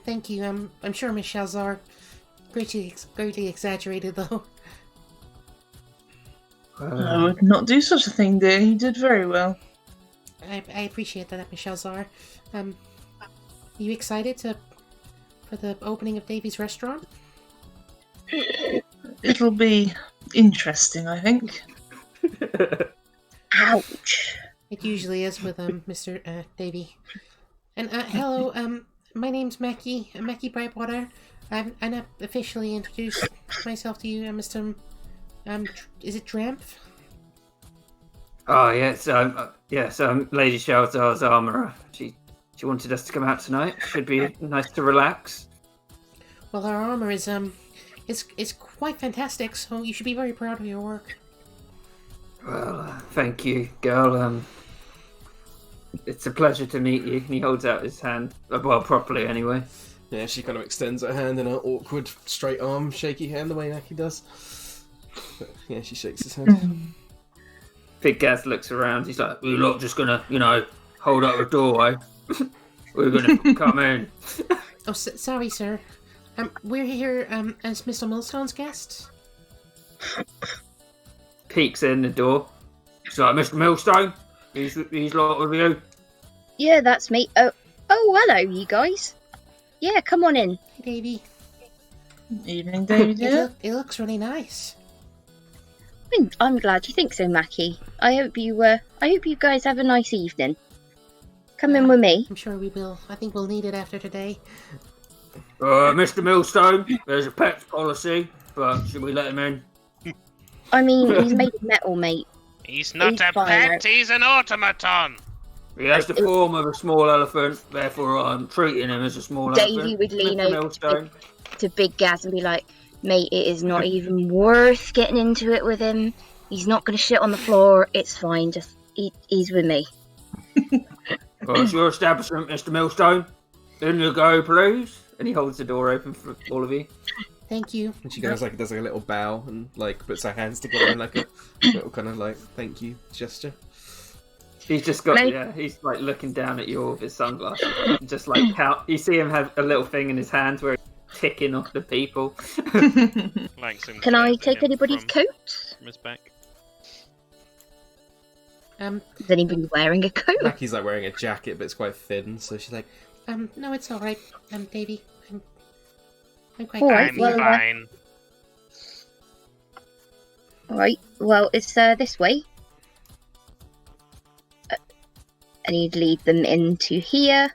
thank you. I'm sure Miss Shalzar greatly exaggerated, though.
I would not do such a thing, dear. You did very well.
I appreciate that, Miss Shalzar. You excited for the opening of Davy's restaurant?
It'll be interesting, I think.
Ouch.
It usually is with Mr. Davy. And hello, my name's Mackie. Mackie Brightwater. I've not officially introduced myself to you, Mr. Is it Dramp?
Oh yes, Lady Shalzar's armourer. She wanted us to come out tonight. Should be nice to relax.
Well, our armor is quite fantastic, so you should be very proud of your work.
Well, thank you, girl. It's a pleasure to meet you. And he holds out his hand, well, properly anyway.
Yeah, she kind of extends her hand in an awkward, straight arm, shaky hand, the way Naki does. But, yeah, she shakes his hand.
Big Gaz looks around. He's like, "We're not just gonna, hold up the doorway. We're gonna come in."
Oh, sorry, sir. We're here as Mr. Millstone's guests.
Peeks in the door. He's like, "Mr. Millstone, he's lot with you."
Yeah, that's me. Oh, hello, you guys. Yeah, come on in.
Hey, Davy.
Evening, Davy dear.
It looks really nice.
I'm glad you think so, Mackie. I hope you guys have a nice evening. Come in with me.
I'm sure we will. I think we'll need it after today.
Mr. Millstone, there's a pets policy, but should we let him in?
I mean, he's made of metal, mate.
He's not
He's
a
fine,
pet,
right?
he's an automaton.
He has the form of a small elephant, therefore I'm treating him as a small
Davey
elephant.
would lean
Mr.
over
Millstone.
to Big Gaz and be like, "Mate, it is not even worth getting into it with him. He's not going to shit on the floor. It's fine. Just he's with me."
Well, it's your establishment, Mr. Millstone. In you go, please. And he holds the door open for all of you.
Thank you.
And she goes does like a little bow and puts her hands together in like a little kind of thank you gesture.
He's just got, he's looking down at you with his sunglasses. Just count. You see him have a little thing in his hands where he's ticking off the people.
Can I take anybody's coat?
From his back.
Is anybody wearing a coat?
Mackie's wearing a jacket, but it's quite thin, so she's like,
no, it's all right. Davy, I'm quite.
All right,
I'm
well,
fine.
All right. Well, it's this way. And he'd lead them into here.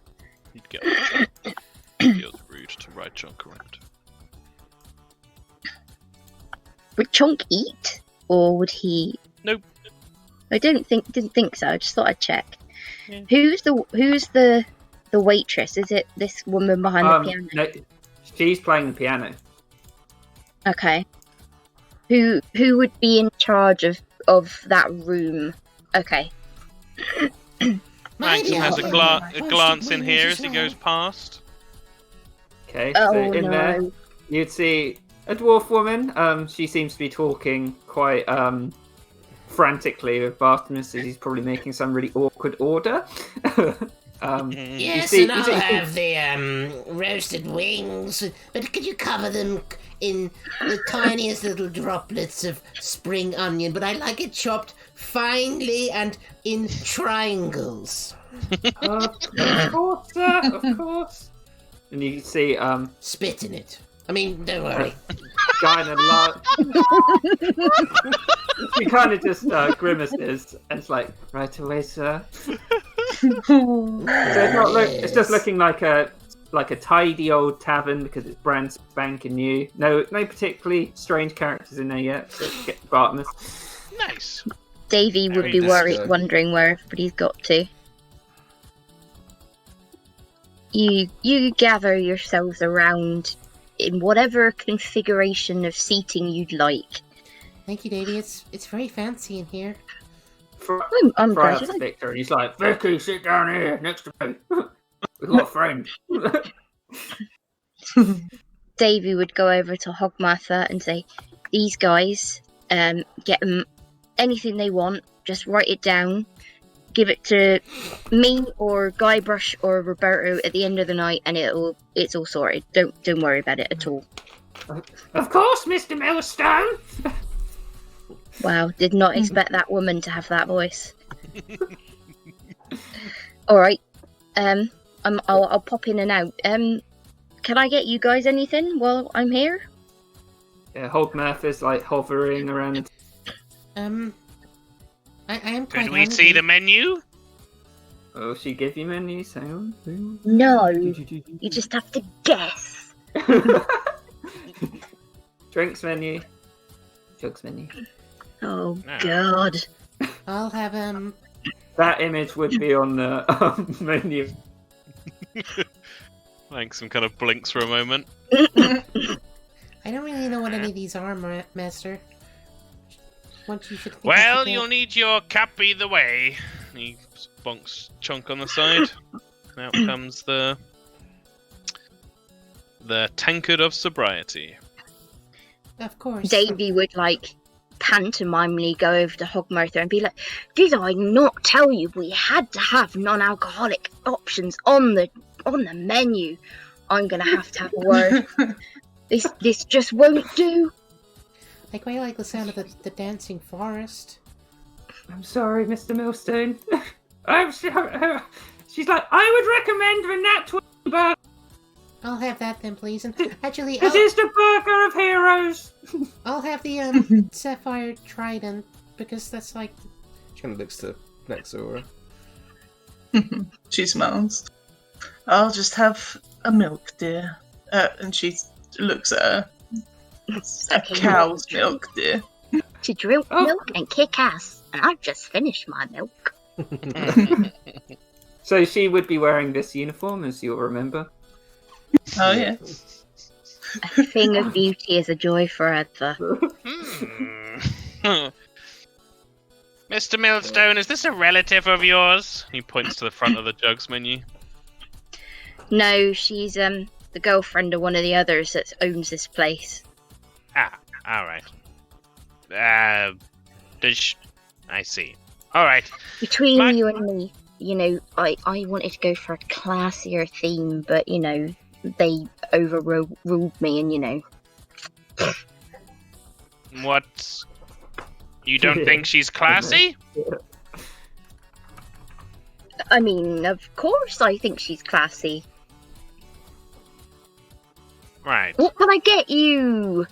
You'd get it. Feels rude to ride Chunk around.
Would Chunk eat, or would he?
Nope.
I didn't think so. I just thought I'd check.
Yeah.
Who's the waitress? Is it this woman behind the piano?
No, she's playing the piano.
Okay. Who would be in charge of that room? Okay.
Ransom has a glance in here as he goes past.
Okay,
Oh,
so in
no.
there you'd see a dwarf woman. She seems to be talking quite frantically with Bartimus as he's probably making some really awkward order.
Yes,
see-
and
you
I'll
see-
have the roasted wings. But could you cover them in the tiniest little droplets of spring onion? But I like it chopped finely and in triangles.
Of course, sir, of course. And you see
Spit in it. I mean, don't worry.
guy in a he kind of just grimaces and it's like, "Right away, sir." So it's just looking like a tidy old tavern because it's brand spanking new. No particularly strange characters in there yet. So get Bartimus.
Nice.
Davy would be
disco.
wondering where everybody's got to. You gather yourselves around in whatever configuration of seating you'd like.
Thank you, Davy. It's very fancy in here.
I'm
Fry
glad
out
you
to
like.
Victor and he's like, "Vicky, sit down here next to me. We've got a friend."
Davy would go over to Hogmartha and say, "These guys, get them anything they want. Just write it down. give it to me or Guybrush or Roberto at the end of the night, and it's all sorted. Don't worry about it at all.
Of course, Mr. Millstone.
Wow, did not expect that woman to have that voice. All right, I'll pop in and out. Can I get you guys anything while I'm here?
Yeah, Hogmouth is like hovering around.
I am quite
Could we see the menu?
Oh, she give you menus? Hang on.
No, you just have to guess.
Drinks menu. Jugs menu.
Oh
No.
God.
I'll have
That image would be on the menu.
Langston kind of blinks for a moment.
I don't really know what any of these are, Master. What you should think I
Well,
should get.
you'll need your cup either way. He bonks Chunk on the side. And out comes the tankard of sobriety.
Of course.
Davy would like pantomimely go over to Hogmother and be like, "Did I not tell you we had to have non-alcoholic options on the menu? I'm gonna have to have a word. This just won't do."
I quite like the sound of the dancing forest.
I'm sorry, Mr. Millstone. She's like, I would recommend the Nat 20 burger.
I'll have that then, please. And actually,
It is the burger of heroes.
I'll have the sapphire trident because that's like.
She kind of looks to Nexora.
She smiles. I'll just have a milk, dear. And she looks at her. A
Okay,
cow's milk, dear.
to drink
Oh.
milk and kick ass, and I've just finished my milk.
So she would be wearing this uniform, as you'll remember.
Oh yeah.
A thing of beauty is a joy forever.
Mr. Millstone, is this a relative of yours? He points to the front of the jugs menu.
No, she's the girlfriend of one of the others that owns this place.
Ah, alright. I see. Alright.
Between you and me, you know, I wanted to go for a classier theme, but you know, they overruled me, and you know.
What? You don't think she's classy?
I mean, of course, I think she's classy.
Right.
What can I get you?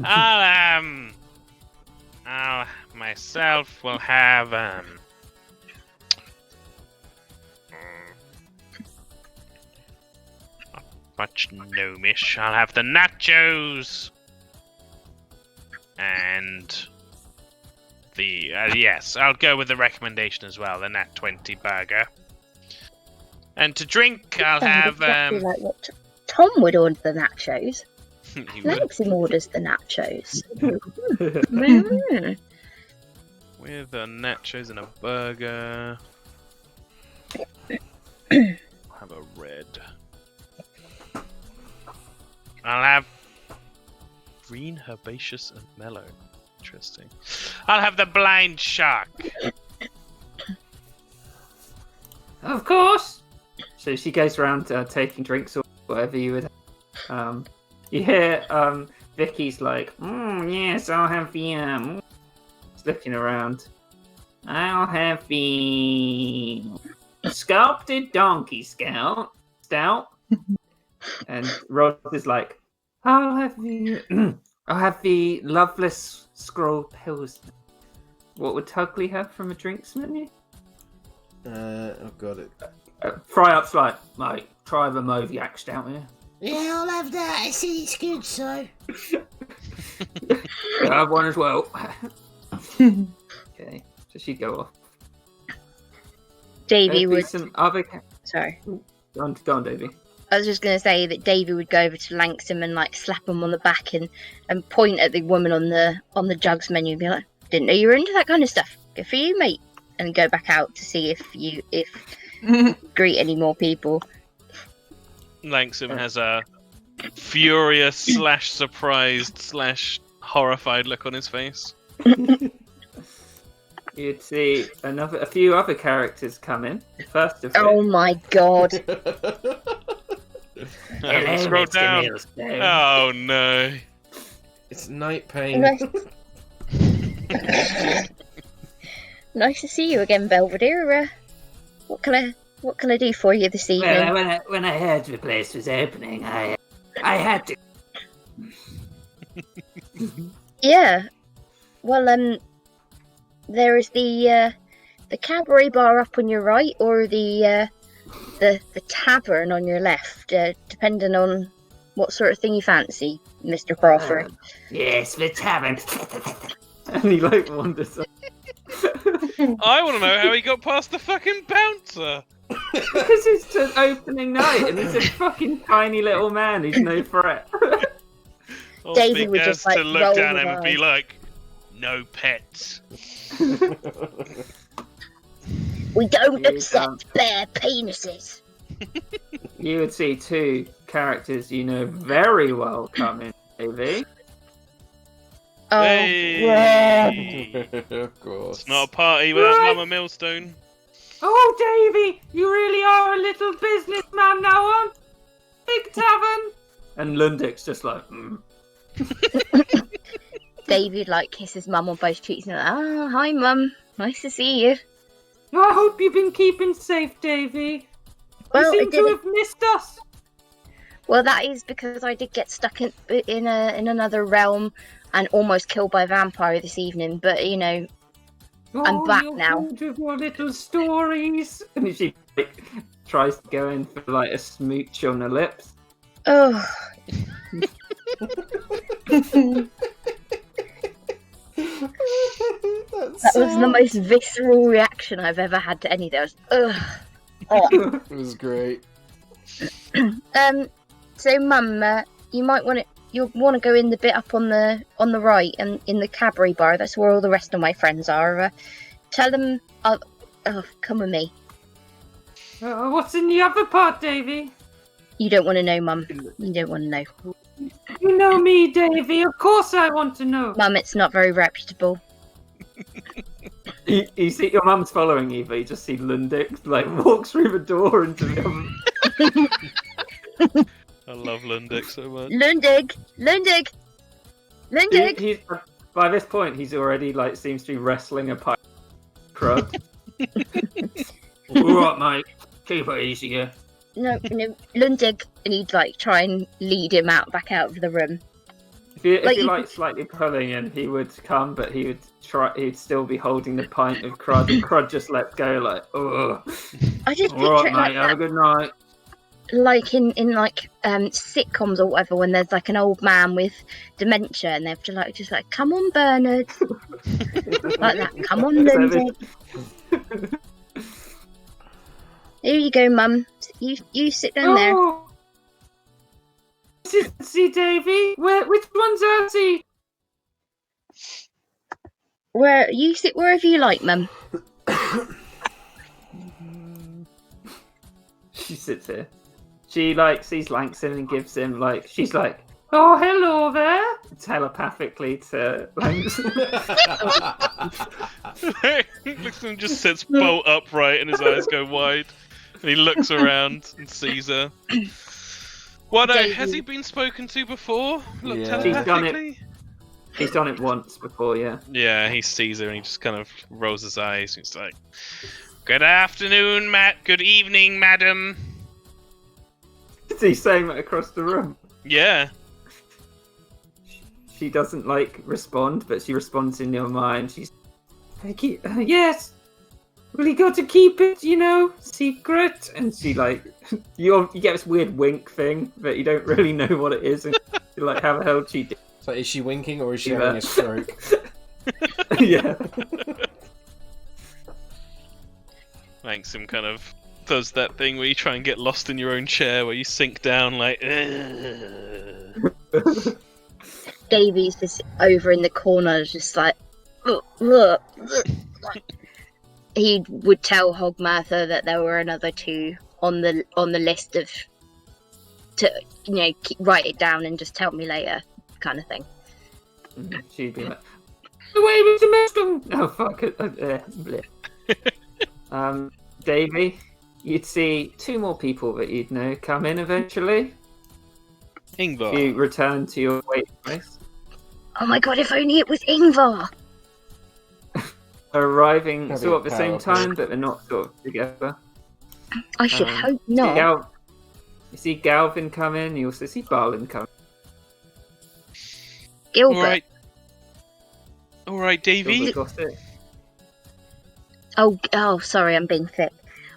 I'll myself will have much gnomish. I'll have the nachos and the yes. I'll go with the recommendation as well. The Nat 20 burger. And to drink, I'll
Sounds
have
exactly like what Tom would order the nachos.
he would,
Langston orders the nachos.
with the nachos and a burger. I'll have a red. I'll have green, herbaceous, and mellow. Interesting. I'll have the blind shark.
Of course. So she goes around taking drinks or whatever you would. You hear Vicky's like, yes, I'll have the. Looking around. I'll have the sculpted donkey stout. And Rod is like, I'll have the loveless scroll pilsner. What would Tugly have from a drinks menu?
Oh god, it.
Fry up's like try the Moviac stout here.
Yeah, I'll have that. I see it's good, so.
I have one as well. Okay, so she go off.
Davy
There'd be
would.
some other.
Sorry.
Go on, Davy.
I was just going to say that Davy would go over to Langston and like slap him on the back and point at the woman on the jugs menu and be like, "Didn't know you were into that kind of stuff. Good for you, mate." And go back out to see if greet any more people.
Langston has a furious / surprised / horrified look on his face.
you'd see a few other characters come in. First of
Oh
which,
my god.
I haven't scrolled down. Oh no.
It's night pain.
Nice to see you again, Belvedere. What can I do for you this evening?
Well, when I heard the place was opening, I had to.
Yeah. Well, there is the cabaret bar up on your right, or the tavern on your left, depending on what sort of thing you fancy, Mr. Crawford.
Yes, the tavern. And he like wanders up.
I want to know how he got past the fucking bouncer.
Because it's an opening night and he's a fucking tiny little man who's no threat.
All
Daisy
Big
would
Gaz
just, like,
to look
roll
down
his
him and be
eyes.
like, "No pets."
We don't
You
accept bare penises.
You would see two characters you know very well come in, AV.
Oh,
Hey!
Of course.
It's not a party without
Right.
Mama Millstone.
Oh, Davy, you really are a little businessman now, on Big Tavern. And Lundik's just like,
David like kisses Mum on both cheeks and like, "Ah, hi Mum, nice to see you."
I hope you've been keeping safe, Davy.
Well,
you
I
seem to
did.
have missed us.
Well, that is because I did get stuck in another realm and almost killed by a vampire this evening. But you know, I'm back
you're
now.
full of your little stories. And she like, tries to go in for like a smooch on her lips.
Oh, that was the most visceral reaction I've ever had to any of those. Ugh. Oh.
It was great.
So Mum, you might want to. You'll want to go in the bit up on the right and in the cabaret bar. That's where all the rest of my friends are. Tell them. Come with me.
What's in the other part, Davy?
You don't want to know, Mum. You don't want to know.
You know me, Davy. Of course I want to know.
Mum, it's not very reputable.
You see your mum's following you, but you just see Lundik like walk through the door into the other.
I love Lundik so much.
Lundig!
He's by this point he's already like seems to be wrestling a pipe crud. Alright, mate. Keep it easy, yeah.
No, Lundig, and he'd like try and lead him back out of the room.
If you
Like,
like slightly pulling him, he would come, but he'd still be holding the pint of crud, and crud just lets go like, oh.
I just picture
Alright,
it
mate.
like
Have a
that,
good night.
like in like sitcoms or whatever, when there's like an old man with dementia, and they're just like, come on, Bernard, like that. Come on, Lundig. Here you go, Mum. You sit down there.
Oh. This is Elsie, Davy. Which one's Elsie?
Where you sit wherever you like, Mum.
She sits here. She like sees Langston and gives him like she's like, oh hello there, telepathically to Langston.
Langston just sits bolt upright and his eyes go wide. And he looks around and sees her. What? Has he been spoken to before? Look,
Yeah.
She's done it.
telepathically?
He's done it once before, yeah.
Yeah, he sees her and he just kind of rolls his eyes. He's like, "Good afternoon, Matt. Good evening, madam."
Is he saying that across the room?
Yeah.
She doesn't like respond, but she responds in your mind. She's like, yes. Well, you got to keep it, secret. And she like, you get this weird wink thing, but you don't really know what it is. And you're like, how the hell did she do?
So is she winking or is she
Yeah.
having a stroke?
Yeah.
Langston kind of does that thing where you try and get lost in your own chair, where you sink down like.
Davy's just over in the corner, just like. Ugh. He would tell Hogmather that there were another two on the list of to write it down and just tell me later kind of thing.
She'd be like, away with the Muslim. Oh fuck it. Davey, you'd see 2 more people that you'd know come in eventually. If
Ingvar.
you return to your wait place.
Oh my god, if only it was Ingvar!
Arriving
That'd
sort of
be
at the same
powerful.
time, but they're not sort of together.
I should
Um,
hope not.
You see Galvin come in, you also see Barlin come
Gilbert.
Alright,
in.
Davey.
Gilbert got it.
Oh, sorry, I'm being thick.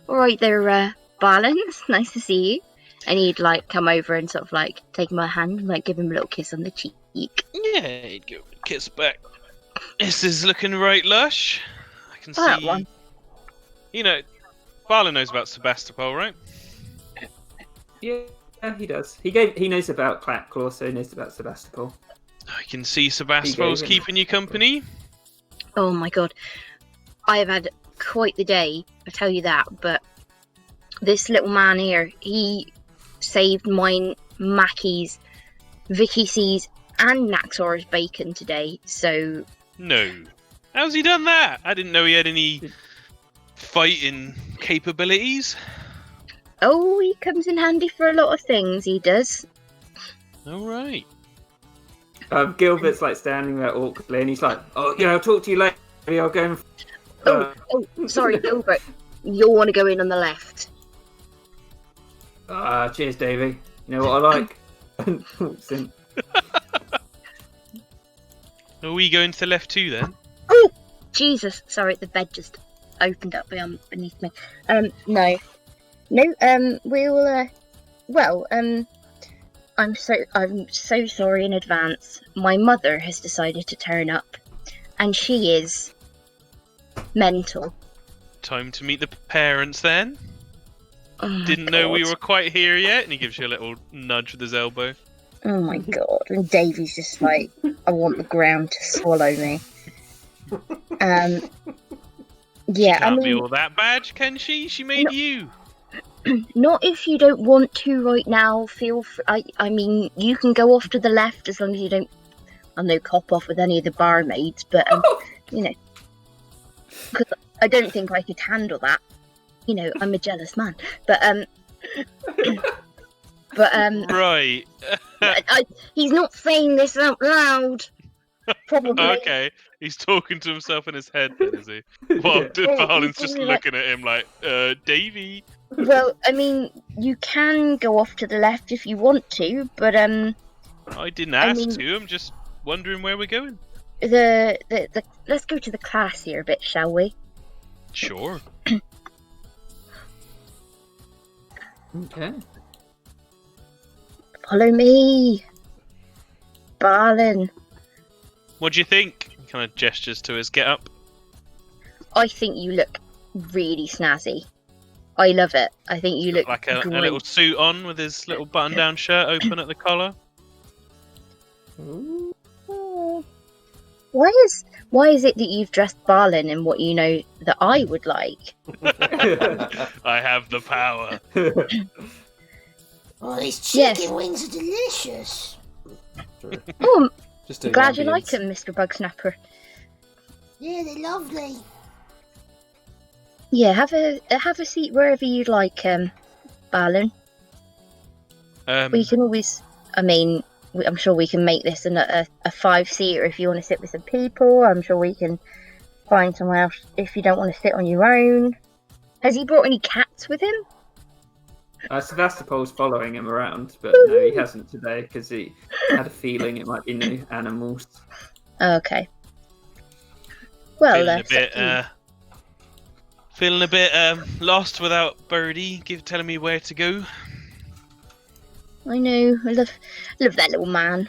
Alright there, Barlin, it's nice to see you. And he'd, like, come over and sort of, like, take my hand and, like, give him a little kiss on the cheek.
Yeah, he'd go kiss back. This is looking right lush. I can
That
see.
one.
You know, Barla knows about Sebastopol, right?
Yeah, he does. He knows about Claw, so he knows about Sebastopol.
I can see Sebastopol's
him-
keeping you company.
Oh my god. I have had quite the day, I tell you that, but this little man here, he saved mine, Mackie's, Vicky C's, and Naxor's bacon today, so...
No. How's he done that? I didn't know he had any fighting capabilities.
Oh, he comes in handy for a lot of things, he does.
Alright.
Gilbert's like standing there awkwardly, and he's like, "Oh, yeah, I'll talk to you later. I'll go and."
Oh, sorry, Gilbert. You'll want to go in on the left.
Cheers, Davey. You know what I like? And walks in.
Are we going to the left too then?
Oh, Jesus. Sorry, the bed just opened up beneath me. No. I'm so sorry in advance. My mother has decided to turn up, and she is mental.
Time to meet the parents then.
Oh my
Didn't know we
God.
were quite here yet, and he gives you a little nudge with his elbow.
Oh my god. And Davey's just like, I want the ground to swallow me. Yeah,
Can't be all that bad, can she? She made
No.
you.
not if you don't want to right now. Feel free. I mean, you can go off to the left as long as you don't, cop off with any of the barmaids, but, because I don't think I could handle that. I'm a jealous man. But,
Right.
he's not saying this out loud. Probably.
Okay. He's talking to himself in his head then, is he? While Barlin's just looking at him like, Davey.
Well, I mean, you can go off to the left if you want to, but
I didn't ask
mean-
to. I'm just wondering where we're going.
the let's go to the classier bit, shall we?
Sure.
Okay.
Follow me, Barlin.
What do you think? He kind of gestures to his get up.
I think you look really snazzy. I love it. I think you look
Like a
great.
little suit on with his little button-down shirt open at the collar.
Why is it that you've dressed Barlin in what you know that I would like?
I have the power.
Oh, these
Yes.
chicken wings are delicious.
Sure.
Oh,
Just
I'm
doing
glad you like
ambience.
them, Mr. Bugsnapper.
Yeah, they're lovely.
Yeah, have a seat wherever you'd like, Barlin. We can always. I mean, I'm sure we can make this a 5-seater if you want to sit with some people. I'm sure we can find somewhere else if you don't want to sit on your own. Has he brought any cats with him?
Sevastopol's following him around, but no, he hasn't today because he had a feeling it might be new animals.
Okay. Well,
feeling a bit lost without Birdie. Telling me where to go.
I know. I love that little man.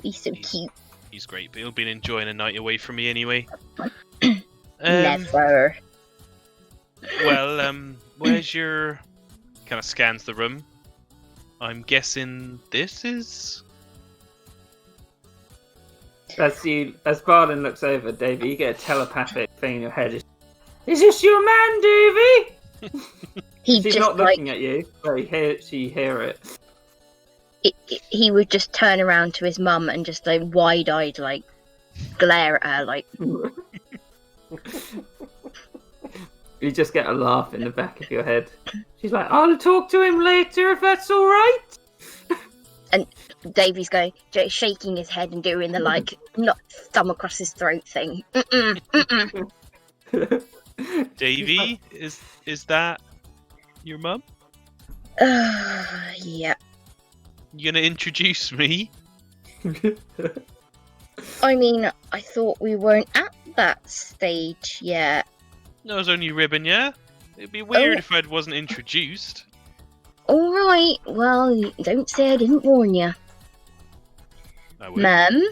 He's so cute.
He's great, but he'll be enjoying a night away from me anyway.
Never.
Well, where's your... Kind of scans the room. I'm guessing this is...
As Barlin looks over, Davey, you get a telepathic thing in your head. Is this your man, Davey?
He
She's
just
not looking at you, but you hear it.
he would just turn around to his mum and just like wide-eyed, like, glare at her like,
You just get a laugh in the back of your head. She's like, I'll talk to him later if that's all right.
and Davy's going, shaking his head and doing the like, not thumb across his throat thing.
Davy, is that your mum?
Yeah.
You gonna introduce me?
I mean, I thought we weren't at that stage yet.
No, I was only ribbon, yeah? It'd be weird if I wasn't introduced.
Alright, well, don't say I didn't warn you.
I would.
Mum?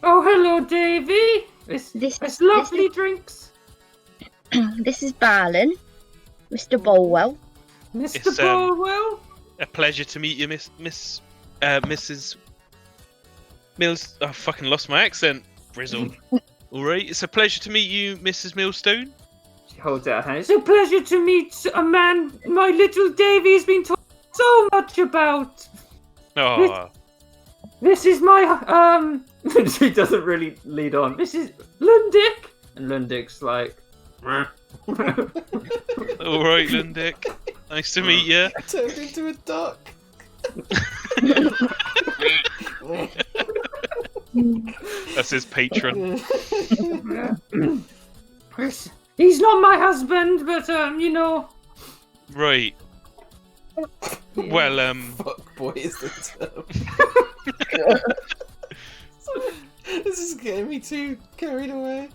Oh, hello, Davy. It's lovely drinks.
This is Barlin. Mr. Bolwell.
Mr.
It's,
Bolwell.
A pleasure to meet you, Mrs. Mills. I fucking lost my accent. Frizzle. Alright, it's a pleasure to meet you, Mrs. Millstone.
She holds out her hand. It's a pleasure to meet a man my little Davy's been talking so much about.
Oh,
This is my, She doesn't really lead on. This is Lundick. And Lundick's like...
alright, Lundick. Nice to meet you.
Turned into a duck.
That's his patron.
He's not my husband, but, you know...
Right. Well,
Fuck boy is the term. This is getting me too carried away.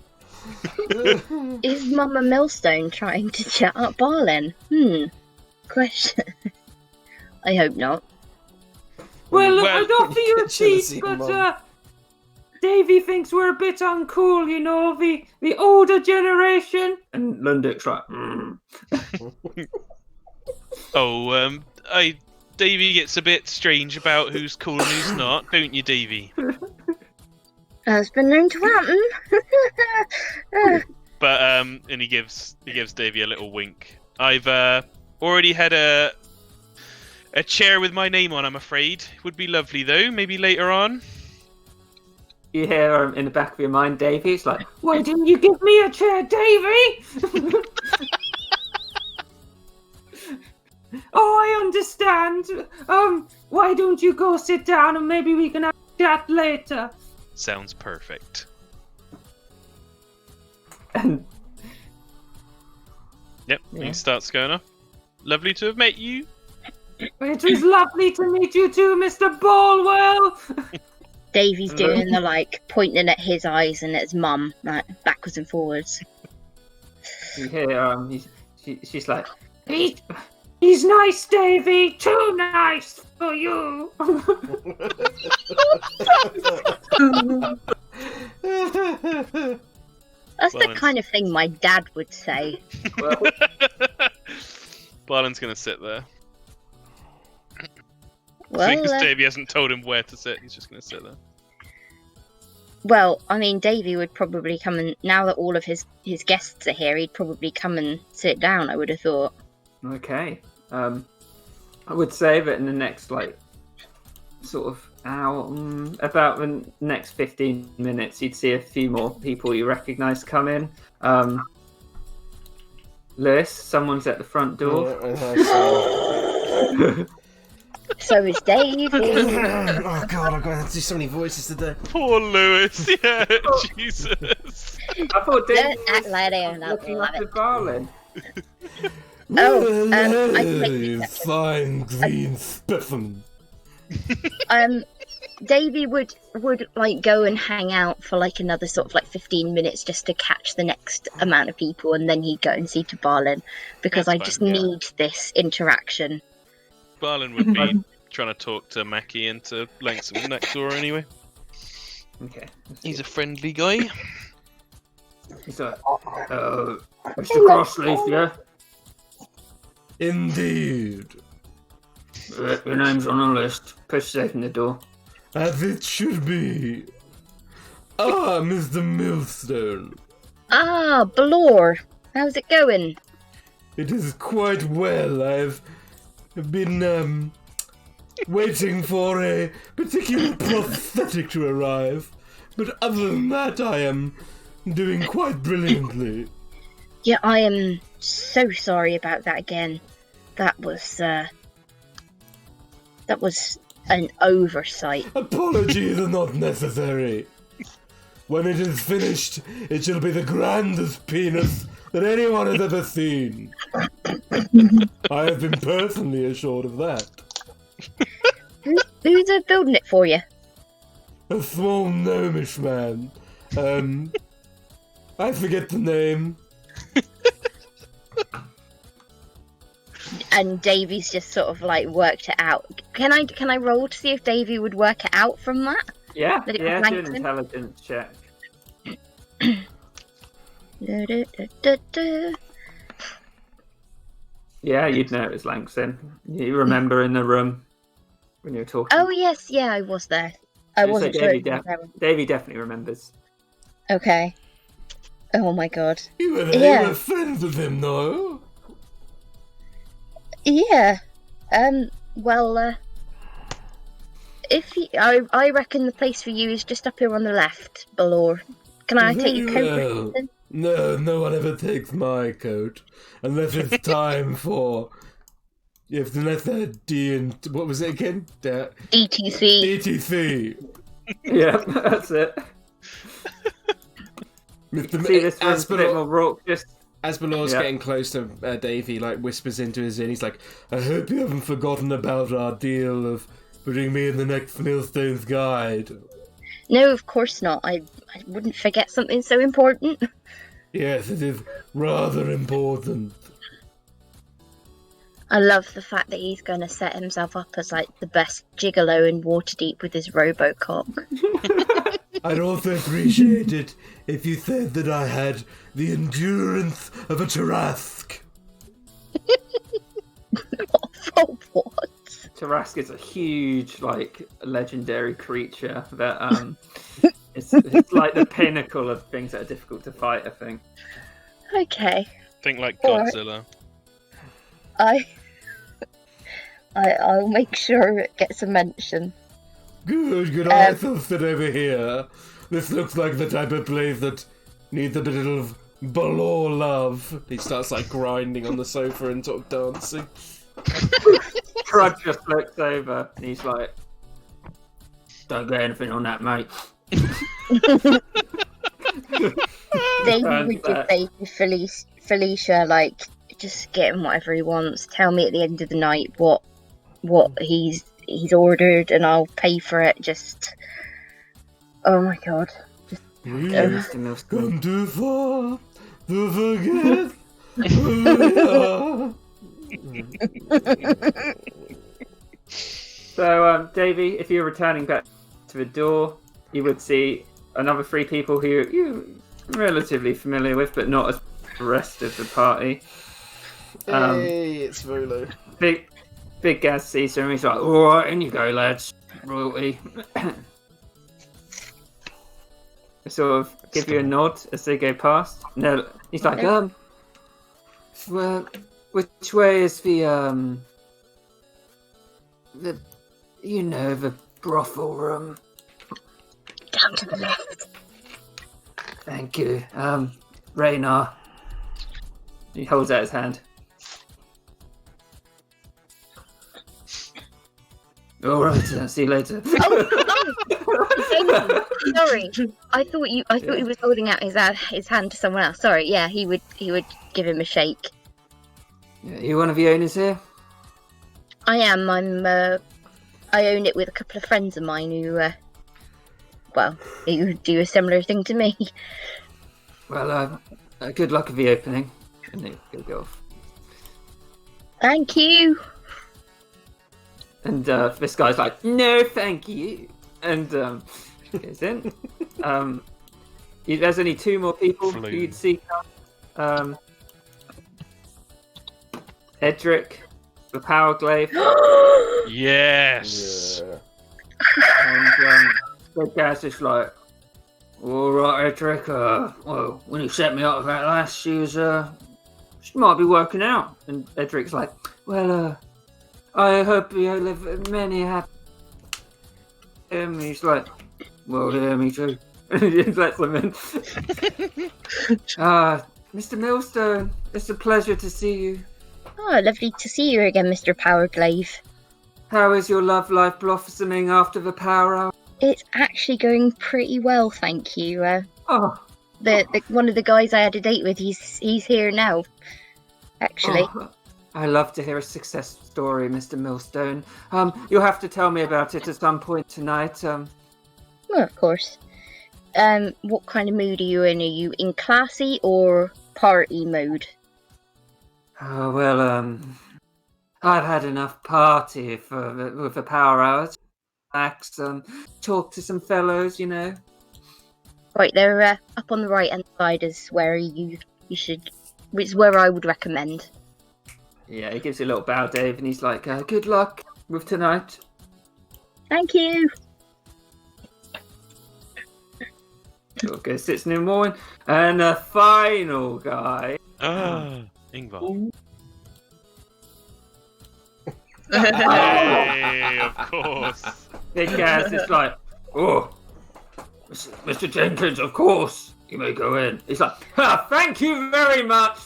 Is Mama Millstone trying to chat up Barlin? Question. I hope not.
Well,
Well,
I'd offer you a
jealousy,
seat, but,
Mum.
Davy thinks we're a bit uncool, you know, the older generation. And Lundick's like,
Davy gets a bit strange about who's cool and who's not, don't you, Davy?
Has been known to happen.
But and he gives Davy a little wink. I've already had a chair with my name on, I'm afraid. Would be lovely though, maybe later on.
you hear in the back of your mind, Davy's like, why didn't you give me a chair, Davy? Oh, I understand. Why don't you go sit down and maybe we can have a chat later?
Sounds perfect.
And
Yep,
Yeah.
he starts going off. Lovely to have met you.
it was lovely to meet you too, Mr. Bolwell.
Davy's doing the like pointing at his eyes and at his mum, like backwards and forwards.
You hear she's like, he's nice, Davy. Too nice for you.
That's the
Well,
kind of thing my dad would say.
Well,
Barlin's gonna sit there.
Well,
Because Davy hasn't told him where to sit, he's just gonna sit there.
well, I mean, Davy would probably come and now that all of his guests are here, he'd probably come and sit down. I would have thought.
okay. I would say that in the next sort of hour, about the next 15 minutes, you'd see a few more people you recognise come in. Lewis, someone's at the front door.
So is Dave.
Oh god, I've got to do so many voices today.
Poor Lewis, yeah, Jesus.
I thought David
Don't act like they
was
don't
looking
love
after
it.
Barlin.
Oh, I can make the exception.
Fine green specimen.
Davy would like go and hang out for like another sort of like 15 minutes just to catch the next amount of people, and then he'd go and see to Barlin because
That's
I just
fine, yeah.
need this interaction.
Barlin would be trying to talk to Mackie into Langston next door anyway.
Okay.
He's a friendly guy.
He's like, Mr. Crossleaf, yeah?
Indeed.
Your name's on the list. Push safe in the door.
As it should be. Ah, Mr. Millstone.
Ah, Blore, how's it going?
It is quite well. I've been waiting for a particular prosthetic to arrive. But other than that, I am doing quite brilliantly.
Yeah, I am so sorry about that again. That was an oversight.
Apologies are not necessary. When it is finished, it shall be the grandest penis that anyone has ever seen. I have been personally assured of that.
Who's building it for you?
A small gnomish man. I forget the name.
And Davy's just sort of like worked it out. Can I roll to see if Davy would work it out from that?
Yeah,
That it
yeah,
was
do an
Langston?
intelligence check. Yeah, you'd know it was Langston. You remember in the room when you were talking.
Oh yes, yeah, I was there. I
So
wasn't sure.
Davy definitely remembers.
Okay. Oh my god.
You were
Yeah.
friends with him, no?
Yeah. Well, if you, I reckon the place for you is just up here on the left, Balor. Can I take your coat?
Very
or
well.
something?
No one ever takes my coat. Unless it's time for... Unless they're what was it again?
DTC.
DTC.
Yeah, that's it. See, this one's a bit more raucous.
As Balor's
Yeah.
getting close to Davey, like, whispers into his ear, he's like, I hope you haven't forgotten about our deal of putting me in the next Millstone's Guide.
No, of course not. I wouldn't forget something so important.
Yes, it is rather important.
I love the fact that he's going to set himself up as like the best gigolo in Waterdeep with his Robocock.
I'd also appreciate it if you said that I had the endurance of a Tarask.
For what?
Tarask is a huge, like, legendary creature that it's like the pinnacle of things that are difficult to fight, I think.
Okay.
Think like
Alright.
Godzilla.
I'll make sure it gets a mention.
Good. I shall sit over here. This looks like the type of place that needs a bit of Balor love. He starts, like, grinding on the sofa and sort of dancing.
Crud just looks over and he's like, don't get anything on that, mate.
They
Turns
would
back.
just say to Felicia, like, just get him whatever he wants. Tell me at the end of the night what he's ordered, and I'll pay for it. Just, oh my god.
We
Yeah,
have
Mr. Millstone.
come too far to forget who we are.
So, Davey, if you're returning back to the door, you would see another 3 people who you're relatively familiar with, but not as the rest of the party.
Hey, it's Volo.
Big Gaz sees him and he's like, alright, in you go, lads. Royalty. They sort of give you a nod as they go past. No, he's like, well, which way is the the brothel room?
Down to the left.
Thank you. Raynar. He holds out his hand. Alright, see you later.
Sorry, I thought he was holding out his hand to someone else. Sorry, yeah, he would give him a shake.
Yeah, you one of the owners here?
I am. I own it with a couple of friends of mine who do a similar thing to me.
Well, good luck with the opening. And he'll go off.
Thank you.
And this guy's like, no, thank you. And goes in. There's only 2 more people who you'd see. Edric, the Power Glaive,
Yes.
and the guy's just like, all right, Edric. Well, when you set me up with that lass, she might be working out. And Edric's like, well, I hope you live many happy. And he's like, well, yeah, me too. He lets them in. Mr. Millstone, it's a pleasure to see you.
Oh, lovely to see you again, Mr. Powerglaive.
How is your love life blossoming after the power hour?
It's actually going pretty well, thank you.
The
One of the guys I had a date with, he's here now. Actually.
I love to hear a success story, Mr. Millstone. You'll have to tell me about it at some point tonight.
Well, of course. What kind of mood are you in? Are you in classy or party mode?
I've had enough party with the power hours. Relax, talk to some fellows, you know.
Right, they're up on the right hand side is where you should, which is where I would recommend.
Yeah, he gives you a little bow, Dave, and he's like, good luck with tonight.
Thank you.
Okay, sits in the morning. And the final guy.
Ingvar. Hey, of course.
Big Gaz is like, oh, Mr. Jenkins, of course, you may go in. He's like, thank you very much,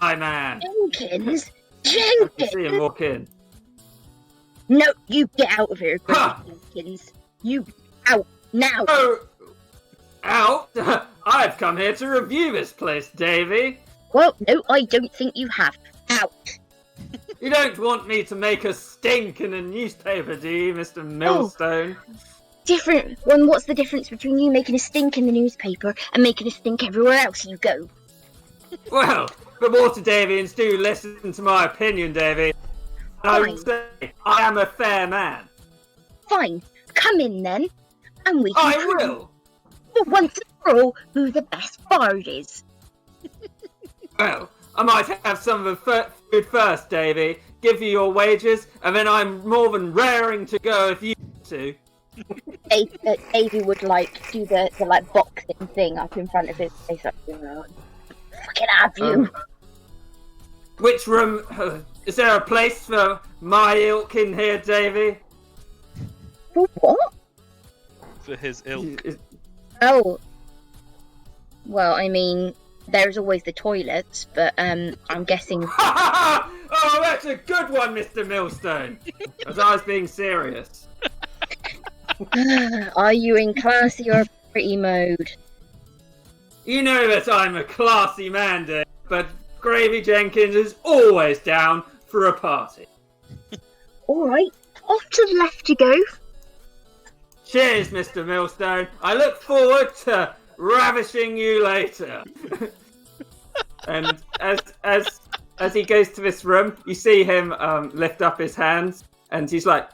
my man.
Jenkins?
I can see him walk in.
No, you get out of here, Jenkins. You out now.
Oh, out? I've come here to review this place, Davy.
Well, no, I don't think you have. Out.
You don't want me to make a stink in a newspaper, do you, Mr. Millstone?
Different. Well, what's the difference between you making a stink in the newspaper and making a stink everywhere else you go?
Well, the Waterdeepians do listen to my opinion, Davy. I would say I am a fair man.
Fine. Come in then, and we can
I will.
for once and for all who the best bard is.
Well, I might have some of the food first, Davy. Give you your wages, and then I'm more than raring to go if you want to.
Davy would do the boxing thing up in front of his face, up fucking have you.
Which room? Is there a place for my ilk in here, Davy?
For what?
For his ilk.
Oh. Well, I mean, there's always the toilets, but I'm guessing.
Oh, that's a good one, Mr. Millstone. As I was being serious.
Are you in classy or pretty mode?
You know that I'm a classy man, Dave, but Gravy Jenkins is always down for a party.
Alright, off to the left you go.
Cheers, Mr. Millstone. I look forward to ravishing you later. And as he goes to this room, you see him lift up his hands, and he's like,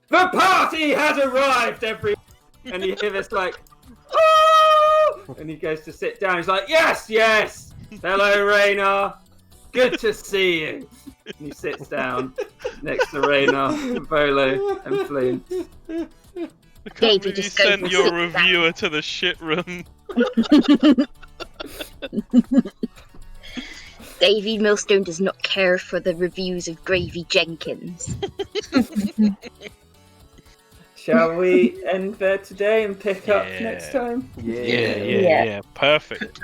"The party has arrived, everyone!" And you hear this like, "Oh!" And he goes to sit down. He's like, "Yes, yes. Hello, Raynar. Good to see you." And he sits down next to Raynar, Volo, and Flume.
I can't believe you sent your reviewer to the shit room.
Davy Millstone does not care for the reviews of Gravy Jenkins.
Shall we end there today and pick up next time?
Yeah. Perfect.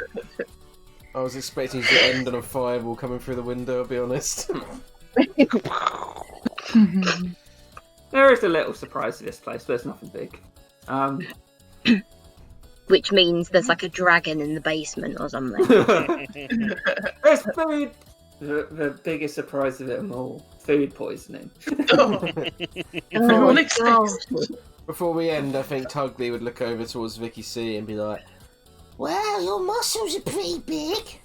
I was expecting to end on a fireball coming through the window, I'll be honest.
There is a little surprise to this place, but it's nothing big.
Which means there's like a dragon in the basement or something.
There's food. The biggest surprise of it all: food poisoning.
Before we end, I think Tugley would look over towards Vicky C and be like,
"Well, your muscles are pretty big."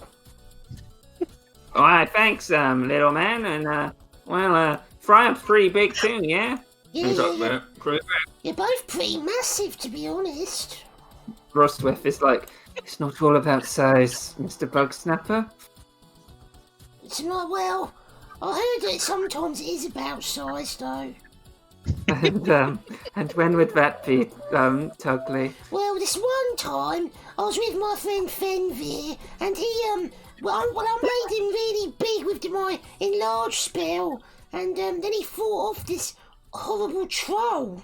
Alright, thanks, little man, and Fryup's pretty big too, yeah?
Yeah, you're both pretty massive, to be honest.
Rostwith is like, "It's not all about size, Mr. Bugsnapper."
It's not, well, I heard that sometimes it is about size, though.
And when would that be, Tugley?
Well, this one time, I was with my friend Fenvir, and he, I made him really big with my enlarge spell, and then he fought off this horrible troll.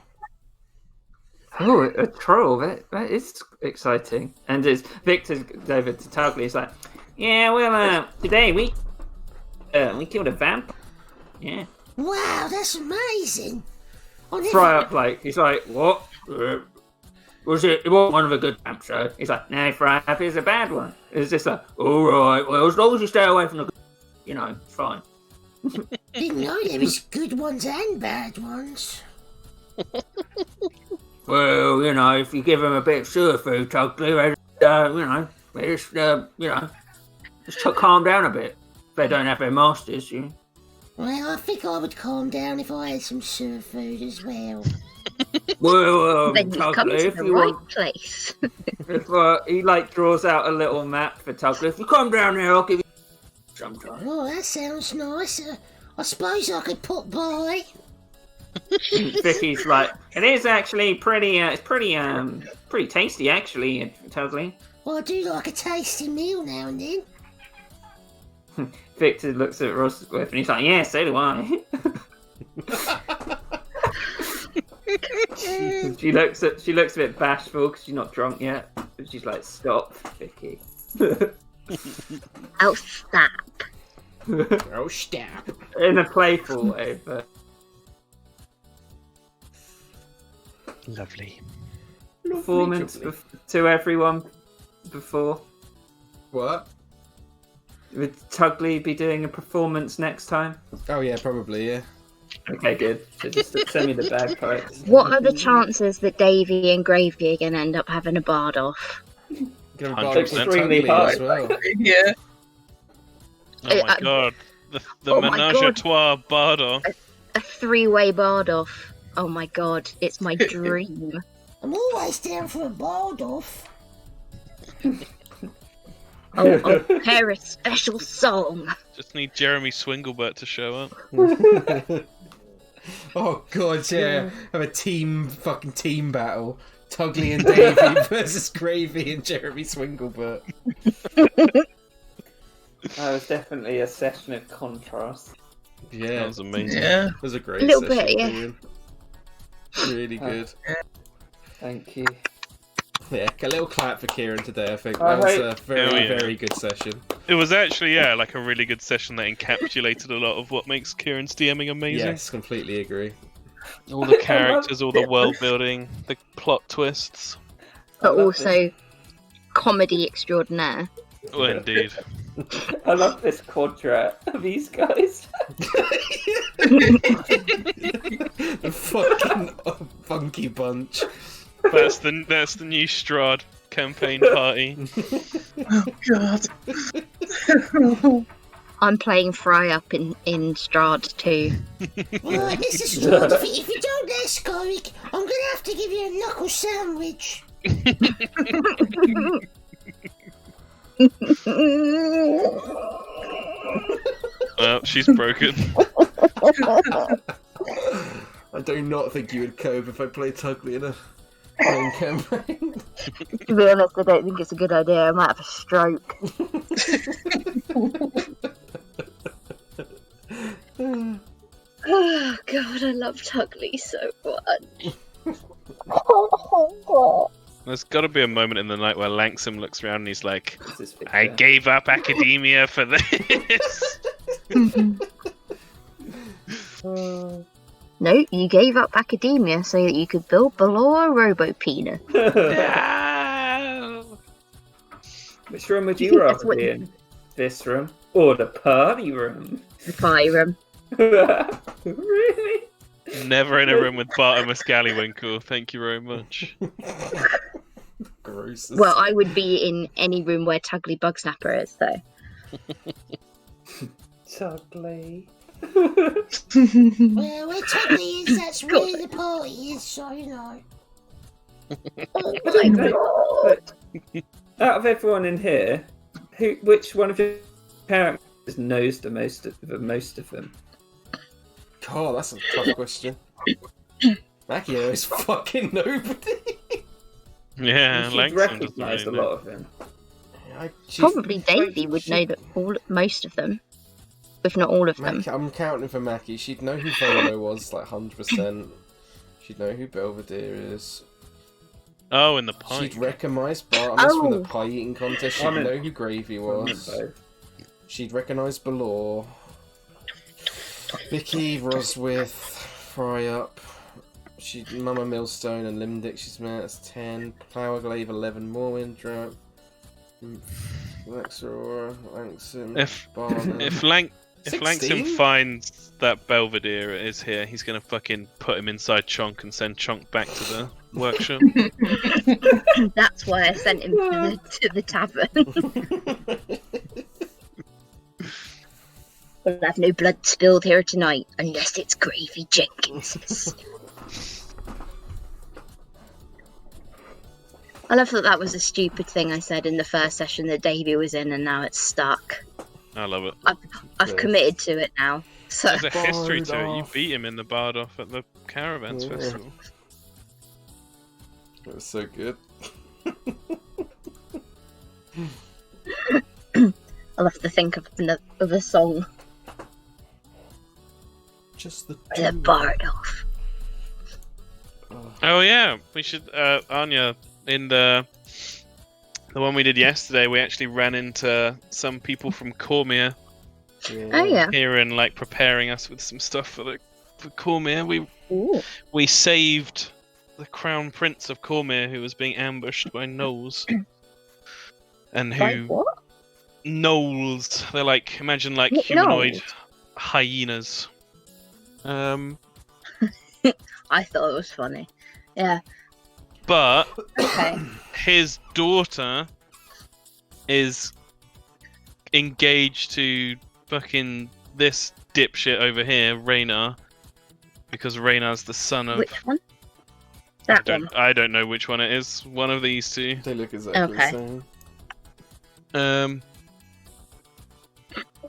Oh, a troll. That is exciting. And as Victor goes over to Tugly, he's like, yeah, well, today we killed a vampire. Yeah.
Wow, that's amazing.
Fry up, like, he's like, what? Was it wasn't one of a good vamps, so he's like, no, Fry up is a bad one. It's just like, all right, well, as long as you stay away from the good, it's fine.
Didn't know there was good ones and bad ones.
Well, if you give them a bit of sewer food, Tugly, just calm down a bit. If they don't have their masters,
Well, I think I would calm down if I had some sewer food as well.
Well,
Then you've come
Tugly,
to
if
the
you
right
want,
place.
if he draws out a little map for Tugly, if you come down there, I'll give you sometime.
Oh, that sounds nice. I suppose I could pop by.
Vicky's like, it is actually pretty. It's pretty tasty, actually, Tugly.
Well, I do like a tasty meal now and then.
Victor looks at Rosworth and he's like, yeah, so do I. She looks a bit bashful because she's not drunk yet. But she's like, stop, Vicky.
Oh, stop.
Oh, stop.
In a playful way, but
Lovely.
performance to everyone before.
What?
Would Tugly be doing a performance next time?
Oh yeah, probably, yeah.
Okay, good. So just send me the bagpipes.
What are the chances that Davy and Gravy are going to end up having a bard off?
Gonna
100%
bar with
Extremely
Tugly
high.
as well.
Yeah.
Oh my god. The
Oh my
menage a
God.
trois bardo.
A 3-way bard off. Oh my god, it's my dream.
I'm always down for a bard off.
I'll prepare a special song.
Just need Jeremy Swinglebert to show up.
Oh god, yeah. Have a team battle. Tugly and Davy versus Gravy and Jeremy Swinglebert.
That was definitely a session of contrast.
That
Yeah,
was amazing.
Yeah.
it was a great
A little
session.
bit, yeah.
Ian. Really good.
Thank you.
Yeah, a little clap for Kieran today, I think.
I
That was
hope-
a very,
Oh, yeah.
very good session.
It was actually, like a really good session that encapsulated a lot of what makes Kieran's DMing amazing.
Yes, completely agree.
All the characters, all the world building, the plot twists.
I
But
love
also, comedy extraordinaire.
Oh, indeed.
I love this quadrat of these guys.
The fucking funky bunch.
That's the new Strahd campaign party.
Oh god.
I'm playing Fry up in Strahd too.
Right, Mr. Strahd, if you don't let us go, I'm going to have to give you a knuckle sandwich.
Well, she's broken.
I do not think you would cope if I played Tugly in a main campaign.
To be honest, I don't think it's a good idea. I might have a stroke. Oh god, I love Tugly so much.
There's got to be a moment in the night where Langsam looks around and he's like,
This is
I
Victor.
gave up academia for this.
No, you gave up academia so that you could build below a Robopena.
No.
Which room would
You
you
think that's
rather
what-
be in? This room or the party room?
The Byram.
Really?
Never in a room with Bartimus Scallywinkle. Thank you very much.
Gross.
Well, I would be in any room where Tugly Bugsnapper is, though.
Tugly.
Well, where Tugly is, that's where the party is, so you know.
Oh my god.
Out of everyone in here, which one of your characters knows the most of them?
Oh, that's a tough question. Mackie knows fucking nobody.
Yeah,
You should
Langsam
recognise
doesn't
a
really
lot of them.
Probably Davy would know that most of them, if not all of them.
Mackie, I'm counting for Mackie. She'd know who Volo was, like 100%. She'd know who Belvedere is.
Oh, in the pie.
She'd recognise Bartimus from the
Oh.
pie eating contest. She'd
I meant-
know who Gravy was. She'd recognise Balor. Vicky, Roswith, Fry Up. Mama Millstone and Limdick she's met. That's 10. Plowerglaive 11. Morwind, Drought. Lexor, Langston.
If
Barman.
if Langston
16?
finds that Belvedere is here, he's gonna fucking put him inside Chonk and send Chonk back to the workshop.
That's why I sent him to the tavern. We'll have no blood spilled here tonight, unless it's Gravy Jenkins's. I love that was a stupid thing I said in the first session that Davey was in, and now it's stuck.
I love it.
I've committed to it now. So
There's a history to it. You
Bard-off.
beat him in the Bard off at the Caravans
Yeah.
Festival.
That was so good.
I'll have to think of a song.
Just the
The
two.
Bard off.
Oh yeah, we should. Anya, in the one we did yesterday, we actually ran into some people from Cormier
Oh yeah.
here and like preparing us with some stuff for Cormier.
Ooh.
We saved the Crown Prince of Cormier who was being ambushed by gnolls. And
Like
who
what?
gnolls? They're like, imagine like
What
humanoid
gnolls?
hyenas.
I thought it was funny. Yeah.
But
Okay.
his daughter is engaged to fucking this dipshit over here, Raynar, because Raynar's the son of.
Which one? That one.
I don't know which one it is. One of these two.
They look exactly
Okay.
the same.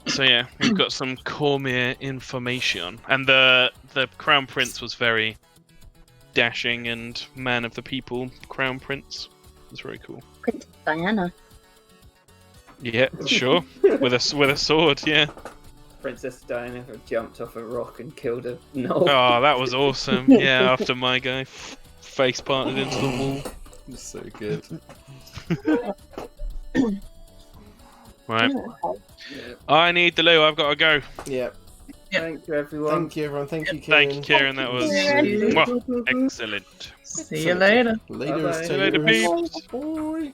So yeah, we've got some Cormier information, and the Crown Prince was very dashing and man of the people. Crown Prince was very cool.
Princess Diana.
Yeah, sure. with a sword, yeah.
Princess Diana jumped off a rock and killed a gnoll.
Oh, that was awesome. Yeah, after my guy face planted into the wall.
It's so good.
Right. I need the loo. I've got to go.
Yeah.
Thank you, everyone.
Thank you, everyone. Thank you, Kieran.
Thank you, Kieran. That was
Thank
mwah, excellent.
See you later.
Later,
Bye-bye.
is
See you later,
Taylor.
peeps.
Bye.